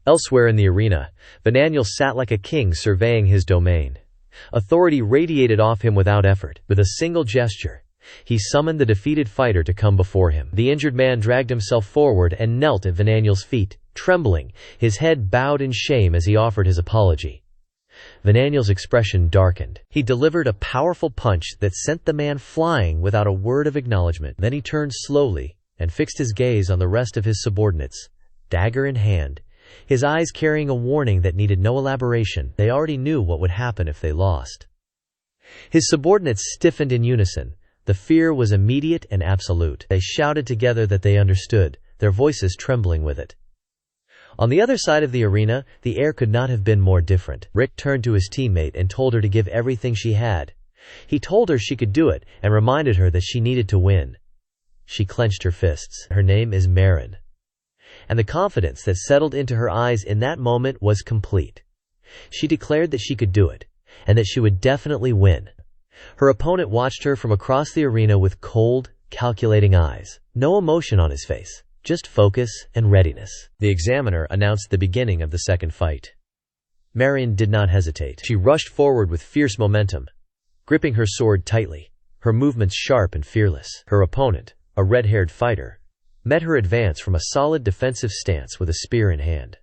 Elsewhere in the arena, Vananiel sat like a king surveying his domain. Authority radiated off him without effort. With a single gesture, he summoned the defeated fighter to come before him. The injured man dragged himself forward and knelt at Vananiel's feet, trembling, his head bowed in shame as he offered his apology. Vananiel's expression darkened. He delivered a powerful punch that sent the man flying without a word of acknowledgement. Then he turned slowly and fixed his gaze on the rest of his subordinates, dagger in hand, his eyes carrying a warning that needed no elaboration. They already knew what would happen if they lost. His subordinates stiffened in unison. The fear was immediate and absolute. They shouted together that they understood, their voices trembling with it. On the other side of the arena, the air could not have been more different. Rick turned to his teammate and told her to give everything she had. He told her she could do it and reminded her that she needed to win. She clenched her fists. Her name is Marin. And the confidence that settled into her eyes in that moment was complete. She declared that she could do it, and that she would definitely win. Her opponent watched her from across the arena with cold, calculating eyes. No emotion on his face. Just focus and readiness. The examiner announced the beginning of the second fight. Marion did not hesitate. She rushed forward with fierce momentum, gripping her sword tightly, her movements sharp and fearless. Her opponent, a red-haired fighter, met her advance from a solid defensive stance with a spear in hand.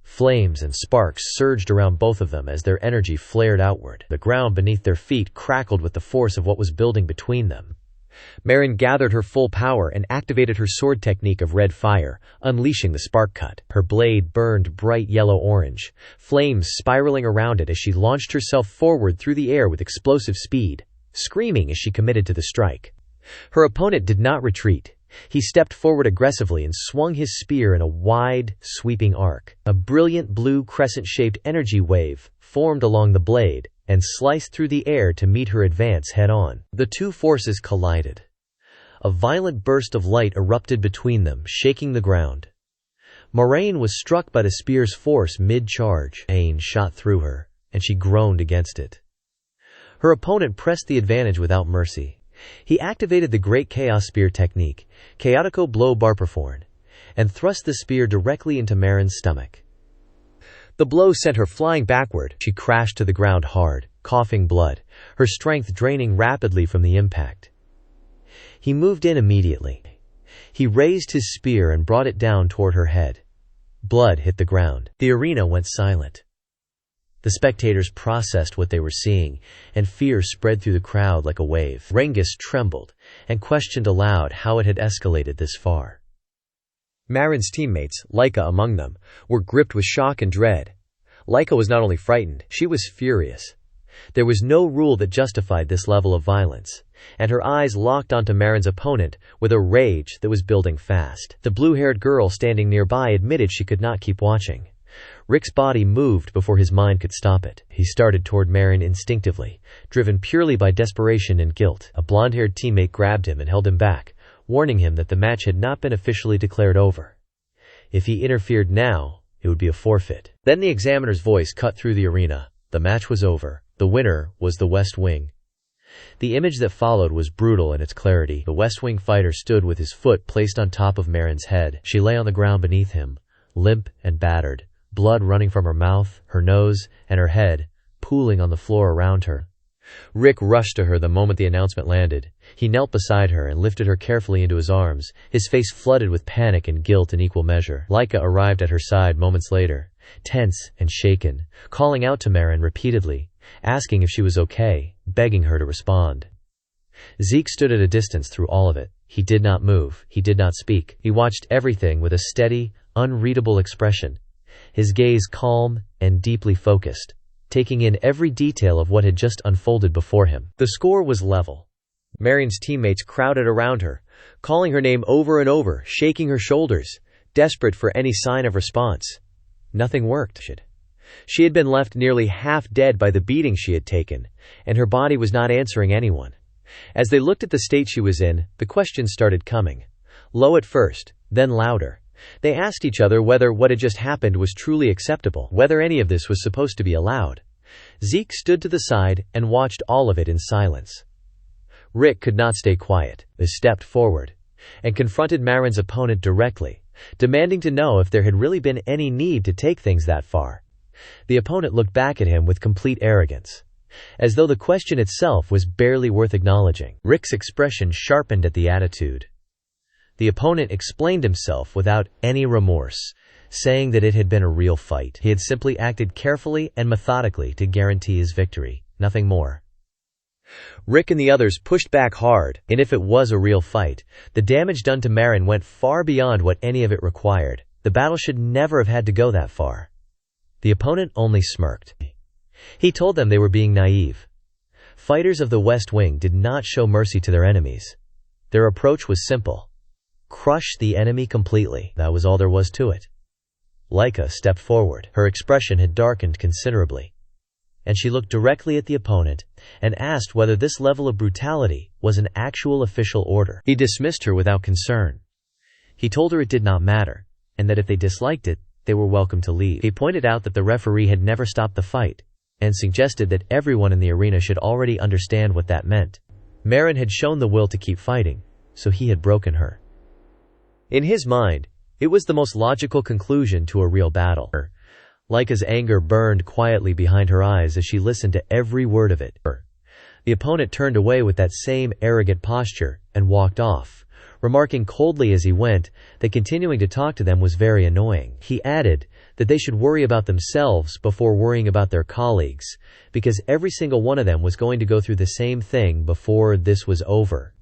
Flames and sparks surged around both of them as their energy flared outward. The ground beneath their feet crackled with the force of what was building between them. Marin gathered her full power and activated her sword technique of red fire, unleashing the spark cut. Her blade burned bright yellow-orange, flames spiraling around it as she launched herself forward through the air with explosive speed, screaming as she committed to the strike. Her opponent did not retreat. He stepped forward aggressively and swung his spear in a wide, sweeping arc. A brilliant blue crescent-shaped energy wave formed along the blade and sliced through the air to meet her advance head-on. The two forces collided. A violent burst of light erupted between them, shaking the ground. Moraine was struck by the spear's force mid-charge. Pain shot through her, and she groaned against it. Her opponent pressed the advantage without mercy. He activated the Great Chaos Spear technique, Chaotico Blow Barperforn, and thrust the spear directly into Marin's stomach. The blow sent her flying backward. She crashed to the ground hard, coughing blood, her strength draining rapidly from the impact. He moved in immediately. He raised his spear and brought it down toward her head. Blood hit the ground. The arena went silent. The spectators processed what they were seeing, and fear spread through the crowd like a wave. Rangis trembled and questioned aloud how it had escalated this far. Marin's teammates, Laika among them, were gripped with shock and dread. Laika was not only frightened, she was furious. There was no rule that justified this level of violence, and her eyes locked onto Marin's opponent with a rage that was building fast. The blue-haired girl standing nearby admitted she could not keep watching. Rick's body moved before his mind could stop it. He started toward Marin instinctively, driven purely by desperation and guilt. A blonde-haired teammate grabbed him and held him back, warning him that the match had not been officially declared over. If he interfered now, it would be a forfeit. Then the examiner's voice cut through the arena. The match was over. The winner was the West Wing. The image that followed was brutal in its clarity. The West Wing fighter stood with his foot placed on top of Marin's head. She lay on the ground beneath him, limp and battered, blood running from her mouth, her nose, and her head, pooling on the floor around her. Rick rushed to her the moment the announcement landed. He knelt beside her and lifted her carefully into his arms, his face flooded with panic and guilt in equal measure. Laika arrived at her side moments later, tense and shaken, calling out to Marin repeatedly, asking if she was okay, begging her to respond. Zeke stood at a distance through all of it. He did not move. He did not speak. He watched everything with a steady, unreadable expression, his gaze calm and deeply focused, taking in every detail of what had just unfolded before him. The score was level. Marin's teammates crowded around her, calling her name over and over, shaking her shoulders, desperate for any sign of response. Nothing worked. She had been left nearly half dead by the beating she had taken, and her body was not answering anyone. As they looked at the state she was in, the questions started coming. Low at first, then louder. They asked each other whether what had just happened was truly acceptable, whether any of this was supposed to be allowed. Zeke stood to the side and watched all of it in silence. Rick could not stay quiet. He stepped forward and confronted Marin's opponent directly, demanding to know if there had really been any need to take things that far. The opponent looked back at him with complete arrogance, as though the question itself was barely worth acknowledging. Rick's expression sharpened at the attitude. The opponent explained himself without any remorse, saying that it had been a real fight. He had simply acted carefully and methodically to guarantee his victory, nothing more. Rick and the others pushed back hard, and if it was a real fight, the damage done to Marin went far beyond what any of it required. The battle should never have had to go that far. The opponent only smirked. He told them they were being naive. Fighters of the West Wing did not show mercy to their enemies. Their approach was simple. Crush the enemy completely. That was all there was to it. Laika stepped forward. Her expression had darkened considerably, and she looked directly at the opponent and asked whether this level of brutality was an actual official order. He dismissed her without concern. He told her it did not matter, and that if they disliked it, they were welcome to leave. He pointed out that the referee had never stopped the fight, and suggested that everyone in the arena should already understand what that meant. Marin had shown the will to keep fighting, so he had broken her. In his mind, it was the most logical conclusion to a real battle. Laika's anger burned quietly behind her eyes as she listened to every word of it. The opponent turned away with that same arrogant posture and walked off, remarking coldly as he went that continuing to talk to them was very annoying. He added that they should worry about themselves before worrying about their colleagues, because every single one of them was going to go through the same thing before this was over.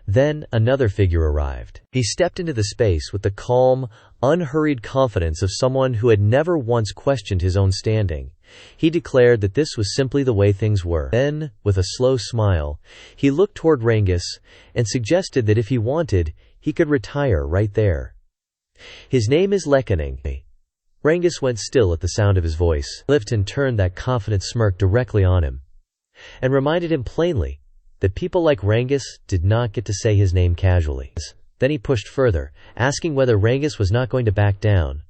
Then another figure arrived. He stepped into the space with the calm, unhurried confidence of someone who had never once questioned his own standing. He declared that this was simply the way things were. Then, with a slow smile, he looked toward Rangis and suggested that if he wanted, he could retire right there. His name is Lekkening. Rangis went still at the sound of his voice. Lifton turned that confident smirk directly on him, and reminded him plainly that people like Rangis did not get to say his name casually. Then he pushed further, asking whether Rangis was not going to back down.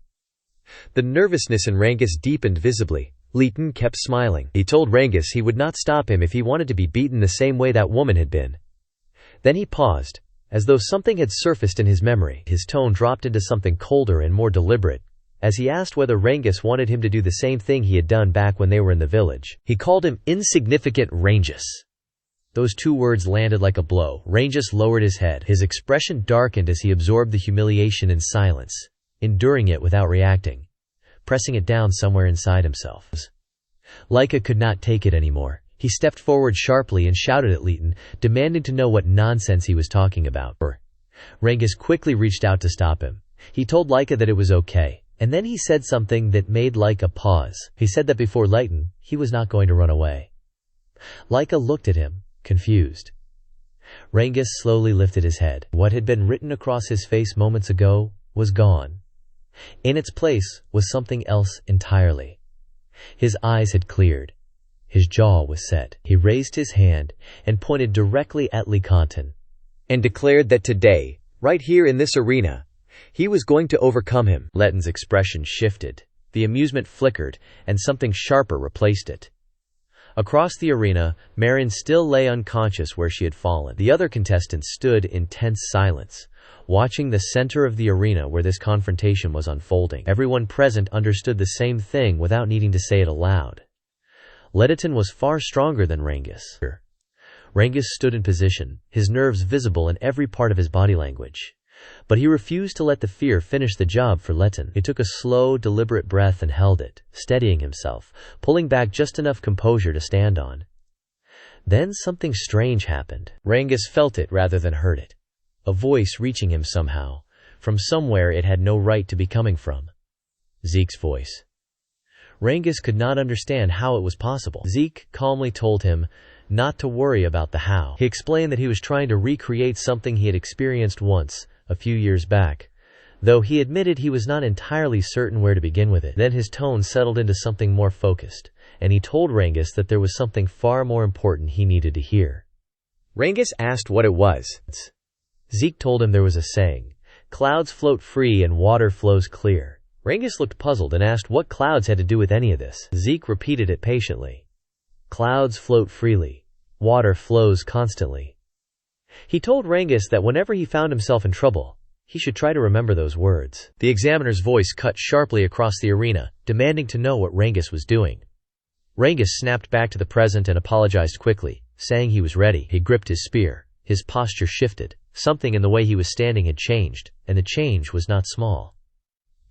The nervousness in Rangis deepened visibly. Leighton kept smiling. He told Rangis he would not stop him if he wanted to be beaten the same way that woman had been. Then he paused, as though something had surfaced in his memory. His tone dropped into something colder and more deliberate, as he asked whether Rangis wanted him to do the same thing he had done back when they were in the village. He called him insignificant Rangis. Those two words landed like a blow. Rangis lowered his head. His expression darkened as he absorbed the humiliation in silence, enduring it without reacting, pressing it down somewhere inside himself. Laika could not take it anymore. He stepped forward sharply and shouted at Leighton, demanding to know what nonsense he was talking about. Rangis quickly reached out to stop him. He told Laika that it was okay, and then he said something that made Laika pause. He said that before Leighton, he was not going to run away. Laika looked at him, confused. Rangis slowly lifted his head. What had been written across his face moments ago was gone. In its place was something else entirely. His eyes had cleared. His jaw was set. He raised his hand and pointed directly at Leconton, and declared that today, right here in this arena, he was going to overcome him. Letton's expression shifted. The amusement flickered, and something sharper replaced it. Across the arena, Marin still lay unconscious where she had fallen. The other contestants stood in tense silence, watching the center of the arena where this confrontation was unfolding. Everyone present understood the same thing without needing to say it aloud. Letton was far stronger than Rangis. Rangis stood in position, his nerves visible in every part of his body language. But he refused to let the fear finish the job for Letton. He took a slow, deliberate breath and held it, steadying himself, pulling back just enough composure to stand on. Then something strange happened. Rangis felt it rather than heard it. A voice reaching him somehow, from somewhere it had no right to be coming from. Zeke's voice. Rangis could not understand how it was possible. Zeke calmly told him not to worry about the how. He explained that he was trying to recreate something he had experienced once, a few years back, though he admitted he was not entirely certain where to begin with it. Then his tone settled into something more focused, and he told Rangis that there was something far more important he needed to hear. Rangis asked what it was. Zeke told him there was a saying, "Clouds float free and water flows clear." Rangis looked puzzled and asked what clouds had to do with any of this. Zeke repeated it patiently. Clouds float freely. Water flows constantly. He told Rangis that whenever he found himself in trouble, he should try to remember those words. The examiner's voice cut sharply across the arena, demanding to know what Rangis was doing. Rangis snapped back to the present and apologized quickly, saying he was ready. He gripped his spear. His posture shifted. Something in the way he was standing had changed, and the change was not small.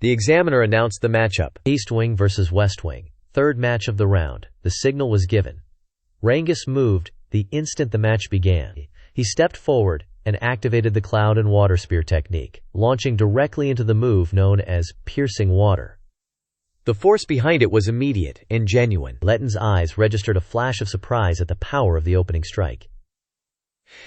The examiner announced the matchup. East Wing versus West Wing. Third match of the round. The signal was given. Rangis moved the instant the match began. He stepped forward and activated the cloud and water spear technique, launching directly into the move known as piercing water. The force behind it was immediate and genuine. Letton's eyes registered a flash of surprise at the power of the opening strike.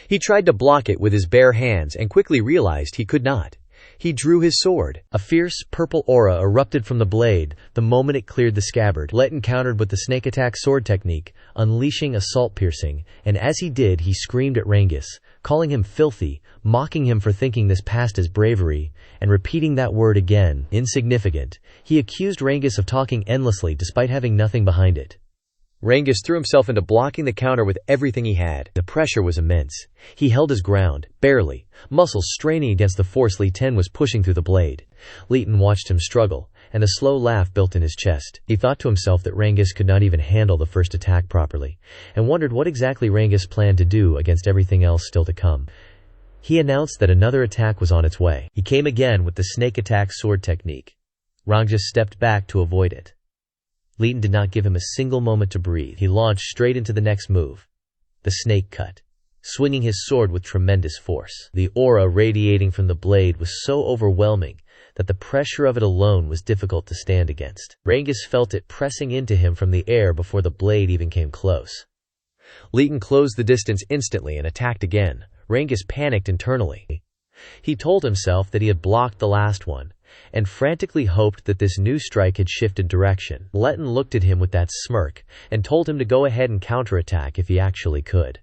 He tried to block it with his bare hands and quickly realized he could not. He drew his sword. A fierce, purple aura erupted from the blade the moment it cleared the scabbard. Letton countered with the snake attack sword technique, unleashing assault piercing, and as he did, he screamed at Rangis, calling him filthy, mocking him for thinking this past his bravery, and repeating that word again, insignificant. He accused Rangis of talking endlessly despite having nothing behind it. Rangis threw himself into blocking the counter with everything he had. The pressure was immense. He held his ground, barely, muscles straining against the force Li-Ten was pushing through the blade. Li-Ten watched him struggle, and a slow laugh built in his chest. He thought to himself that Rangis could not even handle the first attack properly, and wondered what exactly Rangis planned to do against everything else still to come. He announced that another attack was on its way. He came again with the snake attack sword technique. Rangis stepped back to avoid it. Li-Ten did not give him a single moment to breathe. He launched straight into the next move, the snake cut, swinging his sword with tremendous force. The aura radiating from the blade was so overwhelming that the pressure of it alone was difficult to stand against. Rangis felt it pressing into him from the air before the blade even came close. Li-Ten closed the distance instantly and attacked again. Rangis panicked internally. He told himself that he had blocked the last one, and frantically hoped that this new strike had shifted direction. Letton looked at him with that smirk, and told him to go ahead and counterattack if he actually could.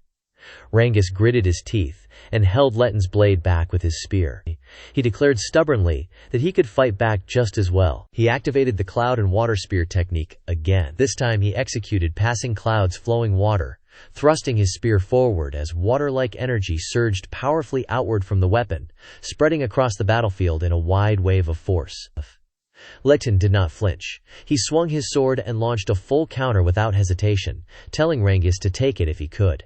Rangis gritted his teeth, and held Letton's blade back with his spear. He declared stubbornly that he could fight back just as well. He activated the cloud and water spear technique again. This time he executed passing clouds flowing water, thrusting his spear forward as water-like energy surged powerfully outward from the weapon, spreading across the battlefield in a wide wave of force. Letton did not flinch. He swung his sword and launched a full counter without hesitation, telling Rangis to take it if he could.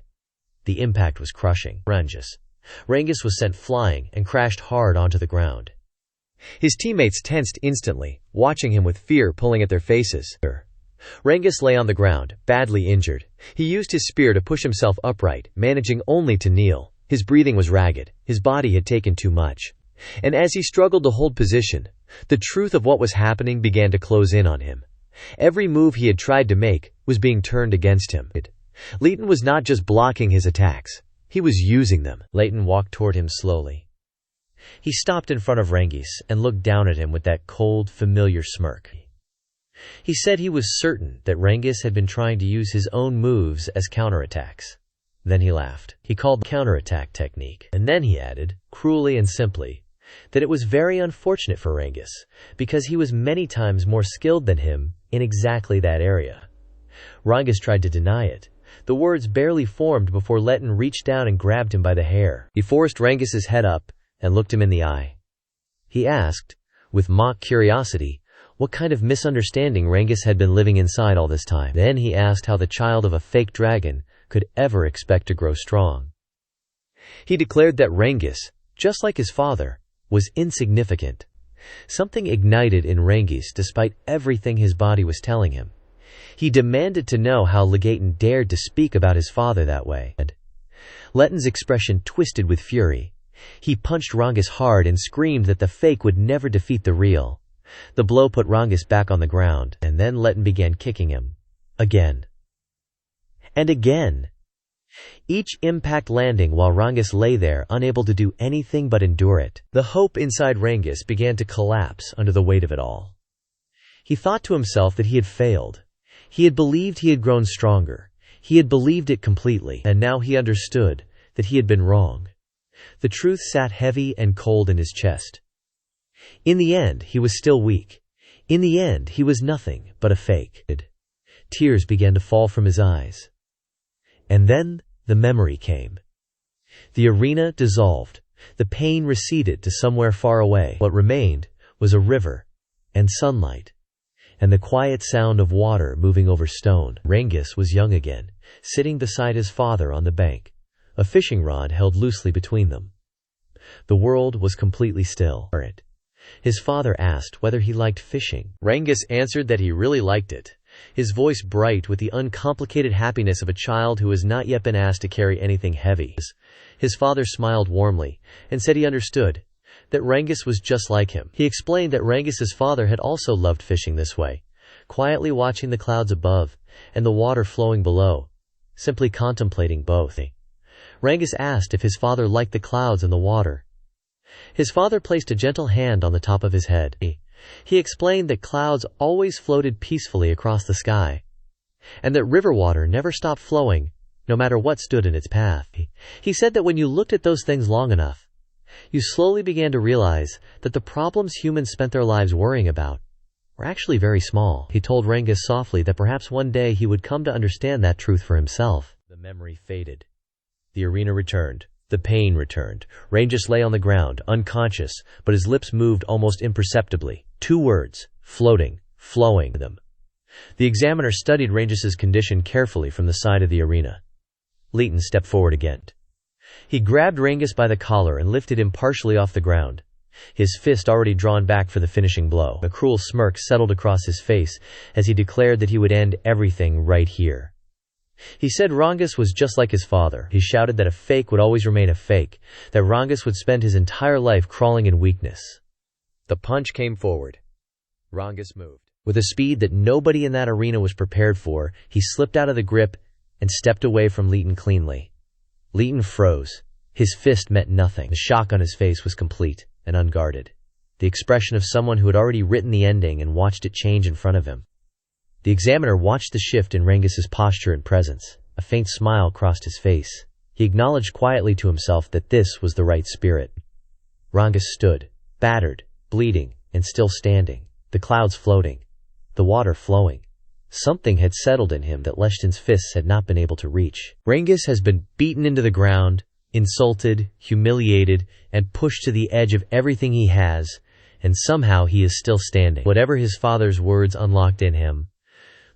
The impact was crushing. Rangis was sent flying and crashed hard onto the ground. His teammates tensed instantly, watching him with fear pulling at their faces. Rangis lay on the ground, badly injured. He used his spear to push himself upright, managing only to kneel. His breathing was ragged. His body had taken too much. And as he struggled to hold position, the truth of what was happening began to close in on him. Every move he had tried to make was being turned against him. Li-Ten was not just blocking his attacks. He was using them. Leighton walked toward him slowly. He stopped in front of Rangis and looked down at him with that cold, familiar smirk. He said he was certain that Rangis had been trying to use his own moves as counterattacks. Then he laughed. He called the counterattack technique. And then he added, cruelly and simply, that it was very unfortunate for Rangis, because he was many times more skilled than him in exactly that area. Rangis tried to deny it. The words barely formed before Letton reached down and grabbed him by the hair. He forced Rangis's head up and looked him in the eye. He asked, with mock curiosity, what kind of misunderstanding Rangis had been living inside all this time. Then he asked how the child of a fake dragon could ever expect to grow strong. He declared that Rangis, just like his father, was insignificant. Something ignited in Rangis despite everything his body was telling him. He demanded to know how Legaten dared to speak about his father that way. Letton's expression twisted with fury. He punched Rangis hard and screamed that the fake would never defeat the real. The blow put Rangis back on the ground, and then Letton began kicking him. Again. And again. Each impact landing while Rangis lay there unable to do anything but endure it. The hope inside Rangis began to collapse under the weight of it all. He thought to himself that he had failed. He had believed he had grown stronger. He had believed it completely, and now he understood that he had been wrong. The truth sat heavy and cold in his chest. In the end, he was still weak. In the end, he was nothing but a fake. Tears began to fall from his eyes. And then the memory came. The arena dissolved. The pain receded to somewhere far away. What remained was a river and sunlight, and the quiet sound of water moving over stone. Rangis was young again, sitting beside his father on the bank, a fishing rod held loosely between them. The world was completely still. His father asked whether he liked fishing. Rangis answered that he really liked it, his voice bright with the uncomplicated happiness of a child who has not yet been asked to carry anything heavy. His father smiled warmly and said he understood, that Rangis was just like him. He explained that Rangis's father had also loved fishing this way, quietly watching the clouds above and the water flowing below, simply contemplating both. Rangis asked if his father liked the clouds and the water. His father placed a gentle hand on the top of his head. He explained that clouds always floated peacefully across the sky, and that river water never stopped flowing, no matter what stood in its path. He said that when you looked at those things long enough, you slowly began to realize that the problems humans spent their lives worrying about were actually very small. He told Rangis softly that perhaps one day he would come to understand that truth for himself. The memory faded. The arena returned. The pain returned. Rangis lay on the ground, unconscious, but his lips moved almost imperceptibly. 2 words, floating, flowing them. The examiner studied Rangis's condition carefully from the side of the arena. Leighton stepped forward again. He grabbed Rangis by the collar and lifted him partially off the ground, his fist already drawn back for the finishing blow. A cruel smirk settled across his face as he declared that he would end everything right here. He said Rangis was just like his father. He shouted that a fake would always remain a fake, that Rangis would spend his entire life crawling in weakness. The punch came forward. Rangis moved. With a speed that nobody in that arena was prepared for, he slipped out of the grip and stepped away from Leighton cleanly. Leighton froze. His fist meant nothing. The shock on his face was complete and unguarded, the expression of someone who had already written the ending and watched it change in front of him. The examiner watched the shift in Rangis's posture and presence. A faint smile crossed his face. He acknowledged quietly to himself that this was the right spirit. Rangis stood, battered, bleeding, and still standing, the clouds floating, the water flowing. Something had settled in him that Leshton's fists had not been able to reach. Rangis has been beaten into the ground, insulted, humiliated, and pushed to the edge of everything he has, and somehow he is still standing. Whatever his father's words unlocked in him,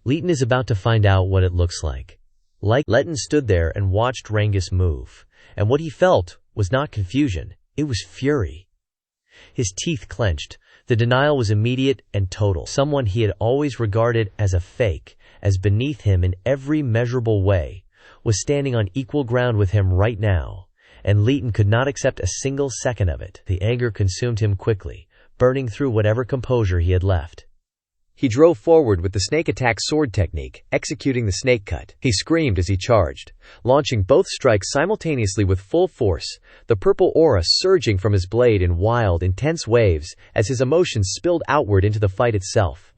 Leighton is about to find out what it looks like. Leighton stood there and watched Rangis move, and what he felt was not confusion, it was fury. His teeth clenched. The denial was immediate and total. Someone he had always regarded as a fake, as beneath him in every measurable way, was standing on equal ground with him right now, and Leighton could not accept a single second of it. The anger consumed him quickly, burning through whatever composure he had left. He drove forward with the snake attack sword technique, executing the snake cut. He screamed as he charged, launching both strikes simultaneously with full force, the purple aura surging from his blade in wild, intense waves as his emotions spilled outward into the fight itself.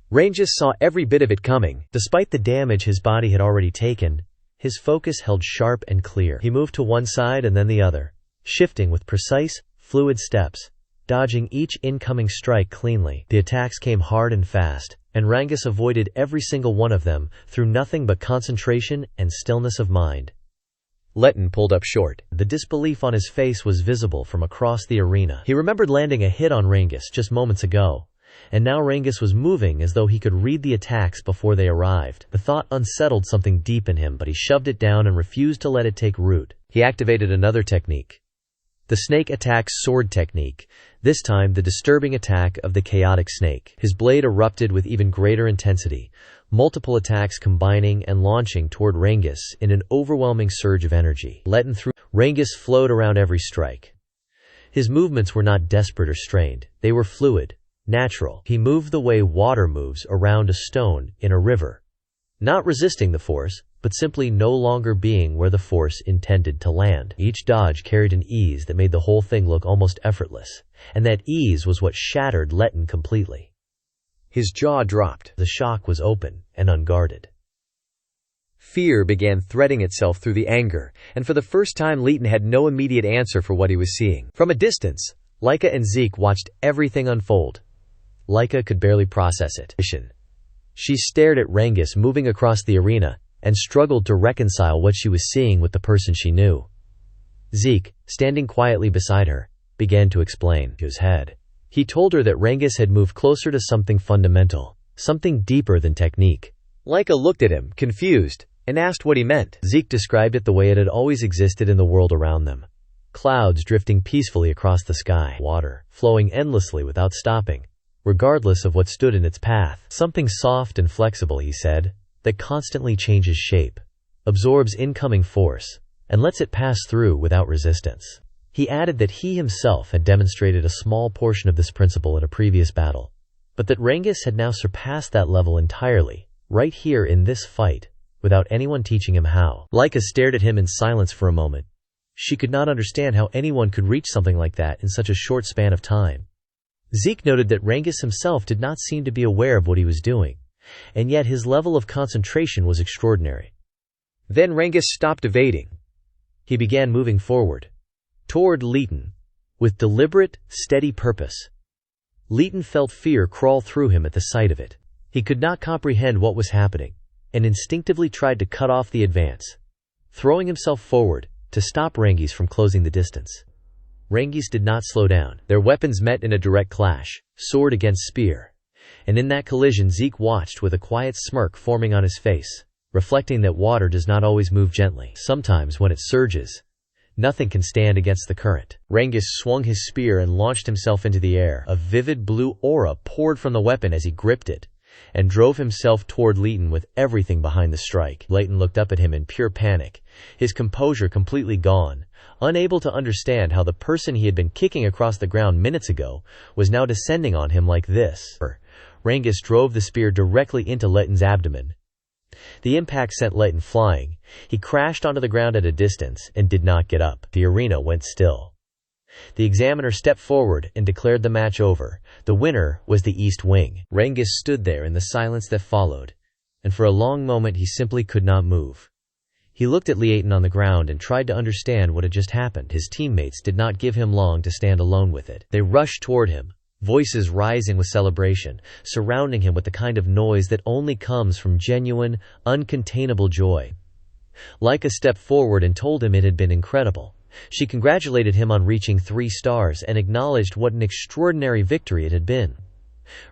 Rangis saw every bit of it coming. Despite the damage his body had already taken, his focus held sharp and clear. He moved to one side and then the other, shifting with precise, fluid steps, dodging each incoming strike cleanly. The attacks came hard and fast, and Rangis avoided every single one of them through nothing but concentration and stillness of mind. Leighton pulled up short. The disbelief on his face was visible from across the arena. He remembered landing a hit on Rangis just moments ago, and now Rangis was moving as though he could read the attacks before they arrived. The thought unsettled something deep in him, but he shoved it down and refused to let it take root. He activated another technique, the snake attack sword technique, this time the disturbing attack of the chaotic snake. His blade erupted with even greater intensity, multiple attacks combining and launching toward Rangis in an overwhelming surge of energy. Leighton threw. Rangis flowed around every strike. His movements were not desperate or strained, they were fluid, natural. He moved the way water moves around a stone in a river, not resisting the force, but simply no longer being where the force intended to land. Each dodge carried an ease that made the whole thing look almost effortless, and that ease was what shattered Leighton completely. His jaw dropped. The shock was open and unguarded. Fear began threading itself through the anger, and for the first time Leighton had no immediate answer for what he was seeing. From a distance, Leica and Zeke watched everything unfold. Leica could barely process it. She stared at Rangis moving across the arena, and struggled to reconcile what she was seeing with the person she knew. Zeke, standing quietly beside her, began to explain his head. He told her that Rangis had moved closer to something fundamental, something deeper than technique. Leica looked at him, confused, and asked what he meant. Zeke described it the way it had always existed in the world around them. clouds drifting peacefully across the sky, water flowing endlessly without stopping, regardless of what stood in its path. Something soft and flexible, he said, that constantly changes shape, absorbs incoming force, and lets it pass through without resistance. He added that he himself had demonstrated a small portion of this principle at a previous battle, but that Rangis had now surpassed that level entirely, right here in this fight, without anyone teaching him how. Leica stared at him in silence for a moment. She could not understand how anyone could reach something like that in such a short span of time. Zeke noted that Rangis himself did not seem to be aware of what he was doing, and yet his level of concentration was extraordinary. Then Rangis stopped evading. He began moving forward, toward Leighton, with deliberate, steady purpose. Leighton felt fear crawl through him at the sight of it. He could not comprehend what was happening, and instinctively tried to cut off the advance, throwing himself forward to stop Rangis from closing the distance. Rangis did not slow down. Their weapons met in a direct clash, sword against spear. And in that collision Zeke watched with a quiet smirk forming on his face, reflecting that water does not always move gently. Sometimes when it surges, nothing can stand against the current. Rangis swung his spear and launched himself into the air. A vivid blue aura poured from the weapon as he gripped it, and drove himself toward Leighton with everything behind the strike. Leighton looked up at him in pure panic, his composure completely gone, unable to understand how the person he had been kicking across the ground minutes ago was now descending on him like this. Rangis drove the spear directly into Leighton's abdomen. The impact sent Leighton flying. He crashed onto the ground at a distance and did not get up. The arena went still. The examiner stepped forward and declared the match over. The winner was the East Wing. Rangis stood there in the silence that followed, and for a long moment he simply could not move. He looked at Leighton on the ground and tried to understand what had just happened. His teammates did not give him long to stand alone with it. They rushed toward him, voices rising with celebration, surrounding him with the kind of noise that only comes from genuine, uncontainable joy. Leica stepped forward and told him it had been incredible. She congratulated him on reaching 3 stars and acknowledged what an extraordinary victory it had been.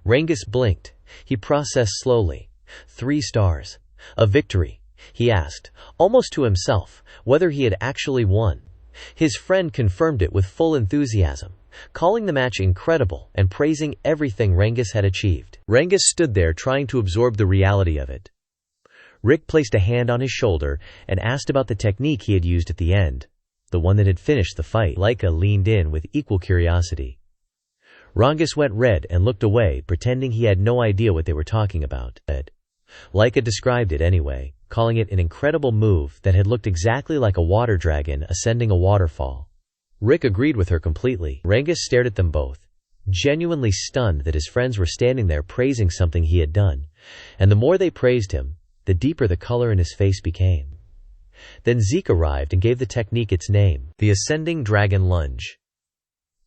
Rangis blinked. He processed slowly. 3 stars. A victory, he asked, almost to himself, whether he had actually won. His friend confirmed it with full enthusiasm, calling the match incredible and praising everything Rangis had achieved. Rangis stood there trying to absorb the reality of it. Rick placed a hand on his shoulder and asked about the technique he had used at the end, the one that had finished the fight. Leica leaned in with equal curiosity. Rangis went red and looked away, pretending he had no idea what they were talking about. Leica described it anyway, calling it an incredible move that had looked exactly like a water dragon ascending a waterfall. Rick agreed with her completely. Rangis stared at them both, genuinely stunned that his friends were standing there praising something he had done, and the more they praised him, the deeper the color in his face became. Then Zeke arrived and gave the technique its name, the Ascending Dragon Lunge.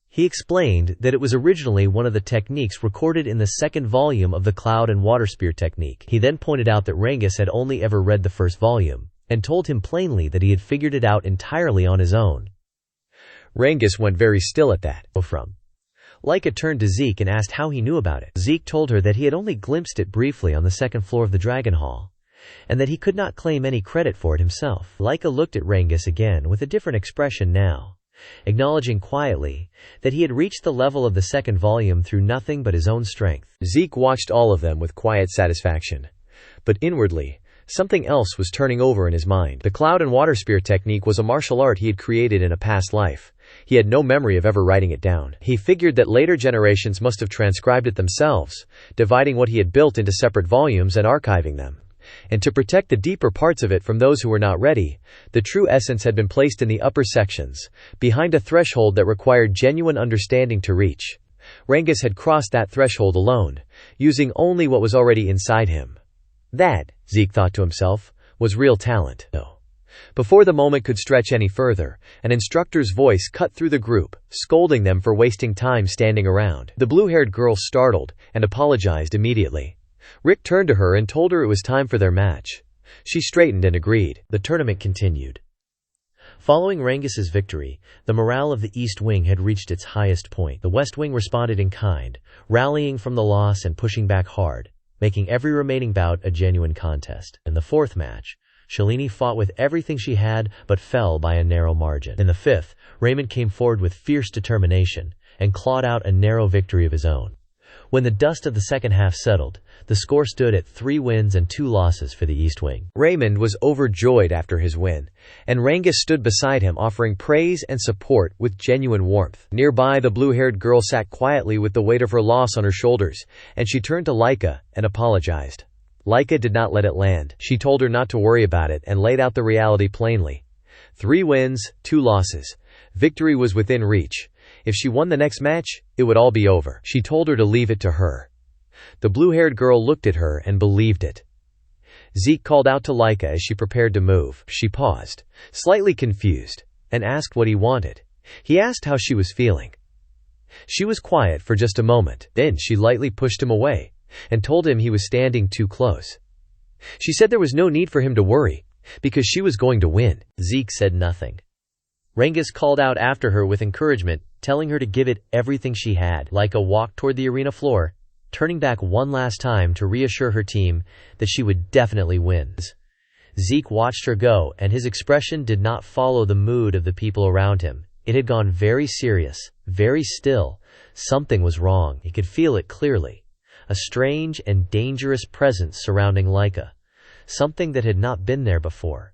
He explained that it was originally one of the techniques recorded in the 2nd volume of the Cloud and Water Spear technique. He then pointed out that Rangis had only ever read the 1st volume, and told him plainly that he had figured it out entirely on his own. Rangis went very still at that. Leica turned to Zeke and asked how he knew about it. Zeke told her that he had only glimpsed it briefly on the 2nd floor of the Dragon Hall, and that he could not claim any credit for it himself. Leica looked at Rangis again with a different expression now, acknowledging quietly that he had reached the level of the 2nd volume through nothing but his own strength. Zeke watched all of them with quiet satisfaction, but inwardly, something else was turning over in his mind. The Cloud and Water Spear technique was a martial art he had created in a past life. He had no memory of ever writing it down. He figured that later generations must have transcribed it themselves, dividing what he had built into separate volumes and archiving them. And to protect the deeper parts of it from those who were not ready, the true essence had been placed in the upper sections, behind a threshold that required genuine understanding to reach. Rangis had crossed that threshold alone, using only what was already inside him. That, Zeke thought to himself, was real talent. Before the moment could stretch any further, an instructor's voice cut through the group, scolding them for wasting time standing around. The blue-haired girl startled and apologized immediately. Rick turned to her and told her it was time for their match. She straightened and agreed. The tournament continued. Following Rangis's victory, the morale of the East Wing had reached its highest point. The West Wing responded in kind, rallying from the loss and pushing back hard, making every remaining bout a genuine contest. In the 4th match, Shalini fought with everything she had, but fell by a narrow margin. In the fifth, Raymond came forward with fierce determination and clawed out a narrow victory of his own. When the dust of the second half settled, the score stood at 3 wins and 2 losses for the East Wing. Raymond was overjoyed after his win, and Rangis stood beside him offering praise and support with genuine warmth. Nearby, the blue-haired girl sat quietly with the weight of her loss on her shoulders, and she turned to Laika and apologized. Laika did not let it land. She told her not to worry about it and laid out the reality plainly. 3 wins, 2 losses. Victory was within reach. If she won the next match, it would all be over. She told her to leave it to her. The blue-haired girl looked at her and believed it. Zeke called out to Laika as she prepared to move. She paused, slightly confused, and asked what he wanted. He asked how she was feeling. She was quiet for just a moment. Then she lightly pushed him away and told him he was standing too close. She said there was no need for him to worry, because she was going to win. Zeke said nothing. Rangis called out after her with encouragement, telling her to give it everything she had. Laika walked toward the arena floor, turning back one last time to reassure her team that she would definitely win. Zeke watched her go, and his expression did not follow the mood of the people around him. It had gone very serious, very still. Something was wrong. He could feel it clearly. A strange and dangerous presence surrounding Laika. Something that had not been there before.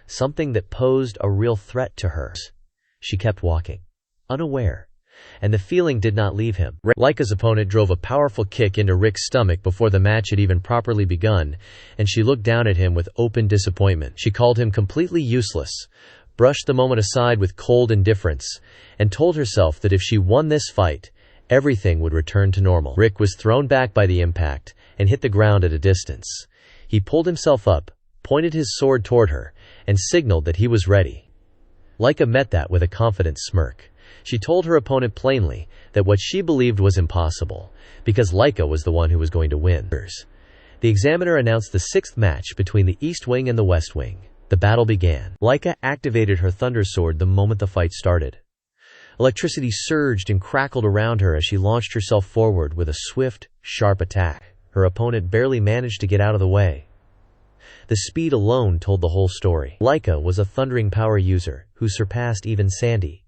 Something that posed a real threat to her. She kept walking, unaware, and the feeling did not leave him. Laika's opponent drove a powerful kick into Rick's stomach before the match had even properly begun, and she looked down at him with open disappointment. She called him completely useless, brushed the moment aside with cold indifference, and told herself that if she won this fight, everything would return to normal. Rick was thrown back by the impact and hit the ground at a distance. He pulled himself up, pointed his sword toward her, and signaled that he was ready. Laika met that with a confident smirk. She told her opponent plainly that what she believed was impossible, because Laika was the one who was going to win. The examiner announced the 6th match between the East Wing and the West Wing. The battle began. Laika activated her Thunder Sword the moment the fight started. Electricity surged and crackled around her as she launched herself forward with a swift, sharp attack. Her opponent barely managed to get out of the way. The speed alone told the whole story. Laika was a thundering power user who surpassed even Sandy.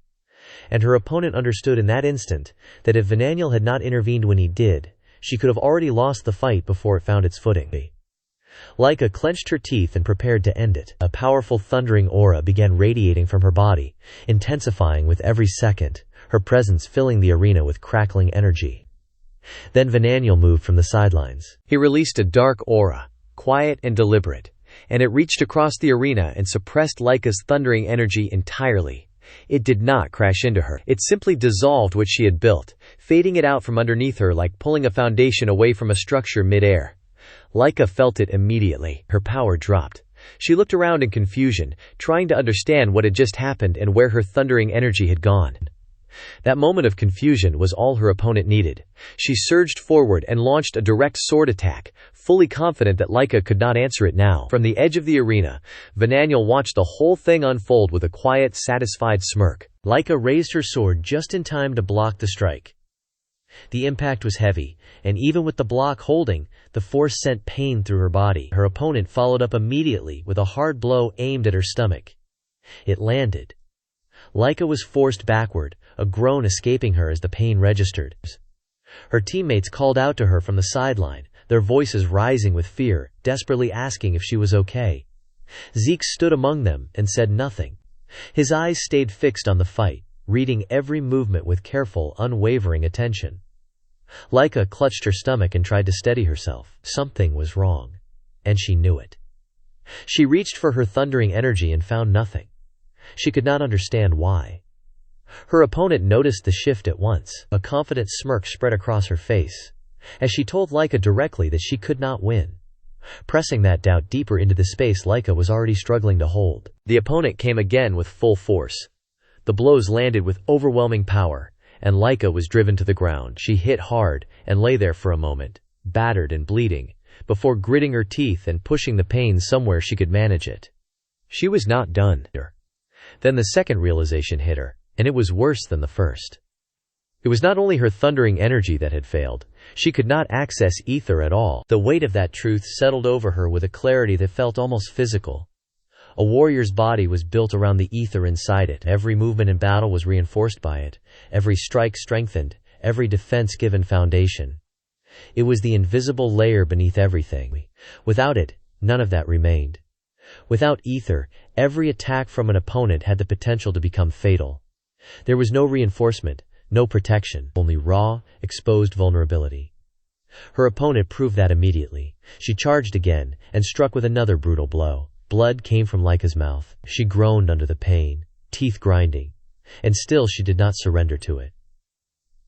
And her opponent understood in that instant that if Vananiel had not intervened when he did, she could have already lost the fight before it found its footing. Laika clenched her teeth and prepared to end it. A powerful thundering aura began radiating from her body, intensifying with every second, her presence filling the arena with crackling energy. Then Vananiel moved from the sidelines. He released a dark aura, quiet and deliberate, and it reached across the arena and suppressed Laika's thundering energy entirely. It did not crash into her. It simply dissolved what she had built, fading it out from underneath her like pulling a foundation away from a structure mid-air. Laika felt it immediately. Her power dropped. She looked around in confusion, trying to understand what had just happened and where her thundering energy had gone. That moment of confusion was all her opponent needed. She surged forward and launched a direct sword attack, fully confident that Laika could not answer it now. From the edge of the arena, Vananiel watched the whole thing unfold with a quiet, satisfied smirk. Laika raised her sword just in time to block the strike. The impact was heavy, and even with the block holding, the force sent pain through her body. Her opponent followed up immediately with a hard blow aimed at her stomach. It landed. Laika was forced backward, a groan escaping her as the pain registered. Her teammates called out to her from the sideline, their voices rising with fear, desperately asking if she was okay. Zeke stood among them and said nothing. His eyes stayed fixed on the fight, reading every movement with careful, unwavering attention. Laika clutched her stomach and tried to steady herself. Something was wrong, and she knew it. She reached for her thundering energy and found nothing. She could not understand why. Her opponent noticed the shift at once. A confident smirk spread across her face, as she told Laika directly that she could not win, pressing that doubt deeper into the space Laika was already struggling to hold. The opponent came again with full force. The blows landed with overwhelming power, and Laika was driven to the ground. She hit hard and lay there for a moment, battered and bleeding, before gritting her teeth and pushing the pain somewhere she could manage it. She was not done. Then the second realization hit her, and it was worse than the first. It was not only her thundering energy that had failed. She could not access ether at all. The weight of that truth settled over her with a clarity that felt almost physical. A warrior's body was built around the ether inside it. Every movement in battle was reinforced by it, every strike strengthened, every defense given foundation. It was the invisible layer beneath everything. Without it, none of that remained. Without ether, every attack from an opponent had the potential to become fatal. There was no reinforcement, no protection, only raw, exposed vulnerability. Her opponent proved that immediately. She charged again, and struck with another brutal blow. Blood came from Laika's mouth. She groaned under the pain, teeth grinding, and still she did not surrender to it.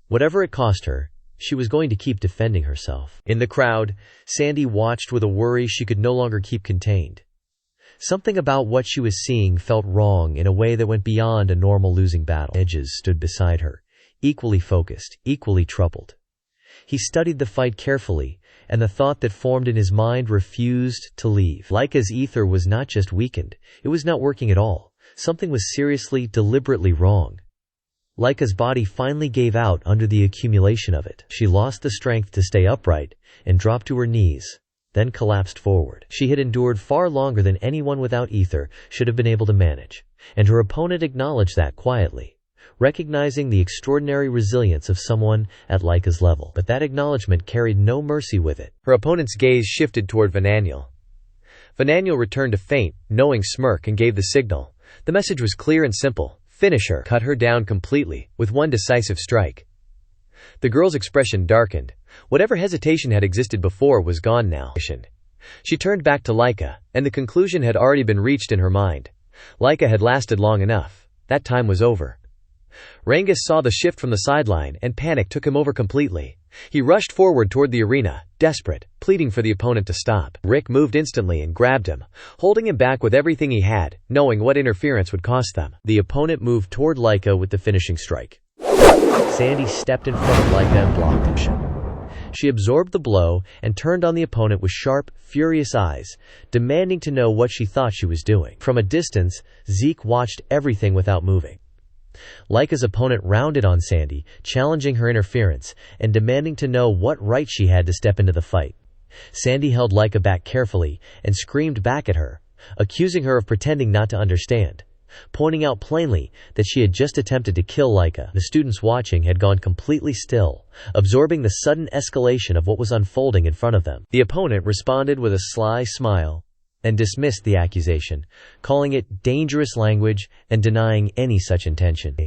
Whatever it cost her, she was going to keep defending herself. In the crowd, Sandy watched with a worry she could no longer keep contained. Something about what she was seeing felt wrong in a way that went beyond a normal losing battle. Edges stood beside her, equally focused, equally troubled. He studied the fight carefully, and the thought that formed in his mind refused to leave. Laika's ether was not just weakened, it was not working at all. Something was seriously, deliberately wrong. Laika's body finally gave out under the accumulation of it. She lost the strength to stay upright and dropped to her knees, then collapsed forward. She had endured far longer than anyone without ether should have been able to manage, and her opponent acknowledged that quietly, recognizing the extraordinary resilience of someone at Laika's level. But that acknowledgement carried no mercy with it. Her opponent's gaze shifted toward Vananiel. Vananiel returned a faint, knowing smirk and gave the signal. The message was clear and simple. Finish her. Cut her down completely, with one decisive strike. The girl's expression darkened. Whatever hesitation had existed before was gone now. She turned back to Laika, and the conclusion had already been reached in her mind. Laika had lasted long enough. That time was over. Rangis saw the shift from the sideline, and panic took him over completely. He rushed forward toward the arena, desperate, pleading for the opponent to stop. Rick moved instantly and grabbed him, holding him back with everything he had, knowing what interference would cost them. The opponent moved toward Laika with the finishing strike. Sandy stepped in front of Laika and blocked him. She absorbed the blow and turned on the opponent with sharp, furious eyes, demanding to know what she thought she was doing. From a distance, Zeke watched everything without moving. Laika's opponent rounded on Sandy, challenging her interference and demanding to know what right she had to step into the fight. Sandy held Laika back carefully and screamed back at her, accusing her of pretending not to understand, pointing out plainly that she had just attempted to kill Laika. The students watching had gone completely still, absorbing the sudden escalation of what was unfolding in front of them. The opponent responded with a sly smile and dismissed the accusation, calling it dangerous language and denying any such intention.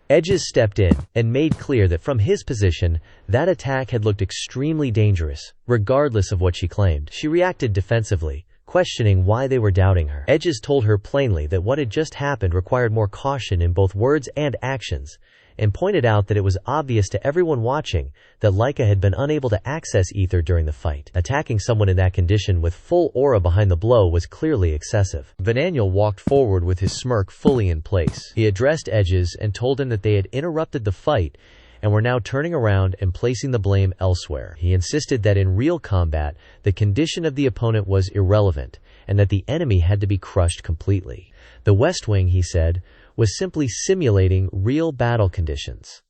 Edges stepped in and made clear that from his position, that attack had looked extremely dangerous, regardless of what she claimed. She reacted defensively, questioning why they were doubting her. Edges told her plainly that what had just happened required more caution in both words and actions, and pointed out that it was obvious to everyone watching that Laika had been unable to access ether during the fight. Attacking someone in that condition with full aura behind the blow was clearly excessive. Vananiel walked forward with his smirk fully in place. He addressed Edges and told him that they had interrupted the fight and were now turning around and placing the blame elsewhere. He insisted that in real combat, the condition of the opponent was irrelevant, and that the enemy had to be crushed completely. The West Wing, he said, was simply simulating real battle conditions.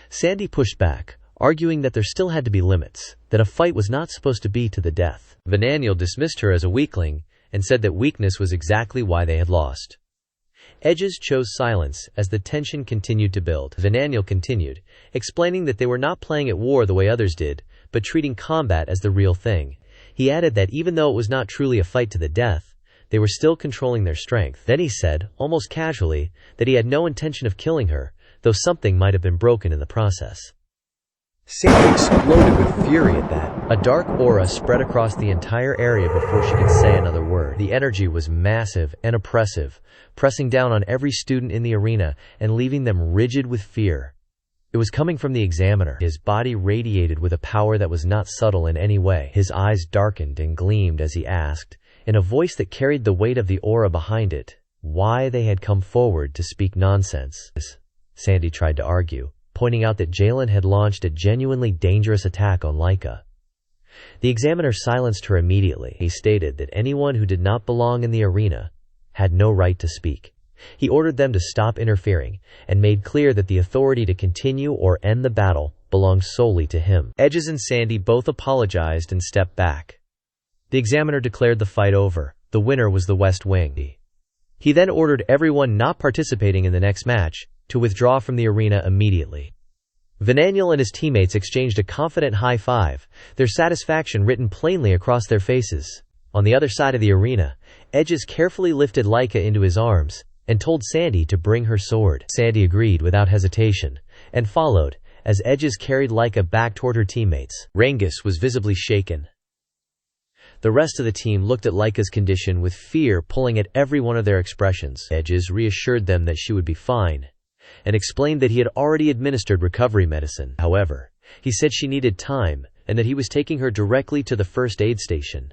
Sandy pushed back, arguing that there still had to be limits, that a fight was not supposed to be to the death. Vananiel dismissed her as a weakling, and said that weakness was exactly why they had lost. Edges chose silence as the tension continued to build. Vananiel continued, explaining that they were not playing at war the way others did, but treating combat as the real thing. He added that even though it was not truly a fight to the death, they were still controlling their strength. Then he said, almost casually, that he had no intention of killing her, though something might have been broken in the process. Sandy exploded with fury at that. A dark aura spread across the entire area before she could say another word. The energy was massive and oppressive, pressing down on every student in the arena and leaving them rigid with fear. It was coming from the examiner. His body radiated with a power that was not subtle in any way. His eyes darkened and gleamed as he asked, in a voice that carried the weight of the aura behind it, why they had come forward to speak nonsense. Sandy tried to argue, pointing out that Jalen had launched a genuinely dangerous attack on Laika. The examiner silenced her immediately. He stated that anyone who did not belong in the arena had no right to speak. He ordered them to stop interfering, and made clear that the authority to continue or end the battle belonged solely to him. Edges and Sandy both apologized and stepped back. The examiner declared the fight over. The winner was the West Wing. He then ordered everyone not participating in the next match to withdraw from the arena immediately. Vananiel and his teammates exchanged a confident high five, their satisfaction written plainly across their faces. On the other side of the arena, Edges carefully lifted Laika into his arms and told Sandy to bring her sword. Sandy agreed without hesitation and followed as Edges carried Laika back toward her teammates. Rangis was visibly shaken. The rest of the team looked at Laika's condition with fear pulling at every one of their expressions. Edges reassured them that she would be fine and explained that he had already administered recovery medicine. However, he said she needed time and that he was taking her directly to the first aid station.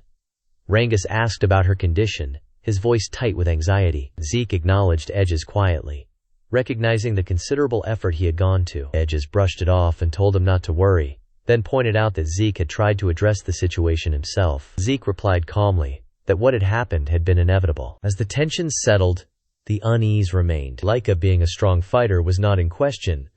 Rangis asked about her condition, his voice tight with anxiety. Zeke acknowledged Edges quietly, recognizing the considerable effort he had gone to. Edges brushed it off and told him not to worry, then pointed out that Zeke had tried to address the situation himself. Zeke replied calmly that what had happened had been inevitable. As the tensions settled, the unease remained. Laika, being a strong fighter, was not in question,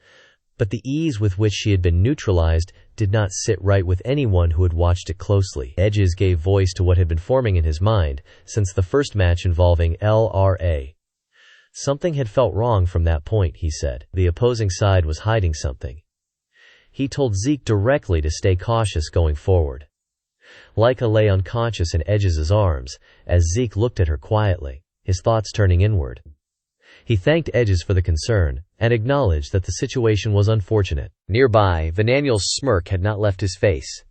but the ease with which she had been neutralized did not sit right with anyone who had watched it closely. Edges gave voice to what had been forming in his mind since the first match involving LRA. Something had felt wrong from that point, he said. The opposing side was hiding something. He told Zeke directly to stay cautious going forward. Laika lay unconscious in Edges' arms as Zeke looked at her quietly, his thoughts turning inward. He thanked Edges for the concern and acknowledged that the situation was unfortunate. Nearby, Vananiel's smirk had not left his face.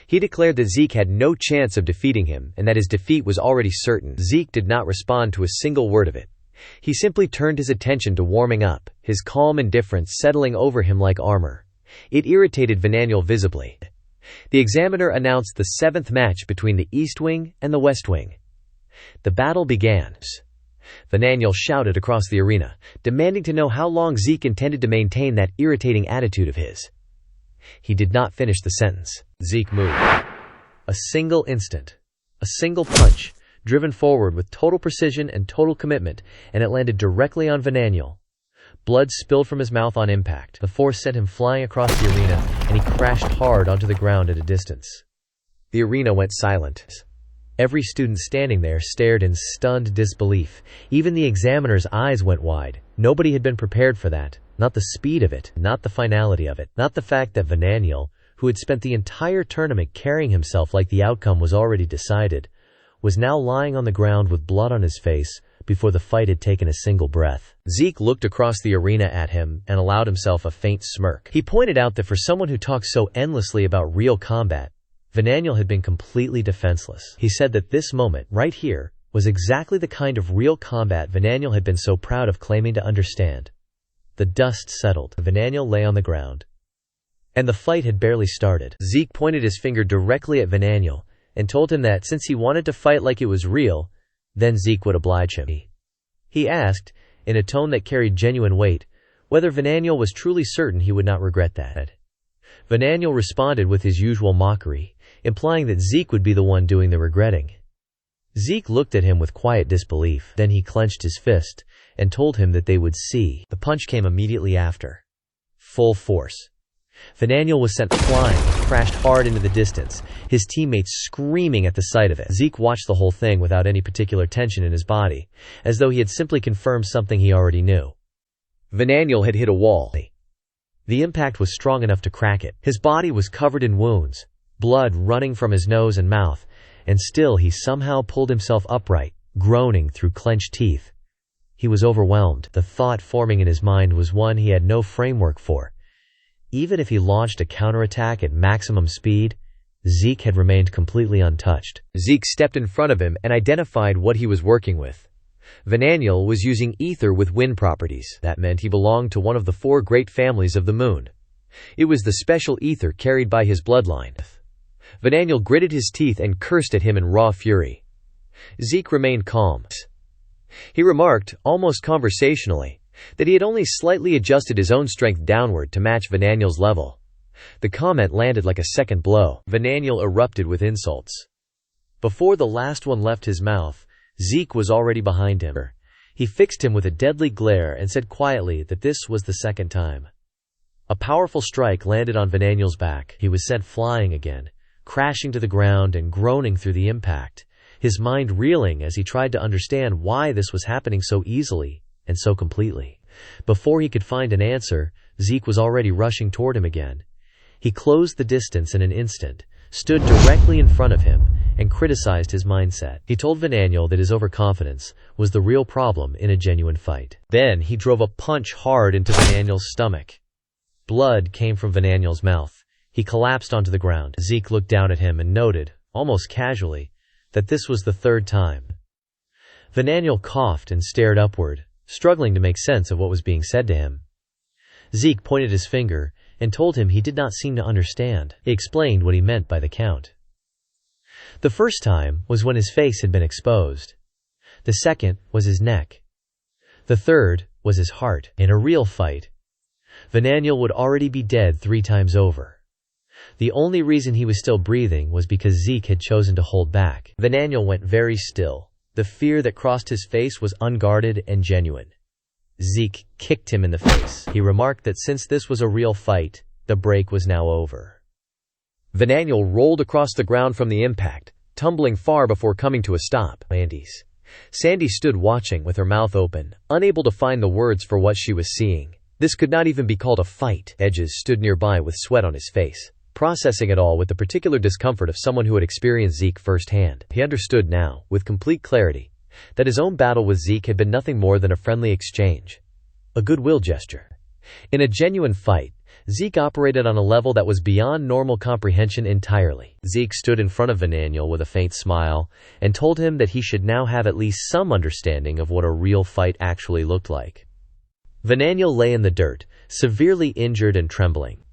He declared that Zeke had no chance of defeating him and that his defeat was already certain. Zeke did not respond to a single word of it. He simply turned his attention to warming up, his calm indifference settling over him like armor. It irritated Vananiel visibly. The examiner announced the 7th match between the East Wing and the West Wing. The battle began. Vananiel shouted across the arena, demanding to know how long Zeke intended to maintain that irritating attitude of his. He did not finish the sentence. Zeke moved. A single instant. A single punch, driven forward with total precision and total commitment, and it landed directly on Vananiel. Blood spilled from his mouth on impact. The force sent him flying across the arena, and he crashed hard onto the ground at a distance. The arena went silent. Every student standing there stared in stunned disbelief. Even the examiner's eyes went wide. Nobody had been prepared for that. Not the speed of it, not the finality of it, not the fact that Vananiel, who had spent the entire tournament carrying himself like the outcome was already decided, was now lying on the ground with blood on his face before the fight had taken a single breath. Zeke looked across the arena at him and allowed himself a faint smirk. He pointed out that for someone who talks so endlessly about real combat, Vananiel had been completely defenseless. He said that this moment, right here, was exactly the kind of real combat Vananiel had been so proud of claiming to understand. The dust settled. Vananiel lay on the ground, and the fight had barely started. Zeke pointed his finger directly at Vananiel and told him that since he wanted to fight like it was real, then Zeke would oblige him. He asked, in a tone that carried genuine weight, whether Vananiel was truly certain he would not regret that. Vananiel responded with his usual mockery, implying that Zeke would be the one doing the regretting. Zeke looked at him with quiet disbelief. Then he clenched his fist and told him that they would see. The punch came immediately after. Full force. Vananiel was sent flying and crashed hard into the distance, his teammates screaming at the sight of it. Zeke watched the whole thing without any particular tension in his body, as though he had simply confirmed something he already knew. Vananiel had hit a wall. The impact was strong enough to crack it. His body was covered in wounds, blood running from his nose and mouth, and still he somehow pulled himself upright, groaning through clenched teeth. He was overwhelmed. The thought forming in his mind was one he had no framework for. Even if he launched a counterattack at maximum speed, Zeke had remained completely untouched. Zeke stepped in front of him and identified what he was working with. Vananiel was using ether with wind properties. That meant he belonged to one of the 4 great families of the moon. It was the special ether carried by his bloodline. Vananiel gritted his teeth and cursed at him in raw fury. Zeke remained calm. He remarked, almost conversationally, that he had only slightly adjusted his own strength downward to match Vananiel's level. The comment landed like a second blow. Vananiel erupted with insults. Before the last one left his mouth, Zeke was already behind him. He fixed him with a deadly glare and said quietly that this was the second time. A powerful strike landed on Vananiel's back. He was sent flying again, crashing to the ground and groaning through the impact, his mind reeling as he tried to understand why this was happening so easily and so completely. Before he could find an answer, Zeke was already rushing toward him again. He closed the distance in an instant, stood directly in front of him, and criticized his mindset. He told Vananiel that his overconfidence was the real problem in a genuine fight. Then he drove a punch hard into Vananiel's stomach. Blood came from Vananiel's mouth. He collapsed onto the ground. Zeke looked down at him and noted, almost casually, that this was the third time. Vananiel coughed and stared upward, struggling to make sense of what was being said to him. Zeke pointed his finger and told him he did not seem to understand. He explained what he meant by the count. The first time was when his face had been exposed. The second was his neck. The third was his heart. In a real fight, Vananiel would already be dead 3 times over. The only reason he was still breathing was because Zeke had chosen to hold back. Vananiel went very still. The fear that crossed his face was unguarded and genuine. Zeke kicked him in the face. He remarked that since this was a real fight, the break was now over. Vananiel rolled across the ground from the impact, tumbling far before coming to a stop. Sandy stood watching with her mouth open, unable to find the words for what she was seeing. This could not even be called a fight. Edges stood nearby with sweat on his face, processing it all with the particular discomfort of someone who had experienced Zeke firsthand. He understood now, with complete clarity, that his own battle with Zeke had been nothing more than a friendly exchange, a goodwill gesture. In a genuine fight, Zeke operated on a level that was beyond normal comprehension entirely. Zeke stood in front of Vananiel with a faint smile and told him that he should now have at least some understanding of what a real fight actually looked like. Vananiel lay in the dirt, severely injured and trembling.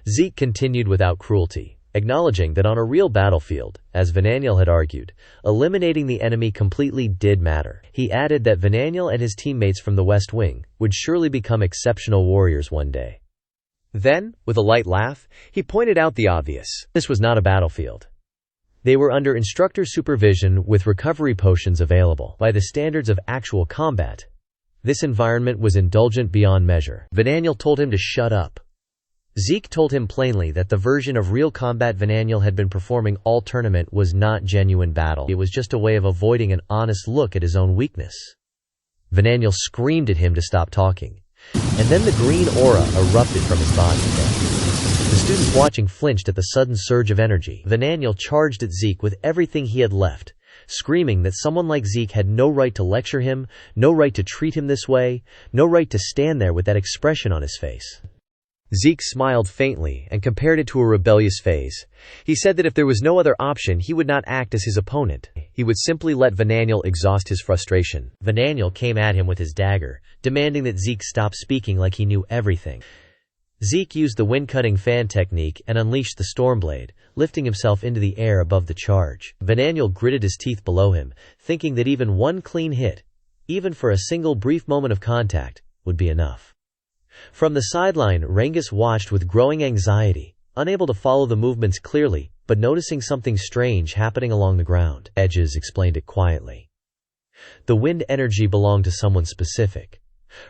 Zeke continued without cruelty, acknowledging that on a real battlefield, as Vananiel had argued, eliminating the enemy completely did matter. He added that Vananiel and his teammates from the West Wing would surely become exceptional warriors one day. Then, with a light laugh, he pointed out the obvious. This was not a battlefield. They were under instructor supervision with recovery potions available. By the standards of actual combat, this environment was indulgent beyond measure. Vananiel told him to shut up. Zeke told him plainly that the version of real combat Vananiel had been performing all tournament was not genuine battle. It was just a way of avoiding an honest look at his own weakness. Vananiel screamed at him to stop talking, and then the green aura erupted from his body. The students watching flinched at the sudden surge of energy. Vananiel charged at Zeke with everything he had left, screaming that someone like Zeke had no right to lecture him, no right to treat him this way, no right to stand there with that expression on his face. Zeke smiled faintly and compared it to a rebellious phase. He said that if there was no other option, he would not act as his opponent. He would simply let Vananiel exhaust his frustration. Vananiel came at him with his dagger, demanding that Zeke stop speaking like he knew everything. Zeke used the wind-cutting fan technique and unleashed the Stormblade, lifting himself into the air above the charge. Vananiel gritted his teeth below him, thinking that even one clean hit, even for a single brief moment of contact, would be enough. From the sideline, Rangis watched with growing anxiety, unable to follow the movements clearly, but noticing something strange happening along the ground. Edges explained it quietly. The wind energy belonged to someone specific.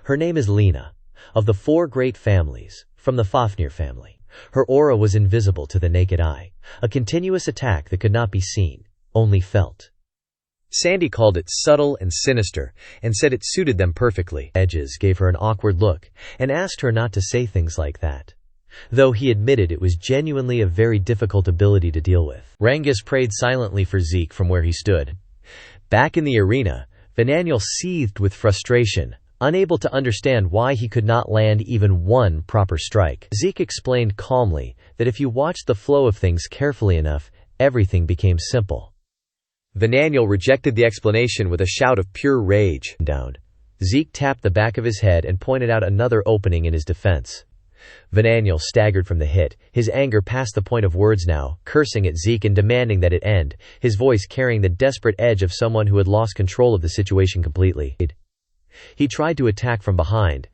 Her name is Lena, of the 4 great families, from the Fafnir family. Her aura was invisible to the naked eye, a continuous attack that could not be seen, only felt. Sandy called it subtle and sinister, and said it suited them perfectly. Edges gave her an awkward look, and asked her not to say things like that, though he admitted it was genuinely a very difficult ability to deal with. Rangis prayed silently for Zeke from where he stood. Back in the arena, Vananiel seethed with frustration, unable to understand why he could not land even one proper strike. Zeke explained calmly that if you watched the flow of things carefully enough, everything became simple. Vananiel rejected the explanation with a shout of pure rage. Down. Zeke tapped the back of his head and pointed out another opening in his defense. Vananiel staggered from the hit, his anger past the point of words now, cursing at Zeke and demanding that it end, his voice carrying the desperate edge of someone who had lost control of the situation completely. He tried to attack from behind.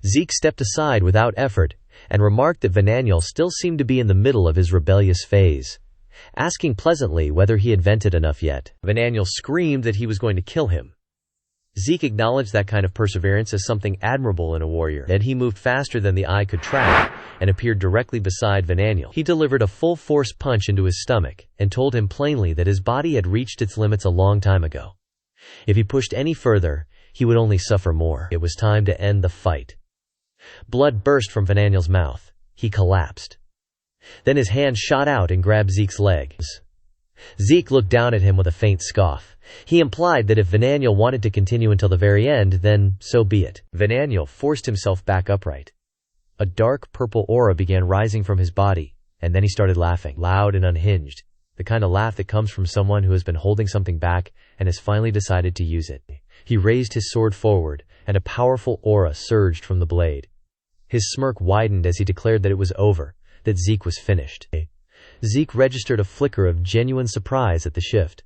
Zeke stepped aside without effort, and remarked that Vananiel still seemed to be in the middle of his rebellious phase, asking pleasantly whether he had vented enough yet. Vananiel screamed that he was going to kill him. Zeke acknowledged that kind of perseverance as something admirable in a warrior. Then he moved faster than the eye could track and appeared directly beside Vananiel. He delivered a full-force punch into his stomach and told him plainly that his body had reached its limits a long time ago. If he pushed any further, he would only suffer more. It was time to end the fight. Blood burst from Vananiel's mouth. He collapsed. Then his hand shot out and grabbed Zeke's legs. Zeke looked down at him with a faint scoff. He implied that if Vananiel wanted to continue until the very end, then so be it. Vananiel forced himself back upright. A dark purple aura began rising from his body, and then he started laughing, loud and unhinged, the kind of laugh that comes from someone who has been holding something back and has finally decided to use it. He raised his sword forward, and a powerful aura surged from the blade. His smirk widened as he declared that it was over, that Zeke was finished. Zeke registered a flicker of genuine surprise at the shift.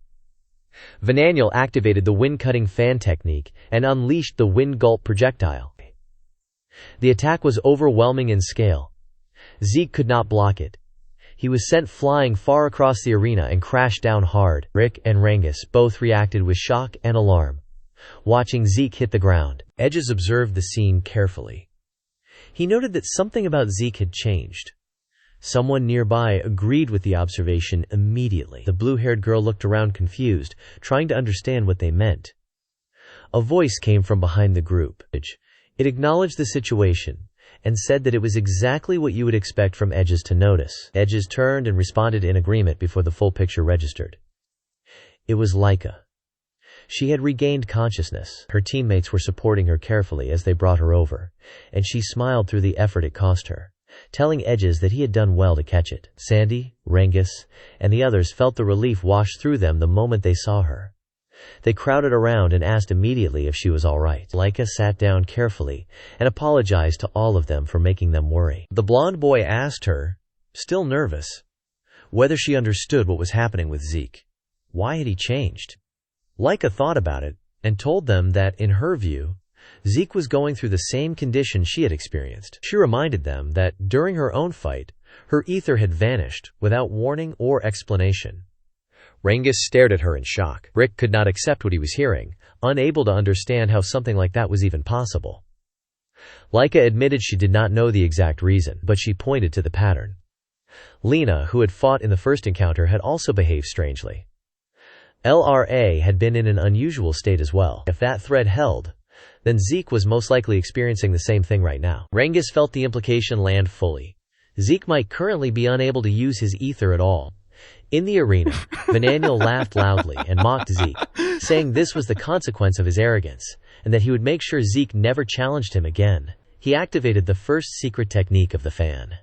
Vananiel activated the wind-cutting fan technique and unleashed the wind gulp projectile. The attack was overwhelming in scale. Zeke could not block it. He was sent flying far across the arena and crashed down hard. Rick and Rangis both reacted with shock and alarm, watching Zeke hit the ground. Edges observed the scene carefully. He noted that something about Zeke had changed. Someone nearby agreed with the observation immediately. The blue-haired girl looked around confused, trying to understand what they meant. A voice came from behind the group. It acknowledged the situation and said that it was exactly what you would expect from Edges to notice. Edges turned and responded in agreement before the full picture registered. It was Laika. She had regained consciousness. Her teammates were supporting her carefully as they brought her over, and she smiled through the effort it cost her, telling Edges that he had done well to catch it. Sandy, Rangis, and the others felt the relief wash through them the moment they saw her. They crowded around and asked immediately if she was all right. Laika sat down carefully and apologized to all of them for making them worry. The blonde boy asked her, still nervous, whether she understood what was happening with Zeke. Why had he changed? Laika thought about it and told them that, in her view, Zeke was going through the same condition she had experienced. She reminded them that, during her own fight, her ether had vanished without warning or explanation. Rangis stared at her in shock. Rick could not accept what he was hearing, unable to understand how something like that was even possible. Laika admitted she did not know the exact reason, but she pointed to the pattern. Lena, who had fought in the first encounter, had also behaved strangely. LRA had been in an unusual state as well. If that thread held, then Zeke was most likely experiencing the same thing right now. Rangis felt the implication land fully. Zeke might currently be unable to use his ether at all. In the arena, Vananiel laughed loudly and mocked Zeke, saying this was the consequence of his arrogance, and that he would make sure Zeke never challenged him again. He activated the first secret technique of the fan,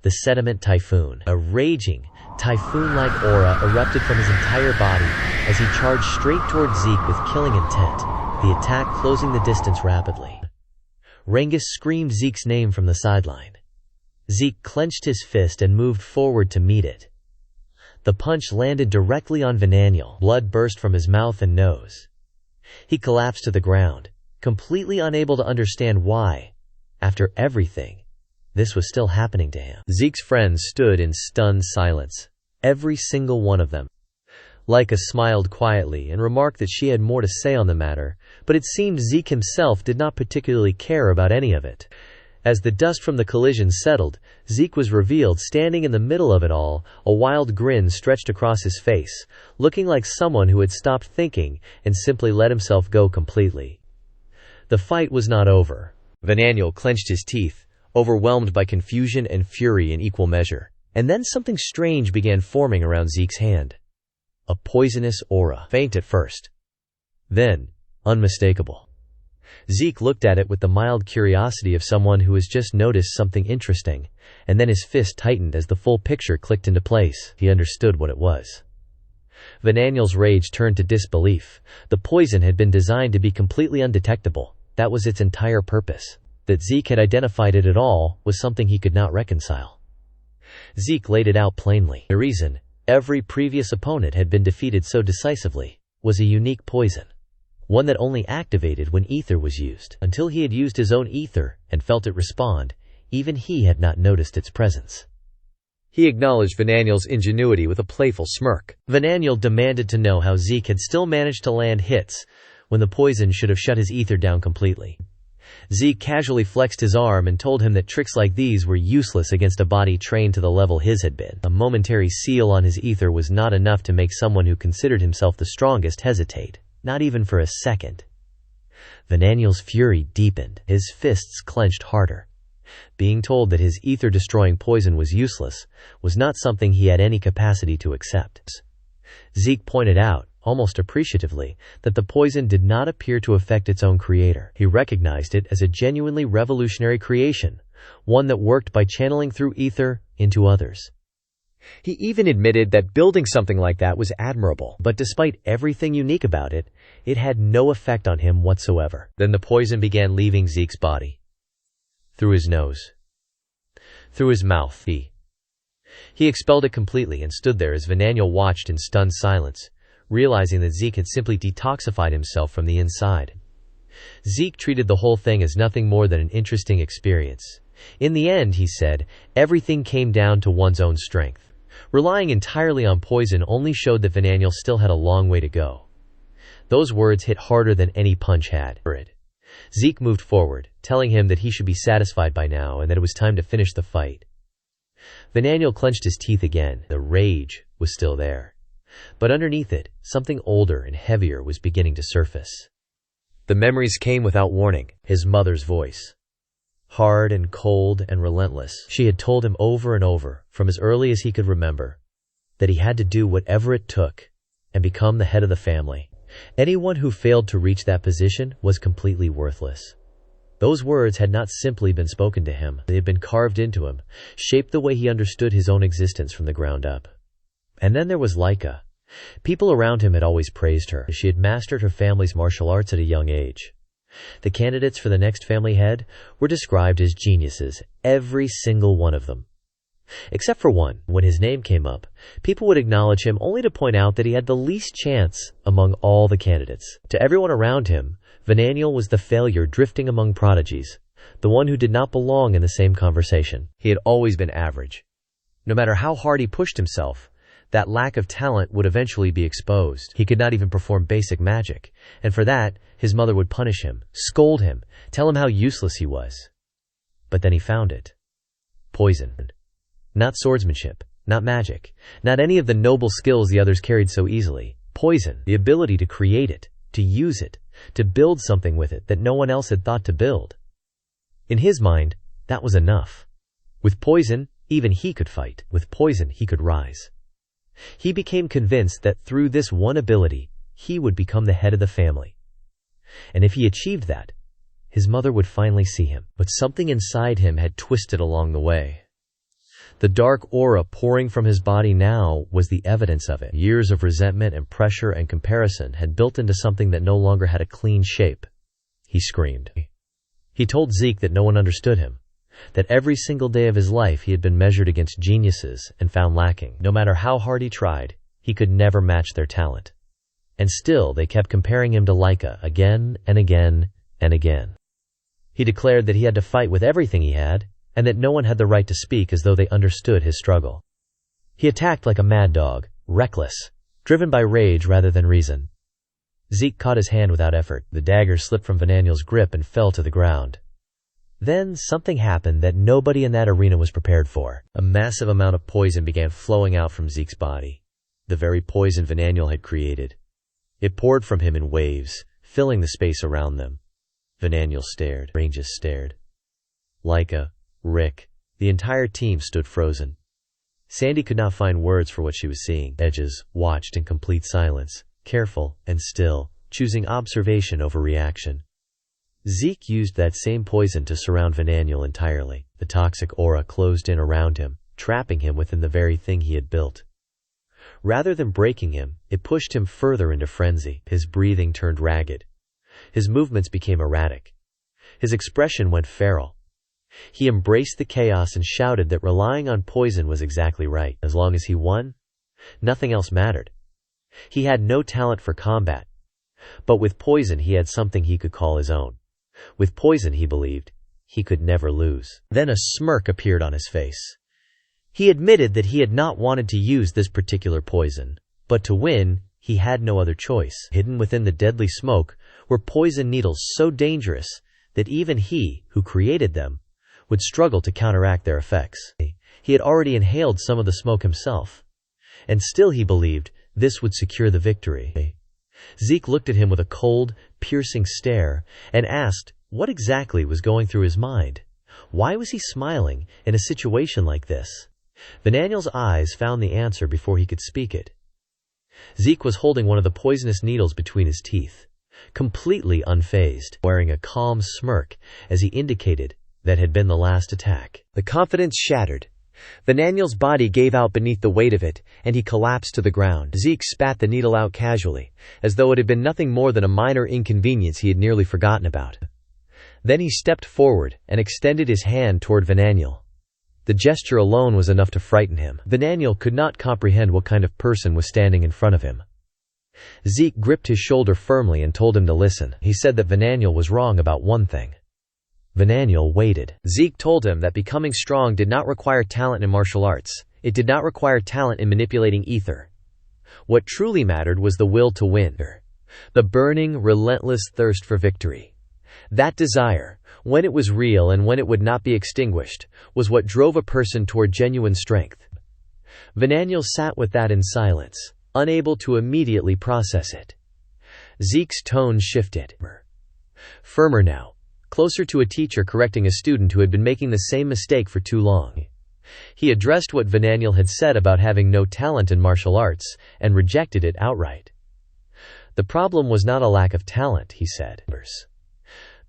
the sediment typhoon. A raging, typhoon-like aura erupted from his entire body as he charged straight toward Zeke with killing intent, the attack closing the distance rapidly. Rangis screamed Zeke's name from the sideline. Zeke clenched his fist and moved forward to meet it. The punch landed directly on Vananiel. Blood burst from his mouth and nose. He collapsed to the ground, completely unable to understand why, after everything, this was still happening to him. Zeke's friends stood in stunned silence, every single one of them. Laika smiled quietly and remarked that she had more to say on the matter, but it seemed Zeke himself did not particularly care about any of it. As the dust from the collision settled, Zeke was revealed standing in the middle of it all, a wild grin stretched across his face, looking like someone who had stopped thinking and simply let himself go completely. The fight was not over. Vananiel clenched his teeth, overwhelmed by confusion and fury in equal measure. And then something strange began forming around Zeke's hand. A poisonous aura, faint at first, then unmistakable. Zeke looked at it with the mild curiosity of someone who has just noticed something interesting, and then his fist tightened as the full picture clicked into place. He understood what it was. Vananiel's rage turned to disbelief. The poison had been designed to be completely undetectable. That was its entire purpose. That Zeke had identified it at all was something he could not reconcile. Zeke laid it out plainly. The reason every previous opponent had been defeated so decisively was a unique poison. One that only activated when ether was used. Until he had used his own ether and felt it respond, even he had not noticed its presence. He acknowledged Vananiel's ingenuity with a playful smirk. Vananiel demanded to know how Zeke had still managed to land hits when the poison should have shut his ether down completely. Zeke casually flexed his arm and told him that tricks like these were useless against a body trained to the level his had been. A momentary seal on his ether was not enough to make someone who considered himself the strongest hesitate, not even for a second. Vananiel's fury deepened, his fists clenched harder. Being told that his ether-destroying poison was useless was not something he had any capacity to accept. Zeke pointed out, almost appreciatively, that the poison did not appear to affect its own creator. He recognized it as a genuinely revolutionary creation, one that worked by channeling through ether into others. He even admitted that building something like that was admirable, but despite everything unique about it, it had no effect on him whatsoever. Then the poison began leaving Zeke's body. Through his nose. Through his mouth. He expelled it completely and stood there as Vananiel watched in stunned silence, realizing that Zeke had simply detoxified himself from the inside. Zeke treated the whole thing as nothing more than an interesting experience. In the end, he said, everything came down to one's own strength. Relying entirely on poison only showed that Vananiel still had a long way to go. Those words hit harder than any punch had. Zeke moved forward, telling him that he should be satisfied by now and that it was time to finish the fight. Vananiel clenched his teeth again. The rage was still there. But underneath it, something older and heavier was beginning to surface. The memories came without warning. His mother's voice. Hard and cold and relentless. She had told him over and over, from as early as he could remember, that he had to do whatever it took and become the head of the family. Anyone who failed to reach that position was completely worthless. Those words had not simply been spoken to him. They had been carved into him, shaped the way he understood his own existence from the ground up. And then there was Laika. People around him had always praised her. She had mastered her family's martial arts at a young age. The candidates for the next family head were described as geniuses, every single one of them. Except for one. When his name came up, people would acknowledge him only to point out that he had the least chance among all the candidates. To everyone around him, Vananiel was the failure drifting among prodigies, the one who did not belong in the same conversation. He had always been average. No matter how hard he pushed himself, that lack of talent would eventually be exposed. He could not even perform basic magic, and for that, his mother would punish him, scold him, tell him how useless he was. But then he found it. Poison. Not swordsmanship, not magic, not any of the noble skills the others carried so easily. Poison, the ability to create it, to use it, to build something with it that no one else had thought to build. In his mind, that was enough. With poison, even he could fight. With poison, he could rise. He became convinced that through this one ability, he would become the head of the family. And if he achieved that, his mother would finally see him. But something inside him had twisted along the way. The dark aura pouring from his body now was the evidence of it. Years of resentment and pressure and comparison had built into something that no longer had a clean shape. He screamed. He told Zeke that no one understood him, that every single day of his life he had been measured against geniuses and found lacking. No matter how hard he tried, he could never match their talent. And still they kept comparing him to Laika again and again and again. He declared that he had to fight with everything he had, and that no one had the right to speak as though they understood his struggle. He attacked like a mad dog, reckless, driven by rage rather than reason. Zeke caught his hand without effort. The dagger slipped from Vananiel's grip and fell to the ground. Then something happened that nobody in that arena was prepared for. A massive amount of poison began flowing out from Zeke's body, the very poison Vananiel had created. It poured from him in waves, filling the space around them. Vananiel stared. Rangis stared. Laika, Rick, the entire team stood frozen. Sandy could not find words for what she was seeing. Edges watched in complete silence, careful and still, choosing observation over reaction. Zeke used that same poison to surround Vananiel entirely. The toxic aura closed in around him, trapping him within the very thing he had built. Rather than breaking him, it pushed him further into frenzy. His breathing turned ragged. His movements became erratic. His expression went feral. He embraced the chaos and shouted that relying on poison was exactly right. As long as he won, nothing else mattered. He had no talent for combat, but with poison he had something he could call his own. With poison, he believed, he could never lose. Then a smirk appeared on his face. He admitted that he had not wanted to use this particular poison, but to win, he had no other choice. Hidden within the deadly smoke were poison needles so dangerous that even he, who created them, would struggle to counteract their effects. He had already inhaled some of the smoke himself, and still he believed this would secure the victory. Zeke looked at him with a cold, piercing stare and asked what exactly was going through his mind. Why was he smiling in a situation like this? Vananiel's eyes found the answer before he could speak it. Zeke was holding one of the poisonous needles between his teeth, completely unfazed, wearing a calm smirk as he indicated that had been the last attack. The confidence shattered. Vananiel's body gave out beneath the weight of it, and he collapsed to the ground. Zeke spat the needle out casually, as though it had been nothing more than a minor inconvenience he had nearly forgotten about. Then he stepped forward and extended his hand toward Vananiel. The gesture alone was enough to frighten him. Vananiel could not comprehend what kind of person was standing in front of him. Zeke gripped his shoulder firmly and told him to listen. He said that Vananiel was wrong about one thing. Vananiel waited. Zeke told him that becoming strong did not require talent in martial arts. It did not require talent in manipulating ether. What truly mattered was the will to win. The burning, relentless thirst for victory. That desire, when it was real and when it would not be extinguished, was what drove a person toward genuine strength. Vananiel sat with that in silence, unable to immediately process it. Zeke's tone shifted. Firmer now, closer to a teacher correcting a student who had been making the same mistake for too long. He addressed what Vananiel had said about having no talent in martial arts, and rejected it outright. The problem was not a lack of talent, he said.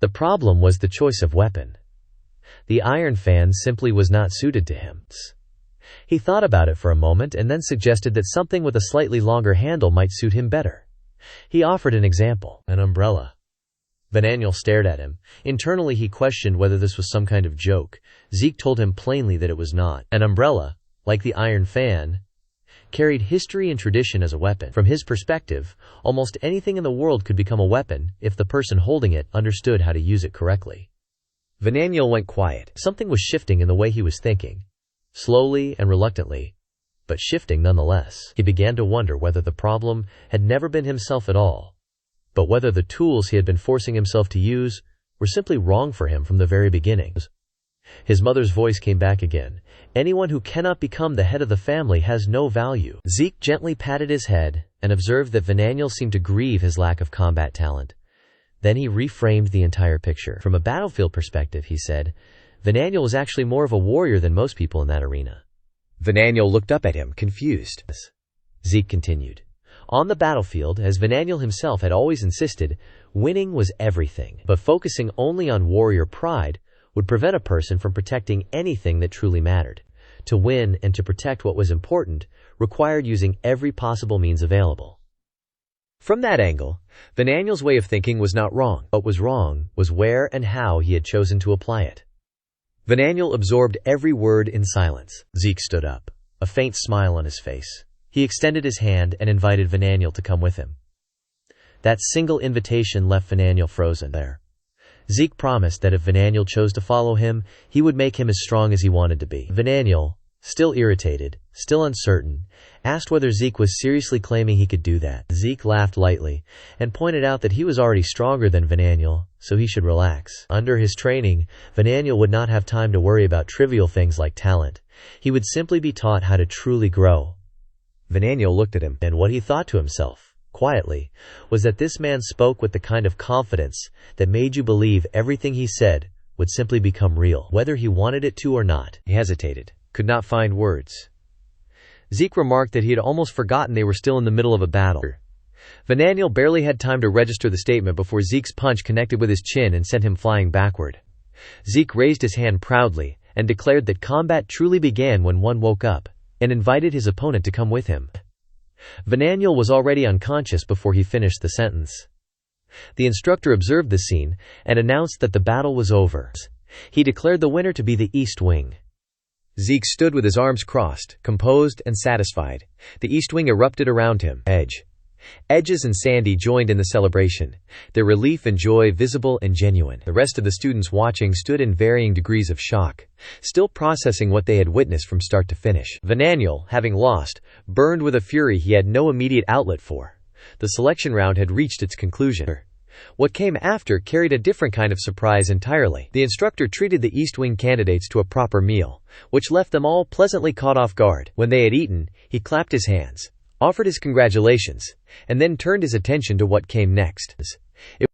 The problem was the choice of weapon. The iron fan simply was not suited to him. He thought about it for a moment and then suggested that something with a slightly longer handle might suit him better. He offered an example. An umbrella. Vananiel stared at him. Internally he questioned whether this was some kind of joke. Zeke told him plainly that it was not. An umbrella, like the iron fan, carried history and tradition as a weapon. From his perspective, almost anything in the world could become a weapon if the person holding it understood how to use it correctly. Vananiel went quiet. Something was shifting in the way he was thinking. Slowly and reluctantly, but shifting nonetheless. He began to wonder whether the problem had never been himself at all, but whether the tools he had been forcing himself to use were simply wrong for him from the very beginning. His mother's voice came back again. Anyone who cannot become the head of the family has no value. Zeke gently patted his head and observed that Vananiel seemed to grieve his lack of combat talent. Then he reframed the entire picture. From a battlefield perspective, he said, Vananiel was actually more of a warrior than most people in that arena. Vananiel looked up at him, confused. Zeke continued. On the battlefield, as Vananiel himself had always insisted, winning was everything. But focusing only on warrior pride would prevent a person from protecting anything that truly mattered. To win and to protect what was important required using every possible means available. From that angle, Vananiel's way of thinking was not wrong. What was wrong was where and how he had chosen to apply it. Vananiel absorbed every word in silence. Zeke stood up, a faint smile on his face. He extended his hand and invited Vananiel to come with him. That single invitation left Vananiel frozen there. Zeke promised that if Vananiel chose to follow him, he would make him as strong as he wanted to be. Vananiel, still irritated, still uncertain, asked whether Zeke was seriously claiming he could do that. Zeke laughed lightly and pointed out that he was already stronger than Vananiel, so he should relax. Under his training, Vananiel would not have time to worry about trivial things like talent. He would simply be taught how to truly grow. Vananiel looked at him, and what he thought to himself, quietly, was that this man spoke with the kind of confidence that made you believe everything he said would simply become real, whether he wanted it to or not. He hesitated, could not find words. Zeke remarked that he had almost forgotten they were still in the middle of a battle. Vananiel barely had time to register the statement before Zeke's punch connected with his chin and sent him flying backward. Zeke raised his hand proudly and declared that combat truly began when one woke up, and invited his opponent to come with him. Vananiel was already unconscious before he finished the sentence. The instructor observed the scene and announced that the battle was over. He declared the winner to be the East Wing. Zeke stood with his arms crossed, composed and satisfied. The East Wing erupted around him. Edges and Sandy joined in the celebration, their relief and joy visible and genuine. The rest of the students watching stood in varying degrees of shock, still processing what they had witnessed from start to finish. Vananiel, having lost, burned with a fury he had no immediate outlet for. The selection round had reached its conclusion. What came after carried a different kind of surprise entirely. The instructor treated the East Wing candidates to a proper meal, which left them all pleasantly caught off guard. When they had eaten, he clapped his hands, offered his congratulations, and then turned his attention to what came next.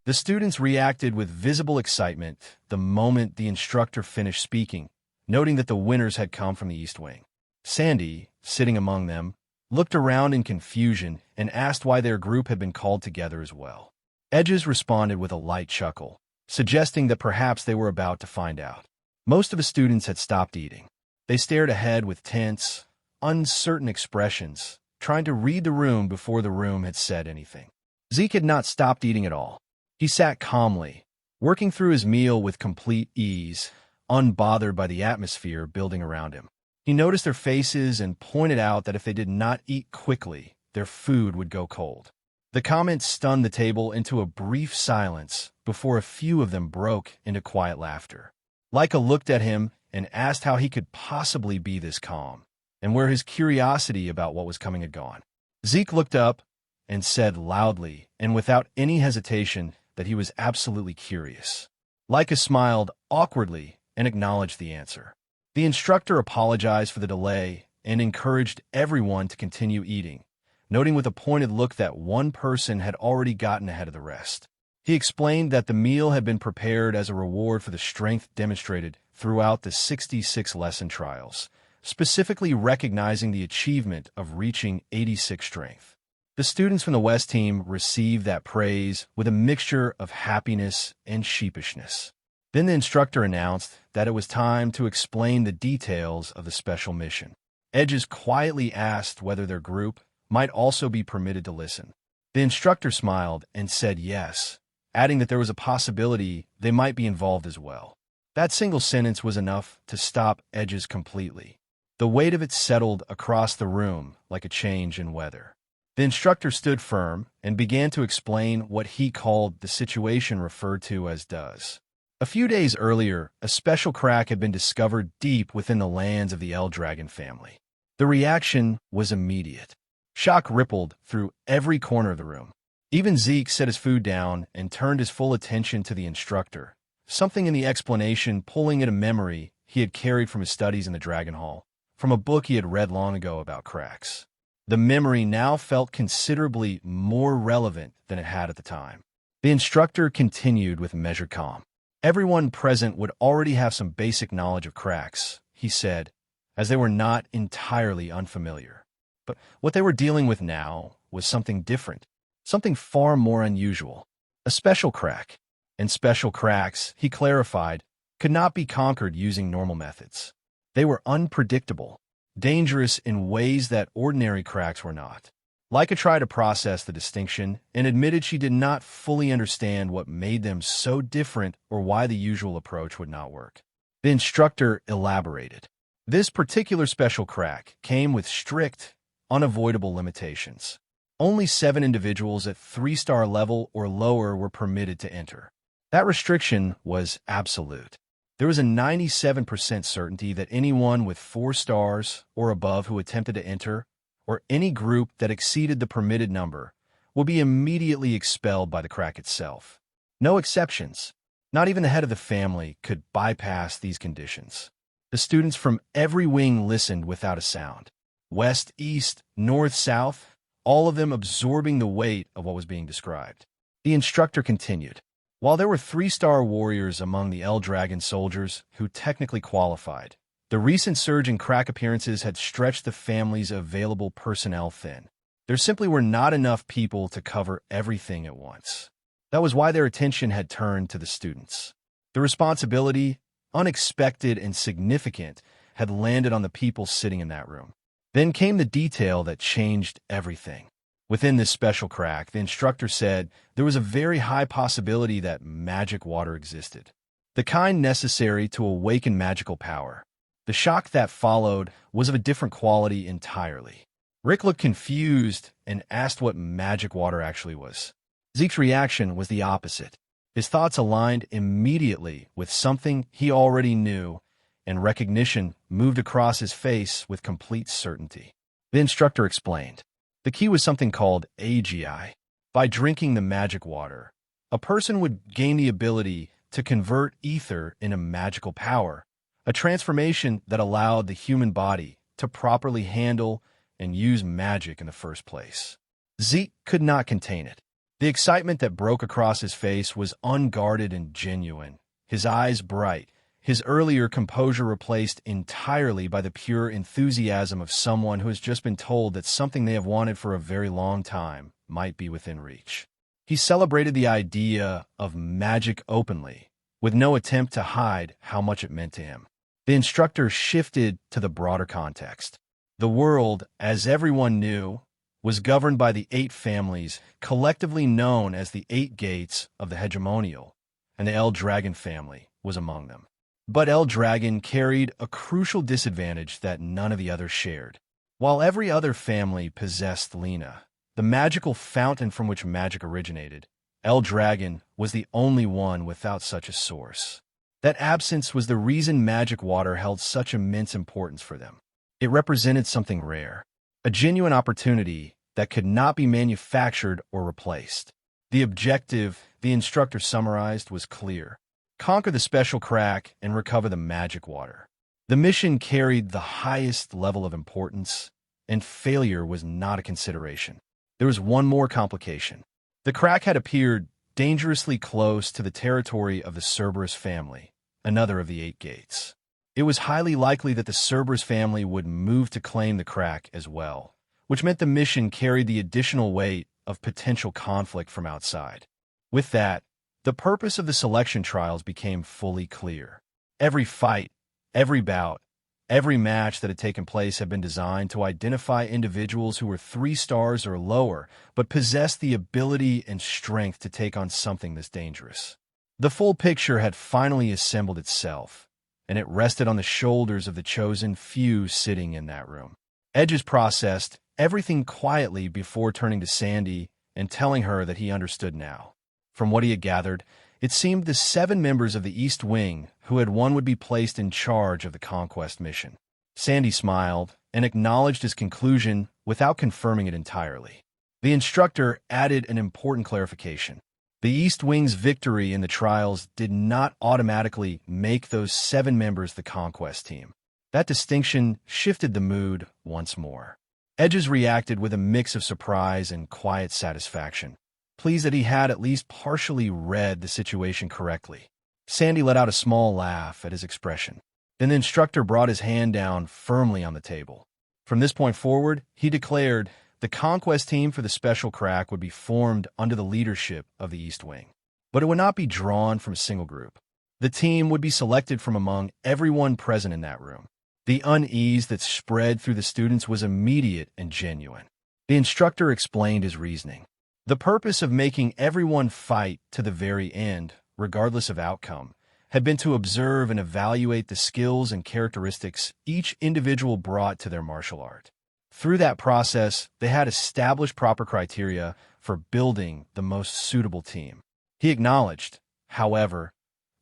The students reacted with visible excitement the moment the instructor finished speaking, noting that the winners had come from the East Wing. Sandy, sitting among them, looked around in confusion and asked why their group had been called together as well. Edges responded with a light chuckle, suggesting that perhaps they were about to find out. Most of the students had stopped eating. They stared ahead with tense, uncertain expressions, trying to read the room before the room had said anything. Zeke had not stopped eating at all. He sat calmly, working through his meal with complete ease, unbothered by the atmosphere building around him. He noticed their faces and pointed out that if they did not eat quickly, their food would go cold. The comment stunned the table into a brief silence before a few of them broke into quiet laughter. Leica looked at him and asked how he could possibly be this calm, and where his curiosity about what was coming had gone. Zeke looked up and said loudly and without any hesitation that he was absolutely curious. Leica smiled awkwardly and acknowledged the answer. The instructor apologized for the delay and encouraged everyone to continue eating, noting with a pointed look that one person had already gotten ahead of the rest. He explained that the meal had been prepared as a reward for the strength demonstrated throughout the 66 lesson trials, specifically recognizing the achievement of reaching 86 strength. The students from the West team received that praise with a mixture of happiness and sheepishness. Then the instructor announced that it was time to explain the details of the special mission. Edges quietly asked whether their group might also be permitted to listen. The instructor smiled and said yes, adding that there was a possibility they might be involved as well. That single sentence was enough to stop Edges completely. The weight of it settled across the room like a change in weather. The instructor stood firm and began to explain what he called the situation referred to as does. A few days earlier, a special crack had been discovered deep within the lands of the El Dragon family. The reaction was immediate. Shock rippled through every corner of the room. Even Zeke set his food down and turned his full attention to the instructor, something in the explanation pulling at a memory he had carried from his studies in the Dragon Hall, from a book he had read long ago about cracks. The memory now felt considerably more relevant than it had at the time. The instructor continued with measured calm. Everyone present would already have some basic knowledge of cracks, he said, as they were not entirely unfamiliar. But what they were dealing with now was something different, something far more unusual, a special crack. And special cracks, he clarified, could not be conquered using normal methods. They were unpredictable, dangerous in ways that ordinary cracks were not. Leica tried to process the distinction and admitted she did not fully understand what made them so different or why the usual approach would not work. The instructor elaborated. This particular special crack came with strict, unavoidable limitations. Only 7 individuals at 3-star level or lower were permitted to enter. That restriction was absolute. There was a 97% certainty that anyone with 4 stars or above who attempted to enter, or any group that exceeded the permitted number, would be immediately expelled by the crack itself. No exceptions. Not even the head of the family could bypass these conditions. The students from every wing listened without a sound. West, east, north, south, all of them absorbing the weight of what was being described. The instructor continued. While there were 3-star warriors among the El Dragon soldiers who technically qualified, the recent surge in crack appearances had stretched the family's available personnel thin. There simply were not enough people to cover everything at once. That was why their attention had turned to the students. The responsibility, unexpected and significant, had landed on the people sitting in that room. Then came the detail that changed everything. Within this special crack, the instructor said there was a very high possibility that magic water existed, the kind necessary to awaken magical power. The shock that followed was of a different quality entirely. Rick looked confused and asked what magic water actually was. Zeke's reaction was the opposite. His thoughts aligned immediately with something he already knew, and recognition moved across his face with complete certainty. The instructor explained. The key was something called AGI. By drinking the magic water, A person would gain the ability to convert ether into magical power, a transformation that allowed the human body to properly handle and use magic in the first place. Zeke could not contain it. The excitement that broke across his face was unguarded and genuine, his eyes bright, his earlier composure replaced entirely by the pure enthusiasm of someone who has just been told that something they have wanted for a very long time might be within reach. He celebrated the idea of magic openly, with no attempt to hide how much it meant to him. The instructor shifted to the broader context. The world, as everyone knew, was governed by the 8 families, collectively known as the 8 Gates of the Hegemonial, and the El Dragon family was among them. But El Dragon carried a crucial disadvantage that none of the others shared. While every other family possessed Lena, the magical fountain from which magic originated, El Dragon was the only one without such a source. That absence was the reason magic water held such immense importance for them. It represented something rare, a genuine opportunity that could not be manufactured or replaced. The objective, the instructor summarized, was clear: conquer the special crack and recover the magic water. The mission carried the highest level of importance, and failure was not a consideration. There was one more complication. The crack had appeared dangerously close to the territory of the Cerberus family, another of the 8 Gates. It was highly likely that the Cerberus family would move to claim the crack as well, which meant the mission carried the additional weight of potential conflict from outside. With that, the purpose of the selection trials became fully clear. Every fight, every bout, every match that had taken place had been designed to identify individuals who were 3 stars or lower, but possessed the ability and strength to take on something this dangerous. The full picture had finally assembled itself, and it rested on the shoulders of the chosen few sitting in that room. Edges processed everything quietly before turning to Sandy and telling her that he understood now. From what he had gathered, it seemed the 7 members of the East Wing who had won would be placed in charge of the conquest mission. Sandy smiled and acknowledged his conclusion without confirming it entirely. The instructor added an important clarification. The East Wing's victory in the trials did not automatically make those 7 members the conquest team. That distinction shifted the mood once more. Edges reacted with a mix of surprise and quiet satisfaction, pleased that he had at least partially read the situation correctly. Sandy let out a small laugh at his expression. Then the instructor brought his hand down firmly on the table. From this point forward, he declared, the conquest team for the special crack would be formed under the leadership of the East Wing. But it would not be drawn from a single group. The team would be selected from among everyone present in that room. The unease that spread through the students was immediate and genuine. The instructor explained his reasoning. The purpose of making everyone fight to the very end, regardless of outcome, had been to observe and evaluate the skills and characteristics each individual brought to their martial art. Through that process, they had established proper criteria for building the most suitable team. He acknowledged, however,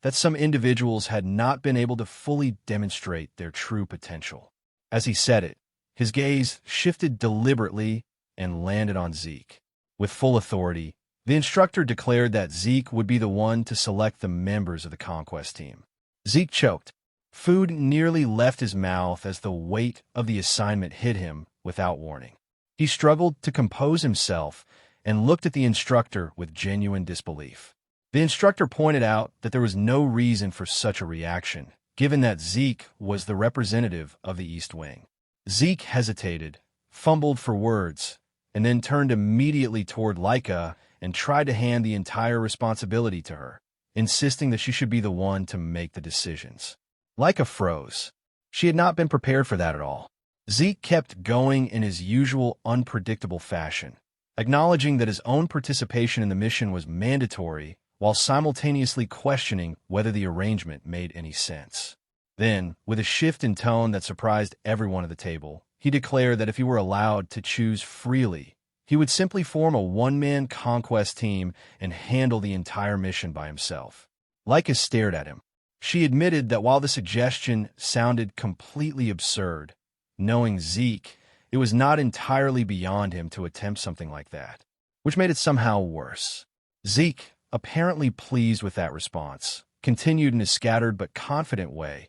that some individuals had not been able to fully demonstrate their true potential. As he said it, his gaze shifted deliberately and landed on Zeke. With full authority, the instructor declared that Zeke would be the one to select the members of the conquest team. Zeke choked. Food nearly left his mouth as the weight of the assignment hit him without warning. He struggled to compose himself and looked at the instructor with genuine disbelief. The instructor pointed out that there was no reason for such a reaction, given that Zeke was the representative of the East Wing. Zeke hesitated, fumbled for words, and then turned immediately toward Laika and tried to hand the entire responsibility to her, insisting that she should be the one to make the decisions. Laika froze. She had not been prepared for that at all. Zeke kept going in his usual unpredictable fashion, acknowledging that his own participation in the mission was mandatory while simultaneously questioning whether the arrangement made any sense. Then, with a shift in tone that surprised everyone at the table, he declared that if he were allowed to choose freely, he would simply form a one-man conquest team and handle the entire mission by himself. Laika stared at him. She admitted that while the suggestion sounded completely absurd, knowing Zeke, it was not entirely beyond him to attempt something like that, which made it somehow worse. Zeke, apparently pleased with that response, continued in a scattered but confident way,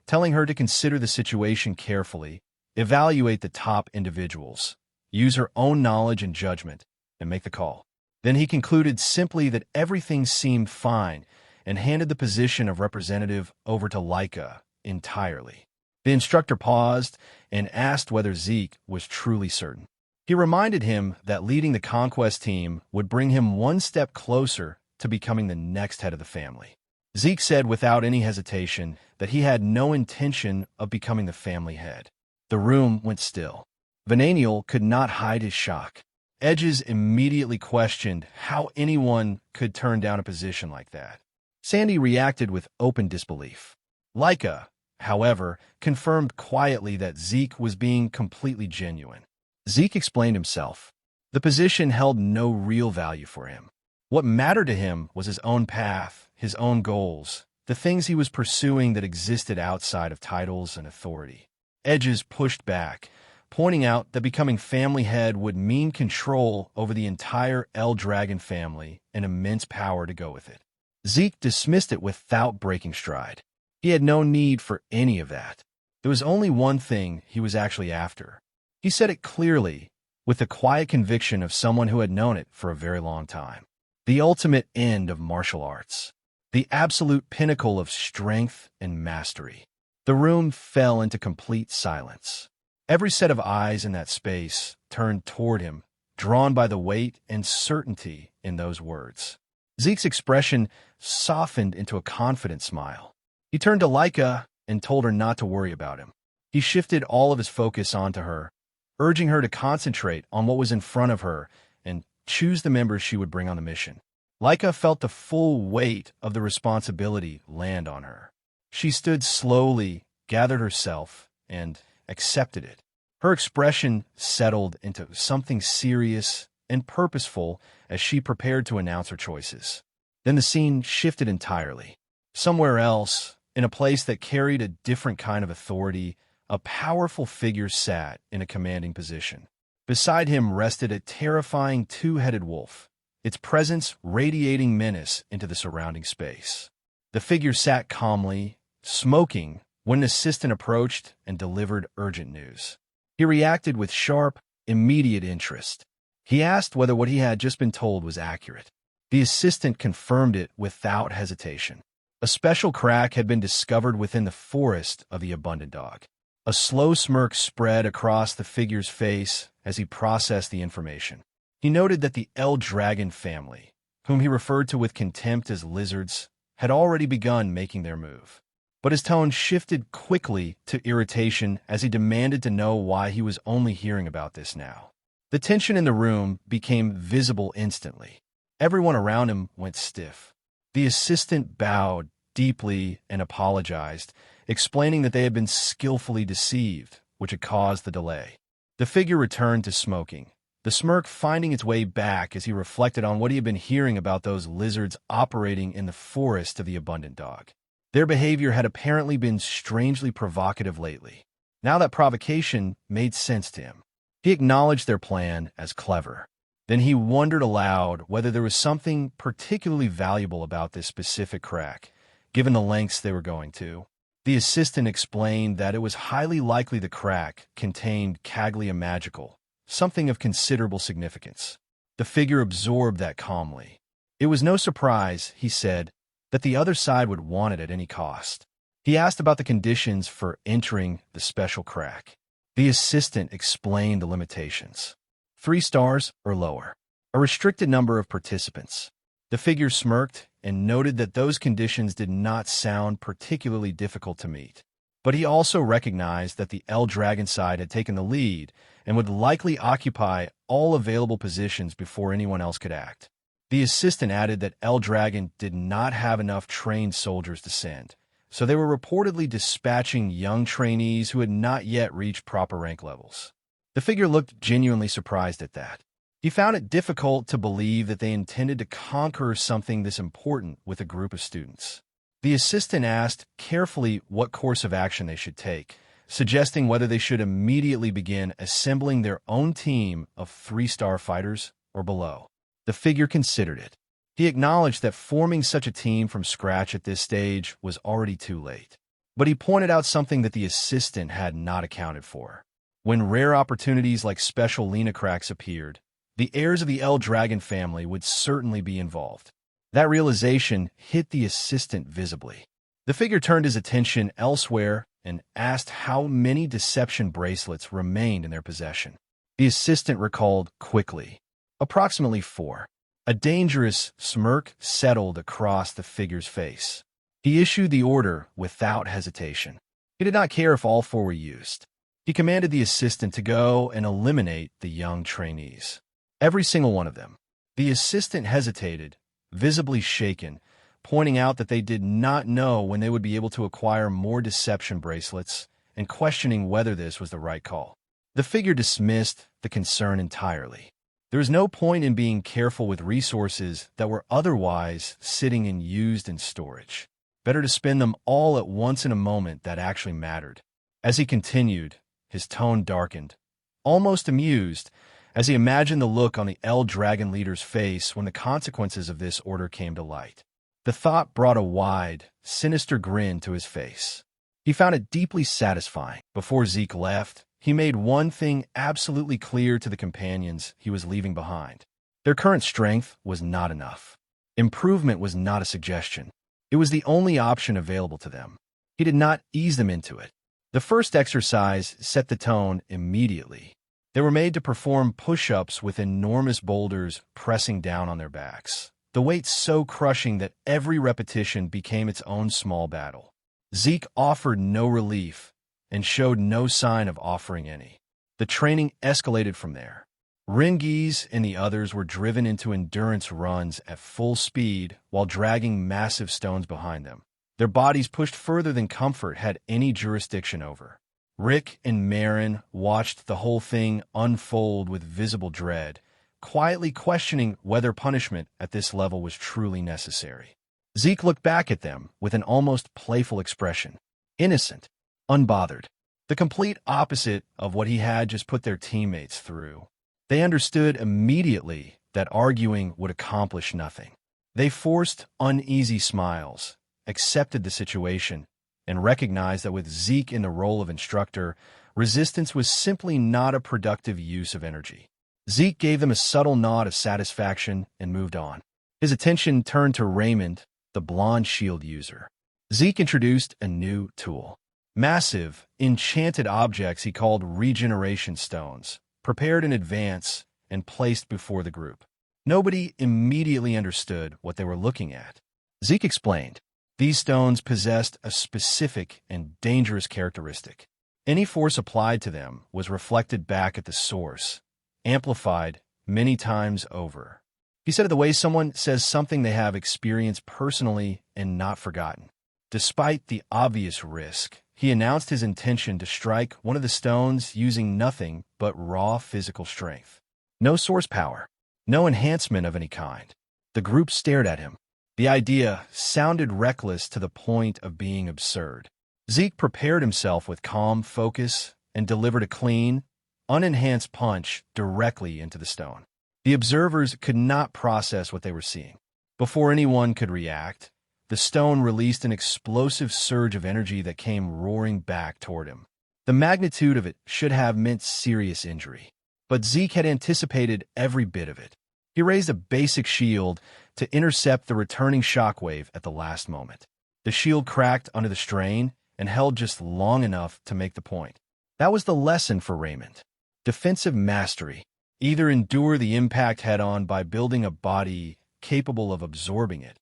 telling her to consider the situation carefully, evaluate the top individuals, use her own knowledge and judgment, and make the call. Then he concluded simply that everything seemed fine and handed the position of representative over to Laika entirely. The instructor paused and asked whether Zeke was truly certain. He reminded him that leading the conquest team would bring him one step closer to becoming the next head of the family. Zeke said without any hesitation that he had no intention of becoming the family head. The room went still. Vananiel could not hide his shock. Edges immediately questioned how anyone could turn down a position like that. Sandy reacted with open disbelief. Laika, however, confirmed quietly that Zeke was being completely genuine. Zeke explained himself. The position held no real value for him. What mattered to him was his own path, his own goals, the things he was pursuing that existed outside of titles and authority. Edges pushed back, pointing out that becoming family head would mean control over the entire El Dragon family and immense power to go with it. Zeke dismissed it without breaking stride. He had no need for any of that. There was only one thing he was actually after. He said it clearly, with the quiet conviction of someone who had known it for a very long time. The ultimate end of martial arts. The absolute pinnacle of strength and mastery. The room fell into complete silence. Every set of eyes in that space turned toward him, drawn by the weight and certainty in those words. Zeke's expression softened into a confident smile. He turned to Laika and told her not to worry about him. He shifted all of his focus onto her, urging her to concentrate on what was in front of her and choose the members she would bring on the mission. Laika felt the full weight of the responsibility land on her. She stood slowly, gathered herself, and accepted it. Her expression settled into something serious and purposeful as she prepared to announce her choices. Then the scene shifted entirely. Somewhere else, in a place that carried a different kind of authority, a powerful figure sat in a commanding position. Beside him rested a terrifying two-headed wolf, its presence radiating menace into the surrounding space. The figure sat calmly, smoking, when an assistant approached and delivered urgent news. He reacted with sharp, immediate interest. He asked whether what he had just been told was accurate. The assistant confirmed it without hesitation. A special crack had been discovered within the forest of the Abundant Dog. A slow smirk spread across the figure's face as he processed the information. He noted that the El Dragon family, whom he referred to with contempt as lizards, had already begun making their move. But his tone shifted quickly to irritation as he demanded to know why he was only hearing about this now. The tension in the room became visible instantly. Everyone around him went stiff. The assistant bowed deeply and apologized, explaining that they had been skillfully deceived, which had caused the delay. The figure returned to smoking, the smirk finding its way back as he reflected on what he had been hearing about those lizards operating in the forest of the Abundant Dog. Their behavior had apparently been strangely provocative lately. Now that provocation made sense to him. He acknowledged their plan as clever. Then he wondered aloud whether there was something particularly valuable about this specific crack, given the lengths they were going to. The assistant explained that it was highly likely the crack contained Caglia Magical, something of considerable significance. The figure absorbed that calmly. It was no surprise, he said, that the other side would want it at any cost. He asked about the conditions for entering the special crack. The assistant explained the limitations. 3 stars or lower. A restricted number of participants. The figure smirked and noted that those conditions did not sound particularly difficult to meet. But he also recognized that the El Dragon side had taken the lead and would likely occupy all available positions before anyone else could act. The assistant added that El Dragon did not have enough trained soldiers to send, so they were reportedly dispatching young trainees who had not yet reached proper rank levels. The figure looked genuinely surprised at that. He found it difficult to believe that they intended to conquer something this important with a group of students. The assistant asked carefully what course of action they should take, suggesting whether they should immediately begin assembling their own team of 3-star fighters or below. The figure considered it. He acknowledged that forming such a team from scratch at this stage was already too late. But he pointed out something that the assistant had not accounted for. When rare opportunities like special Lenacracks appeared, the heirs of the El Dragon family would certainly be involved. That realization hit the assistant visibly. The figure turned his attention elsewhere and asked how many deception bracelets remained in their possession. The assistant recalled quickly. Approximately 4. A dangerous smirk settled across the figure's face. He issued the order without hesitation. He did not care if all 4 were used. He commanded the assistant to go and eliminate the young trainees. Every single one of them. The assistant hesitated, visibly shaken, pointing out that they did not know when they would be able to acquire more deception bracelets and questioning whether this was the right call. The figure dismissed the concern entirely. There is no point in being careful with resources that were otherwise sitting and used in storage. Better to spend them all at once in a moment that actually mattered. As he continued, his tone darkened, almost amused, as he imagined the look on the El Dragon leader's face when the consequences of this order came to light. The thought brought a wide, sinister grin to his face. He found it deeply satisfying. Before Zeke left, he made one thing absolutely clear to the companions he was leaving behind. Their current strength was not enough. Improvement was not a suggestion. It was the only option available to them. He did not ease them into it. The first exercise set the tone immediately. They were made to perform push-ups with enormous boulders pressing down on their backs, the weight so crushing that every repetition became its own small battle. Zeke offered no relief and showed no sign of offering any. The training escalated from there. Rangis and the others were driven into endurance runs at full speed while dragging massive stones behind them. Their bodies pushed further than comfort had any jurisdiction over. Rick and Marin watched the whole thing unfold with visible dread, quietly questioning whether punishment at this level was truly necessary. Zeke looked back at them with an almost playful expression. Innocent, unbothered. The complete opposite of what he had just put their teammates through. They understood immediately that arguing would accomplish nothing. They forced uneasy smiles, accepted the situation, and recognized that with Zeke in the role of instructor, resistance was simply not a productive use of energy. Zeke gave them a subtle nod of satisfaction and moved on. His attention turned to Raymond, the blonde shield user. Zeke introduced a new tool. Massive, enchanted objects he called regeneration stones, prepared in advance and placed before the group. Nobody immediately understood what they were looking at. Zeke explained. These stones possessed a specific and dangerous characteristic. Any force applied to them was reflected back at the source, amplified many times over. He said it the way someone says something they have experienced personally and not forgotten. Despite the obvious risk, he announced his intention to strike one of the stones using nothing but raw physical strength. No source power, no enhancement of any kind. The group stared at him. The idea sounded reckless to the point of being absurd. Zeke prepared himself with calm focus and delivered a clean, unenhanced punch directly into the stone. The observers could not process what they were seeing. Before anyone could react, the stone released an explosive surge of energy that came roaring back toward him. The magnitude of it should have meant serious injury, but Zeke had anticipated every bit of it. He raised a basic shield to intercept the returning shockwave at the last moment. The shield cracked under the strain and held just long enough to make the point. That was the lesson for Raymond. Defensive mastery. Either endure the impact head-on by building a body capable of absorbing it,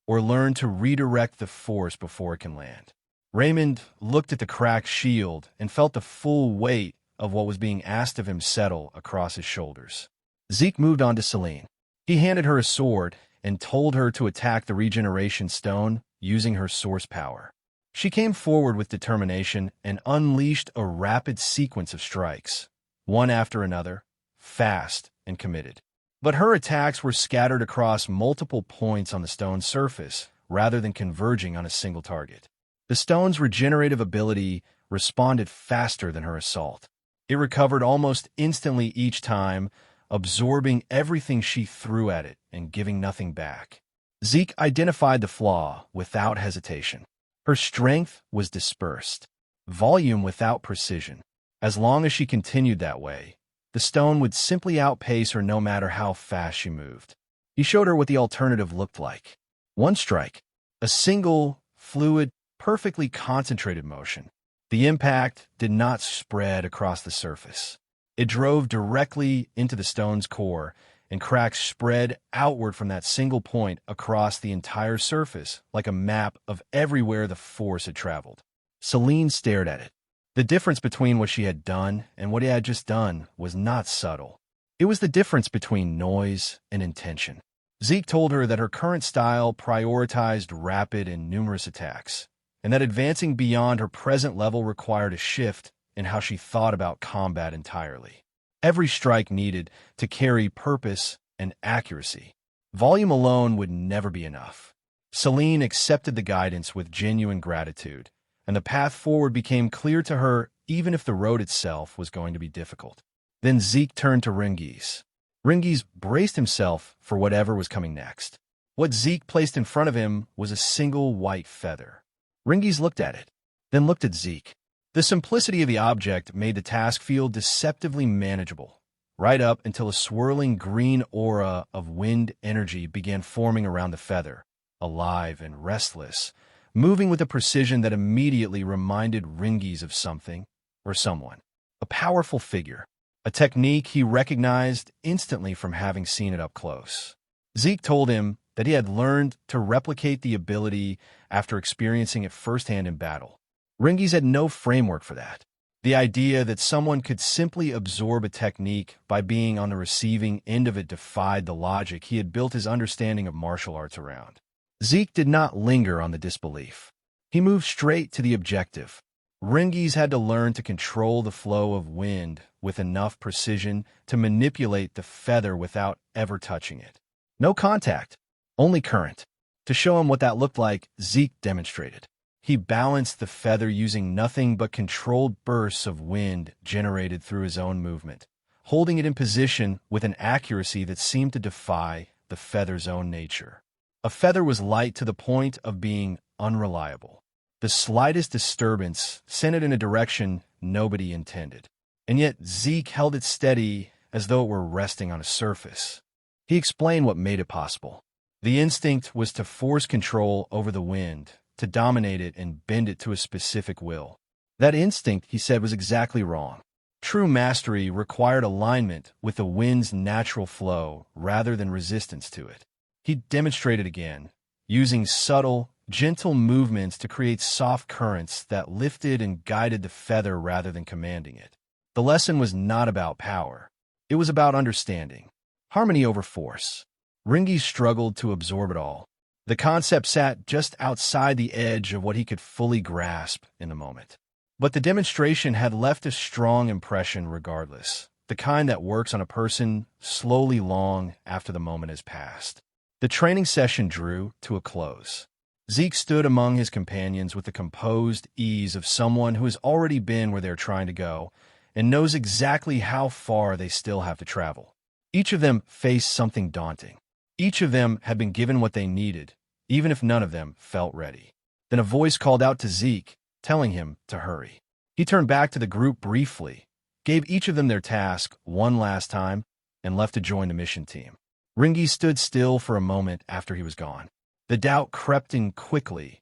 or learn to redirect the force before it can land. Raymond looked at the cracked shield and felt the full weight of what was being asked of him settle across his shoulders. Zeke moved on to Celine. He handed her a sword and told her to attack the regeneration stone using her source power. She came forward with determination and unleashed a rapid sequence of strikes, one after another, fast and committed. But her attacks were scattered across multiple points on the stone's surface rather than converging on a single target. The stone's regenerative ability responded faster than her assault. It recovered almost instantly each time, absorbing everything she threw at it and giving nothing back. Zeke identified the flaw without hesitation. Her strength was dispersed, volume without precision. As long as she continued that way, the stone would simply outpace her no matter how fast she moved. He showed her what the alternative looked like. One strike, a single, fluid, perfectly concentrated motion. The impact did not spread across the surface. It drove directly into the stone's core, and cracks spread outward from that single point across the entire surface like a map of everywhere the force had traveled. Celine stared at it. The difference between what she had done and what he had just done was not subtle. It was the difference between noise and intention. Zeke told her that her current style prioritized rapid and numerous attacks, and that advancing beyond her present level required a shift in how she thought about combat entirely. Every strike needed to carry purpose and accuracy. Volume alone would never be enough. Celine accepted the guidance with genuine gratitude, and the path forward became clear to her even if the road itself was going to be difficult. Then Zeke turned to Rangis. Rangis braced himself for whatever was coming next. What Zeke placed in front of him was a single white feather. Rangis looked at it, then looked at Zeke. The simplicity of the object made the task feel deceptively manageable, right up until a swirling green aura of wind energy began forming around the feather, alive and restless, moving with a precision that immediately reminded Rangis of something or someone. A powerful figure, a technique he recognized instantly from having seen it up close. Zeke told him that he had learned to replicate the ability after experiencing it firsthand in battle. Rangis had no framework for that. The idea that someone could simply absorb a technique by being on the receiving end of it defied the logic he had built his understanding of martial arts around. Zeke did not linger on the disbelief. He moved straight to the objective. Rangis had to learn to control the flow of wind with enough precision to manipulate the feather without ever touching it. No contact, only current. To show him what that looked like, Zeke demonstrated. He balanced the feather using nothing but controlled bursts of wind generated through his own movement, holding it in position with an accuracy that seemed to defy the feather's own nature. A feather was light to the point of being unreliable. The slightest disturbance sent it in a direction nobody intended. And yet Zeke held it steady as though it were resting on a surface. He explained what made it possible. The instinct was to force control over the wind, to dominate it and bend it to a specific will. That instinct, he said, was exactly wrong. True mastery required alignment with the wind's natural flow rather than resistance to it. He demonstrated again, using subtle, gentle movements to create soft currents that lifted and guided the feather rather than commanding it. The lesson was not about power. It was about understanding. Harmony over force. Rangis struggled to absorb it all. The concept sat just outside the edge of what he could fully grasp in the moment. But the demonstration had left a strong impression regardless, the kind that works on a person slowly long after the moment has passed. The training session drew to a close. Zeke stood among his companions with the composed ease of someone who has already been where they're trying to go and knows exactly how far they still have to travel. Each of them faced something daunting. Each of them had been given what they needed, even if none of them felt ready. Then a voice called out to Zeke, telling him to hurry. He turned back to the group briefly, gave each of them their task one last time, and left to join the mission team. Rangis stood still for a moment after he was gone. The doubt crept in quickly,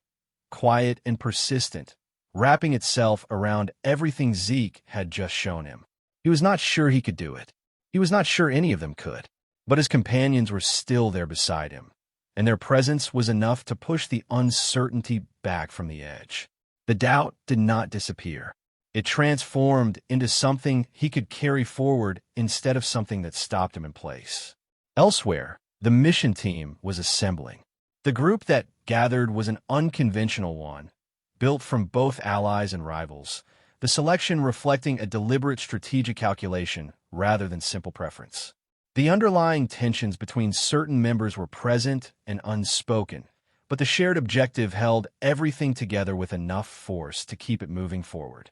quiet and persistent, wrapping itself around everything Zeke had just shown him. He was not sure he could do it. He was not sure any of them could. But his companions were still there beside him, and their presence was enough to push the uncertainty back from the edge. The doubt did not disappear. It transformed into something he could carry forward instead of something that stopped him in place. Elsewhere, the mission team was assembling. The group that gathered was an unconventional one, built from both allies and rivals, the selection reflecting a deliberate strategic calculation rather than simple preference. The underlying tensions between certain members were present and unspoken, but the shared objective held everything together with enough force to keep it moving forward.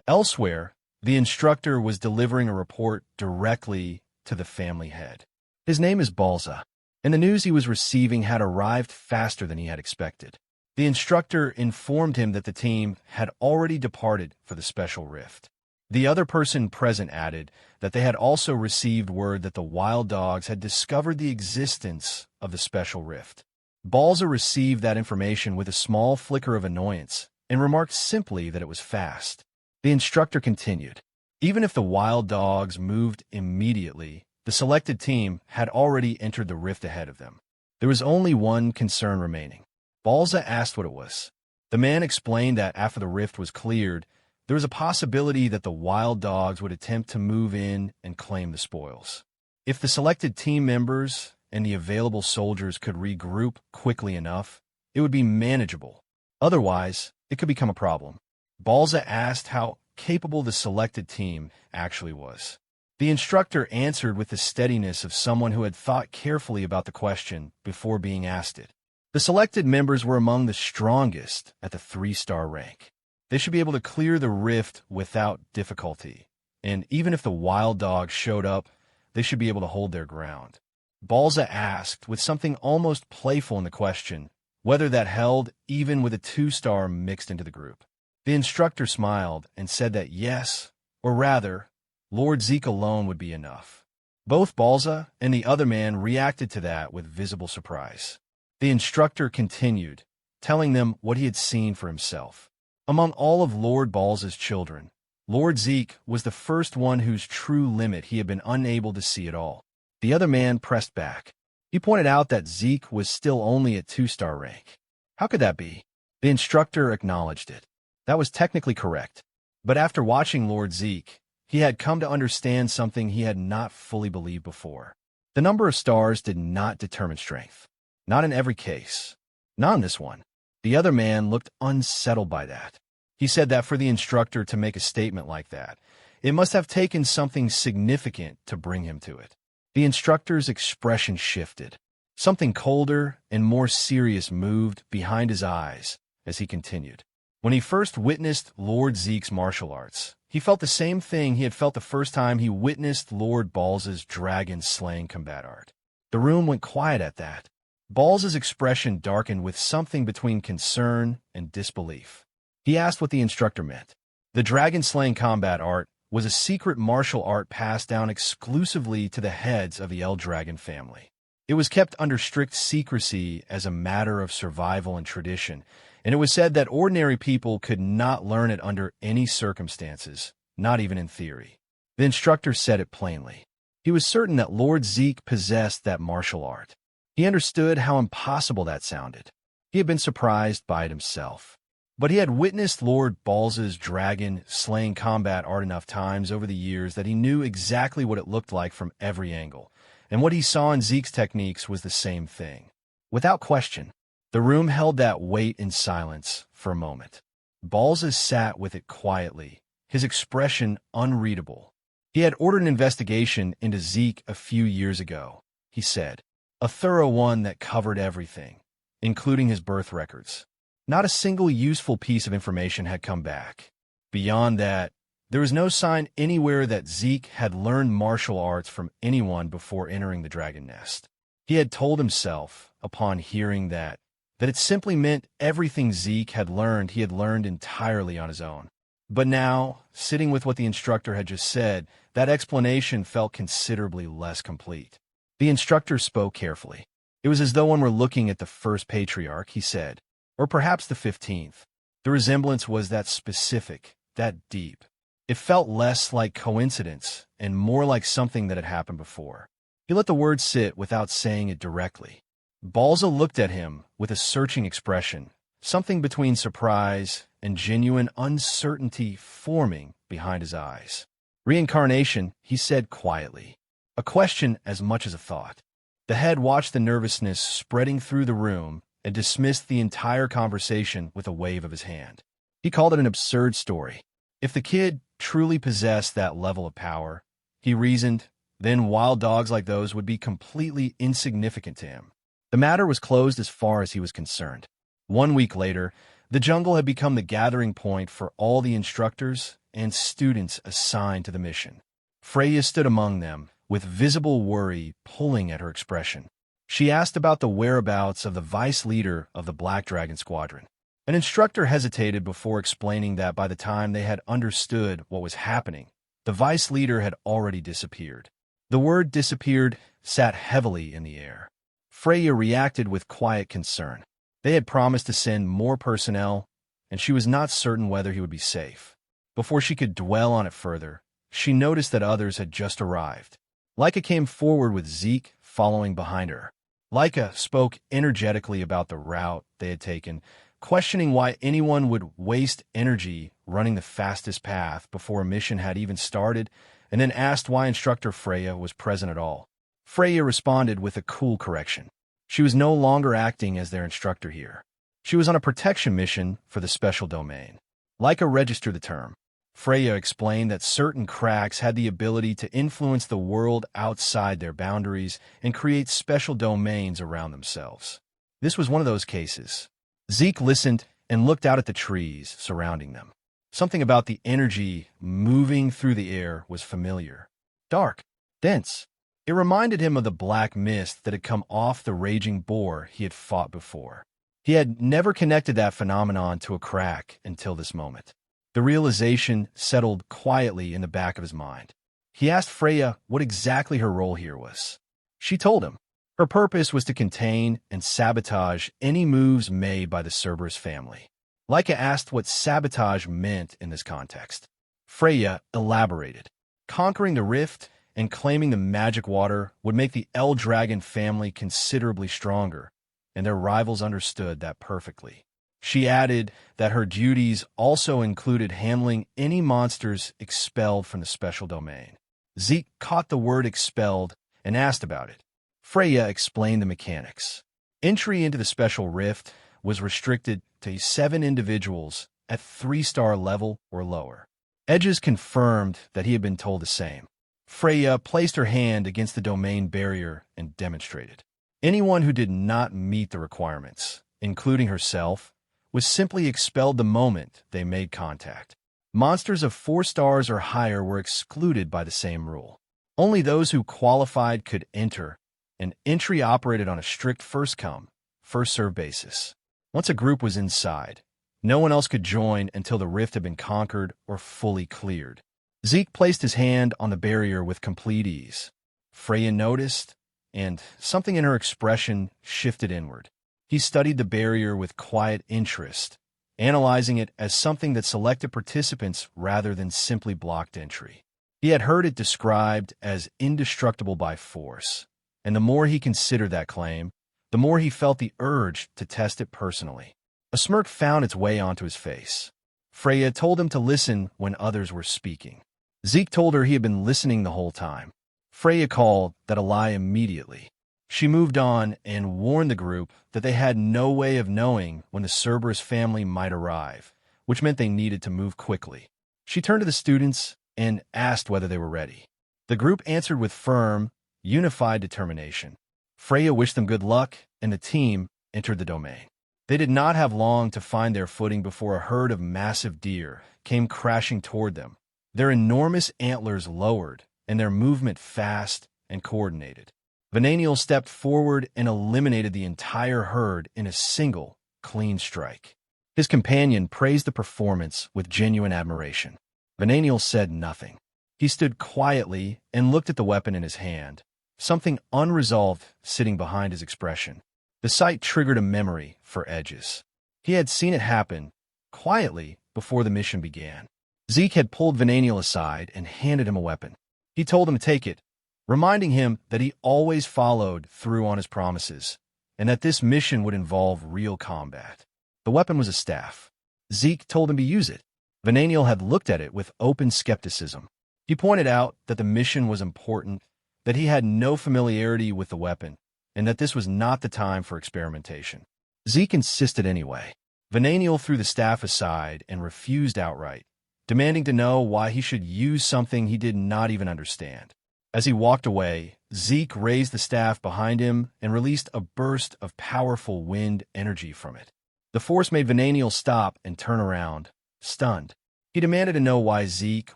Elsewhere, the instructor was delivering a report directly to the family head. His name is Balza, and the news he was receiving had arrived faster than he had expected. The instructor informed him that the team had already departed for the special rift. The other person present added that they had also received word that the wild dogs had discovered the existence of the special rift. Balza received that information with a small flicker of annoyance and remarked simply that it was fast. The instructor continued. Even if the wild dogs moved immediately, the selected team had already entered the rift ahead of them. There was only one concern remaining. Balza asked what it was. The man explained that after the rift was cleared, there was a possibility that the wild dogs would attempt to move in and claim the spoils. If the selected team members and the available soldiers could regroup quickly enough, it would be manageable. Otherwise, it could become a problem. Balza asked how capable the selected team actually was. The instructor answered with the steadiness of someone who had thought carefully about the question before being asked it. The selected members were among the strongest at the 3-star rank. They should be able to clear the rift without difficulty, and even if the wild dogs showed up, they should be able to hold their ground. Balza asked, with something almost playful in the question, whether that held even with a 2-star mixed into the group. The instructor smiled and said that yes, or rather, Lord Zeke alone would be enough. Both Balza and the other man reacted to that with visible surprise. The instructor continued, telling them what he had seen for himself. Among all of Lord Balza's children, Lord Zeke was the first one whose true limit he had been unable to see at all. The other man pressed back. He pointed out that Zeke was still only at 2-star rank. How could that be? The instructor acknowledged it. That was technically correct. But after watching Lord Zeke, he had come to understand something he had not fully believed before. The number of stars did not determine strength. Not in every case. Not in this one. The other man looked unsettled by that. He said that for the instructor to make a statement like that, it must have taken something significant to bring him to it. The instructor's expression shifted. Something colder and more serious moved behind his eyes as he continued. When he first witnessed Lord Zeke's martial arts, he felt the same thing he had felt the first time he witnessed Lord Balza's dragon-slaying combat art. The room went quiet at that. Balza's expression darkened with something between concern and disbelief. He asked what the instructor meant. The dragon-slaying combat art was a secret martial art passed down exclusively to the heads of the El Dragon family. It was kept under strict secrecy as a matter of survival and tradition, and it was said that ordinary people could not learn it under any circumstances, not even in theory. The instructor said it plainly. He was certain that Lord Zeke possessed that martial art. He understood how impossible that sounded. He had been surprised by it himself. But he had witnessed Lord Balza's dragon-slaying combat art enough times over the years that he knew exactly what it looked like from every angle, and what he saw in Zeke's techniques was the same thing. Without question, the room held that weight in silence for a moment. Balza sat with it quietly, his expression unreadable. He had ordered an investigation into Zeke a few years ago, he said. A thorough one that covered everything, including his birth records. Not a single useful piece of information had come back. Beyond that, there was no sign anywhere that Zeke had learned martial arts from anyone before entering the dragon nest. He had told himself, upon hearing that it simply meant everything Zeke had learned he had learned entirely on his own. But now, sitting with what the instructor had just said, that explanation felt considerably less complete. The instructor spoke carefully. It was as though one were looking at the first patriarch, he said, or perhaps the 15th. The resemblance was that specific, that deep. It felt less like coincidence and more like something that had happened before. He let the words sit without saying it directly. Balza looked at him with a searching expression, something between surprise and genuine uncertainty forming behind his eyes. Reincarnation, he said quietly. A question as much as a thought. The head watched the nervousness spreading through the room and dismissed the entire conversation with a wave of his hand. He called it an absurd story. If the kid truly possessed that level of power, he reasoned, then wild dogs like those would be completely insignificant to him. The matter was closed as far as he was concerned. 1 week later, the jungle had become the gathering point for all the instructors and students assigned to the mission. Freya stood among them, with visible worry pulling at her expression. She asked about the whereabouts of the vice leader of the Black Dragon Squadron. An instructor hesitated before explaining that by the time they had understood what was happening, the vice leader had already disappeared. The word disappeared sat heavily in the air. Freya reacted with quiet concern. They had promised to send more personnel, and she was not certain whether he would be safe. Before she could dwell on it further, she noticed that others had just arrived. Leica came forward with Zeke following behind her. Leica spoke energetically about the route they had taken, questioning why anyone would waste energy running the fastest path before a mission had even started, and then asked why Instructor Freya was present at all. Freya responded with a cool correction. She was no longer acting as their instructor here. She was on a protection mission for the special domain. Leica registered the term. Freya explained that certain cracks had the ability to influence the world outside their boundaries and create special domains around themselves. This was one of those cases. Zeke listened and looked out at the trees surrounding them. Something about the energy moving through the air was familiar. Dark, dense. It reminded him of the black mist that had come off the raging boar he had fought before. He had never connected that phenomenon to a crack until this moment. The realization settled quietly in the back of his mind. He asked Freya what exactly her role here was. She told him. Her purpose was to contain and sabotage any moves made by the Cerberus family. Leica asked what sabotage meant in this context. Freya elaborated. Conquering the rift and claiming the magic water would make the El Dragon family considerably stronger, and their rivals understood that perfectly. She added that her duties also included handling any monsters expelled from the special domain. Zeke caught the word expelled and asked about it. Freya explained the mechanics. Entry into the special rift was restricted to 7 individuals at 3-star level or lower. Edges confirmed that he had been told the same. Freya placed her hand against the domain barrier and demonstrated. Anyone who did not meet the requirements, including herself, was simply expelled the moment they made contact. Monsters of 4 stars or higher were excluded by the same rule. Only those who qualified could enter, and entry operated on a strict first-come, first-served basis. Once a group was inside, no one else could join until the rift had been conquered or fully cleared. Zeke placed his hand on the barrier with complete ease. Freya noticed, and something in her expression shifted inward. He studied the barrier with quiet interest, analyzing it as something that selected participants rather than simply blocked entry. He had heard it described as indestructible by force, and the more he considered that claim, the more he felt the urge to test it personally. A smirk found its way onto his face. Freya told him to listen when others were speaking. Zeke told her he had been listening the whole time. Freya called that a lie immediately. She moved on and warned the group that they had no way of knowing when the Cerberus family might arrive, which meant they needed to move quickly. She turned to the students and asked whether they were ready. The group answered with firm, unified determination. Freya wished them good luck, and the team entered the domain. They did not have long to find their footing before a herd of massive deer came crashing toward them, their enormous antlers lowered, and their movement fast and coordinated. Venaniel stepped forward and eliminated the entire herd in a single, clean strike. His companion praised the performance with genuine admiration. Venaniel said nothing. He stood quietly and looked at the weapon in his hand, something unresolved sitting behind his expression. The sight triggered a memory for Edges. He had seen it happen, quietly, before the mission began. Zeke had pulled Venaniel aside and handed him a weapon. He told him to take it, reminding him that he always followed through on his promises, and that this mission would involve real combat. The weapon was a staff. Zeke told him to use it. Venaniel had looked at it with open skepticism. He pointed out that the mission was important, that he had no familiarity with the weapon, and that this was not the time for experimentation. Zeke insisted anyway. Venaniel threw the staff aside and refused outright, demanding to know why he should use something he did not even understand. As he walked away, Zeke raised the staff behind him and released a burst of powerful wind energy from it. The force made Venaniel stop and turn around, stunned. He demanded to know why Zeke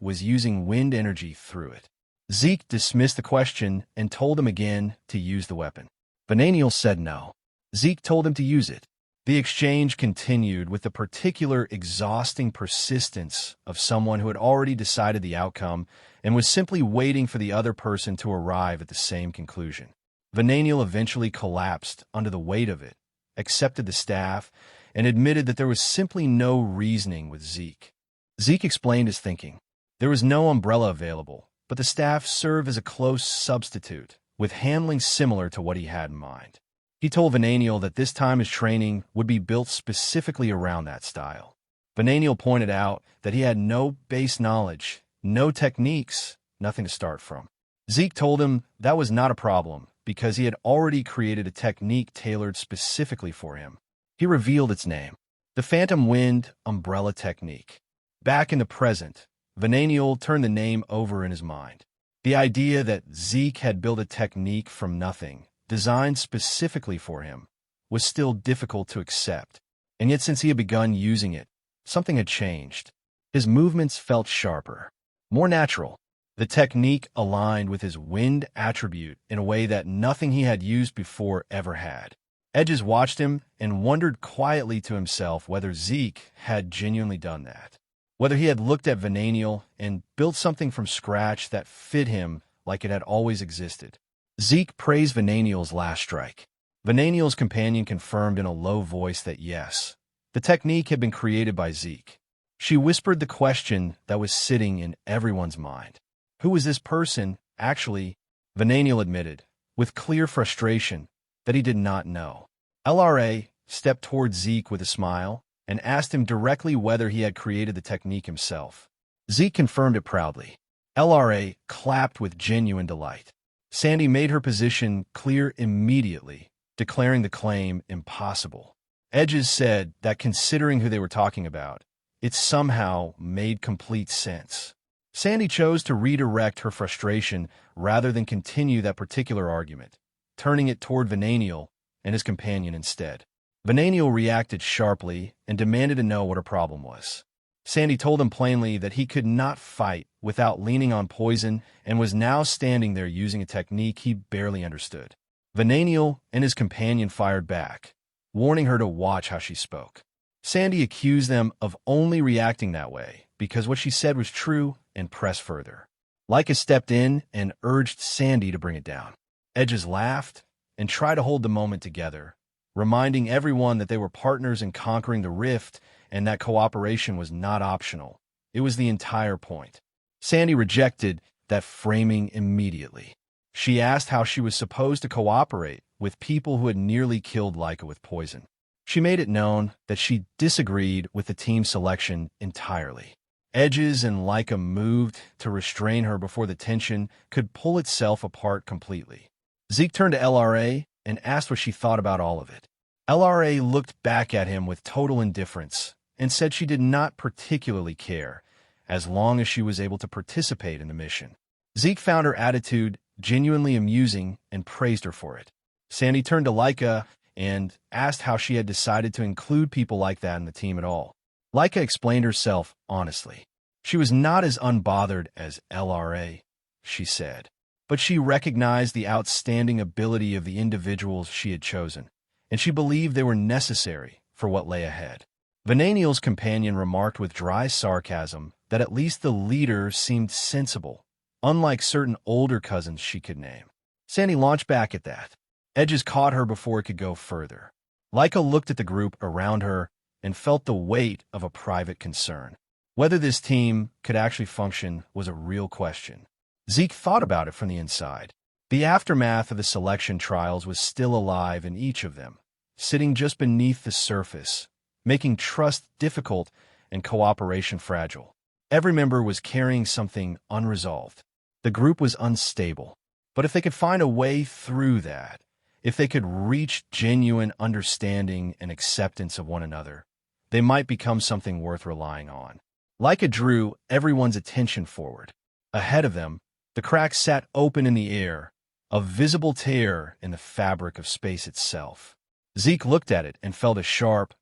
was using wind energy through it. Zeke dismissed the question and told him again to use the weapon. Vananiel said no. Zeke told him to use it. The exchange continued with the particular exhausting persistence of someone who had already decided the outcome and was simply waiting for the other person to arrive at the same conclusion. Vananiel eventually collapsed under the weight of it, accepted the staff, and admitted that there was simply no reasoning with Zeke. Zeke explained his thinking. There was no umbrella available, but the staff served as a close substitute, with handling similar to what he had in mind. He told Vananiel that this time his training would be built specifically around that style. Vananiel pointed out that he had no base knowledge, no techniques, nothing to start from. Zeke told him that was not a problem because he had already created a technique tailored specifically for him. He revealed its name, the Phantom Wind Umbrella Technique. Back in the present, Vananiel turned the name over in his mind. The idea that Zeke had built a technique from nothing, designed specifically for him, was still difficult to accept. And yet since he had begun using it, something had changed. His movements felt sharper, more natural. The technique aligned with his wind attribute in a way that nothing he had used before ever had. Edges watched him and wondered quietly to himself whether Zeke had genuinely done that. Whether he had looked at Vananiel and built something from scratch that fit him like it had always existed. Zeke praised Vananiel's last strike. Vananiel's companion confirmed in a low voice that yes, the technique had been created by Zeke. She whispered the question that was sitting in everyone's mind. Who was this person, actually? Vananiel admitted, with clear frustration, that he did not know. LRA stepped toward Zeke with a smile and asked him directly whether he had created the technique himself. Zeke confirmed it proudly. LRA clapped with genuine delight. Sandy made her position clear immediately, declaring the claim impossible. Edges said that considering who they were talking about, it somehow made complete sense. Sandy chose to redirect her frustration rather than continue that particular argument, turning it toward Vananiel and his companion instead. Vananiel reacted sharply and demanded to know what her problem was. Sandy told him plainly that he could not fight without leaning on poison and was now standing there using a technique he barely understood. Vananiel and his companion fired back, warning her to watch how she spoke. Sandy accused them of only reacting that way because what she said was true and pressed further. Leica stepped in and urged Sandy to bring it down. Edges laughed and tried to hold the moment together, reminding everyone that they were partners in conquering the rift and that cooperation was not optional. It was the entire point. Sandy rejected that framing immediately. She asked how she was supposed to cooperate with people who had nearly killed Leica with poison. She made it known that she disagreed with the team selection entirely. Edges and Leica moved to restrain her before the tension could pull itself apart completely. Zeke turned to LRA and asked what she thought about all of it. LRA looked back at him with total indifference and said she did not particularly care, as long as she was able to participate in the mission. Zeke found her attitude genuinely amusing and praised her for it. Sandy turned to Leica and asked how she had decided to include people like that in the team at all. Leica explained herself honestly. She was not as unbothered as LRA, she said, but she recognized the outstanding ability of the individuals she had chosen, and she believed they were necessary for what lay ahead. Vananiel's companion remarked with dry sarcasm that at least the leader seemed sensible, unlike certain older cousins she could name. Sandy launched back at that. Edges caught her before it could go further. Leica looked at the group around her and felt the weight of a private concern. Whether this team could actually function was a real question. Zeke thought about it from the inside. The aftermath of the selection trials was still alive in each of them, sitting just beneath the surface, making trust difficult and cooperation fragile. Every member was carrying something unresolved. The group was unstable. But if they could find a way through that, if they could reach genuine understanding and acceptance of one another, they might become something worth relying on. Leica drew everyone's attention forward. Ahead of them, the crack sat open in the air, a visible tear in the fabric of space itself. Zeke looked at it and felt a sharp,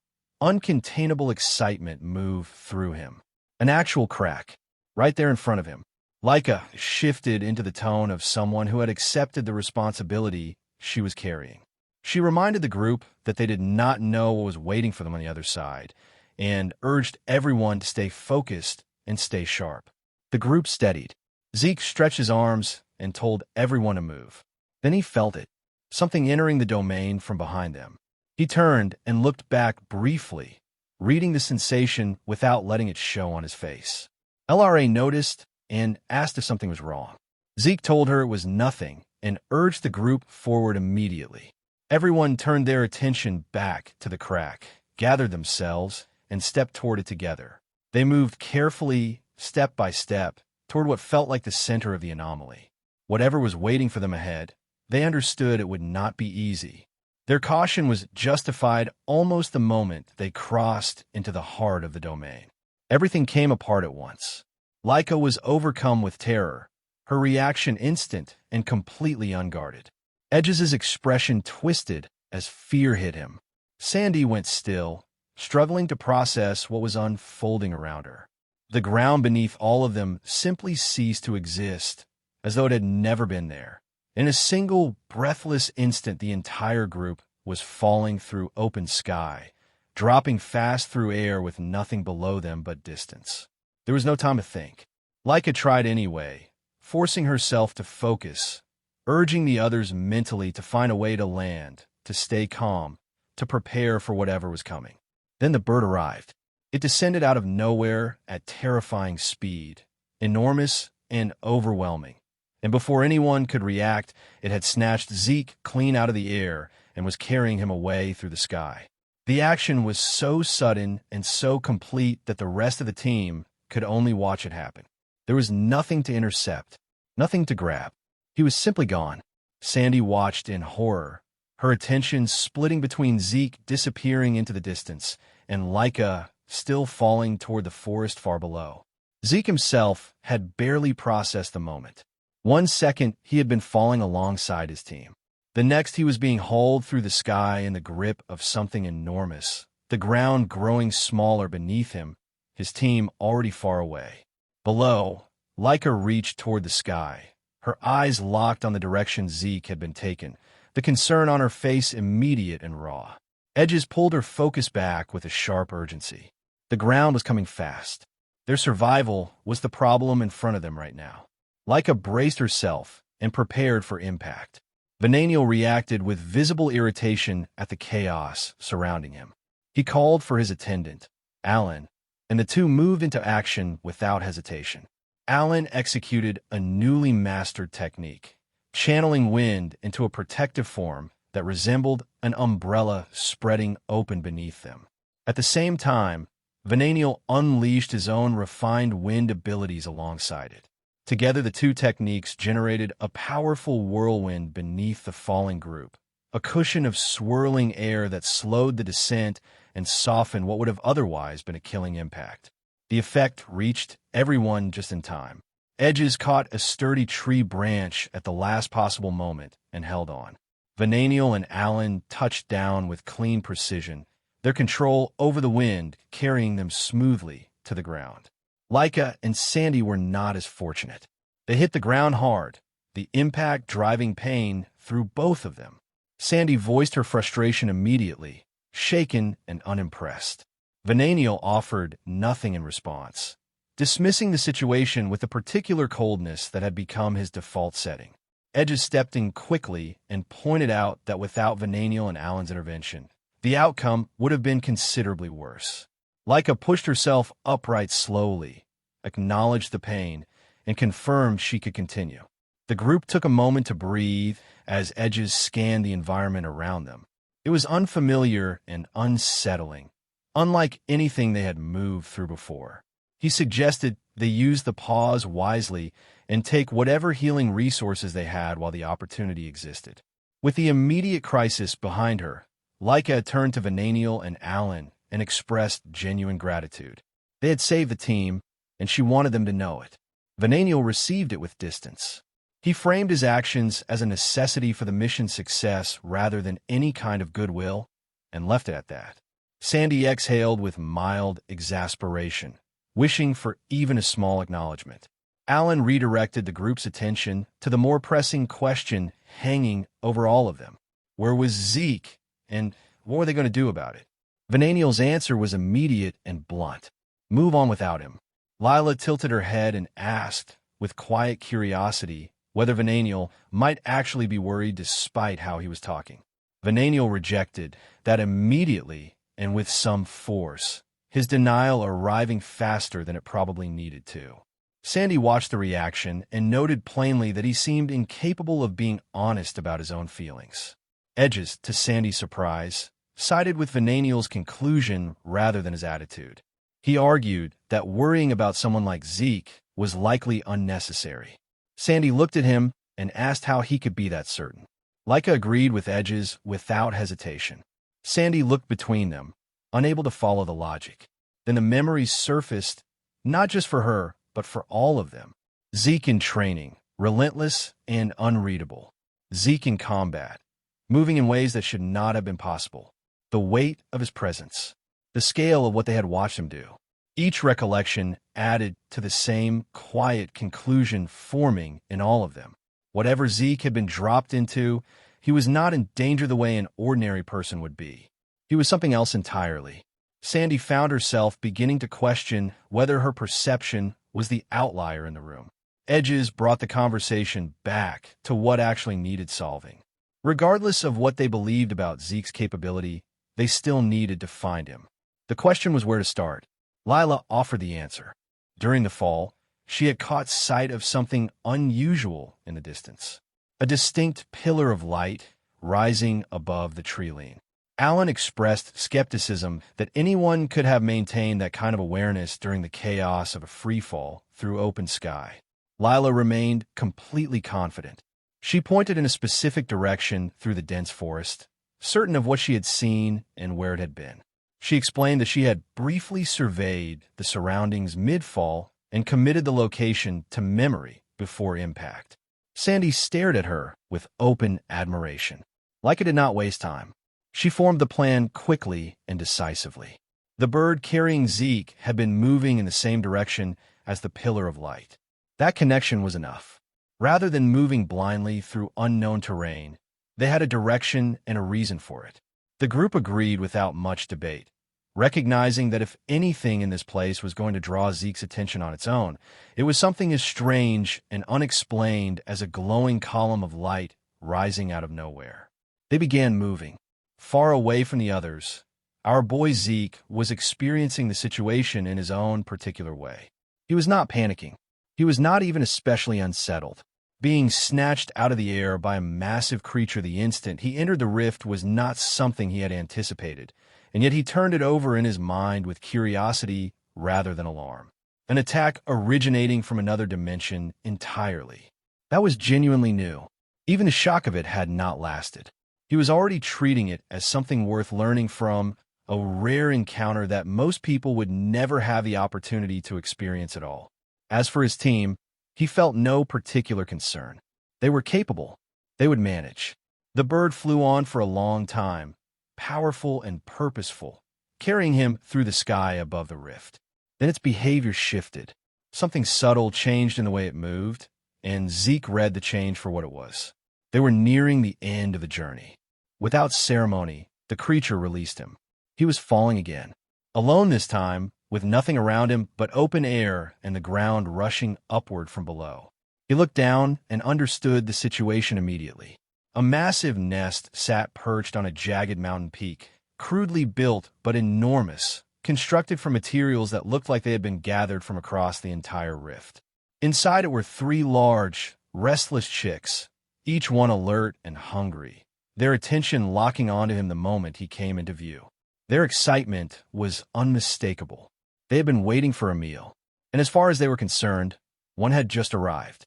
uncontainable excitement move through him. An actual crack, right there in front of him. Laika shifted into the tone of someone who had accepted the responsibility she was carrying. She reminded the group that they did not know what was waiting for them on the other side, and urged everyone to stay focused and stay sharp. The group steadied. Zeke stretched his arms and told everyone to move. Then he felt it, something entering the domain from behind them. He turned and looked back briefly, reading the sensation without letting it show on his face. LRA noticed and asked if something was wrong. Zeke told her it was nothing and urged the group forward immediately. Everyone turned their attention back to the crack, gathered themselves, and stepped toward it together. They moved carefully, step by step, toward what felt like the center of the anomaly. Whatever was waiting for them ahead, they understood it would not be easy. Their caution was justified almost the moment they crossed into the heart of the domain. Everything came apart at once. Laika was overcome with terror, her reaction instant and completely unguarded. Edges' expression twisted as fear hit him. Sandy went still, struggling to process what was unfolding around her. The ground beneath all of them simply ceased to exist, as though it had never been there. In a single, breathless instant, the entire group was falling through open sky, dropping fast through air with nothing below them but distance. There was no time to think. Laika tried anyway, forcing herself to focus, urging the others mentally to find a way to land, to stay calm, to prepare for whatever was coming. Then the bird arrived. It descended out of nowhere at terrifying speed, enormous and overwhelming. And before anyone could react, it had snatched Zeke clean out of the air and was carrying him away through the sky. The action was so sudden and so complete that the rest of the team could only watch it happen. There was nothing to intercept, nothing to grab. He was simply gone. Sandy watched in horror, her attention splitting between Zeke disappearing into the distance and Laika still falling toward the forest far below. Zeke himself had barely processed the moment. 1 second, he had been falling alongside his team. The next, he was being hauled through the sky in the grip of something enormous, the ground growing smaller beneath him, his team already far away. Below, Laika reached toward the sky, her eyes locked on the direction Zeke had been taken, the concern on her face immediate and raw. Edges pulled her focus back with a sharp urgency. The ground was coming fast. Their survival was the problem in front of them right now. Laika braced herself and prepared for impact. Venenio reacted with visible irritation at the chaos surrounding him. He called for his attendant, Alan, and the two moved into action without hesitation. Alan executed a newly mastered technique, channeling wind into a protective form that resembled an umbrella spreading open beneath them. At the same time, Venenio unleashed his own refined wind abilities alongside it. Together, the two techniques generated a powerful whirlwind beneath the falling group, a cushion of swirling air that slowed the descent and softened what would have otherwise been a killing impact. The effect reached everyone just in time. Edges caught a sturdy tree branch at the last possible moment and held on. Venenio and Alan touched down with clean precision, their control over the wind carrying them smoothly to the ground. Laika and Sandy were not as fortunate. They hit the ground hard, the impact driving pain through both of them. Sandy voiced her frustration immediately, shaken and unimpressed. Venenio offered nothing in response, dismissing the situation with a particular coldness that had become his default setting. Edges stepped in quickly and pointed out that without Venenio and Alan's intervention, the outcome would have been considerably worse. Laika pushed herself upright slowly, acknowledged the pain, and confirmed she could continue. The group took a moment to breathe as Edges scanned the environment around them. It was unfamiliar and unsettling, unlike anything they had moved through before. He suggested they use the pause wisely and take whatever healing resources they had while the opportunity existed. With the immediate crisis behind her, Laika turned to Venenio and Alan and expressed genuine gratitude. They had saved the team, and she wanted them to know it. Venenio received it with distance. He framed his actions as a necessity for the mission's success rather than any kind of goodwill, and left it at that. Sandy exhaled with mild exasperation, wishing for even a small acknowledgement. Alan redirected the group's attention to the more pressing question hanging over all of them. Where was Zeke, and what were they going to do about it? Vananiel's answer was immediate and blunt. Move on without him. Lila tilted her head and asked, with quiet curiosity, whether Vananiel might actually be worried despite how he was talking. Vananiel rejected that immediately and with some force, his denial arriving faster than it probably needed to. Sandy watched the reaction and noted plainly that he seemed incapable of being honest about his own feelings. Edges, to Sandy's surprise, sided with Vananiel's conclusion rather than his attitude. He argued that worrying about someone like Zeke was likely unnecessary. Sandy looked at him and asked how he could be that certain. Leica agreed with Edges without hesitation. Sandy looked between them, unable to follow the logic. Then the memories surfaced, not just for her, but for all of them. Zeke in training, relentless and unreadable. Zeke in combat, moving in ways that should not have been possible. The weight of his presence, the scale of what they had watched him do. Each recollection added to the same quiet conclusion forming in all of them. Whatever Zeke had been dropped into, he was not in danger the way an ordinary person would be. He was something else entirely. Sandy found herself beginning to question whether her perception was the outlier in the room. Edges brought the conversation back to what actually needed solving. Regardless of what they believed about Zeke's capability, they still needed to find him. The question was where to start. Lila offered the answer. During the fall, she had caught sight of something unusual in the distance. A distinct pillar of light rising above the tree line. Alan expressed skepticism that anyone could have maintained that kind of awareness during the chaos of a freefall through open sky. Lila remained completely confident. She pointed in a specific direction through the dense forest, certain of what she had seen and where it had been. She explained that she had briefly surveyed the surroundings mid-fall and committed the location to memory before impact. Sandy stared at her with open admiration. Leica did not waste time. She formed the plan quickly and decisively. The bird carrying Zeke had been moving in the same direction as the pillar of light. That connection was enough. Rather than moving blindly through unknown terrain, they had a direction and a reason for it. The group agreed without much debate, recognizing that if anything in this place was going to draw Zeke's attention on its own, it was something as strange and unexplained as a glowing column of light rising out of nowhere. They began moving. Far away from the others, our boy Zeke was experiencing the situation in his own particular way. He was not panicking. He was not even especially unsettled. Being snatched out of the air by a massive creature the instant he entered the rift was not something he had anticipated, and yet he turned it over in his mind with curiosity rather than alarm. An attack originating from another dimension entirely. That was genuinely new. Even the shock of it had not lasted. He was already treating it as something worth learning from, a rare encounter that most people would never have the opportunity to experience at all. As for his team, he felt no particular concern. They were capable. They would manage. The bird flew on for a long time, powerful and purposeful, carrying him through the sky above the rift. Then its behavior shifted. Something subtle changed in the way it moved, and Zeke read the change for what it was. They were nearing the end of the journey. Without ceremony, the creature released him. He was falling again. Alone this time, with nothing around him but open air and the ground rushing upward from below. He looked down and understood the situation immediately. A massive nest sat perched on a jagged mountain peak, crudely built but enormous, constructed from materials that looked like they had been gathered from across the entire rift. Inside it were 3 large, restless chicks, each one alert and hungry, their attention locking onto him the moment he came into view. Their excitement was unmistakable. They had been waiting for a meal, and as far as they were concerned, one had just arrived.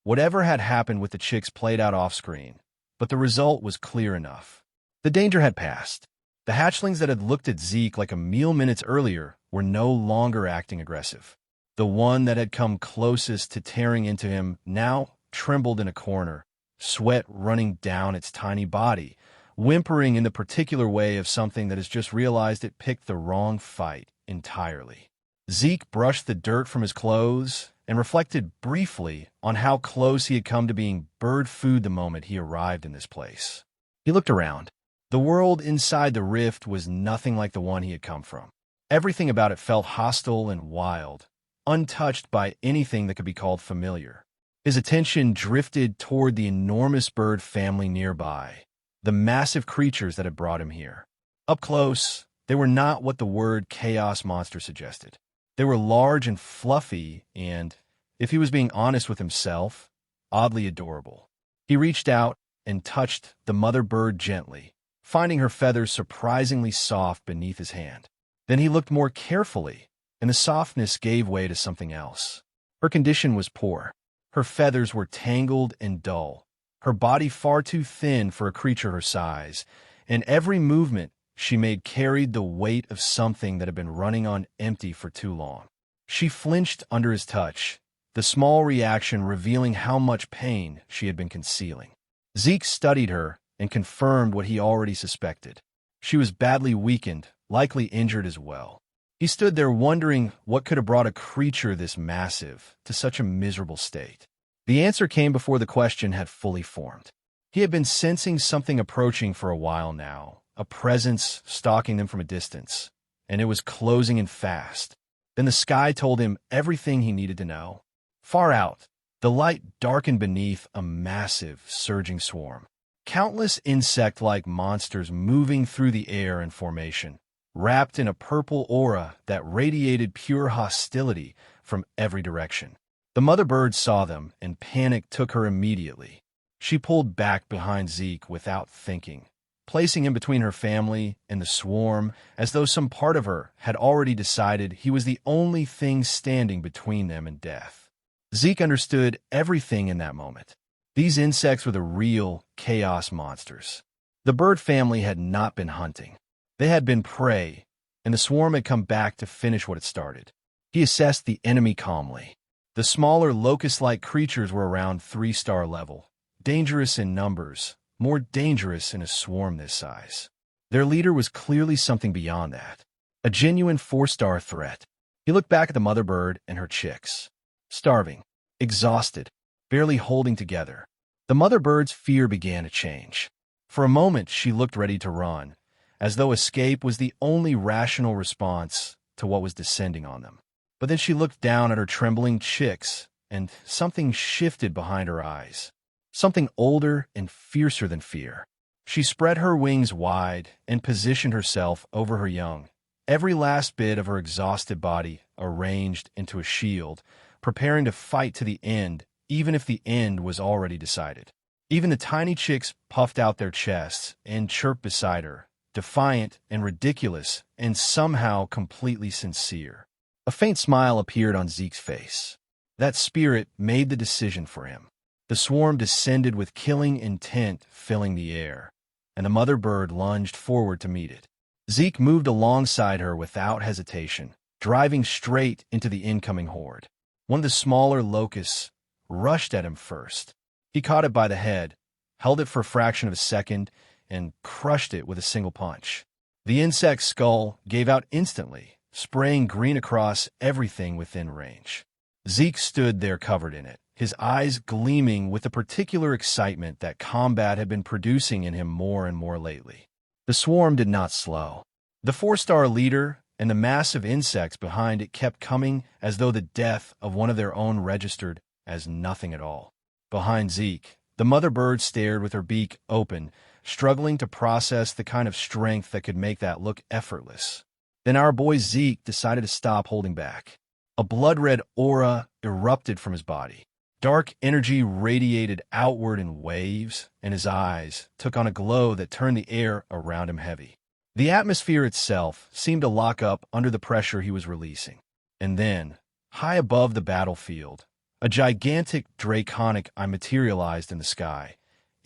Whatever had happened with the chicks played out off-screen, but the result was clear enough. The danger had passed. The hatchlings that had looked at Zeke like a meal minutes earlier were no longer acting aggressive. The one that had come closest to tearing into him now trembled in a corner, sweat running down its tiny body, whimpering in the particular way of something that has just realized it picked the wrong fight entirely. Zeke brushed the dirt from his clothes and reflected briefly on how close he had come to being bird food the moment he arrived in this place. He looked around. The world inside the rift was nothing like the one he had come from. Everything about it felt hostile and wild, untouched by anything that could be called familiar. His attention drifted toward the enormous bird family nearby, the massive creatures that had brought him here. Up close, they were not what the word chaos monster suggested. They were large and fluffy and, if he was being honest with himself, oddly adorable. He reached out and touched the mother bird gently, finding her feathers surprisingly soft beneath his hand. Then he looked more carefully, and the softness gave way to something else. Her condition was poor. Her feathers were tangled and dull, her body far too thin for a creature her size, and every movement she made carried the weight of something that had been running on empty for too long. She flinched under his touch, the small reaction revealing how much pain she had been concealing. Zeke studied her and confirmed what he already suspected. She was badly weakened, likely injured as well. He stood there wondering what could have brought a creature this massive to such a miserable state. The answer came before the question had fully formed. He had been sensing something approaching for a while now, a presence stalking them from a distance, and it was closing in fast. Then the sky told him everything he needed to know. Far out, the light darkened beneath a massive, surging swarm. Countless insect-like monsters moving through the air in formation, wrapped in a purple aura that radiated pure hostility from every direction. The mother bird saw them, and panic took her immediately. She pulled back behind Zeke without thinking, placing him between her family and the swarm, as though some part of her had already decided he was the only thing standing between them and death. Zeke understood everything in that moment. These insects were the real chaos monsters. The bird family had not been hunting. They had been prey, and the swarm had come back to finish what it started. He assessed the enemy calmly. The smaller locust-like creatures were around 3-star level, dangerous in numbers, more dangerous in a swarm this size. Their leader was clearly something beyond that, a genuine 4-star threat. He looked back at the mother bird and her chicks, starving, exhausted, barely holding together. The mother bird's fear began to change. For a moment, she looked ready to run, as though escape was the only rational response to what was descending on them. But then she looked down at her trembling chicks, and something shifted behind her eyes. Something older and fiercer than fear. She spread her wings wide and positioned herself over her young, every last bit of her exhausted body arranged into a shield, preparing to fight to the end, even if the end was already decided. Even the tiny chicks puffed out their chests and chirped beside her, defiant and ridiculous and somehow completely sincere. A faint smile appeared on Zeke's face. That spirit made the decision for him. The swarm descended with killing intent filling the air, and the mother bird lunged forward to meet it. Zeke moved alongside her without hesitation, driving straight into the incoming horde. One of the smaller locusts rushed at him first. He caught it by the head, held it for a fraction of a second, and crushed it with a single punch. The insect's skull gave out instantly, spraying green across everything within range. Zeke stood there covered in it, his eyes gleaming with the particular excitement that combat had been producing in him more and more lately. The swarm did not slow. The 4-star leader and the massive insects behind it kept coming as though the death of one of their own registered as nothing at all. Behind Zeke, the mother bird stared with her beak open, struggling to process the kind of strength that could make that look effortless. Then our boy Zeke decided to stop holding back. A blood-red aura erupted from his body. Dark energy radiated outward in waves, and his eyes took on a glow that turned the air around him heavy. The atmosphere itself seemed to lock up under the pressure he was releasing. And then, high above the battlefield, a gigantic draconic eye materialized in the sky,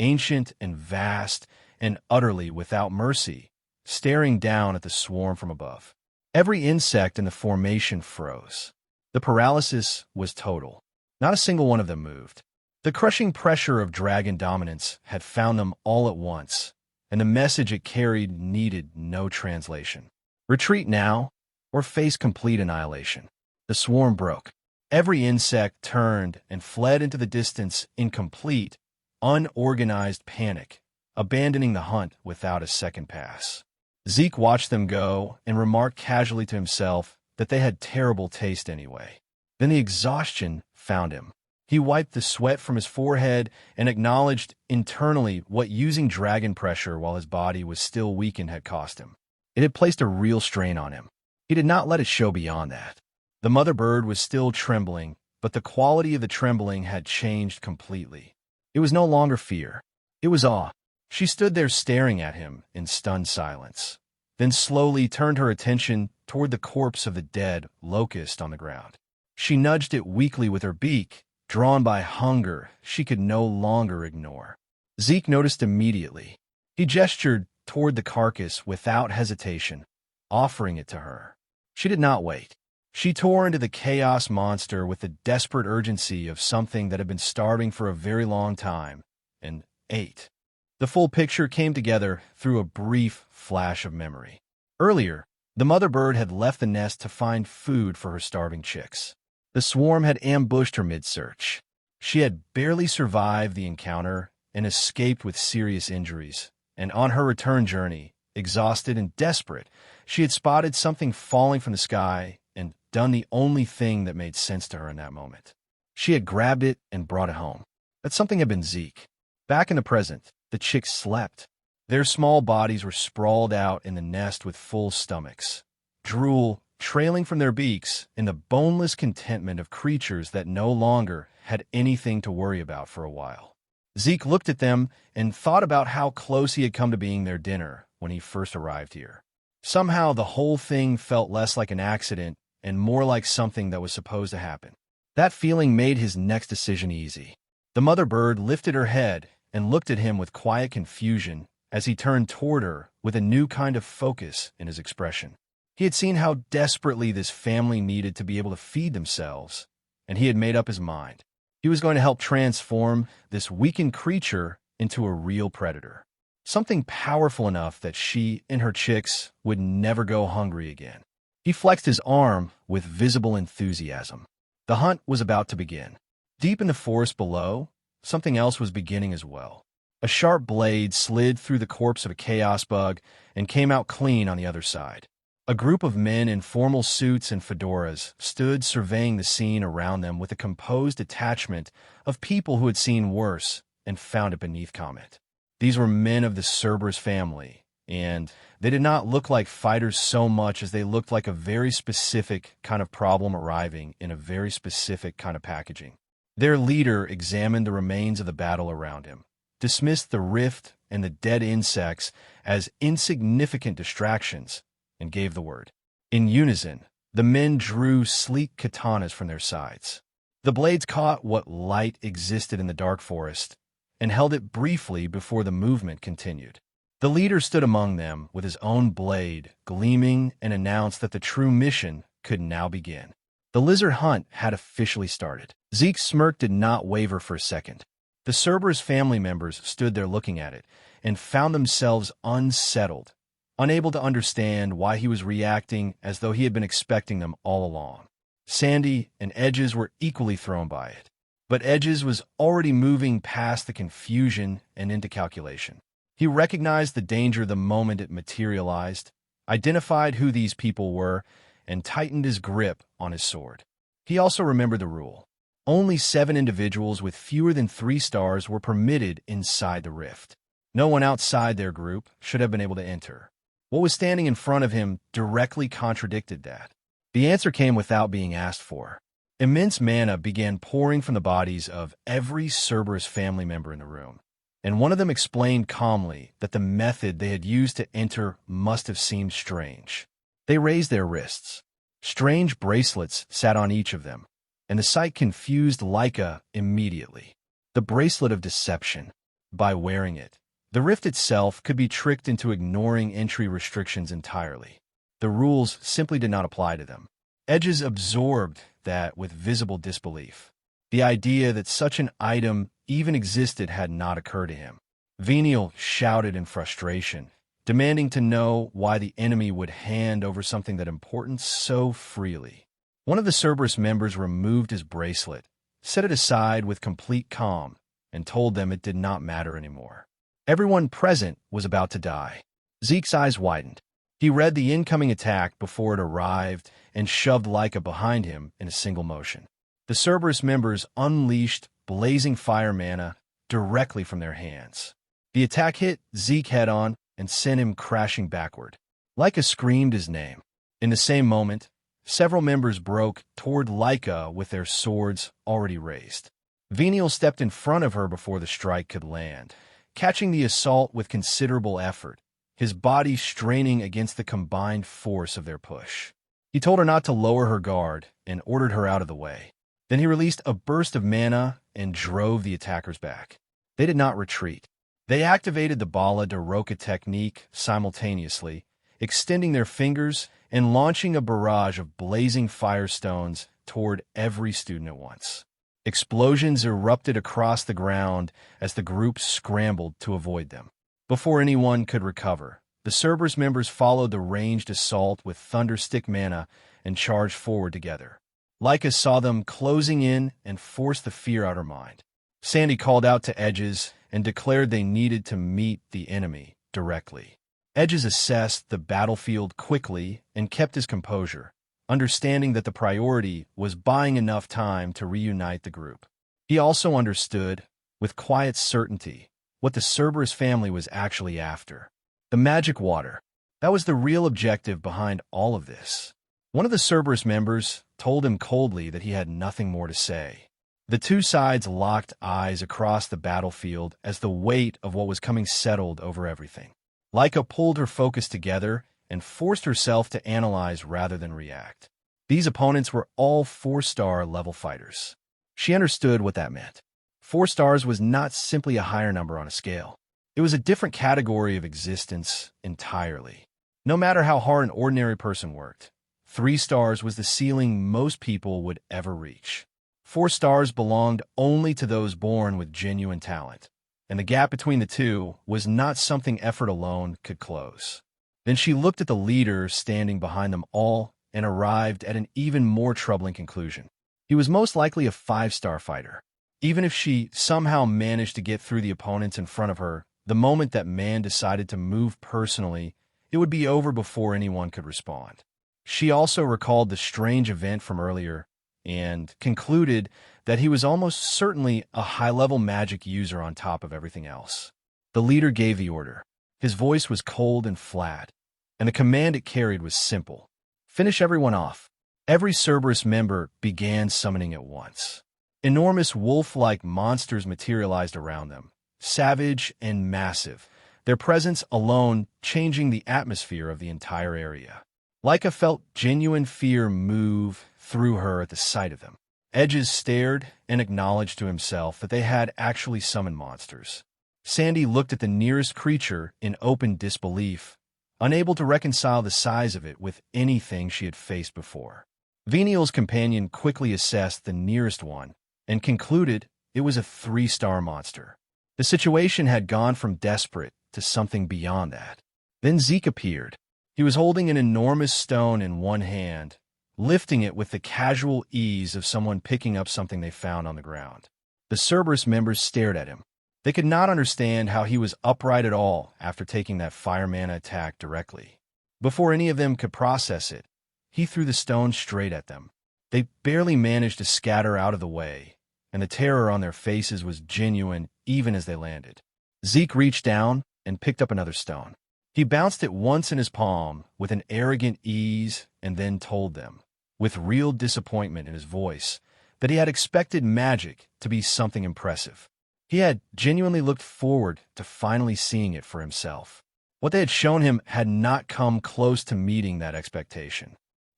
ancient and vast and utterly without mercy, staring down at the swarm from above. Every insect in the formation froze. The paralysis was total. Not a single one of them moved. The crushing pressure of dragon dominance had found them all at once, and the message it carried needed no translation. Retreat now, or face complete annihilation. The swarm broke. Every insect turned and fled into the distance in complete, unorganized panic, abandoning the hunt without a second pass. Zeke watched them go and remarked casually to himself that they had terrible taste anyway. Then the exhaustion found him. He wiped the sweat from his forehead and acknowledged internally what using dragon pressure while his body was still weakened had cost him. It had placed a real strain on him. He did not let it show beyond that. The mother bird was still trembling, but the quality of the trembling had changed completely. It was no longer fear. It was awe. She stood there staring at him in stunned silence, then slowly turned her attention toward the corpse of the dead locust on the ground. She nudged it weakly with her beak, drawn by hunger she could no longer ignore. Zeke noticed immediately. He gestured toward the carcass without hesitation, offering it to her. She did not wait. She tore into the chaos monster with the desperate urgency of something that had been starving for a very long time, and ate. The full picture came together through a brief flash of memory. Earlier, the mother bird had left the nest to find food for her starving chicks. The swarm had ambushed her mid-search. She had barely survived the encounter and escaped with serious injuries, and on her return journey, exhausted and desperate, she had spotted something falling from the sky and done the only thing that made sense to her in that moment. She had grabbed it and brought it home. That something had been Zeke. Back in the present, the chicks slept. Their small bodies were sprawled out in the nest with full stomachs, drool trailing from their beaks in the boneless contentment of creatures that no longer had anything to worry about for a while. Zeke looked at them and thought about how close he had come to being their dinner when he first arrived here. Somehow the whole thing felt less like an accident and more like something that was supposed to happen. That feeling made his next decision easy. The mother bird lifted her head and looked at him with quiet confusion as he turned toward her with a new kind of focus in his expression. He had seen how desperately this family needed to be able to feed themselves, and he had made up his mind. He was going to help transform this weakened creature into a real predator. Something powerful enough that she and her chicks would never go hungry again. He flexed his arm with visible enthusiasm. The hunt was about to begin. Deep in the forest below, something else was beginning as well. A sharp blade slid through the corpse of a chaos bug and came out clean on the other side. A group of men in formal suits and fedoras stood surveying the scene around them with a composed detachment of people who had seen worse and found it beneath comment. These were men of the Cerberus family, and they did not look like fighters so much as they looked like a very specific kind of problem arriving in a very specific kind of packaging. Their leader examined the remains of the battle around him, dismissed the rift and the dead insects as insignificant distractions, and gave the word. In unison, the men drew sleek katanas from their sides. The blades caught what light existed in the dark forest and held it briefly before the movement continued. The leader stood among them with his own blade gleaming and announced that the true mission could now begin. The lizard hunt had officially started. Zeke's smirk did not waver for a second. The Cerberus family members stood there looking at it and found themselves unsettled, unable to understand why he was reacting as though he had been expecting them all along. Sandy and Edges were equally thrown by it, but Edges was already moving past the confusion and into calculation. He recognized the danger the moment it materialized, identified who these people were, and tightened his grip on his sword. He also remembered the rule. Only 7 individuals with fewer than 3 stars were permitted inside the rift. No one outside their group should have been able to enter. What was standing in front of him directly contradicted that. The answer came without being asked for. Immense mana began pouring from the bodies of every Cerberus family member in the room, and one of them explained calmly that the method they had used to enter must have seemed strange. They raised their wrists. Strange bracelets sat on each of them, and the sight confused Laika immediately. The bracelet of deception. By wearing it, the rift itself could be tricked into ignoring entry restrictions entirely. The rules simply did not apply to them. Edges absorbed that with visible disbelief. The idea that such an item even existed had not occurred to him. Venial shouted in frustration, demanding to know why the enemy would hand over something that important so freely. One of the Cerberus members removed his bracelet, set it aside with complete calm, and told them it did not matter anymore. Everyone present was about to die. Zeke's eyes widened. He read the incoming attack before it arrived and shoved Leica behind him in a single motion. The Cerberus members unleashed blazing fire mana directly from their hands. The attack hit Zeke head-on and sent him crashing backward. Leica screamed his name. In the same moment, several members broke toward Leica with their swords already raised. Venial stepped in front of her before the strike could land, catching the assault with considerable effort, his body straining against the combined force of their push. He told her not to lower her guard and ordered her out of the way. Then he released a burst of mana and drove the attackers back. They did not retreat. They activated the Bala de Roca technique simultaneously, extending their fingers and launching a barrage of blazing firestones toward every student at once. Explosions erupted across the ground as the group scrambled to avoid them. Before anyone could recover, the Cerberus members followed the ranged assault with Thunderstick mana and charged forward together. Leica saw them closing in and forced the fear out of her mind. Sandy called out to Edges and declared they needed to meet the enemy directly. Edges assessed the battlefield quickly and kept his composure, understanding that the priority was buying enough time to reunite the group. He also understood, with quiet certainty, what the Cerberus family was actually after. The magic water. That was the real objective behind all of this. One of the Cerberus members told him coldly that he had nothing more to say. The two sides locked eyes across the battlefield as the weight of what was coming settled over everything. Leica pulled her focus together and forced herself to analyze rather than react. These opponents were all 4-star level fighters. She understood what that meant. 4 stars was not simply a higher number on a scale. It was a different category of existence entirely. No matter how hard an ordinary person worked, 3 stars was the ceiling most people would ever reach. 4 stars belonged only to those born with genuine talent, and the gap between the two was not something effort alone could close. Then she looked at the leader standing behind them all and arrived at an even more troubling conclusion. He was most likely a 5-star fighter. Even if she somehow managed to get through the opponents in front of her, the moment that man decided to move personally, it would be over before anyone could respond. She also recalled the strange event from earlier and concluded that he was almost certainly a high-level magic user on top of everything else. The leader gave the order. His voice was cold and flat, and the command it carried was simple. Finish everyone off. Every Cerberus member began summoning at once. Enormous wolf-like monsters materialized around them, savage and massive, their presence alone changing the atmosphere of the entire area. Leica felt genuine fear move through her at the sight of them. Edges stared and acknowledged to himself that they had actually summoned monsters. Sandy looked at the nearest creature in open disbelief, unable to reconcile the size of it with anything she had faced before. Venial's companion quickly assessed the nearest one and concluded it was a 3-star monster. The situation had gone from desperate to something beyond that. Then Zeke appeared. He was holding an enormous stone in one hand, lifting it with the casual ease of someone picking up something they found on the ground. The Cerberus members stared at him. They could not understand how he was upright at all after taking that fire mana attack directly. Before any of them could process it, he threw the stone straight at them. They barely managed to scatter out of the way, and the terror on their faces was genuine even as they landed. Zeke reached down and picked up another stone. He bounced it once in his palm with an arrogant ease and then told them, with real disappointment in his voice, that he had expected magic to be something impressive. He had genuinely looked forward to finally seeing it for himself. What they had shown him had not come close to meeting that expectation.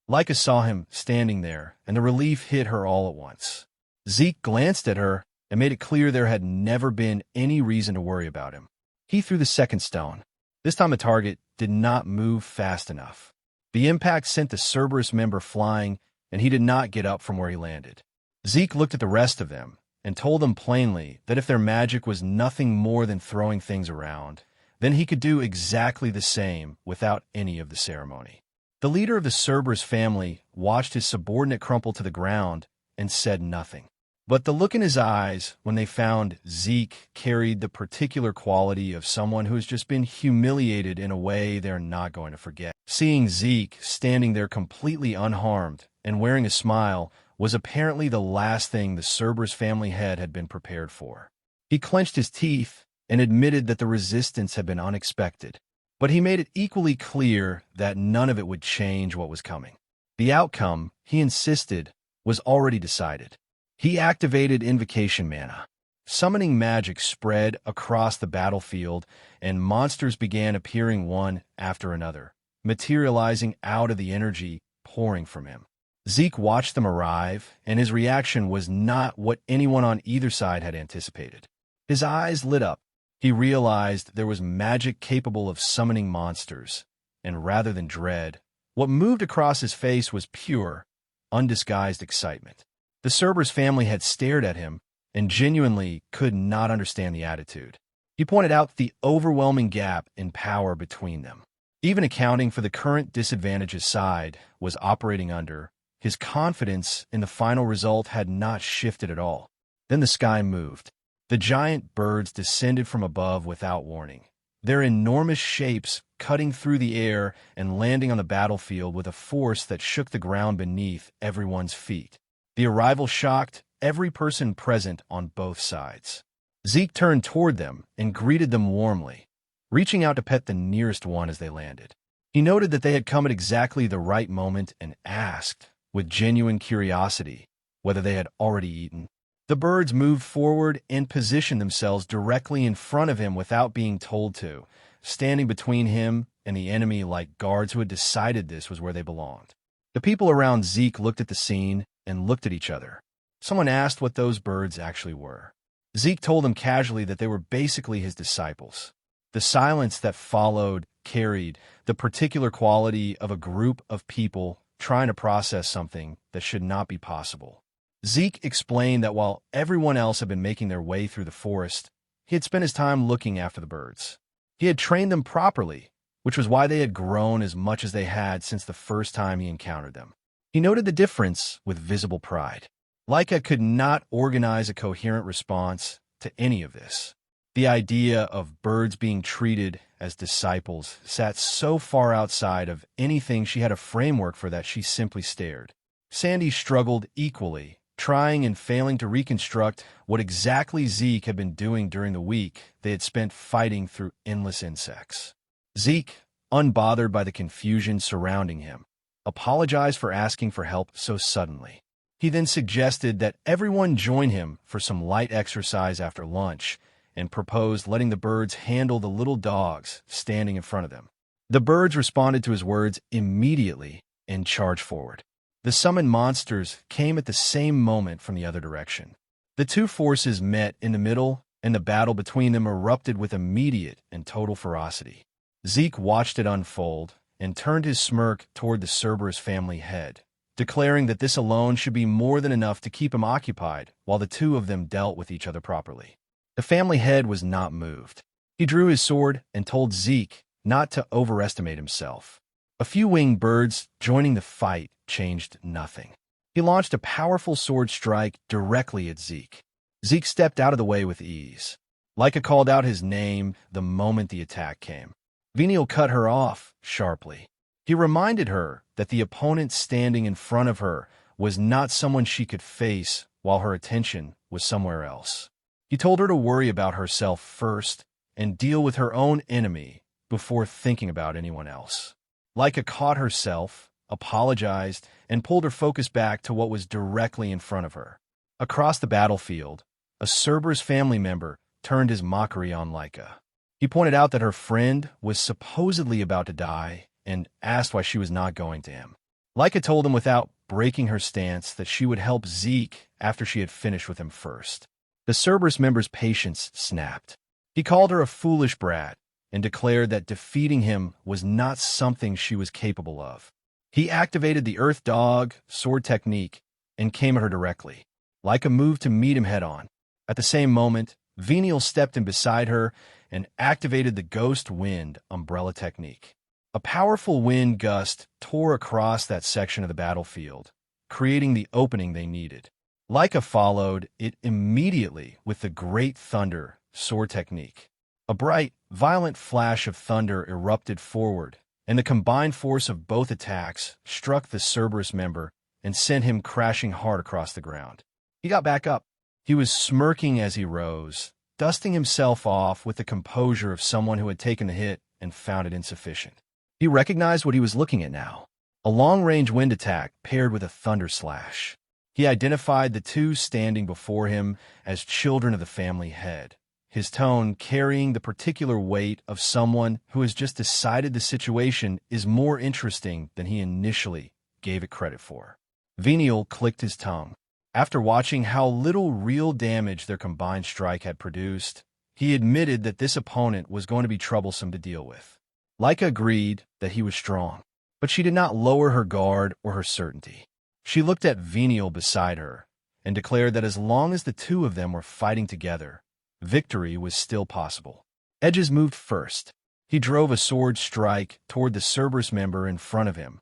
Leica saw him standing there, and the relief hit her all at once. Zeke glanced at her and made it clear there had never been any reason to worry about him. He threw the second stone. This time the target did not move fast enough. The impact sent the Cerberus member flying, and he did not get up from where he landed. Zeke looked at the rest of them and told them plainly that if their magic was nothing more than throwing things around, then he could do exactly the same without any of the ceremony. The leader of the Cerberus family watched his subordinate crumple to the ground and said nothing. But the look in his eyes when they found Zeke carried the particular quality of someone who has just been humiliated in a way they're not going to forget. Seeing Zeke standing there completely unharmed and wearing a smile was apparently the last thing the Cerberus family head had been prepared for. He clenched his teeth and admitted that the resistance had been unexpected, but he made it equally clear that none of it would change what was coming. The outcome, he insisted, was already decided. He activated invocation mana. Summoning magic spread across the battlefield, and monsters began appearing one after another, materializing out of the energy pouring from him. Zeke watched them arrive, and his reaction was not what anyone on either side had anticipated. His eyes lit up. He realized there was magic capable of summoning monsters, and rather than dread, what moved across his face was pure, undisguised excitement. The Cerberus family had stared at him and genuinely could not understand the attitude. He pointed out the overwhelming gap in power between them. Even accounting for the current disadvantage his side was operating under, his confidence in the final result had not shifted at all. Then the sky moved. The giant birds descended from above without warning, their enormous shapes cutting through the air and landing on the battlefield with a force that shook the ground beneath everyone's feet. The arrival shocked every person present on both sides. Zeke turned toward them and greeted them warmly, reaching out to pet the nearest one as they landed. He noted that they had come at exactly the right moment and asked, with genuine curiosity, whether they had already eaten. The birds moved forward and positioned themselves directly in front of him without being told to, standing between him and the enemy like guards who had decided this was where they belonged. The people around Zeke looked at the scene and looked at each other. Someone asked what those birds actually were. Zeke told them casually that they were basically his disciples. The silence that followed carried the particular quality of a group of people trying to process something that should not be possible. Zeke explained that while everyone else had been making their way through the forest, he had spent his time looking after the birds. He had trained them properly, which was why they had grown as much as they had since the first time he encountered them. He noted the difference with visible pride. Laika could not organize a coherent response to any of this. The idea of birds being treated as disciples sat so far outside of anything she had a framework for that she simply stared. Sandy struggled equally, trying and failing to reconstruct what exactly Zeke had been doing during the week they had spent fighting through endless insects. Zeke, unbothered by the confusion surrounding him, apologized for asking for help so suddenly. He then suggested that everyone join him for some light exercise after lunch and proposed letting the birds handle the little dogs standing in front of them. The birds responded to his words immediately and charged forward. The summoned monsters came at the same moment from the other direction. The two forces met in the middle, and the battle between them erupted with immediate and total ferocity. Zeke watched it unfold and turned his smirk toward the Cerberus family head, declaring that this alone should be more than enough to keep him occupied while the two of them dealt with each other properly. The family head was not moved. He drew his sword and told Zeke not to overestimate himself. A few winged birds joining the fight changed nothing. He launched a powerful sword strike directly at Zeke. Zeke stepped out of the way with ease. Laika called out his name the moment the attack came. Venial cut her off sharply. He reminded her that the opponent standing in front of her was not someone she could face while her attention was somewhere else. He told her to worry about herself first and deal with her own enemy before thinking about anyone else. Laika caught herself, apologized, and pulled her focus back to what was directly in front of her. Across the battlefield, a Cerberus family member turned his mockery on Laika. He pointed out that her friend was supposedly about to die and asked why she was not going to him. Laika told him without breaking her stance that she would help Zeke after she had finished with him first. The Cerberus member's patience snapped. He called her a foolish brat and declared that defeating him was not something she was capable of. He activated the Earth Dog sword technique and came at her directly. Laika moved to meet him head-on. At the same moment, Venial stepped in beside her and activated the Ghost Wind umbrella technique. A powerful wind gust tore across that section of the battlefield, creating the opening they needed. Leica followed it immediately with the Great Thunder sword technique. A bright, violent flash of thunder erupted forward, and the combined force of both attacks struck the Cerberus member and sent him crashing hard across the ground. He got back up. He was smirking as he rose, dusting himself off with the composure of someone who had taken the hit and found it insufficient. He recognized what he was looking at now. A long-range wind attack paired with a thunder slash. He identified the two standing before him as children of the family head, his tone carrying the particular weight of someone who has just decided the situation is more interesting than he initially gave it credit for. Venial clicked his tongue. After watching how little real damage their combined strike had produced, he admitted that this opponent was going to be troublesome to deal with. Leica agreed that he was strong, but she did not lower her guard or her certainty. She looked at Venial beside her and declared that as long as the two of them were fighting together, victory was still possible. Edges moved first. He drove a sword strike toward the Cerberus member in front of him,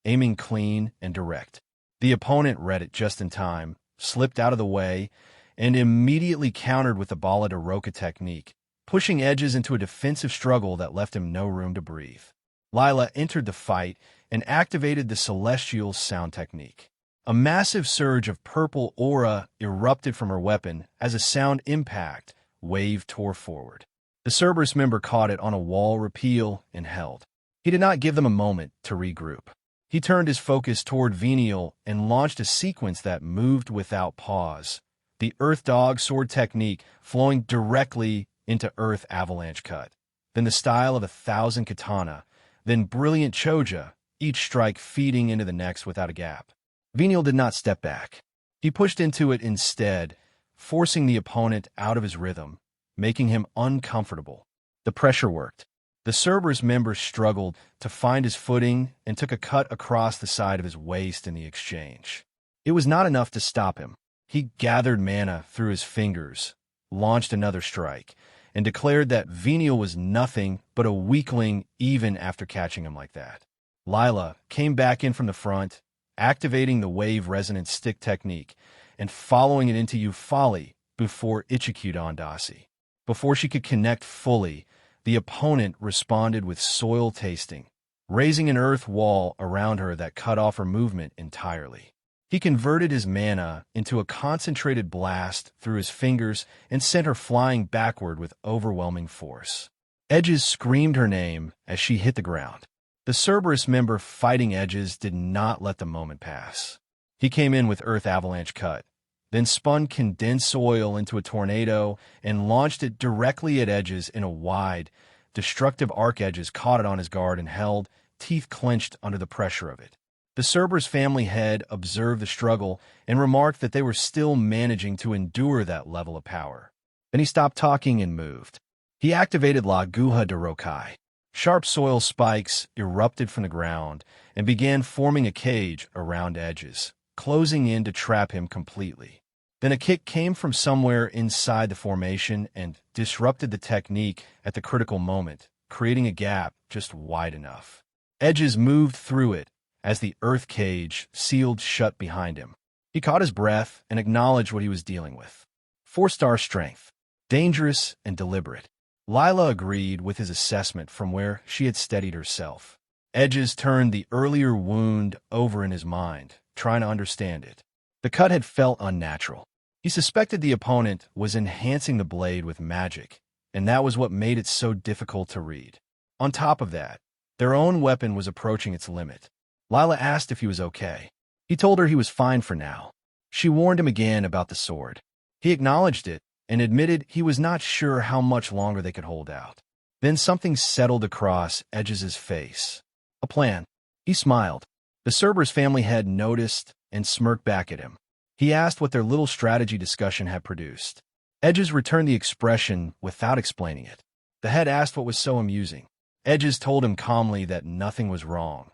aiming clean and direct. The opponent read it just in time, slipped out of the way, and immediately countered with the Bala de Roca technique, pushing Edges into a defensive struggle that left him no room to breathe. Lila entered the fight and activated the Celestial Sound technique. A massive surge of purple aura erupted from her weapon as a sound impact wave tore forward. The Cerberus member caught it on a wall repeal and held. He did not give them a moment to regroup. He turned his focus toward Venial and launched a sequence that moved without pause, the Earth Dog sword technique flowing directly into Earth Avalanche Cut, then the style of 1,000 katana, then brilliant choja, each strike feeding into the next without a gap. Venial did not step back. He pushed into it instead, forcing the opponent out of his rhythm, making him uncomfortable. The pressure worked. The Cerberus member struggled to find his footing and took a cut across the side of his waist in the exchange. It was not enough to stop him. He gathered mana through his fingers, launched another strike, and declared that Venial was nothing but a weakling even after catching him like that. Lila came back in from the front, activating the wave resonance stick technique and following it into Euphali before Ichikudon Dasi. Before she could connect fully, the opponent responded with soil tasting, raising an earth wall around her that cut off her movement entirely. He converted his mana into a concentrated blast through his fingers and sent her flying backward with overwhelming force. Edges screamed her name as she hit the ground. The Cerberus member fighting Edges did not let the moment pass. He came in with Earth Avalanche Cut, then spun condensed oil into a tornado and launched it directly at Edges in a wide, destructive arc. Edges caught it on his guard and held, teeth clenched under the pressure of it. The Cerberus family head observed the struggle and remarked that they were still managing to endure that level of power. Then he stopped talking and moved. He activated La Guha de Rokai. Sharp soil spikes erupted from the ground and began forming a cage around Edges, closing in to trap him completely. Then a kick came from somewhere inside the formation and disrupted the technique at the critical moment, creating a gap just wide enough. Edges moved through it as the earth cage sealed shut behind him. He caught his breath and acknowledged what he was dealing with. 4-star strength. Dangerous and deliberate. Lila agreed with his assessment from where she had steadied herself. Edges turned the earlier wound over in his mind, trying to understand it. The cut had felt unnatural. He suspected the opponent was enhancing the blade with magic, and that was what made it so difficult to read. On top of that, their own weapon was approaching its limit. Lila asked if he was okay. He told her he was fine for now. She warned him again about the sword. He acknowledged it and admitted he was not sure how much longer they could hold out. Then something settled across Edges' face. A plan. He smiled. The Cerberus family head noticed and smirked back at him. He asked what their little strategy discussion had produced. Edges returned the expression without explaining it. The head asked what was so amusing. Edges told him calmly that nothing was wrong,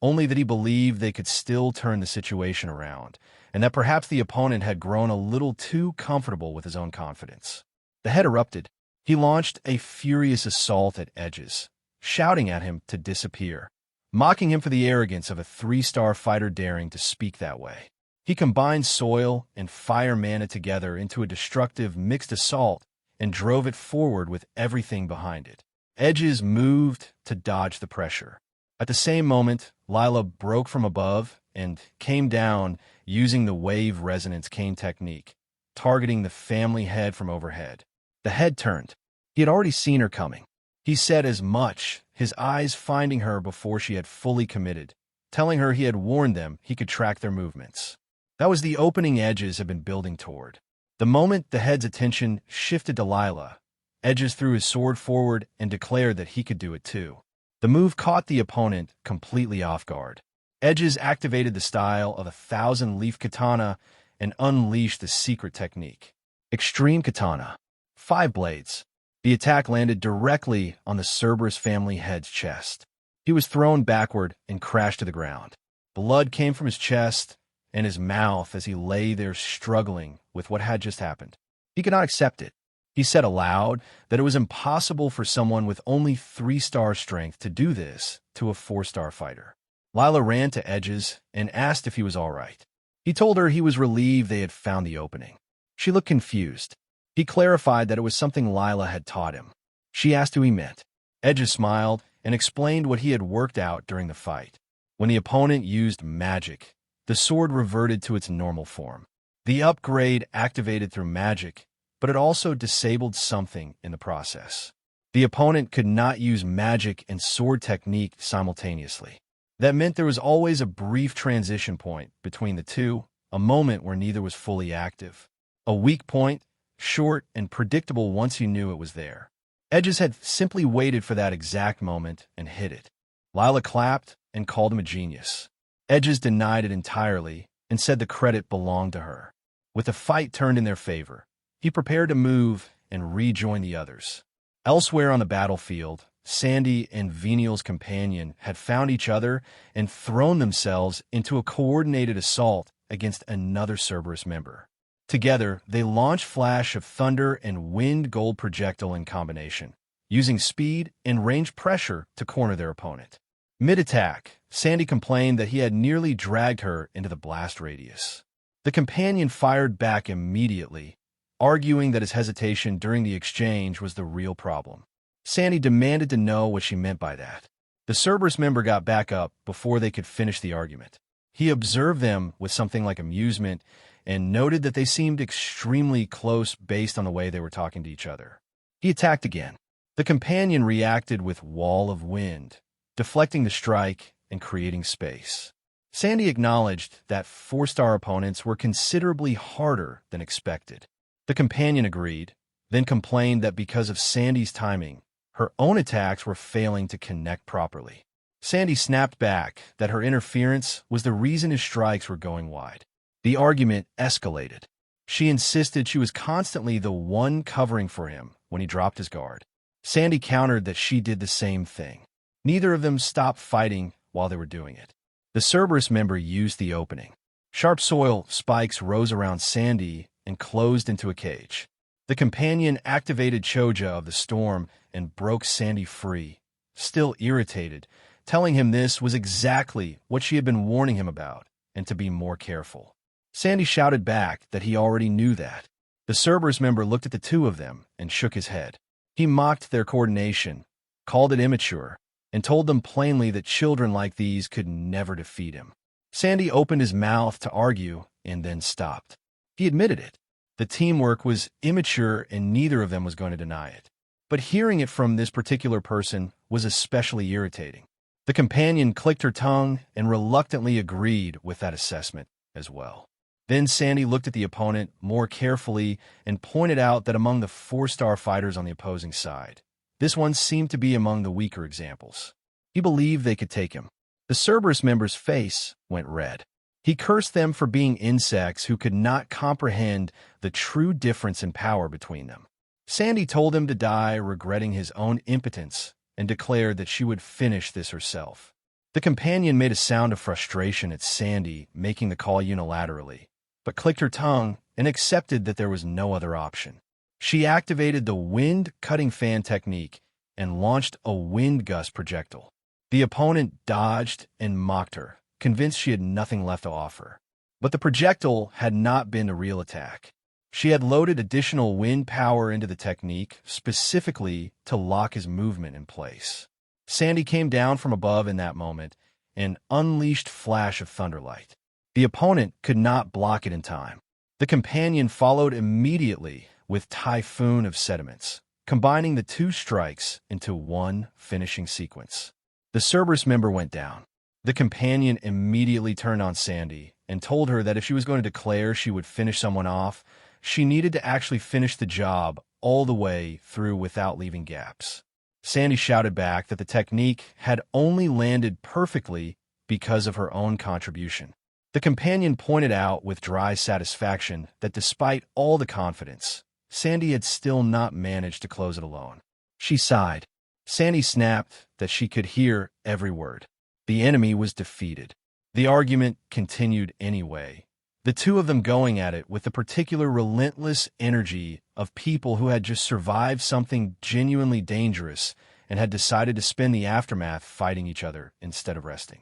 only that he believed they could still turn the situation around, and that perhaps the opponent had grown a little too comfortable with his own confidence. The head erupted. He launched a furious assault at Edges, shouting at him to disappear, mocking him for the arrogance of a 3-star fighter daring to speak that way. He combined soil and fire mana together into a destructive mixed assault and drove it forward with everything behind it. Edges moved to dodge the pressure. At the same moment, Lila broke from above and came down using the wave resonance cane technique, targeting the family head from overhead. The head turned. He had already seen her coming. He said as much, his eyes finding her before she had fully committed, telling her he had warned them he could track their movements. That was the opening Edges had been building toward. The moment the head's attention shifted to Lila, Edges threw his sword forward and declared that he could do it too. The move caught the opponent completely off guard. Edges activated the style of a 1,000-leaf katana and unleashed the secret technique. Extreme Katana. 5 blades. The attack landed directly on the Cerberus family head's chest. He was thrown backward and crashed to the ground. Blood came from his chest and his mouth as he lay there struggling with what had just happened. He could not accept it. He said aloud that it was impossible for someone with only 3-star strength to do this to a 4-star fighter. Lila ran to Edges and asked if he was all right. He told her he was relieved they had found the opening. She looked confused. He clarified that it was something Lila had taught him. She asked who he meant. Edges smiled and explained what he had worked out during the fight. When the opponent used magic, the sword reverted to its normal form. The upgrade activated through magic, but it also disabled something in the process. The opponent could not use magic and sword technique simultaneously. That meant there was always a brief transition point between the two, a moment where neither was fully active. A weak point, short and predictable once you knew it was there. Edges had simply waited for that exact moment and hit it. Lila clapped and called him a genius. Edges denied it entirely and said the credit belonged to her. With the fight turned in their favor, he prepared to move and rejoin the others. Elsewhere on the battlefield, Sandy and Venial's companion had found each other and thrown themselves into a coordinated assault against another Cerberus member. Together, they launched Flash of Thunder and Wind Gold Projectile in combination, using speed and range pressure to corner their opponent. Mid-attack, Sandy complained that he had nearly dragged her into the blast radius. The companion fired back immediately, arguing that his hesitation during the exchange was the real problem. Sandy demanded to know what she meant by that. The Cerberus member got back up before they could finish the argument. He observed them with something like amusement and noted that they seemed extremely close based on the way they were talking to each other. He attacked again. The companion reacted with Wall of Wind, deflecting the strike and creating space. Sandy acknowledged that 4-star opponents were considerably harder than expected. The companion agreed, then complained that because of Sandy's timing, her own attacks were failing to connect properly. Sandy snapped back that her interference was the reason his strikes were going wide. The argument escalated. She insisted she was constantly the one covering for him when he dropped his guard. Sandy countered that she did the same thing. Neither of them stopped fighting while they were doing it. The Cerberus member used the opening. Sharp soil spikes rose around Sandy and closed into a cage. The companion activated Choja of the Storm and broke Sandy free, still irritated, telling him this was exactly what she had been warning him about and to be more careful. Sandy shouted back that he already knew that. The Cerberus member looked at the two of them and shook his head. He mocked their coordination, called it immature, and told them plainly that children like these could never defeat him. Sandy opened his mouth to argue and then stopped. He admitted it. The teamwork was immature and neither of them was going to deny it. But hearing it from this particular person was especially irritating. The companion clicked her tongue and reluctantly agreed with that assessment as well. Then Sandy looked at the opponent more carefully and pointed out that among the 4-star fighters on the opposing side, this one seemed to be among the weaker examples. He believed they could take him. The Cerberus member's face went red. He cursed them for being insects who could not comprehend the true difference in power between them. Sandy told him to die, regretting his own impotence, and declared that she would finish this herself. The companion made a sound of frustration at Sandy making the call unilaterally, but clicked her tongue and accepted that there was no other option. She activated the wind-cutting fan technique and launched a wind gust projectile. The opponent dodged and mocked her, convinced she had nothing left to offer. But the projectile had not been a real attack. She had loaded additional wind power into the technique, specifically to lock his movement in place. Sandy came down from above in that moment, an unleashed flash of thunderlight. The opponent could not block it in time. The companion followed immediately with Typhoon of Sediments, combining the two strikes into one finishing sequence. The Cerberus member went down. The companion immediately turned on Sandy and told her that if she was going to declare she would finish someone off, she needed to actually finish the job all the way through without leaving gaps. Sandy shouted back that the technique had only landed perfectly because of her own contribution. The companion pointed out with dry satisfaction that despite all the confidence, Sandy had still not managed to close it alone. She sighed. Sandy snapped that she could hear every word. The enemy was defeated. The argument continued anyway, the two of them going at it with the particular relentless energy of people who had just survived something genuinely dangerous and had decided to spend the aftermath fighting each other instead of resting.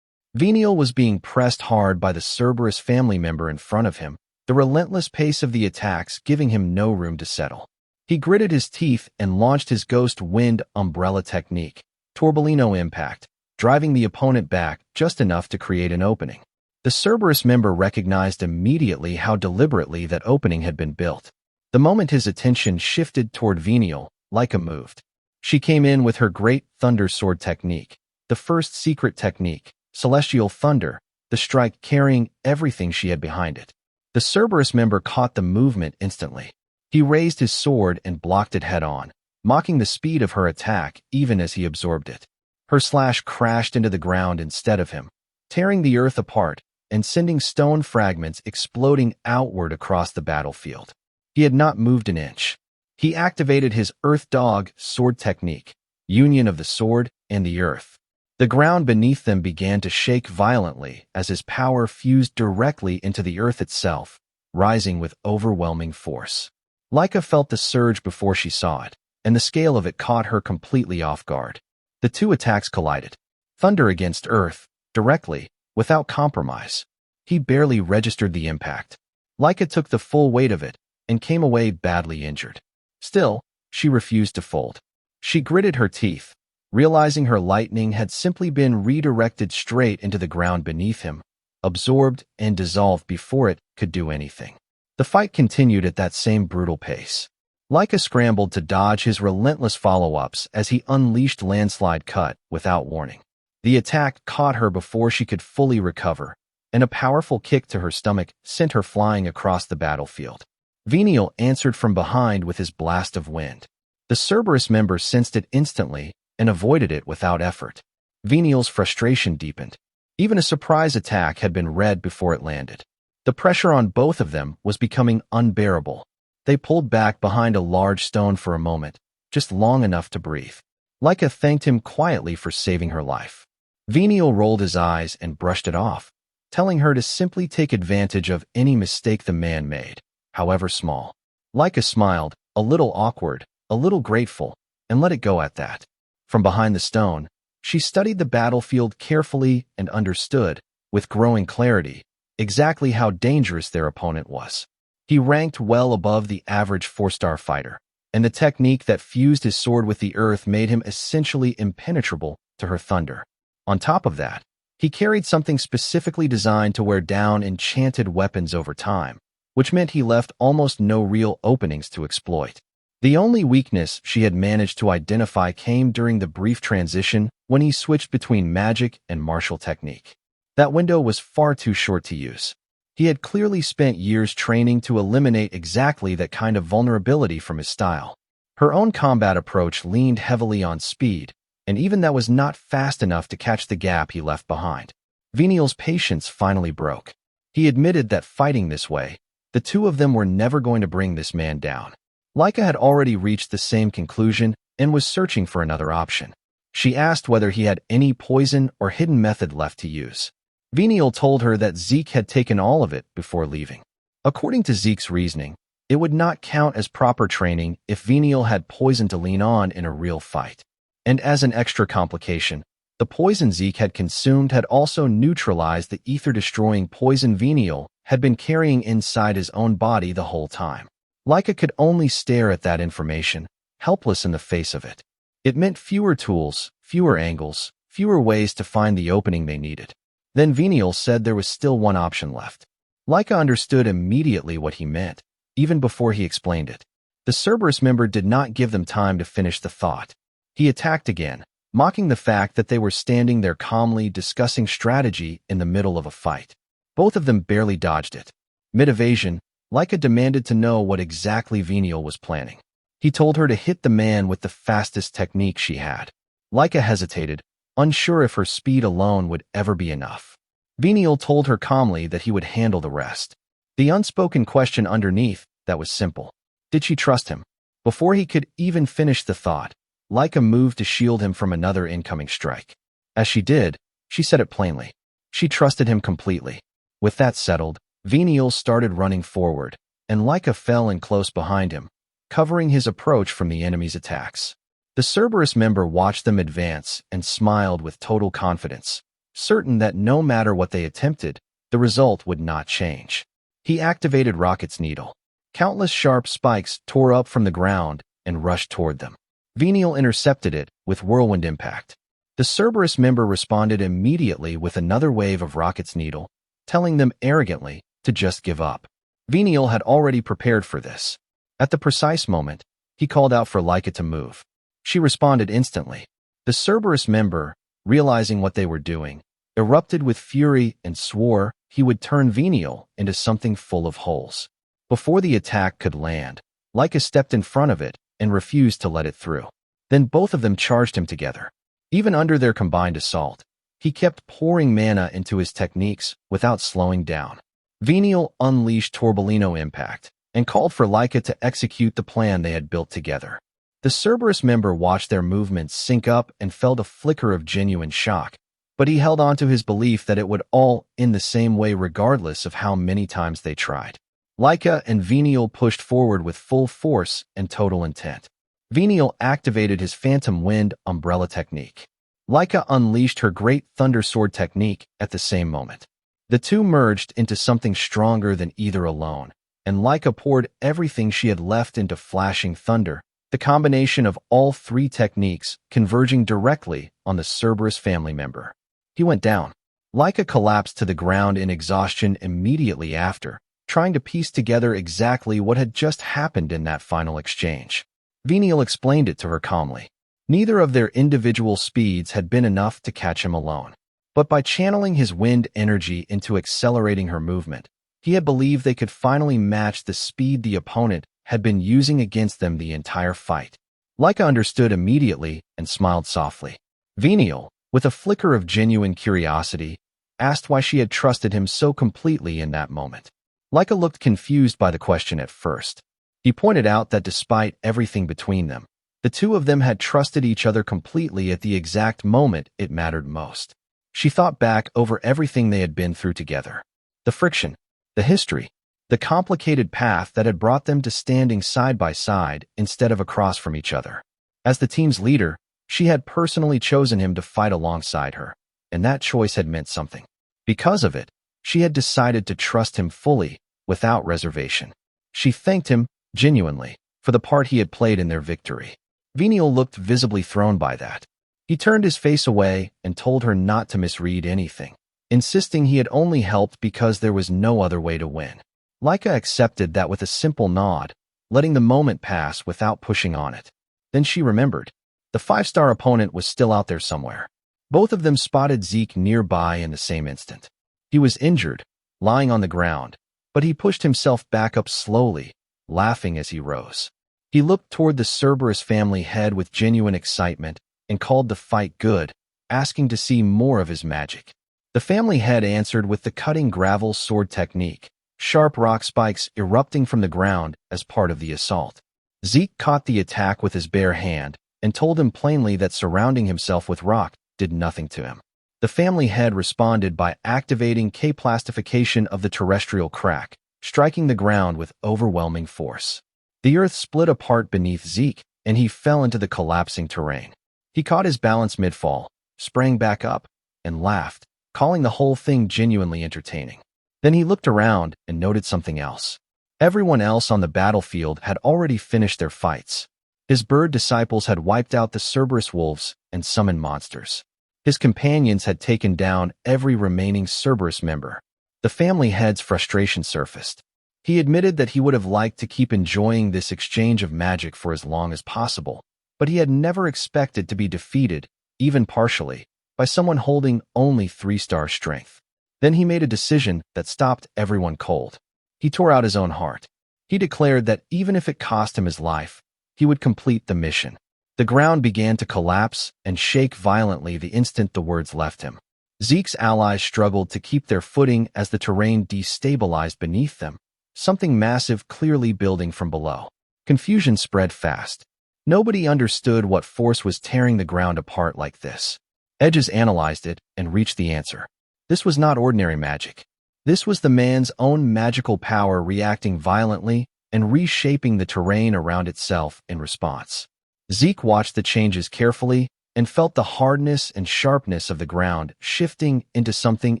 Venial was being pressed hard by the Cerberus family member in front of him, the relentless pace of the attacks giving him no room to settle. He gritted his teeth and launched his Ghost Wind Umbrella technique, Torbellino Impact, driving the opponent back just enough to create an opening. The Cerberus member recognized immediately how deliberately that opening had been built. The moment his attention shifted toward Venial, Leica moved. She came in with her great Thunder Sword technique, the first secret technique, Celestial Thunder, the strike carrying everything she had behind it. The Cerberus member caught the movement instantly. He raised his sword and blocked it head-on, mocking the speed of her attack even as he absorbed it. Her slash crashed into the ground instead of him, tearing the earth apart and sending stone fragments exploding outward across the battlefield. He had not moved an inch. He activated his Earth Dog sword technique, union of the sword and the earth. The ground beneath them began to shake violently as his power fused directly into the earth itself, rising with overwhelming force. Leica felt the surge before she saw it, and the scale of it caught her completely off guard. The two attacks collided. Thunder against earth, directly, without compromise. He barely registered the impact. Leica took the full weight of it and came away badly injured. Still, she refused to fold. She gritted her teeth, realizing her lightning had simply been redirected straight into the ground beneath him, absorbed and dissolved before it could do anything. The fight continued at that same brutal pace. Leica scrambled to dodge his relentless follow-ups as he unleashed Landslide Cut without warning. The attack caught her before she could fully recover, and a powerful kick to her stomach sent her flying across the battlefield. Venial answered from behind with his blast of wind. The Cerberus member sensed it instantly and avoided it without effort. Venial's frustration deepened. Even a surprise attack had been read before it landed. The pressure on both of them was becoming unbearable. They pulled back behind a large stone for a moment, just long enough to breathe. Leica thanked him quietly for saving her life. Venial rolled his eyes and brushed it off, telling her to simply take advantage of any mistake the man made, however small. Leica smiled, a little awkward, a little grateful, and let it go at that. From behind the stone, she studied the battlefield carefully and understood, with growing clarity, exactly how dangerous their opponent was. He ranked well above the average 4-star fighter, and the technique that fused his sword with the earth made him essentially impenetrable to her thunder. On top of that, he carried something specifically designed to wear down enchanted weapons over time, which meant he left almost no real openings to exploit. The only weakness she had managed to identify came during the brief transition when he switched between magic and martial technique. That window was far too short to use. He had clearly spent years training to eliminate exactly that kind of vulnerability from his style. Her own combat approach leaned heavily on speed, and even that was not fast enough to catch the gap he left behind. Venial's patience finally broke. He admitted that fighting this way, the two of them were never going to bring this man down. Leica had already reached the same conclusion and was searching for another option. She asked whether he had any poison or hidden method left to use. Venial told her that Zeke had taken all of it before leaving. According to Zeke's reasoning, it would not count as proper training if Venial had poison to lean on in a real fight. And as an extra complication, the poison Zeke had consumed had also neutralized the ether-destroying poison Venial had been carrying inside his own body the whole time. Laika could only stare at that information, helpless in the face of it. It meant fewer tools, fewer angles, fewer ways to find the opening they needed. Then Venial said there was still one option left. Laika understood immediately what he meant, even before he explained it. The Cerberus member did not give them time to finish the thought. He attacked again, mocking the fact that they were standing there calmly discussing strategy in the middle of a fight. Both of them barely dodged it. Mid-evasion, Laika demanded to know what exactly Venial was planning. He told her to hit the man with the fastest technique she had. Laika hesitated, unsure if her speed alone would ever be enough. Venial told her calmly that he would handle the rest. The unspoken question underneath, that was simple. Did she trust him? Before he could even finish the thought, Laika moved to shield him from another incoming strike. As she did, she said it plainly. She trusted him completely. With that settled, Venial started running forward, and Laika fell in close behind him, covering his approach from the enemy's attacks. The Cerberus member watched them advance and smiled with total confidence, certain that no matter what they attempted, the result would not change. He activated Rocket's needle. Countless sharp spikes tore up from the ground and rushed toward them. Venial intercepted it with whirlwind impact. The Cerberus member responded immediately with another wave of Rocket's needle, telling them arrogantly to just give up. Venial had already prepared for this. At the precise moment, he called out for Laika to move. She responded instantly. The Cerberus member, realizing what they were doing, erupted with fury and swore he would turn Venial into something full of holes. Before the attack could land, Laika stepped in front of it and refused to let it through. Then both of them charged him together. Even under their combined assault, he kept pouring mana into his techniques without slowing down. Venial unleashed Torbellino Impact and called for Laika to execute the plan they had built together. The Cerberus member watched their movements sync up and felt a flicker of genuine shock, but he held on to his belief that it would all end the same way regardless of how many times they tried. Laika and Venial pushed forward with full force and total intent. Venial activated his Phantom Wind umbrella technique. Laika unleashed her Great Thunder Sword technique at the same moment. The two merged into something stronger than either alone, and Laika poured everything she had left into flashing thunder, the combination of all three techniques converging directly on the Cerberus family member. He went down. Laika collapsed to the ground in exhaustion immediately after, trying to piece together exactly what had just happened in that final exchange. Venial explained it to her calmly. Neither of their individual speeds had been enough to catch him alone. But by channeling his wind energy into accelerating her movement, he had believed they could finally match the speed the opponent had been using against them the entire fight. Laika understood immediately and smiled softly. Venial, with a flicker of genuine curiosity, asked why she had trusted him so completely in that moment. Laika looked confused by the question at first. He pointed out that despite everything between them, the two of them had trusted each other completely at the exact moment it mattered most. She thought back over everything they had been through together. The friction, the history, the complicated path that had brought them to standing side by side instead of across from each other. As the team's leader, she had personally chosen him to fight alongside her, and that choice had meant something. Because of it, she had decided to trust him fully, without reservation. She thanked him, genuinely, for the part he had played in their victory. Venial looked visibly thrown by that. He turned his face away and told her not to misread anything, insisting he had only helped because there was no other way to win. Laika accepted that with a simple nod, letting the moment pass without pushing on it. Then she remembered. The 5-star opponent was still out there somewhere. Both of them spotted Zeke nearby in the same instant. He was injured, lying on the ground, but he pushed himself back up slowly, laughing as he rose. He looked toward the Cerberus family head with genuine excitement and called the fight good, asking to see more of his magic. The family head answered with the cutting gravel sword technique, sharp rock spikes erupting from the ground as part of the assault. Zeke caught the attack with his bare hand and told him plainly that surrounding himself with rock did nothing to him. The family head responded by activating K-plastification of the terrestrial crack, striking the ground with overwhelming force. The earth split apart beneath Zeke, and he fell into the collapsing terrain. He caught his balance mid-fall, sprang back up, and laughed, calling the whole thing genuinely entertaining. Then he looked around and noted something else. Everyone else on the battlefield had already finished their fights. His bird disciples had wiped out the Cerberus wolves and summoned monsters. His companions had taken down every remaining Cerberus member. The family head's frustration surfaced. He admitted that he would have liked to keep enjoying this exchange of magic for as long as possible, but he had never expected to be defeated, even partially, by someone holding only 3-star strength. Then he made a decision that stopped everyone cold. He tore out his own heart. He declared that even if it cost him his life, he would complete the mission. The ground began to collapse and shake violently the instant the words left him. Zeke's allies struggled to keep their footing as the terrain destabilized beneath them, something massive clearly building from below. Confusion spread fast. Nobody understood what force was tearing the ground apart like this. Edges analyzed it and reached the answer. This was not ordinary magic. This was the man's own magical power reacting violently and reshaping the terrain around itself in response. Zeke watched the changes carefully and felt the hardness and sharpness of the ground shifting into something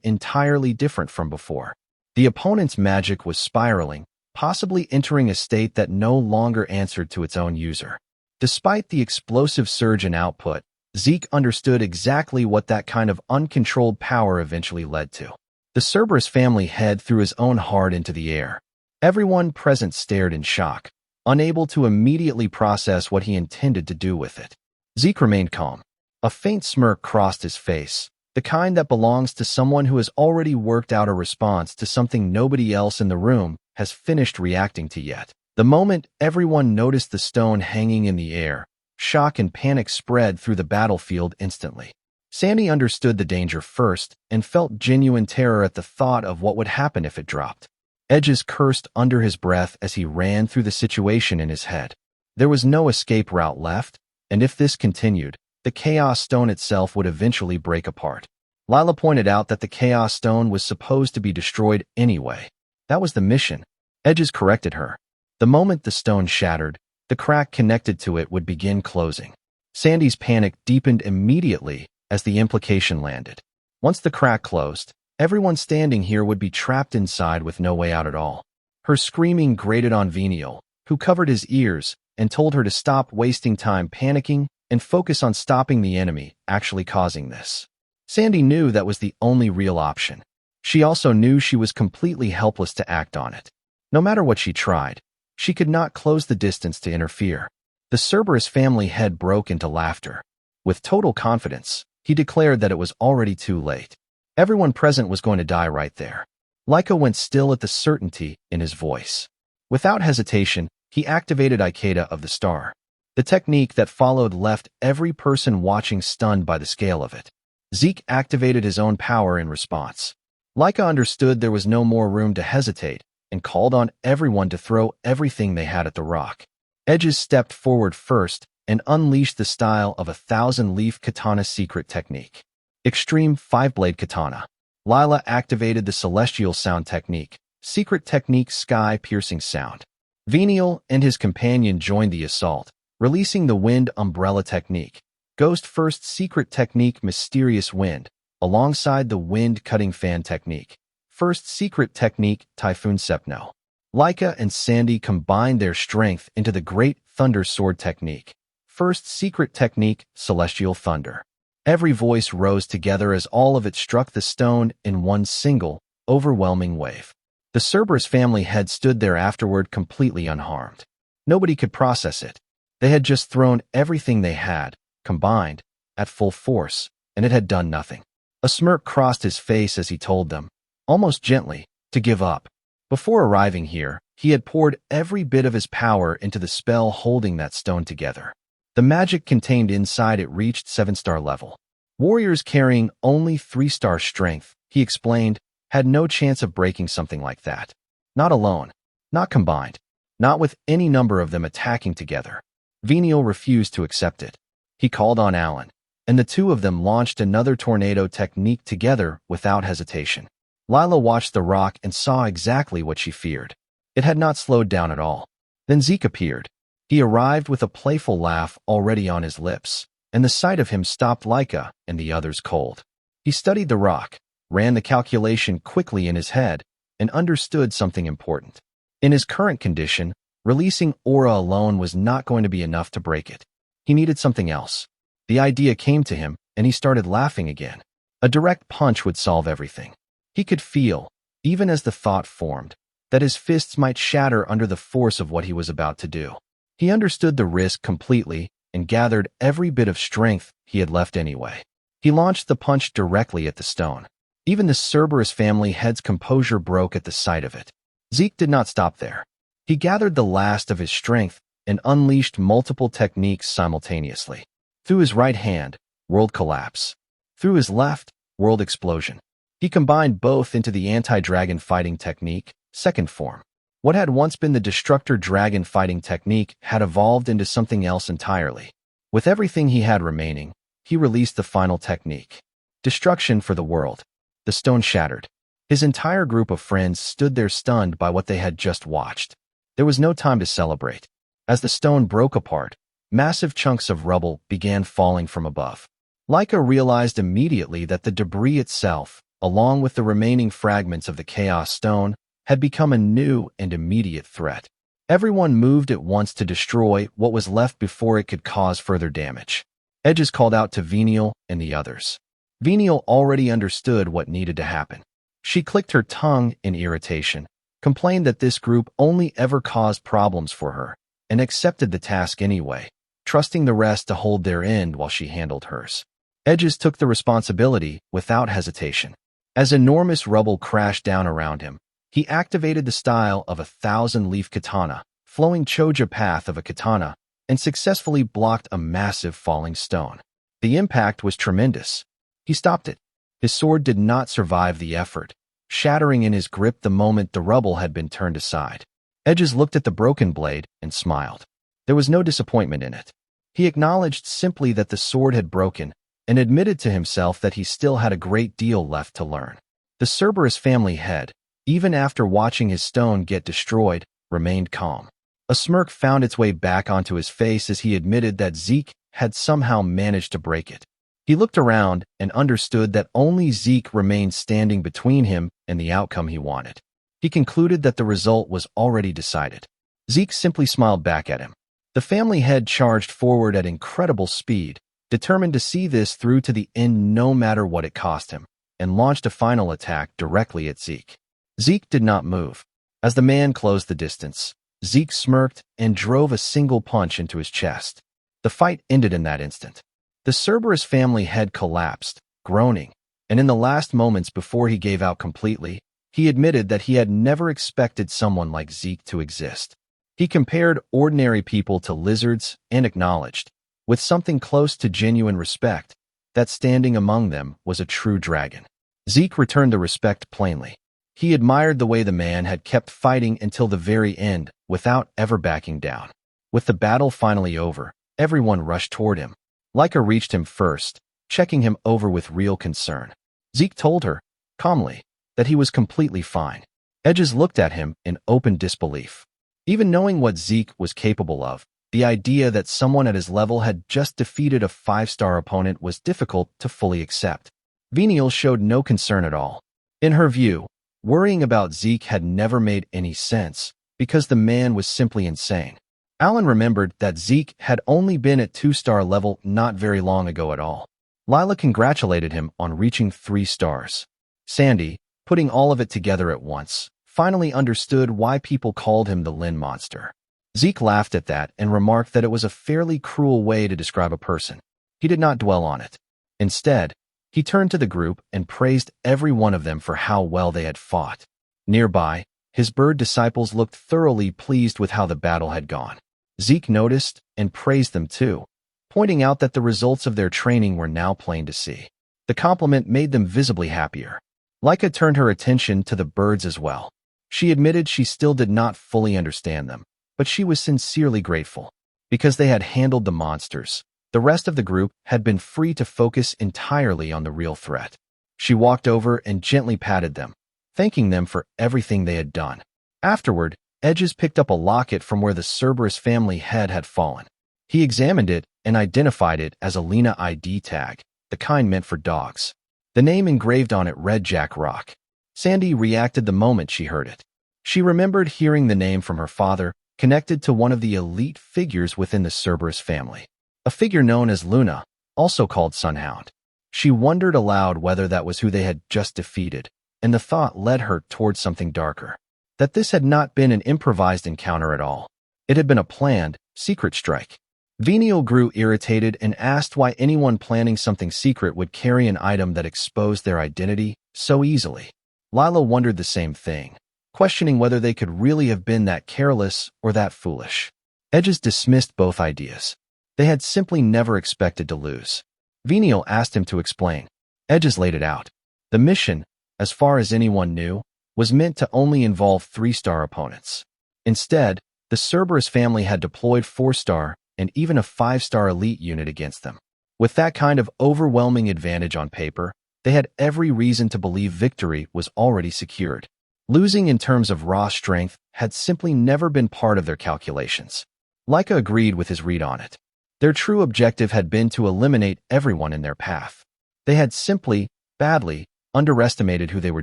entirely different from before. The opponent's magic was spiraling, possibly entering a state that no longer answered to its own user. Despite the explosive surge in output, Zeke understood exactly what that kind of uncontrolled power eventually led to. The Cerberus family head threw his own heart into the air. Everyone present stared in shock, unable to immediately process what he intended to do with it. Zeke remained calm. A faint smirk crossed his face, the kind that belongs to someone who has already worked out a response to something nobody else in the room has finished reacting to yet. The moment everyone noticed the stone hanging in the air, shock and panic spread through the battlefield instantly. Sandy understood the danger first and felt genuine terror at the thought of what would happen if it dropped. Edges cursed under his breath as he ran through the situation in his head. There was no escape route left, and if this continued, the Chaos Stone itself would eventually break apart. Lila pointed out that the Chaos Stone was supposed to be destroyed anyway. That was the mission. Edges corrected her. The moment the stone shattered, the crack connected to it would begin closing. Sandy's panic deepened immediately as the implication landed. Once the crack closed, everyone standing here would be trapped inside with no way out at all. Her screaming grated on Venial, who covered his ears and told her to stop wasting time panicking and focus on stopping the enemy actually causing this. Sandy knew that was the only real option. She also knew she was completely helpless to act on it. No matter what she tried, she could not close the distance to interfere. The Cerberus family head broke into laughter. With total confidence, he declared that it was already too late. Everyone present was going to die right there. Laika went still at the certainty in his voice. Without hesitation, he activated Ikeda of the Star. The technique that followed left every person watching stunned by the scale of it. Zeke activated his own power in response. Laika understood there was no more room to hesitate and called on everyone to throw everything they had at the rock. Edges stepped forward first and unleashed the style of a 1,000-leaf katana secret technique. Extreme 5-blade katana. Lila activated the celestial sound technique, secret technique sky-piercing sound. Venial and his companion joined the assault, releasing the wind umbrella technique, ghost first secret technique mysterious wind, alongside the wind-cutting fan technique, first secret technique typhoon sepno. Laika and Sandy combined their strength into the great thunder sword technique, first secret technique celestial thunder. Every voice rose together as all of it struck the stone in one single, overwhelming wave. The Cerberus family had stood there afterward completely unharmed. Nobody could process it. They had just thrown everything they had, combined, at full force, and it had done nothing. A smirk crossed his face as he told them, almost gently, to give up. Before arriving here, he had poured every bit of his power into the spell holding that stone together. The magic contained inside it reached 7-star level. Warriors carrying only 3-star strength, he explained, had no chance of breaking something like that. Not alone. Not combined. Not with any number of them attacking together. Venial refused to accept it. He called on Alan, and the two of them launched another tornado technique together without hesitation. Lila watched the rock and saw exactly what she feared. It had not slowed down at all. Then Zeke appeared. He arrived with a playful laugh already on his lips, and the sight of him stopped Laika and the others cold. He studied the rock, ran the calculation quickly in his head, and understood something important. In his current condition, releasing aura alone was not going to be enough to break it. He needed something else. The idea came to him, and he started laughing again. A direct punch would solve everything. He could feel, even as the thought formed, that his fists might shatter under the force of what he was about to do. He understood the risk completely and gathered every bit of strength he had left anyway. He launched the punch directly at the stone. Even the Cerberus family head's composure broke at the sight of it. Zeke did not stop there. He gathered the last of his strength and unleashed multiple techniques simultaneously. Through his right hand, world collapse. Through his left, world explosion. He combined both into the anti-dragon fighting technique, second form. What had once been the destructor dragon fighting technique had evolved into something else entirely. With everything he had remaining, he released the final technique. Destruction for the world. The stone shattered. His entire group of friends stood there stunned by what they had just watched. There was no time to celebrate. As the stone broke apart, massive chunks of rubble began falling from above. Laika realized immediately that the debris itself, along with the remaining fragments of the Chaos Stone, had become a new and immediate threat. Everyone moved at once to destroy what was left before it could cause further damage. Edges called out to Venial and the others. Venial already understood what needed to happen. She clicked her tongue in irritation, complained that this group only ever caused problems for her, and accepted the task anyway, trusting the rest to hold their end while she handled hers. Edges took the responsibility without hesitation. As enormous rubble crashed down around him, he activated the style of a 1,000-leaf katana, flowing choja path of a katana, and successfully blocked a massive falling stone. The impact was tremendous. He stopped it. His sword did not survive the effort, shattering in his grip the moment the rubble had been turned aside. Edges looked at the broken blade and smiled. There was no disappointment in it. He acknowledged simply that the sword had broken and admitted to himself that he still had a great deal left to learn. The Cerberus family head, even after watching his stone get destroyed, remained calm. A smirk found its way back onto his face as he admitted that Zeke had somehow managed to break it. He looked around and understood that only Zeke remained standing between him and the outcome he wanted. He concluded that the result was already decided. Zeke simply smiled back at him. The family head charged forward at incredible speed, determined to see this through to the end no matter what it cost him, and launched a final attack directly at Zeke. Zeke did not move. As the man closed the distance, Zeke smirked and drove a single punch into his chest. The fight ended in that instant. The Cerberus family head collapsed, groaning, and in the last moments before he gave out completely, he admitted that he had never expected someone like Zeke to exist. He compared ordinary people to lizards and acknowledged, with something close to genuine respect, that standing among them was a true dragon. Zeke returned the respect plainly. He admired the way the man had kept fighting until the very end without ever backing down. With the battle finally over, everyone rushed toward him. Laika reached him first, checking him over with real concern. Zeke told her, calmly, that he was completely fine. Edges looked at him in open disbelief. Even knowing what Zeke was capable of, the idea that someone at his level had just defeated a 5-star opponent was difficult to fully accept. Venial showed no concern at all. In her view, worrying about Zeke had never made any sense, because the man was simply insane. Alan remembered that Zeke had only been at 2-star level not very long ago at all. Lila congratulated him on reaching 3 stars. Sandy, putting all of it together at once, finally understood why people called him the Lin Monster. Zeke laughed at that and remarked that it was a fairly cruel way to describe a person. He did not dwell on it. Instead, he turned to the group and praised every one of them for how well they had fought. Nearby, his bird disciples looked thoroughly pleased with how the battle had gone. Zeke noticed and praised them too, pointing out that the results of their training were now plain to see. The compliment made them visibly happier. Laika turned her attention to the birds as well. She admitted she still did not fully understand them, but she was sincerely grateful. Because they had handled the monsters, the rest of the group had been free to focus entirely on the real threat. She walked over and gently patted them, thanking them for everything they had done. Afterward, Edges picked up a locket from where the Cerberus family head had fallen. He examined it and identified it as a Lena ID tag, the kind meant for dogs. The name engraved on it read Jack Rock. Sandy reacted the moment she heard it. She remembered hearing the name from her father, connected to one of the elite figures within the Cerberus family, a figure known as Luna, also called Sunhound. She wondered aloud whether that was who they had just defeated, and the thought led her towards something darker. That this had not been an improvised encounter at all. It had been a planned, secret strike. Venial grew irritated and asked why anyone planning something secret would carry an item that exposed their identity so easily. Lila wondered the same thing, questioning whether they could really have been that careless or that foolish. Edges dismissed both ideas. They had simply never expected to lose. Venial asked him to explain. Edges laid it out. The mission, as far as anyone knew, was meant to only involve 3-star opponents. Instead, the Cerberus family had deployed 4-star and even a 5-star elite unit against them. With that kind of overwhelming advantage on paper, they had every reason to believe victory was already secured. Losing in terms of raw strength had simply never been part of their calculations. Leica agreed with his read on it. Their true objective had been to eliminate everyone in their path. They had simply, badly, underestimated who they were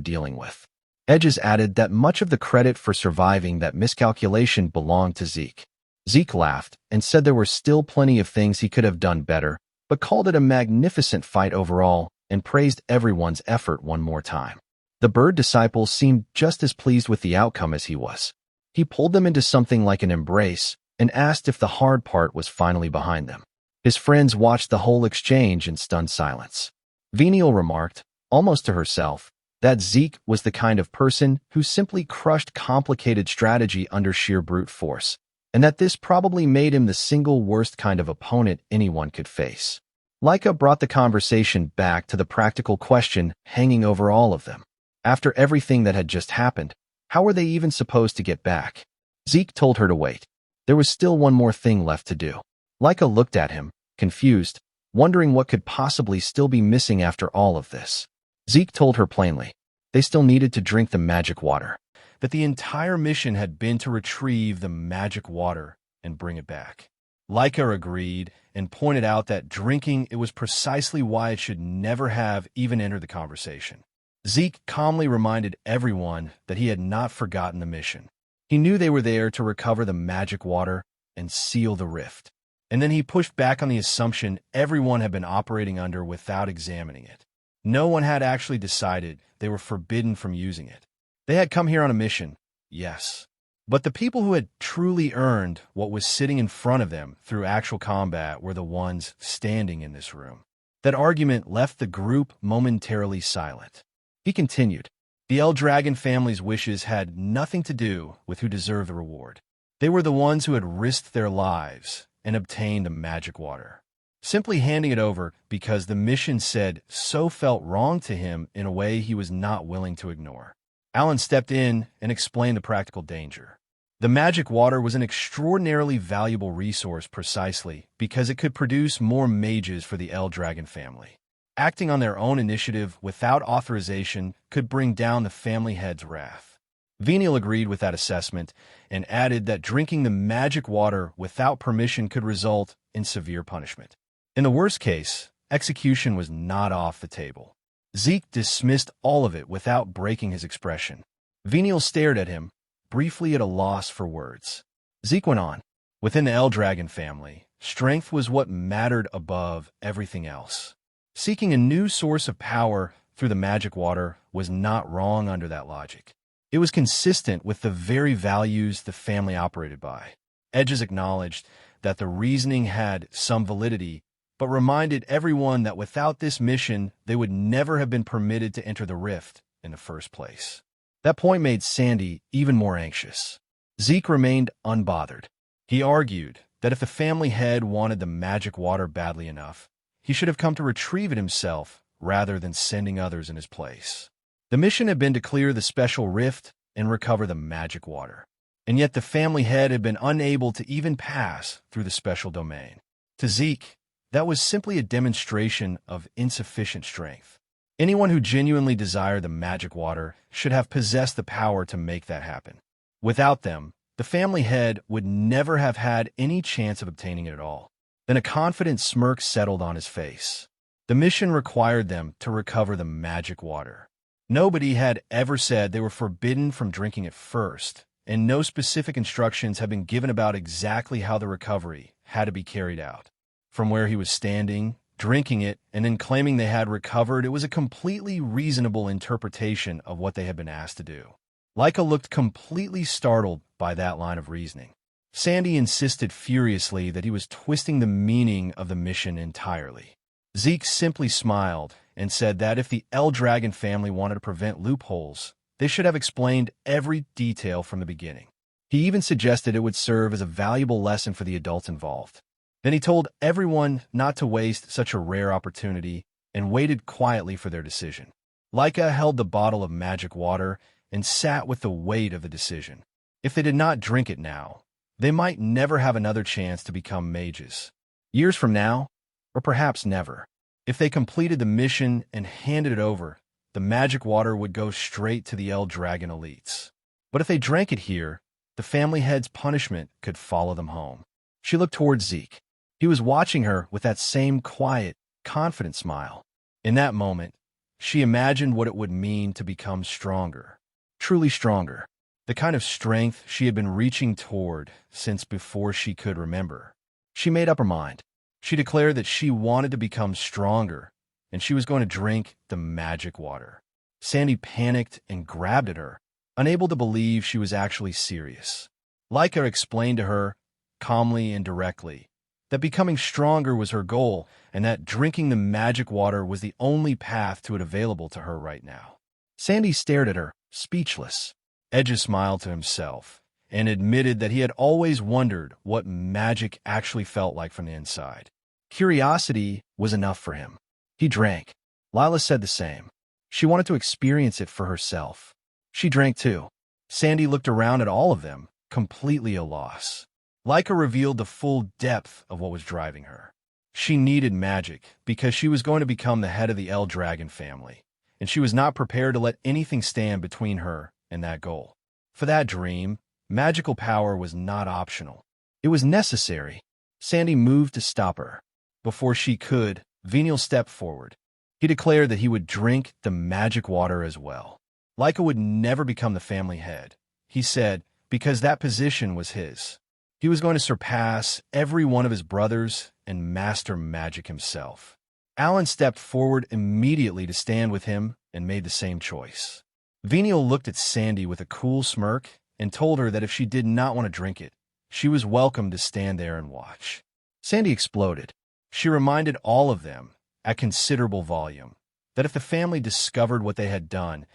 dealing with. Edges added that much of the credit for surviving that miscalculation belonged to Zeke. Zeke laughed and said there were still plenty of things he could have done better, but called it a magnificent fight overall and praised everyone's effort one more time. The bird disciples seemed just as pleased with the outcome as he was. He pulled them into something like an embrace and asked if the hard part was finally behind them. His friends watched the whole exchange in stunned silence. Venial remarked, almost to herself, that Zeke was the kind of person who simply crushed complicated strategy under sheer brute force, and that this probably made him the single worst kind of opponent anyone could face. Leica brought the conversation back to the practical question hanging over all of them. After everything that had just happened, how were they even supposed to get back? Zeke told her to wait. There was still one more thing left to do. Leica looked at him, confused, wondering what could possibly still be missing after all of this. Zeke told her plainly. They still needed to drink the magic water. That the entire mission had been to retrieve the magic water and bring it back. Leica agreed and pointed out that drinking it was precisely why it should never have even entered the conversation. Zeke calmly reminded everyone that he had not forgotten the mission. He knew they were there to recover the magic water and seal the rift. And then he pushed back on the assumption everyone had been operating under without examining it. No one had actually decided they were forbidden from using it. They had come here on a mission, yes. But the people who had truly earned what was sitting in front of them through actual combat were the ones standing in this room. That argument left the group momentarily silent. He continued, the El Dragon family's wishes had nothing to do with who deserved the reward. They were the ones who had risked their lives and obtained the magic water. Simply handing it over because the mission said so felt wrong to him in a way he was not willing to ignore. Alan stepped in and explained the practical danger. The magic water was an extraordinarily valuable resource precisely because it could produce more mages for the El Dragon family. Acting on their own initiative without authorization could bring down the family head's wrath. Venial agreed with that assessment and added that drinking the magic water without permission could result in severe punishment. In the worst case, execution was not off the table. Zeke dismissed all of it without breaking his expression. Venial stared at him, briefly at a loss for words. Zeke went on. Within the El Dragon family, strength was what mattered above everything else. Seeking a new source of power through the magic water was not wrong under that logic. It was consistent with the very values the family operated by. Edges acknowledged that the reasoning had some validity, but reminded everyone that without this mission, they would never have been permitted to enter the rift in the first place. That point made Sandy even more anxious. Zeke remained unbothered. He argued that if the family head wanted the magic water badly enough, he should have come to retrieve it himself rather than sending others in his place. The mission had been to clear the special rift and recover the magic water. And yet the family head had been unable to even pass through the special domain. To Zeke, that was simply a demonstration of insufficient strength. Anyone who genuinely desired the magic water should have possessed the power to make that happen. Without them, the family head would never have had any chance of obtaining it at all. Then a confident smirk settled on his face. The mission required them to recover the magic water. Nobody had ever said they were forbidden from drinking it first, and no specific instructions had been given about exactly how the recovery had to be carried out. From where he was standing, drinking it, and then claiming they had recovered, it was a completely reasonable interpretation of what they had been asked to do. Laika looked completely startled by that line of reasoning. Sandy insisted furiously that he was twisting the meaning of the mission entirely. Zeke simply smiled and said that if the El Dragon family wanted to prevent loopholes, they should have explained every detail from the beginning. He even suggested it would serve as a valuable lesson for the adults involved. Then he told everyone not to waste such a rare opportunity and waited quietly for their decision. Laika held the bottle of magic water and sat with the weight of the decision. If they did not drink it now, they might never have another chance to become mages. Years from now, or perhaps never. If they completed the mission and handed it over, the magic water would go straight to the El Dragon elites. But if they drank it here, the family head's punishment could follow them home. She looked towards Zeke. He was watching her with that same quiet, confident smile. In that moment, she imagined what it would mean to become stronger. Truly stronger. The kind of strength she had been reaching toward since before she could remember. She made up her mind. She declared that she wanted to become stronger, and she was going to drink the magic water. Sandy panicked and grabbed at her, unable to believe she was actually serious. Laika explained to her, calmly and directly, that becoming stronger was her goal and that drinking the magic water was the only path to it available to her right now. Sandy stared at her, speechless. Edges smiled to himself and admitted that he had always wondered what magic actually felt like from the inside. Curiosity was enough for him. He drank. Lila said the same. She wanted to experience it for herself. She drank too. Sandy looked around at all of them, completely at a loss. Laika revealed the full depth of what was driving her. She needed magic because she was going to become the head of the El Dragon family, and she was not prepared to let anything stand between her and that goal. For that dream, magical power was not optional. It was necessary. Sandy moved to stop her. Before she could, Venial stepped forward. He declared that he would drink the magic water as well. Laika would never become the family head, he said, because that position was his. He was going to surpass every one of his brothers and master magic himself. Alan stepped forward immediately to stand with him and made the same choice. Venial looked at Sandy with a cool smirk and told her that if she did not want to drink it, she was welcome to stand there and watch. Sandy exploded. She reminded all of them, at considerable volume, that if the family discovered what they had done,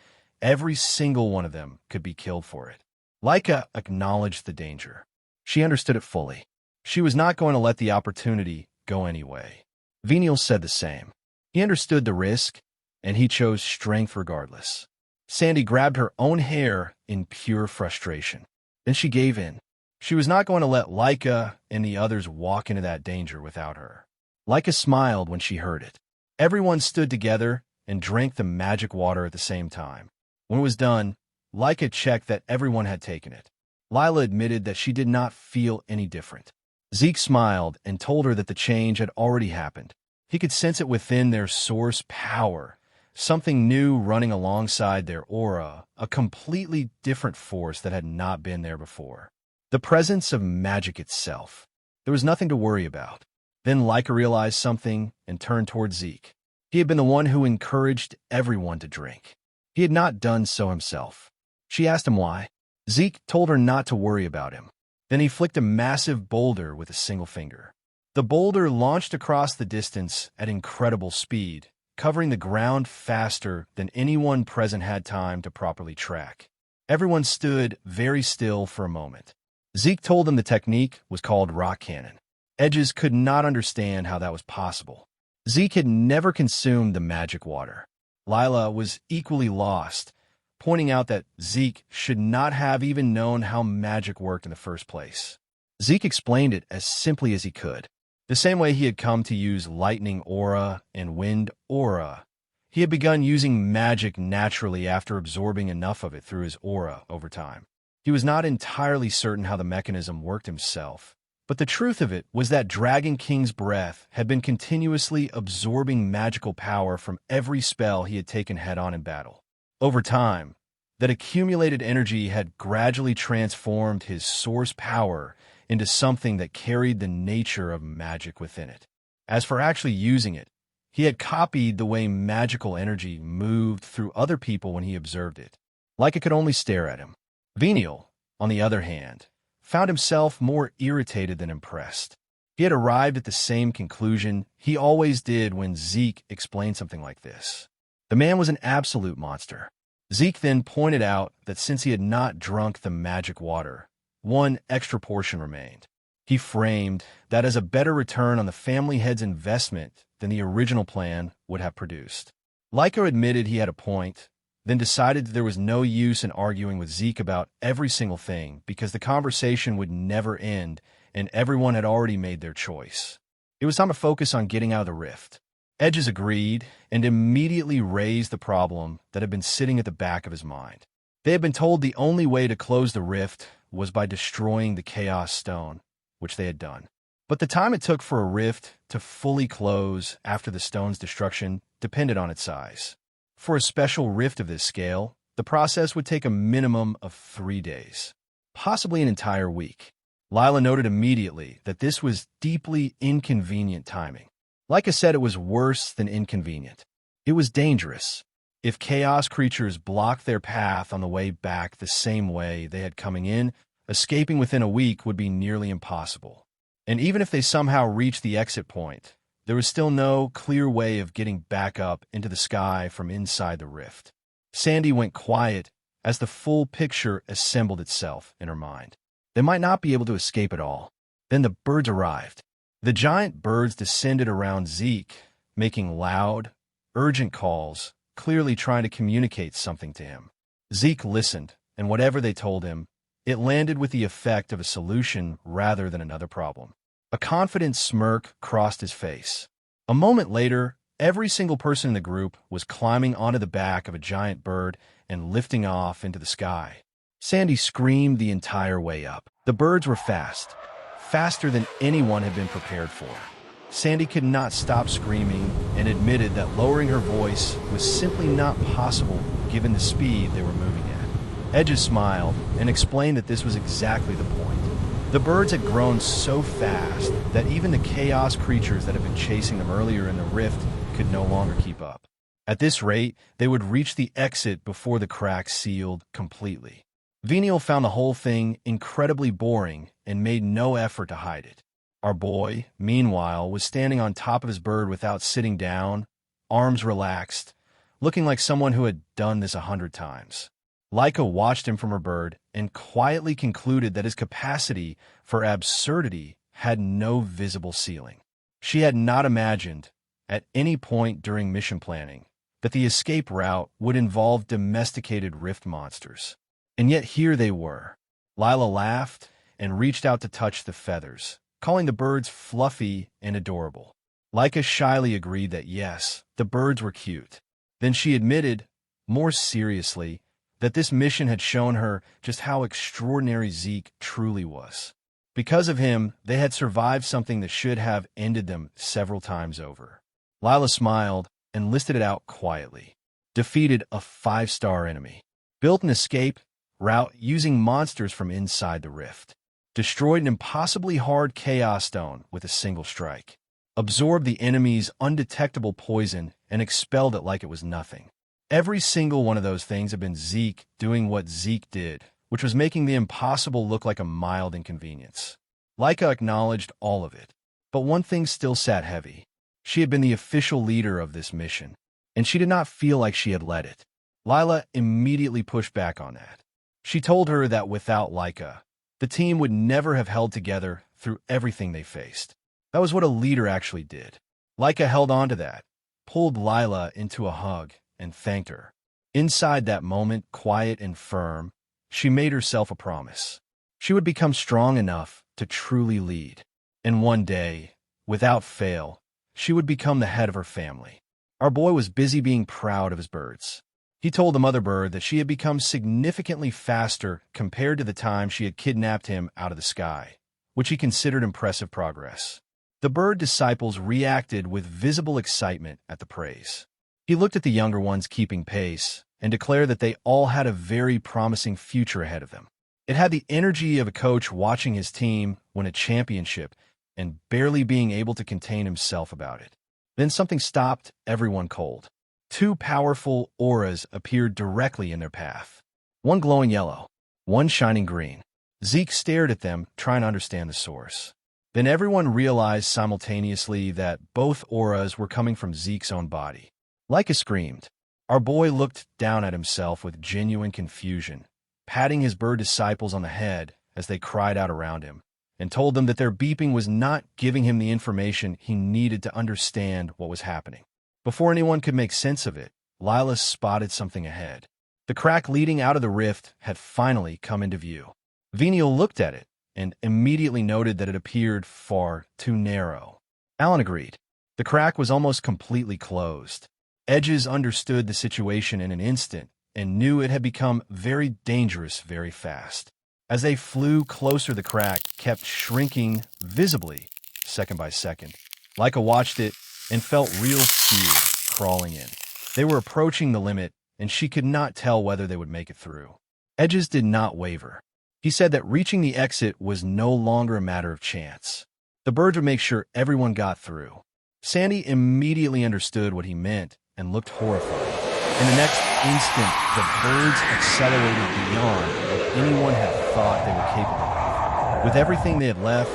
every single one of them could be killed for it. Laika acknowledged the danger. She understood it fully. She was not going to let the opportunity go anyway. Venial said the same. He understood the risk, and he chose strength regardless. Sandy grabbed her own hair in pure frustration. Then she gave in. She was not going to let Laika and the others walk into that danger without her. Laika smiled when she heard it. Everyone stood together and drank the magic water at the same time. When it was done, Laika checked that everyone had taken it. Lila admitted that she did not feel any different. Zeke smiled and told her that the change had already happened. He could sense it within their source power, something new running alongside their aura, a completely different force that had not been there before. The presence of magic itself. There was nothing to worry about. Then Laika realized something and turned toward Zeke. He had been the one who encouraged everyone to drink. He had not done so himself. She asked him why. Zeke told her not to worry about him. Then he flicked a massive boulder with a single finger. The boulder launched across the distance at incredible speed, covering the ground faster than anyone present had time to properly track. Everyone stood very still for a moment. Zeke told them the technique was called rock cannon. Edges could not understand how that was possible. Zeke had never consumed the magic water. Lila was equally lost, pointing out that Zeke should not have even known how magic worked in the first place. Zeke explained it as simply as he could. The same way he had come to use lightning aura and wind aura, he had begun using magic naturally after absorbing enough of it through his aura over time. He was not entirely certain how the mechanism worked himself, But the truth of it was that Dragon King's breath had been continuously absorbing magical power from every spell he had taken head-on in battle. Over time, that accumulated energy had gradually transformed his source power into something that carried the nature of magic within it. As for actually using it, he had copied the way magical energy moved through other people when he observed it. Laika could only stare at him. Venial, on the other hand, found himself more irritated than impressed. He had arrived at the same conclusion he always did when Zeke explained something like this. The man was an absolute monster. Zeke then pointed out that since he had not drunk the magic water, one extra portion remained. He framed that as a better return on the family head's investment than the original plan would have produced. Laika admitted he had a point, then decided that there was no use in arguing with Zeke about every single thing because the conversation would never end and everyone had already made their choice. It was time to focus on getting out of the rift. Edges agreed and immediately raised the problem that had been sitting at the back of his mind. They had been told the only way to close the rift was by destroying the Chaos Stone, which they had done. But the time it took for a rift to fully close after the stone's destruction depended on its size. For a special rift of this scale, the process would take a minimum of 3 days, possibly an entire week. Lila noted immediately that this was deeply inconvenient timing. Like I said, it was worse than inconvenient. It was dangerous. If chaos creatures blocked their path on the way back the same way they had coming in, escaping within a week would be nearly impossible. And even if they somehow reached the exit point, there was still no clear way of getting back up into the sky from inside the rift. Sandy went quiet as the full picture assembled itself in her mind. They might not be able to escape at all. Then the birds arrived. The giant birds descended around Zeke, making loud, urgent calls, clearly trying to communicate something to him. Zeke listened, and whatever they told him, it landed with the effect of a solution rather than another problem. A confident smirk crossed his face. A moment later, every single person in the group was climbing onto the back of a giant bird and lifting off into the sky. Sandy screamed the entire way up. The birds were fast, faster than anyone had been prepared for. Sandy could not stop screaming and admitted that lowering her voice was simply not possible given the speed they were moving at. Edges smiled and explained that this was exactly the point. The birds had grown so fast that even the chaos creatures that had been chasing them earlier in the rift could no longer keep up. At this rate, they would reach the exit before the crack sealed completely. Venial found the whole thing incredibly boring and made no effort to hide it. Our boy, meanwhile, was standing on top of his bird without sitting down, arms relaxed, looking like someone who had done this 100 times. Laika watched him from her bird and quietly concluded that his capacity for absurdity had no visible ceiling. She had not imagined, at any point during mission planning, that the escape route would involve domesticated rift monsters. And yet here they were. Lila laughed and reached out to touch the feathers, calling the birds fluffy and adorable. Laika shyly agreed that yes, the birds were cute. Then she admitted, more seriously, that this mission had shown her just how extraordinary Zeke truly was. Because of him, they had survived something that should have ended them several times over. Lila smiled and listed it out quietly. Defeated a 5-star enemy. Built an escape route using monsters from inside the rift. Destroyed an impossibly hard chaos stone with a single strike. Absorbed the enemy's undetectable poison and expelled it like it was nothing. Every single one of those things had been Zeke doing what Zeke did, which was making the impossible look like a mild inconvenience. Laika acknowledged all of it, but one thing still sat heavy. She had been the official leader of this mission, and she did not feel like she had led it. Lila immediately pushed back on that. She told her that without Laika, the team would never have held together through everything they faced. That was what a leader actually did. Laika held on to that, pulled Lila into a hug, and thanked her. Inside that moment, quiet and firm, she made herself a promise. She would become strong enough to truly lead. And one day, without fail, she would become the head of her family. Our boy was busy being proud of his birds. He told the mother bird that she had become significantly faster compared to the time she had kidnapped him out of the sky, which he considered impressive progress. The bird disciples reacted with visible excitement at the praise. He looked at the younger ones keeping pace and declared that they all had a very promising future ahead of them. It had the energy of a coach watching his team win a championship and barely being able to contain himself about it. Then something stopped everyone cold. Two powerful auras appeared directly in their path. One glowing yellow, one shining green. Zeke stared at them, trying to understand the source. Then everyone realized simultaneously that both auras were coming from Zeke's own body. Leica screamed. Our boy looked down at himself with genuine confusion, patting his bird disciples on the head as they cried out around him, and told them that their beeping was not giving him the information he needed to understand what was happening. Before anyone could make sense of it, Lila spotted something ahead. The crack leading out of the rift had finally come into view. Venial looked at it and immediately noted that it appeared far too narrow. Alan agreed. The crack was almost completely closed. Edges understood the situation in an instant and knew it had become very dangerous very fast. As they flew closer, the crack kept shrinking visibly, second by second. Leica watched it and felt real fear crawling in. They were approaching the limit, and she could not tell whether they would make it through. Edges did not waver. He said that reaching the exit was no longer a matter of chance. The birds would make sure everyone got through. Sandy immediately understood what he meant and looked horrified. In the next instant, the birds accelerated beyond what anyone had thought they were capable of. With everything they had left,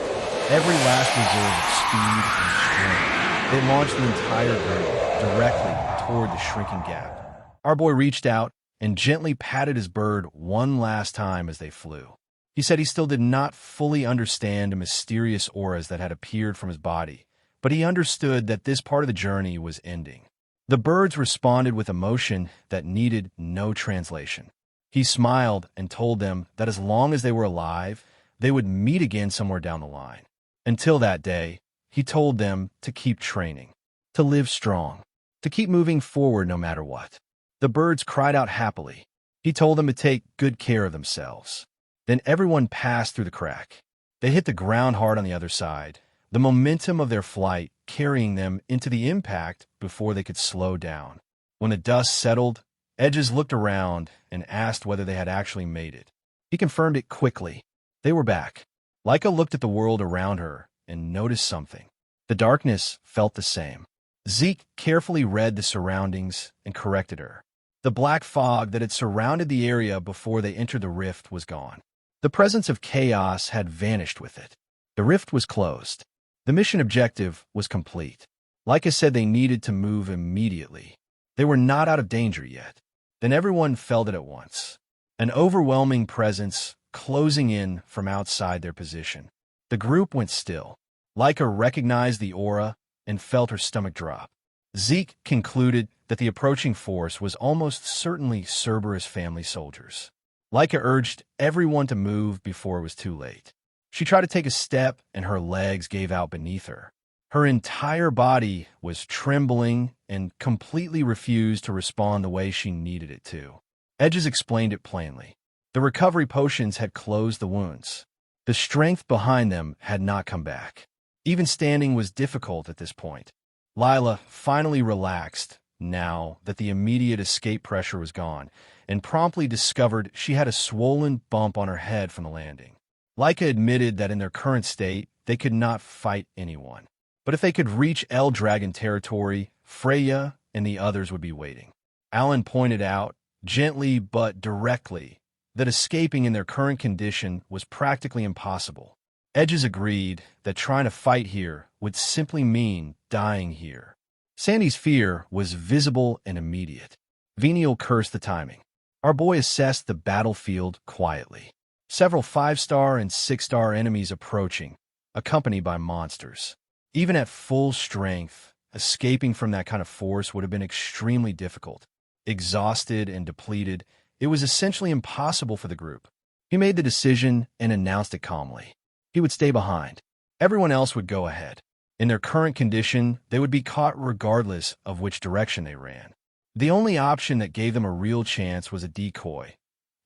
every last reserve of speed and strength, they launched the entire group directly toward the shrinking gap. Our boy reached out and gently patted his bird one last time as they flew. He said he still did not fully understand the mysterious auras that had appeared from his body, but he understood that this part of the journey was ending. The birds responded with emotion that needed no translation. He smiled and told them that as long as they were alive, they would meet again somewhere down the line. Until that day, he told them to keep training, to live strong, to keep moving forward no matter what. The birds cried out happily. He told them to take good care of themselves. Then everyone passed through the crack. They hit the ground hard on the other side, the momentum of their flight carrying them into the impact before they could slow down. When the dust settled, Edges looked around and asked whether they had actually made it. He confirmed it quickly. They were back. Leica looked at the world around her and noticed something. The darkness felt the same. Zeke carefully read the surroundings and corrected her. The black fog that had surrounded the area before they entered the rift was gone. The presence of chaos had vanished with it. The rift was closed. The mission objective was complete. Leica said they needed to move immediately. They were not out of danger yet. Then everyone felt it at once. An overwhelming presence closing in from outside their position. The group went still. Leica recognized the aura and felt her stomach drop. Zeke concluded that the approaching force was almost certainly Cerberus family soldiers. Leica urged everyone to move before it was too late. She tried to take a step and her legs gave out beneath her. Her entire body was trembling and completely refused to respond the way she needed it to. Edges explained it plainly. The recovery potions had closed the wounds. The strength behind them had not come back. Even standing was difficult at this point. Lila finally relaxed now that the immediate escape pressure was gone and promptly discovered she had a swollen bump on her head from the landing. Leica admitted that in their current state, they could not fight anyone. But if they could reach El Dragon territory, Freya and the others would be waiting. Alan pointed out, gently but directly, that escaping in their current condition was practically impossible. Edges agreed that trying to fight here would simply mean dying here. Sandy's fear was visible and immediate. Venial cursed the timing. Our boy assessed the battlefield quietly. Several 5-star and 6-star enemies approaching, accompanied by monsters. Even at full strength, escaping from that kind of force would have been extremely difficult. Exhausted and depleted, it was essentially impossible for the group. He made the decision and announced it calmly. He would stay behind. Everyone else would go ahead. In their current condition, they would be caught regardless of which direction they ran. The only option that gave them a real chance was a decoy,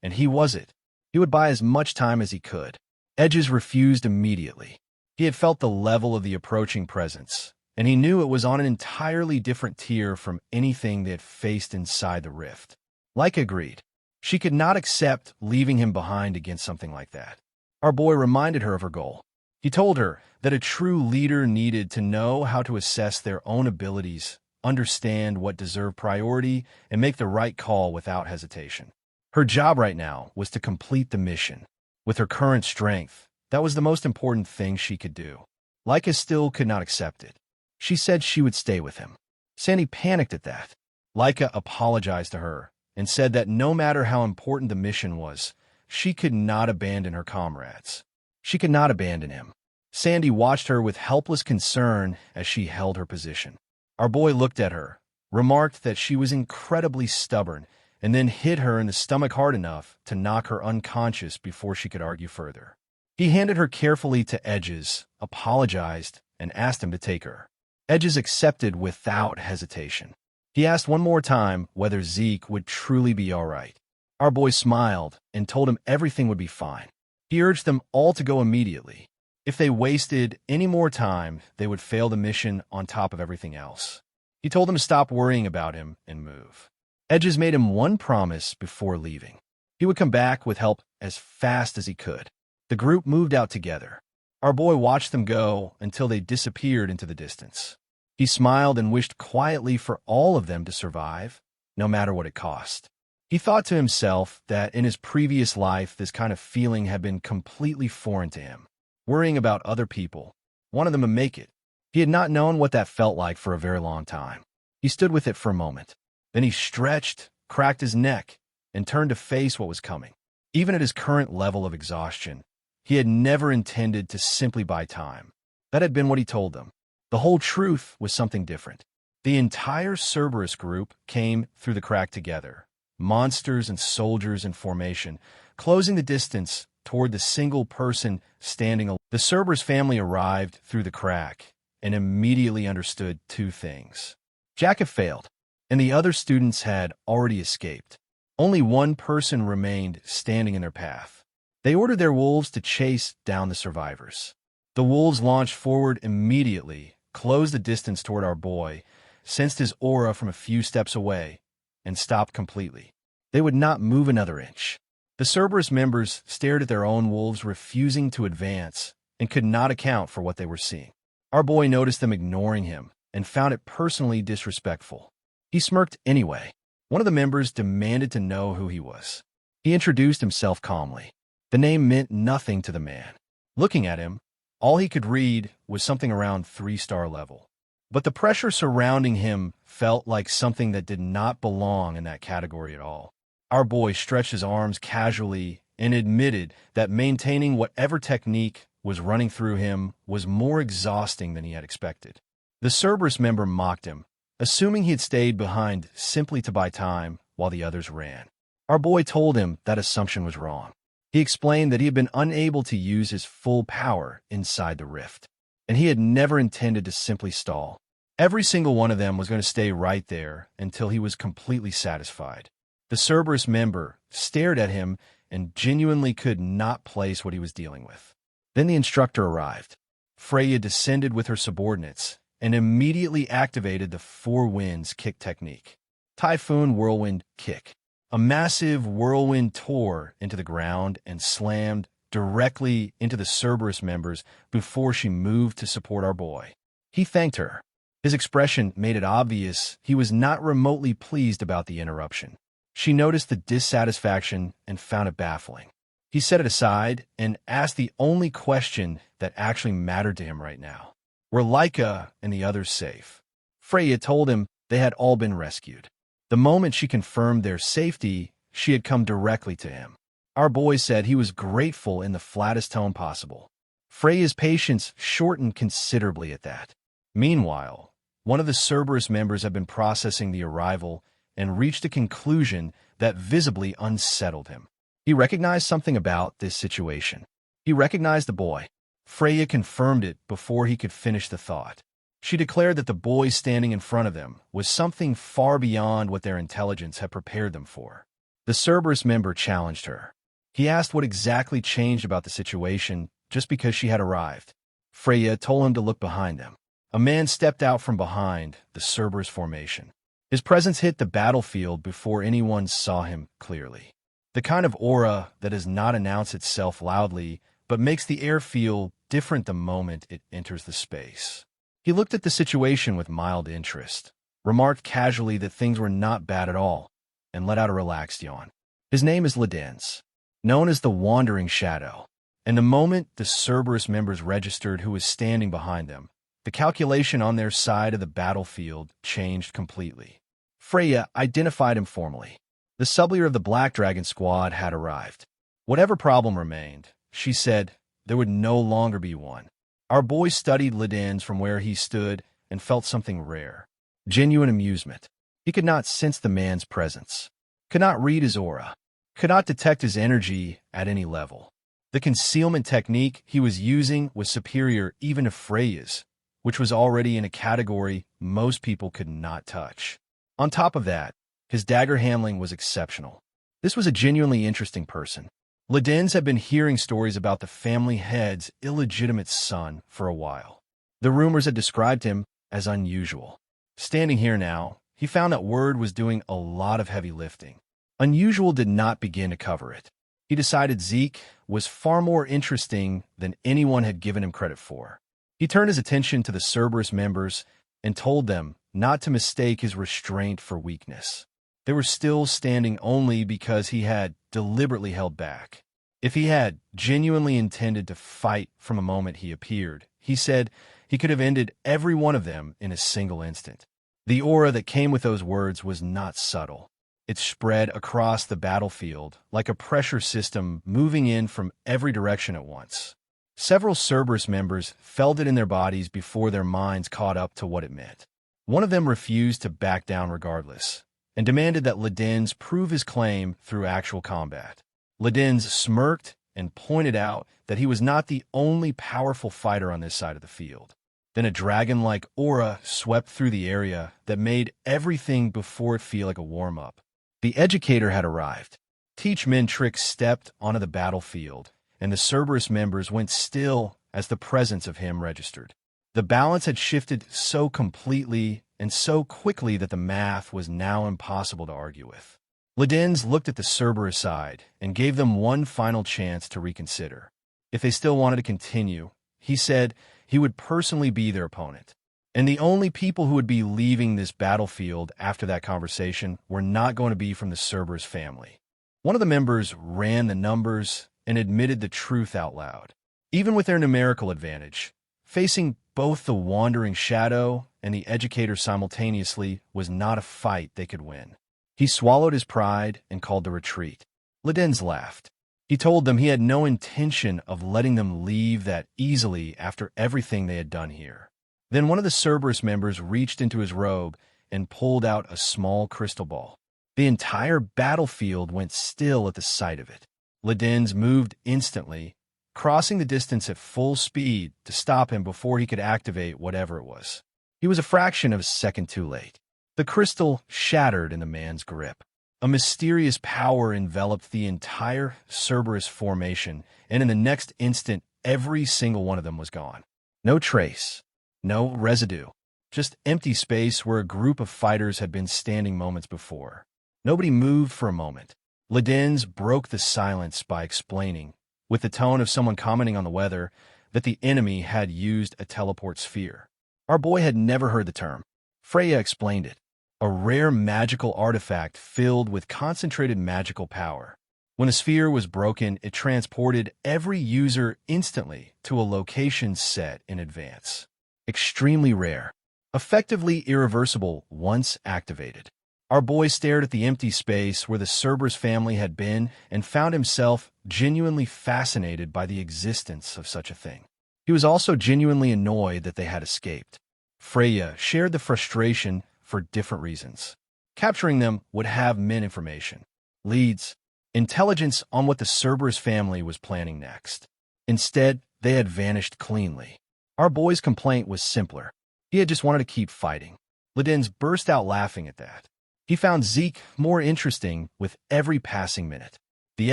and he was it. He would buy as much time as he could. Edges refused immediately. He had felt the level of the approaching presence, and he knew it was on an entirely different tier from anything they had faced inside the rift. Leica agreed. She could not accept leaving him behind against something like that. Our boy reminded her of her goal. He told her that a true leader needed to know how to assess their own abilities, understand what deserved priority, and make the right call without hesitation. Her job right now was to complete the mission. With her current strength, that was the most important thing she could do. Leica still could not accept it. She said she would stay with him. Sandy panicked at that. Leica apologized to her and said that no matter how important the mission was, she could not abandon her comrades. She could not abandon him. Sandy watched her with helpless concern as she held her position. Our boy looked at her, remarked that she was incredibly stubborn, and then hit her in the stomach hard enough to knock her unconscious before she could argue further. He handed her carefully to Edges, apologized, and asked him to take her. Edges accepted without hesitation. He asked one more time whether Zeke would truly be all right. Our boy smiled and told him everything would be fine. He urged them all to go immediately. If they wasted any more time, they would fail the mission on top of everything else. He told them to stop worrying about him and move. Edges made him one promise before leaving. He would come back with help as fast as he could. The group moved out together. Our boy watched them go until they disappeared into the distance. He smiled and wished quietly for all of them to survive, no matter what it cost. He thought to himself that in his previous life, this kind of feeling had been completely foreign to him. Worrying about other people, wanted them to make it. He had not known what that felt like for a very long time. He stood with it for a moment. Then he stretched, cracked his neck, and turned to face what was coming. Even at his current level of exhaustion, he had never intended to simply buy time. That had been what he told them. The whole truth was something different. The entire Cerberus group came through the crack together, monsters and soldiers in formation, closing the distance toward the single person standing alone. The Cerberus family arrived through the crack and immediately understood two things. Jack had failed, and the other students had already escaped. Only one person remained standing in their path. They ordered their wolves to chase down the survivors. The wolves launched forward immediately, closed the distance toward our boy, sensed his aura from a few steps away, and stopped completely. They would not move another inch. The Cerberus members stared at their own wolves, refusing to advance, and could not account for what they were seeing. Our boy noticed them ignoring him and found it personally disrespectful. He smirked anyway. One of the members demanded to know who he was. He introduced himself calmly. The name meant nothing to the man. Looking at him, all he could read was something around 3-star level. But the pressure surrounding him felt like something that did not belong in that category at all. Our boy stretched his arms casually and admitted that maintaining whatever technique was running through him was more exhausting than he had expected. The Cerberus member mocked him, assuming he had stayed behind simply to buy time while the others ran. Our boy told him that assumption was wrong. He explained that he had been unable to use his full power inside the rift, and he had never intended to simply stall. Every single one of them was going to stay right there until he was completely satisfied. The Cerberus member stared at him and genuinely could not place what he was dealing with. Then the instructor arrived. Freya descended with her subordinates and immediately activated the Four Winds kick technique. Typhoon Whirlwind Kick. A massive whirlwind tore into the ground and slammed directly into the Cerberus members before she moved to support our boy. He thanked her. His expression made it obvious he was not remotely pleased about the interruption. She noticed the dissatisfaction and found it baffling. He set it aside and asked the only question that actually mattered to him right now. Were Leica and the others safe? Freya told him they had all been rescued. The moment she confirmed their safety, she had come directly to him. Our boy said he was grateful in the flattest tone possible. Freya's patience shortened considerably at that. Meanwhile, one of the Cerberus members had been processing the arrival and reached a conclusion that visibly unsettled him. He recognized something about this situation. He recognized the boy. Freya confirmed it before he could finish the thought. She declared that the boy standing in front of them was something far beyond what their intelligence had prepared them for. The Cerberus member challenged her. He asked what exactly changed about the situation just because she had arrived. Freya told him to look behind them. A man stepped out from behind the Cerberus formation. His presence hit the battlefield before anyone saw him clearly. The kind of aura that does not announce itself loudly, but makes the air feel different the moment it enters the space. He looked at the situation with mild interest, remarked casually that things were not bad at all, and let out a relaxed yawn. His name is Ledens, known as the Wandering Shadow, and the moment the Cerberus members registered who was standing behind them, the calculation on their side of the battlefield changed completely. Freya identified him formally. The subleader of the Black Dragon squad had arrived. Whatever problem remained, she said, there would no longer be one. Our boy studied Ledens from where he stood and felt something rare. Genuine amusement. He could not sense the man's presence, could not read his aura, could not detect his energy at any level. The concealment technique he was using was superior even to Freya's, which was already in a category most people could not touch. On top of that, his dagger handling was exceptional. This was a genuinely interesting person. Ledens had been hearing stories about the family head's illegitimate son for a while. The rumors had described him as unusual. Standing here now, he found that word was doing a lot of heavy lifting. Unusual did not begin to cover it. He decided Zeke was far more interesting than anyone had given him credit for. He turned his attention to the Cerberus members and told them not to mistake his restraint for weakness. They were still standing only because he had deliberately held back. If he had genuinely intended to fight from the moment he appeared, he said he could have ended every one of them in a single instant. The aura that came with those words was not subtle. It spread across the battlefield like a pressure system moving in from every direction at once. Several Cerberus members felt it in their bodies before their minds caught up to what it meant. One of them refused to back down regardless, and demanded that Ledens prove his claim through actual combat. Ledens smirked and pointed out that he was not the only powerful fighter on this side of the field. Then a dragon-like aura swept through the area that made everything before it feel like a warm-up. The educator had arrived. Teach Men Trick stepped onto the battlefield, and the Cerberus members went still as the presence of him registered. The balance had shifted so completely and so quickly that the math was now impossible to argue with. Ledens looked at the Cerberus side and gave them one final chance to reconsider. If they still wanted to continue, he said he would personally be their opponent. And the only people who would be leaving this battlefield after that conversation were not going to be from the Cerberus family. One of the members ran the numbers and admitted the truth out loud. Even with their numerical advantage, facing both the Wandering Shadow and the Educator simultaneously was not a fight they could win. He swallowed his pride and called to retreat. Ledens laughed. He told them he had no intention of letting them leave that easily after everything they had done here. Then one of the Cerberus members reached into his robe and pulled out a small crystal ball. The entire battlefield went still at the sight of it. Ledens moved instantly, crossing the distance at full speed to stop him before he could activate whatever it was. He was a fraction of a second too late. The crystal shattered in the man's grip. A mysterious power enveloped the entire Cerberus formation, and in the next instant, every single one of them was gone. No trace, no residue, just empty space where a group of fighters had been standing moments before. Nobody moved for a moment. Ledens broke the silence by explaining, with the tone of someone commenting on the weather, that the enemy had used a teleport sphere. Our boy had never heard the term. Freya explained it. A rare magical artifact filled with concentrated magical power. When the sphere was broken, it transported every user instantly to a location set in advance. Extremely rare. Effectively irreversible once activated. Our boy stared at the empty space where the Cerberus family had been and found himself genuinely fascinated by the existence of such a thing. He was also genuinely annoyed that they had escaped. Freya shared the frustration for different reasons. Capturing them would have meant information, leads, intelligence on what the Cerberus family was planning next. Instead, they had vanished cleanly. Our boy's complaint was simpler. He had just wanted to keep fighting. Ledens burst out laughing at that. He found Zeke more interesting with every passing minute. The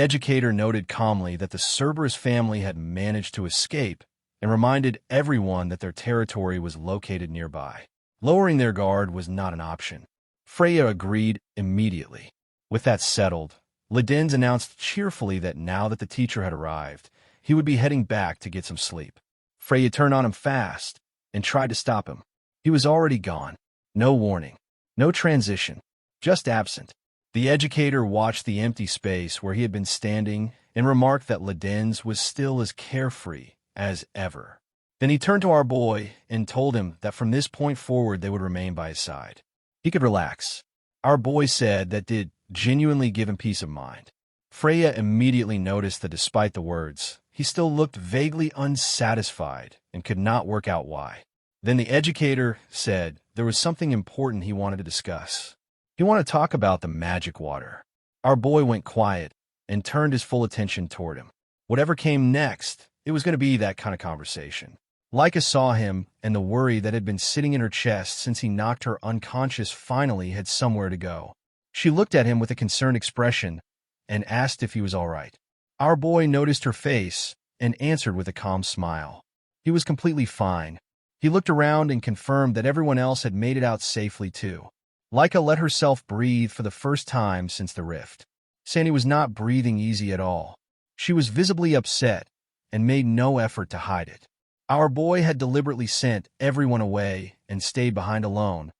educator noted calmly that the Cerberus family had managed to escape and reminded everyone that their territory was located nearby. Lowering their guard was not an option. Freya agreed immediately. With that settled, Ledens announced cheerfully that now that the teacher had arrived, he would be heading back to get some sleep. Freya turned on him fast and tried to stop him. He was already gone. No warning. No transition. Just absent. The educator watched the empty space where he had been standing and remarked that Ledens was still as carefree as ever. Then he turned to our boy and told him that from this point forward they would remain by his side. He could relax. Our boy said that did genuinely give him peace of mind. Freya immediately noticed that despite the words, he still looked vaguely unsatisfied and could not work out why. Then the educator said there was something important he wanted to discuss. He wanted to talk about the magic water. Our boy went quiet and turned his full attention toward him. Whatever came next, it was going to be that kind of conversation. Leica saw him, and the worry that had been sitting in her chest since he knocked her unconscious finally had somewhere to go. She looked at him with a concerned expression and asked if he was all right. Our boy noticed her face and answered with a calm smile. He was completely fine. He looked around and confirmed that everyone else had made it out safely too. Leica let herself breathe for the first time since the rift. Sandy was not breathing easy at all. She was visibly upset and made no effort to hide it. Our boy had deliberately sent everyone away and stayed behind alone,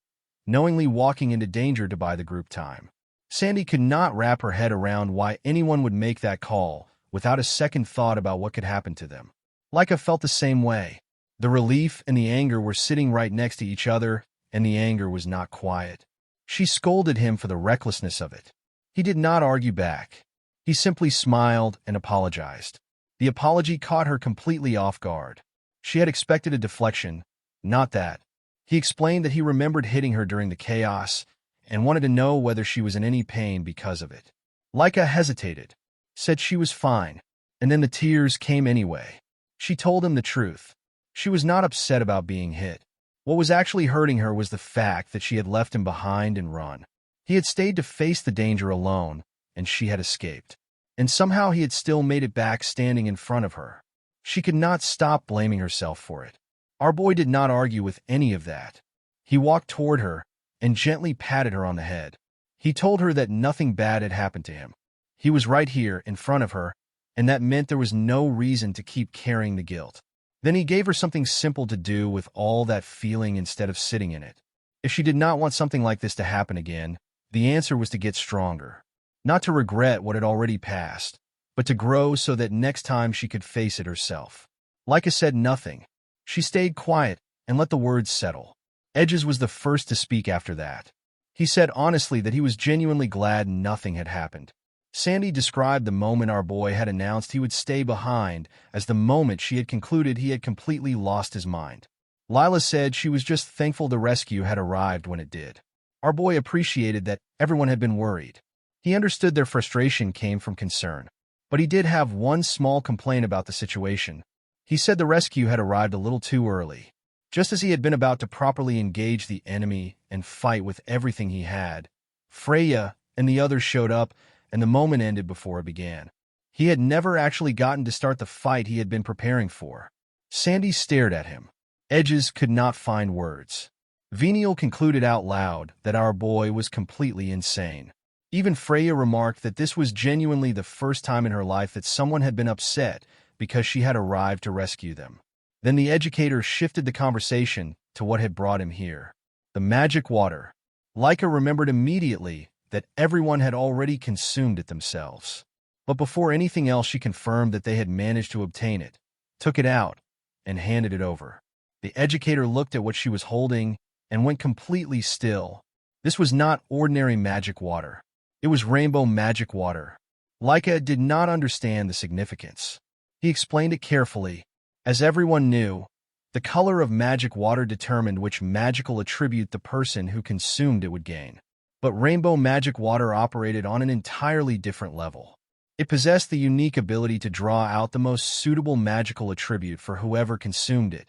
knowingly walking into danger to buy the group time. Sandy could not wrap her head around why anyone would make that call without a second thought about what could happen to them. Leica felt the same way. The relief and the anger were sitting right next to each other, and the anger was not quiet. She scolded him for the recklessness of it. He did not argue back. He simply smiled and apologized. The apology caught her completely off guard. She had expected a deflection, not that. He explained that he remembered hitting her during the chaos and wanted to know whether she was in any pain because of it. Leica hesitated, said she was fine, and then the tears came anyway. She told him the truth. She was not upset about being hit. What was actually hurting her was the fact that she had left him behind and run. He had stayed to face the danger alone, and she had escaped. And somehow he had still made it back standing in front of her. She could not stop blaming herself for it. Our boy did not argue with any of that. He walked toward her and gently patted her on the head. He told her that nothing bad had happened to him. He was right here in front of her, and that meant there was no reason to keep carrying the guilt. Then he gave her something simple to do with all that feeling instead of sitting in it. If she did not want something like this to happen again, the answer was to get stronger. Not to regret what had already passed, but to grow so that next time she could face it herself. Leica said nothing. She stayed quiet and let the words settle. Edges was the first to speak after that. He said honestly that he was genuinely glad nothing had happened. Sandy described the moment our boy had announced he would stay behind as the moment she had concluded he had completely lost his mind. Lila said she was just thankful the rescue had arrived when it did. Our boy appreciated that everyone had been worried. He understood their frustration came from concern. But he did have one small complaint about the situation. He said the rescue had arrived a little too early. Just as he had been about to properly engage the enemy and fight with everything he had, Freya and the others showed up, and the moment ended before it began. He had never actually gotten to start the fight he had been preparing for. Sandy stared at him. Edges could not find words. Venial concluded out loud that our boy was completely insane. Even Freya remarked that this was genuinely the first time in her life that someone had been upset because she had arrived to rescue them. Then the educator shifted the conversation to what had brought him here. The magic water. Leica remembered immediately that everyone had already consumed it themselves. But before anything else, she confirmed that they had managed to obtain it, took it out, and handed it over. The educator looked at what she was holding and went completely still. This was not ordinary magic water. It was rainbow magic water. Leica did not understand the significance. He explained it carefully. As everyone knew, the color of magic water determined which magical attribute the person who consumed it would gain. But rainbow magic water operated on an entirely different level. It possessed the unique ability to draw out the most suitable magical attribute for whoever consumed it,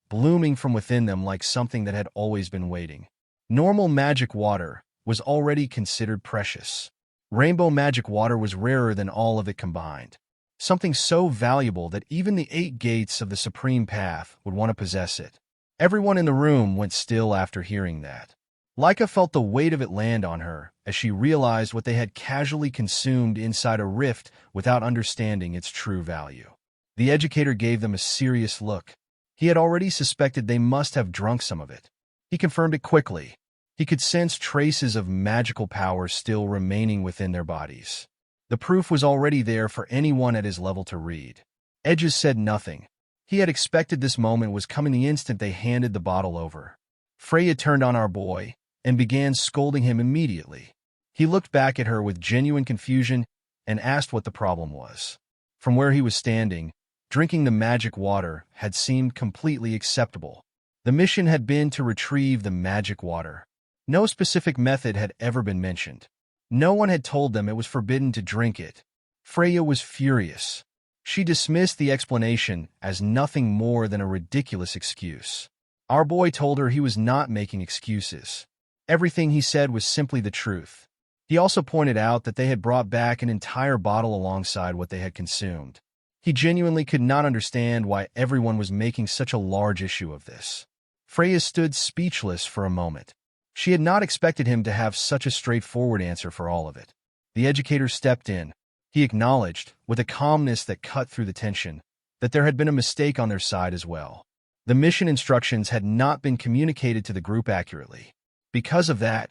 blooming from within them like something that had always been waiting. Normal magic water was already considered precious. Rainbow magic water was rarer than all of it combined. Something so valuable that even the 8 gates of the Supreme Path would want to possess it. Everyone in the room went still after hearing that. Laika felt the weight of it land on her as she realized what they had casually consumed inside a rift without understanding its true value. The educator gave them a serious look. He had already suspected they must have drunk some of it. He confirmed it quickly. He could sense traces of magical power still remaining within their bodies. The proof was already there for anyone at his level to read. Edges said nothing. He had expected this moment was coming the instant they handed the bottle over. Freya turned on our boy and began scolding him immediately. He looked back at her with genuine confusion and asked what the problem was. From where he was standing, drinking the magic water had seemed completely acceptable. The mission had been to retrieve the magic water. No specific method had ever been mentioned. No one had told them it was forbidden to drink it. Freya was furious. She dismissed the explanation as nothing more than a ridiculous excuse. Our boy told her he was not making excuses. Everything he said was simply the truth. He also pointed out that they had brought back an entire bottle alongside what they had consumed. He genuinely could not understand why everyone was making such a large issue of this. Freya stood speechless for a moment. She had not expected him to have such a straightforward answer for all of it. The educator stepped in. He acknowledged, with a calmness that cut through the tension, that there had been a mistake on their side as well. The mission instructions had not been communicated to the group accurately. Because of that,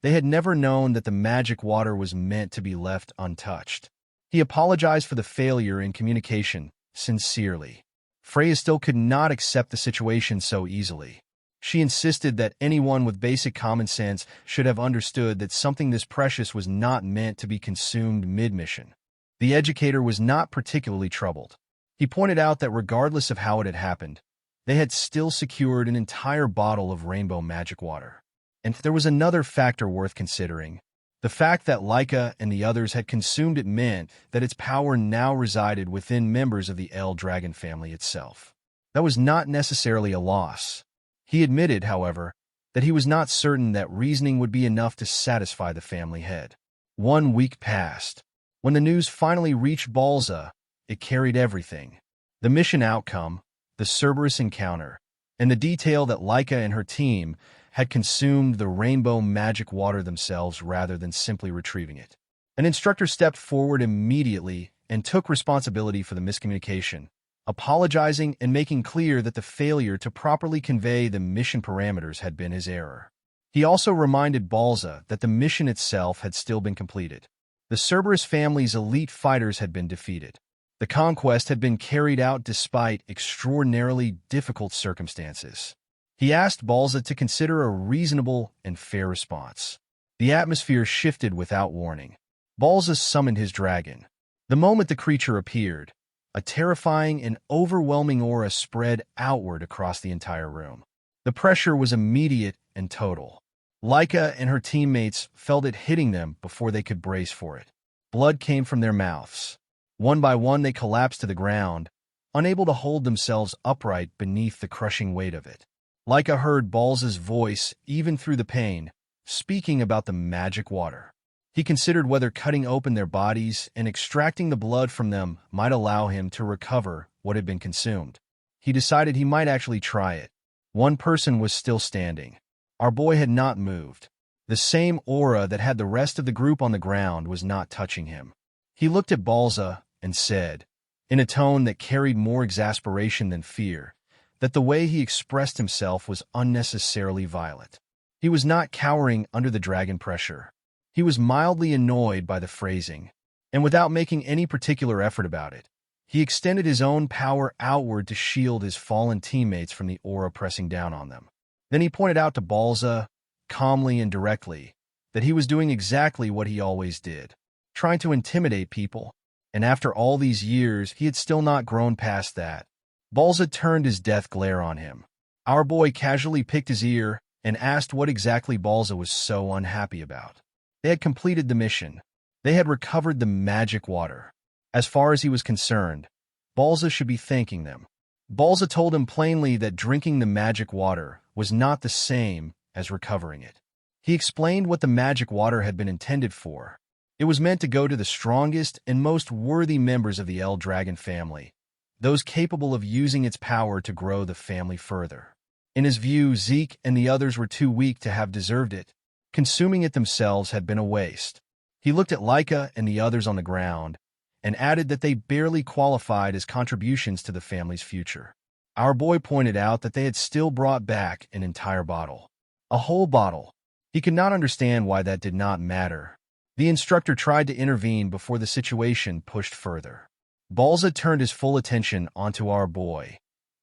they had never known that the magic water was meant to be left untouched. He apologized for the failure in communication, sincerely. Freya still could not accept the situation so easily. She insisted that anyone with basic common sense should have understood that something this precious was not meant to be consumed mid-mission. The educator was not particularly troubled. He pointed out that regardless of how it had happened, they had still secured an entire bottle of rainbow magic water. And there was another factor worth considering. The fact that Laika and the others had consumed it meant that its power now resided within members of the El Dragon family itself. That was not necessarily a loss. He admitted, however, that he was not certain that reasoning would be enough to satisfy the family head. 1 week passed. When the news finally reached Balza, it carried everything. The mission outcome, the Cerberus encounter, and the detail that Laika and her team had consumed the rainbow magic water themselves rather than simply retrieving it. An instructor stepped forward immediately and took responsibility for the miscommunication, apologizing and making clear that the failure to properly convey the mission parameters had been his error. He also reminded Balza that the mission itself had still been completed. The Cerberus family's elite fighters had been defeated. The conquest had been carried out despite extraordinarily difficult circumstances. He asked Balza to consider a reasonable and fair response. The atmosphere shifted without warning. Balza summoned his dragon. The moment the creature appeared, a terrifying and overwhelming aura spread outward across the entire room. The pressure was immediate and total. Laika and her teammates felt it hitting them before they could brace for it. Blood came from their mouths. One by one they collapsed to the ground, unable to hold themselves upright beneath the crushing weight of it. Laika heard Balza's voice, even through the pain, speaking about the magic water. He considered whether cutting open their bodies and extracting the blood from them might allow him to recover what had been consumed. He decided he might actually try it. One person was still standing. Our boy had not moved. The same aura that had the rest of the group on the ground was not touching him. He looked at Balza and said, in a tone that carried more exasperation than fear, that the way he expressed himself was unnecessarily violent. He was not cowering under the dragon pressure. He was mildly annoyed by the phrasing, and without making any particular effort about it, he extended his own power outward to shield his fallen teammates from the aura pressing down on them. Then he pointed out to Balza, calmly and directly, that he was doing exactly what he always did, trying to intimidate people, and after all these years he had still not grown past that. Balza turned his death glare on him. Our boy casually picked his ear and asked what exactly Balza was so unhappy about. They had completed the mission. They had recovered the magic water. As far as he was concerned, Balza should be thanking them. Balza told him plainly that drinking the magic water was not the same as recovering it. He explained what the magic water had been intended for. It was meant to go to the strongest and most worthy members of the El Dragon family, those capable of using its power to grow the family further. In his view, Zeke and the others were too weak to have deserved it. Consuming it themselves had been a waste. He looked at Laika and the others on the ground and added that they barely qualified as contributions to the family's future. Our boy pointed out that they had still brought back an entire bottle. A whole bottle. He could not understand why that did not matter. The instructor tried to intervene before the situation pushed further. Balza turned his full attention onto our boy,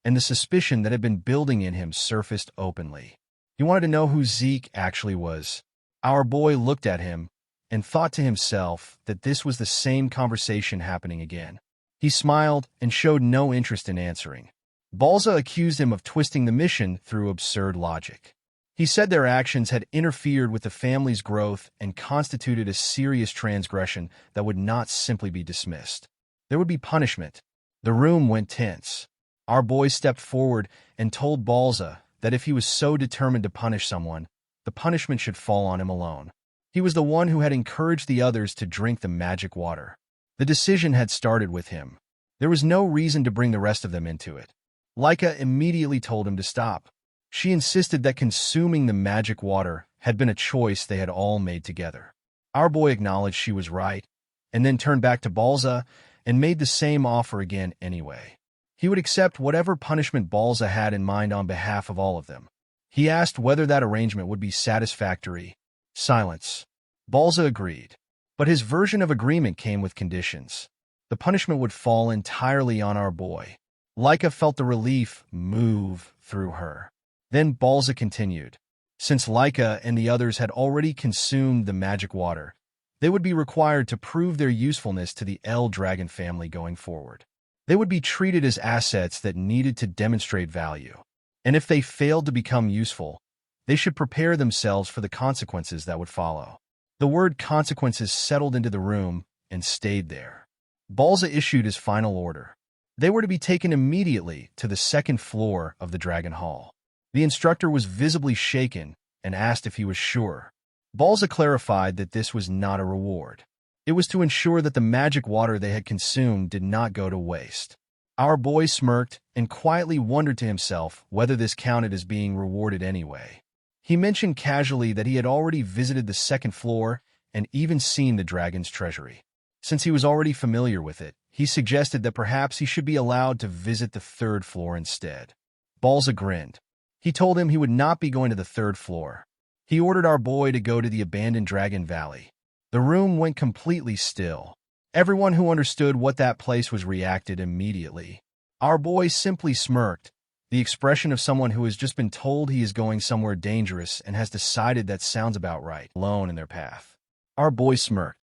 and the suspicion that had been building in him surfaced openly. He wanted to know who Zeke actually was. Our boy looked at him and thought to himself that this was the same conversation happening again. He smiled and showed no interest in answering. Balza accused him of twisting the mission through absurd logic. He said their actions had interfered with the family's growth and constituted a serious transgression that would not simply be dismissed. There would be punishment. The room went tense. Our boy stepped forward and told Balza that if he was so determined to punish someone, the punishment should fall on him alone. He was the one who had encouraged the others to drink the magic water. The decision had started with him. There was no reason to bring the rest of them into it. Laika immediately told him to stop. She insisted that consuming the magic water had been a choice they had all made together. Our boy acknowledged she was right, and then turned back to Balza and made the same offer again anyway. He would accept whatever punishment Balza had in mind on behalf of all of them. He asked whether that arrangement would be satisfactory. Silence. Balza agreed. But his version of agreement came with conditions. The punishment would fall entirely on our boy. Laika felt the relief move through her. Then Balza continued. Since Laika and the others had already consumed the magic water, they would be required to prove their usefulness to the El Dragon family going forward. They would be treated as assets that needed to demonstrate value. And if they failed to become useful, they should prepare themselves for the consequences that would follow. The word consequences settled into the room and stayed there. Balza issued his final order. They were to be taken immediately to the second floor of the Dragon Hall. The instructor was visibly shaken and asked if he was sure. Balza clarified that this was not a reward. It was to ensure that the magic water they had consumed did not go to waste. Our boy smirked and quietly wondered to himself whether this counted as being rewarded anyway. He mentioned casually that he had already visited the second floor and even seen the dragon's treasury. Since he was already familiar with it, he suggested that perhaps he should be allowed to visit the third floor instead. Balza grinned. He told him he would not be going to the third floor. He ordered our boy to go to the abandoned Dragon Valley. The room went completely still. Everyone who understood what that place was reacted immediately. Our boy simply smirked, the expression of someone who has just been told he is going somewhere dangerous and has decided that sounds about right, alone in their path. Our boy smirked.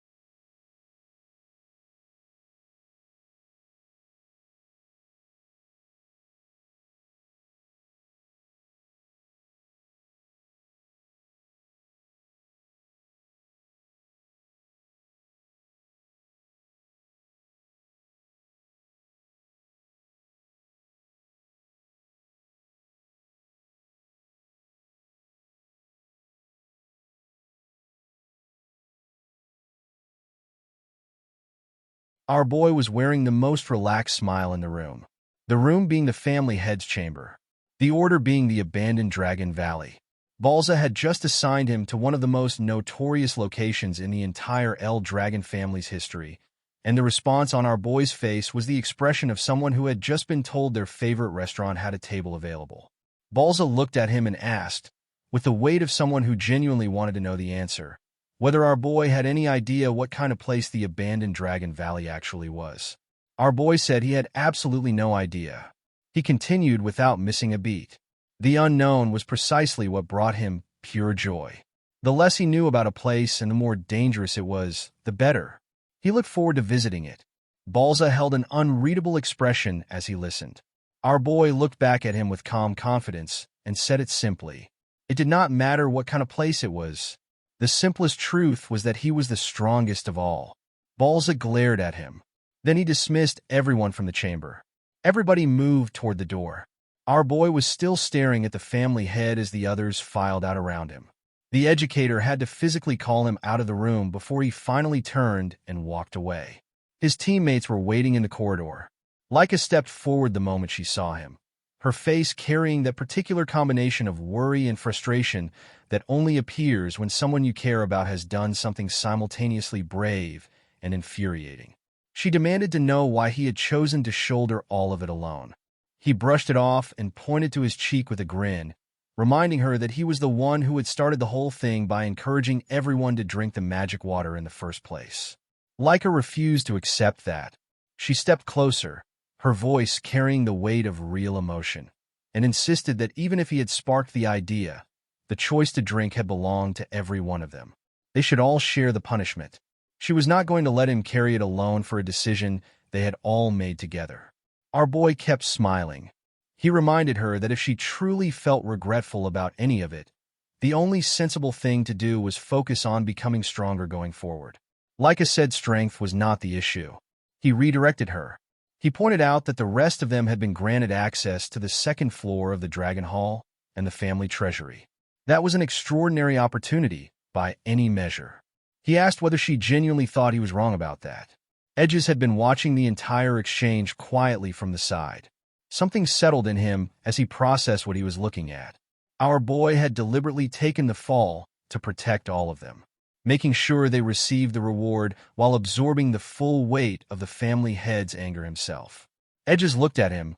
Our boy was wearing the most relaxed smile in the room being the family head's chamber, the order being the abandoned Dragon Valley. Balza had just assigned him to one of the most notorious locations in the entire El Dragon family's history, and the response on our boy's face was the expression of someone who had just been told their favorite restaurant had a table available. Balza looked at him and asked, with the weight of someone who genuinely wanted to know the answer, whether our boy had any idea what kind of place the abandoned Dragon Valley actually was. Our boy said he had absolutely no idea. He continued without missing a beat. The unknown was precisely what brought him pure joy. The less he knew about a place and the more dangerous it was, the better. He looked forward to visiting it. Balza held an unreadable expression as he listened. Our boy looked back at him with calm confidence and said it simply. It did not matter what kind of place it was. The simplest truth was that he was the strongest of all. Balza glared at him. Then he dismissed everyone from the chamber. Everybody moved toward the door. Our boy was still staring at the family head as the others filed out around him. The educator had to physically call him out of the room before he finally turned and walked away. His teammates were waiting in the corridor. Leica stepped forward the moment she saw him, her face carrying that particular combination of worry and frustration that only appears when someone you care about has done something simultaneously brave and infuriating. She demanded to know why he had chosen to shoulder all of it alone. He brushed it off and pointed to his cheek with a grin, reminding her that he was the one who had started the whole thing by encouraging everyone to drink the magic water in the first place. Leica refused to accept that. She stepped closer, her voice carrying the weight of real emotion, and insisted that even if he had sparked the idea, the choice to drink had belonged to every one of them. They should all share the punishment. She was not going to let him carry it alone for a decision they had all made together. Our boy kept smiling. He reminded her that if she truly felt regretful about any of it, the only sensible thing to do was focus on becoming stronger going forward. Leica said strength was not the issue. He redirected her. He pointed out that the rest of them had been granted access to the second floor of the Dragon Hall and the family treasury. That was an extraordinary opportunity, by any measure. He asked whether she genuinely thought he was wrong about that. Edges had been watching the entire exchange quietly from the side. Something settled in him as he processed what he was looking at. Our boy had deliberately taken the fall to protect all of them, making sure they received the reward while absorbing the full weight of the family head's anger himself. Edges looked at him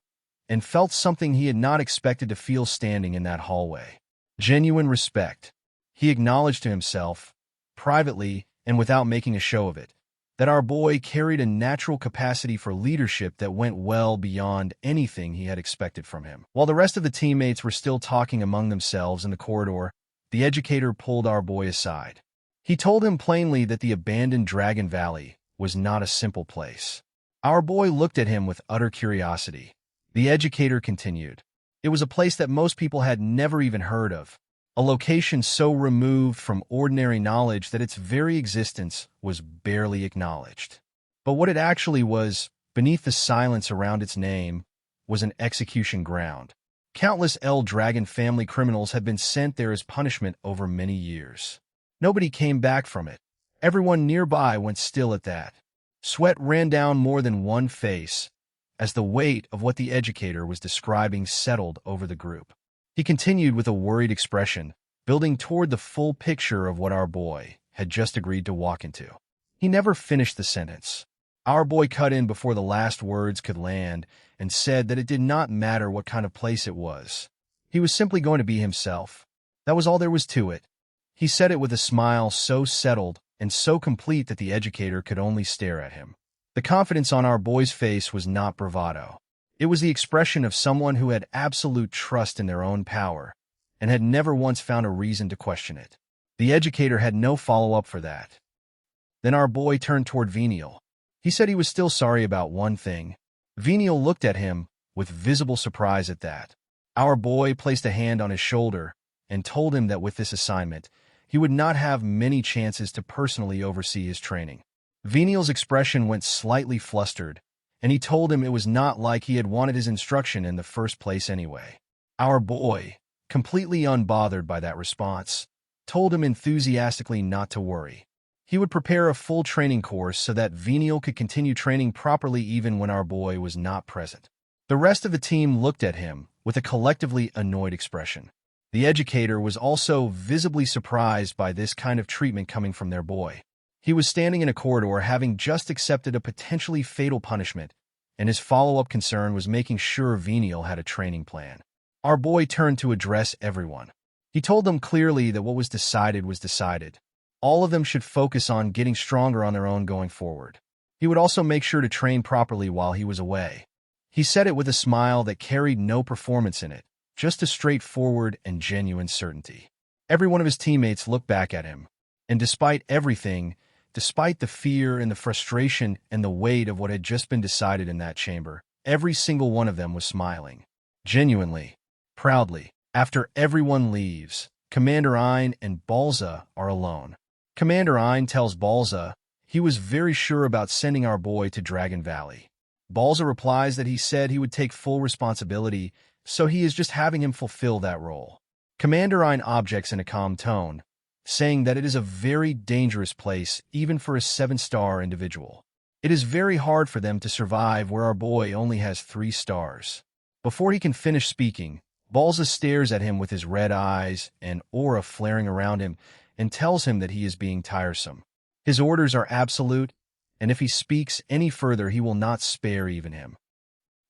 and felt something he had not expected to feel standing in that hallway. Genuine respect. He acknowledged to himself, privately and without making a show of it, that our boy carried a natural capacity for leadership that went well beyond anything he had expected from him. While the rest of the teammates were still talking among themselves in the corridor, the educator pulled our boy aside. He told him plainly that the abandoned Dragon Valley was not a simple place. Our boy looked at him with utter curiosity. The educator continued. It was a place that most people had never even heard of, a location so removed from ordinary knowledge that its very existence was barely acknowledged. But what it actually was, beneath the silence around its name, was an execution ground. Countless El Dragon family criminals had been sent there as punishment over many years. Nobody came back from it. Everyone nearby went still at that. Sweat ran down more than one face as the weight of what the educator was describing settled over the group. He continued with a worried expression, building toward the full picture of what our boy had just agreed to walk into. He never finished the sentence. Our boy cut in before the last words could land and said that it did not matter what kind of place it was. He was simply going to be himself. That was all there was to it. He said it with a smile so settled and so complete that the educator could only stare at him. The confidence on our boy's face was not bravado. It was the expression of someone who had absolute trust in their own power and had never once found a reason to question it. The educator had no follow-up for that. Then our boy turned toward Venial. He said he was still sorry about one thing. Venial looked at him with visible surprise at that. Our boy placed a hand on his shoulder and told him that with this assignment, he would not have many chances to personally oversee his training. Venial's expression went slightly flustered, and he told him it was not like he had wanted his instruction in the first place anyway. Our boy, completely unbothered by that response, told him enthusiastically not to worry. He would prepare a full training course so that Venial could continue training properly even when our boy was not present. The rest of the team looked at him with a collectively annoyed expression. The educator was also visibly surprised by this kind of treatment coming from their boy. He was standing in a corridor having just accepted a potentially fatal punishment, and his follow-up concern was making sure Venial had a training plan. Our boy turned to address everyone. He told them clearly that what was decided was decided. All of them should focus on getting stronger on their own going forward. He would also make sure to train properly while he was away. He said it with a smile that carried no performance in it, just a straightforward and genuine certainty. Every one of his teammates looked back at him, and despite everything, despite the fear and the frustration and the weight of what had just been decided in that chamber, every single one of them was smiling. Genuinely, proudly. After everyone leaves, Commander Ein and Balza are alone. Commander Ein tells Balza he was very sure about sending our boy to Dragon Valley. Balza replies that he said he would take full responsibility, so he is just having him fulfill that role. Commander Ein objects in a calm tone, saying that it is a very dangerous place even for a 7-star individual. It is very hard for them to survive where our boy only has 3 stars. Before he can finish speaking, Balza stares at him with his red eyes and aura flaring around him and tells him that he is being tiresome. His orders are absolute, and if he speaks any further he will not spare even him.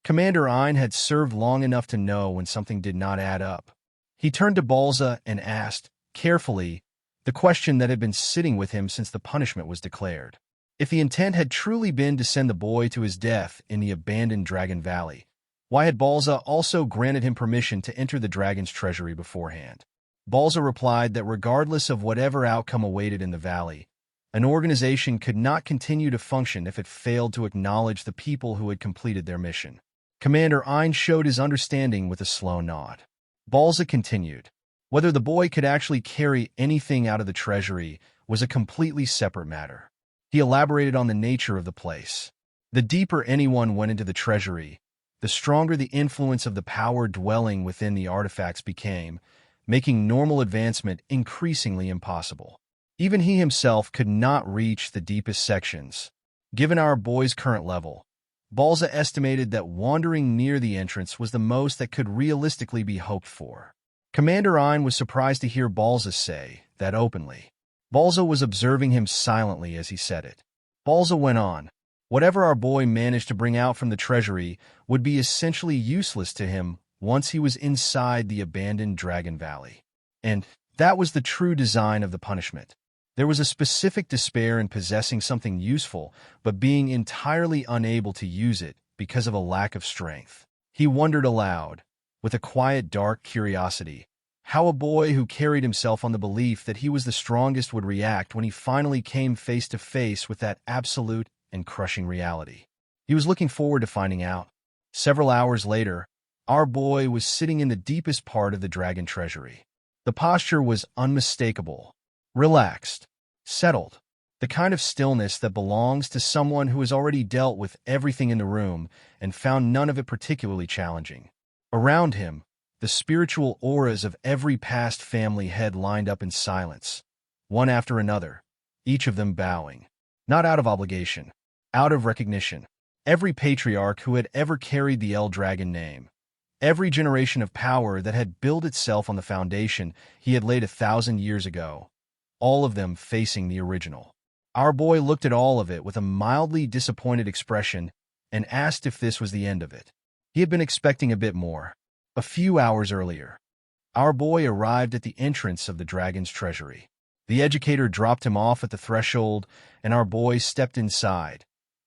Commander Ein had served long enough to know when something did not add up. He turned to Balza and asked, carefully, the question that had been sitting with him since the punishment was declared. If the intent had truly been to send the boy to his death in the abandoned Dragon Valley, why had Balza also granted him permission to enter the dragon's treasury beforehand? Balza replied that regardless of whatever outcome awaited in the valley, an organization could not continue to function if it failed to acknowledge the people who had completed their mission. Commander Ein showed his understanding with a slow nod. Balza continued. Whether the boy could actually carry anything out of the treasury was a completely separate matter. He elaborated on the nature of the place. The deeper anyone went into the treasury, the stronger the influence of the power dwelling within the artifacts became, making normal advancement increasingly impossible. Even he himself could not reach the deepest sections. Given our boy's current level, Balza estimated that wandering near the entrance was the most that could realistically be hoped for. Commander Ein was surprised to hear Balza say that openly. Balza was observing him silently as he said it. Balza went on. Whatever our boy managed to bring out from the treasury would be essentially useless to him once he was inside the abandoned Dragon Valley. And that was the true design of the punishment. There was a specific despair in possessing something useful, but being entirely unable to use it because of a lack of strength. He wondered aloud, with a quiet, dark curiosity, how a boy who carried himself on the belief that he was the strongest would react when he finally came face to face with that absolute and crushing reality. He was looking forward to finding out. Several hours later, our boy was sitting in the deepest part of the dragon treasury. The posture was unmistakable, relaxed, settled, the kind of stillness that belongs to someone who has already dealt with everything in the room and found none of it particularly challenging. Around him, the spiritual auras of every past family head lined up in silence, one after another, each of them bowing, not out of obligation, out of recognition. Every patriarch who had ever carried the El Dragon name, every generation of power that had built itself on the foundation he had laid 1,000 years ago, all of them facing the original. Our boy looked at all of it with a mildly disappointed expression and asked if this was the end of it. He had been expecting a bit more. A few hours earlier, our boy arrived at the entrance of the dragon's treasury. The educator dropped him off at the threshold, and our boy stepped inside,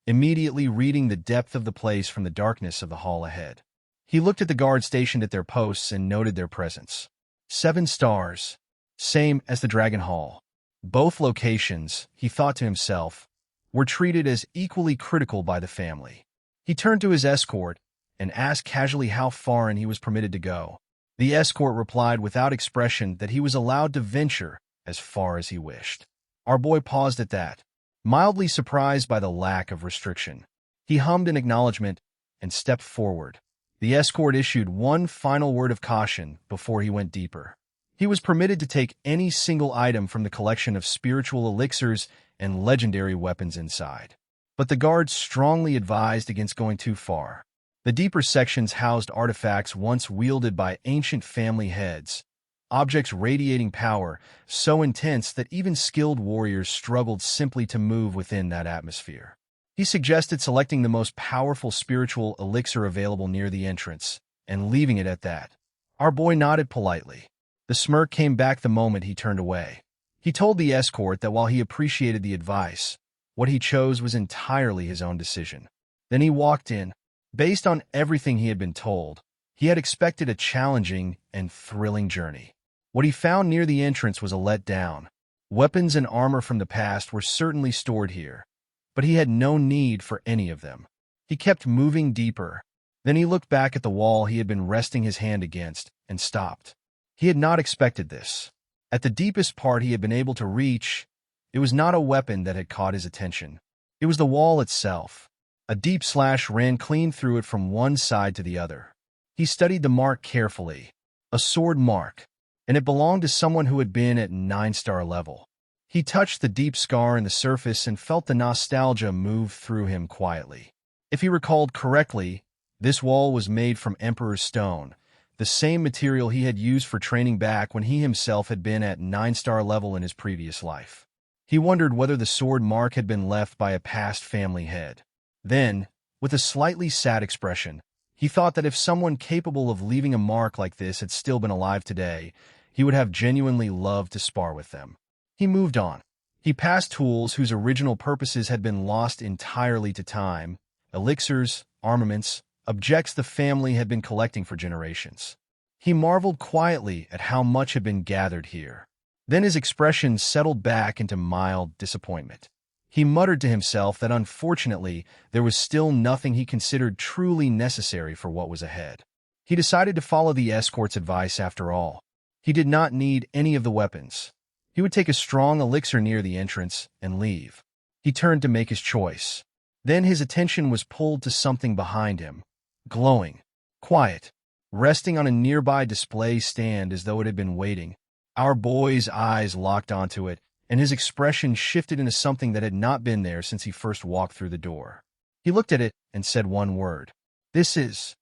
immediately reading the depth of the place from the darkness of the hall ahead. He looked at the guards stationed at their posts and noted their presence. 7 stars, same as the Dragon Hall. Both locations, he thought to himself, were treated as equally critical by the family. He turned to his escort and asked casually how far in he was permitted to go. The escort replied without expression that he was allowed to venture as far as he wished. Our boy paused at that, mildly surprised by the lack of restriction. He hummed an acknowledgement and stepped forward. The escort issued one final word of caution before he went deeper. He was permitted to take any single item from the collection of spiritual elixirs and legendary weapons inside. But the guards strongly advised against going too far. The deeper sections housed artifacts once wielded by ancient family heads, objects radiating power so intense that even skilled warriors struggled simply to move within that atmosphere. He suggested selecting the most powerful spiritual elixir available near the entrance and leaving it at that. Our boy nodded politely. The smirk came back the moment he turned away. He told the escort that while he appreciated the advice, what he chose was entirely his own decision. Then he walked in. Based on everything he had been told, he had expected a challenging and thrilling journey. What he found near the entrance was a letdown. Weapons and armor from the past were certainly stored here, but he had no need for any of them. He kept moving deeper. Then he looked back at the wall he had been resting his hand against and stopped. He had not expected this. At the deepest part he had been able to reach, it was not a weapon that had caught his attention. It was the wall itself. A deep slash ran clean through it from one side to the other. He studied the mark carefully. A sword mark. and it belonged to someone who had been at 9-star level. He touched the deep scar in the surface and felt the nostalgia move through him quietly. If he recalled correctly, this wall was made from Emperor's Stone, the same material he had used for training back when he himself had been at 9-star level in his previous life. He wondered whether the sword mark had been left by a past family head. Then, with a slightly sad expression, he thought that if someone capable of leaving a mark like this had still been alive today, he would have genuinely loved to spar with them. He moved on. He passed tools whose original purposes had been lost entirely to time, elixirs, armaments, objects the family had been collecting for generations. He marveled quietly at how much had been gathered here. Then his expression settled back into mild disappointment. He muttered to himself that unfortunately there was still nothing he considered truly necessary for what was ahead. He decided to follow the escort's advice after all. He did not need any of the weapons. He would take a strong elixir near the entrance and leave. He turned to make his choice. Then his attention was pulled to something behind him, glowing, quiet, resting on a nearby display stand as though it had been waiting. Our boy's eyes locked onto it, and his expression shifted into something that had not been there since he first walked through the door. He looked at it and said one word. "This is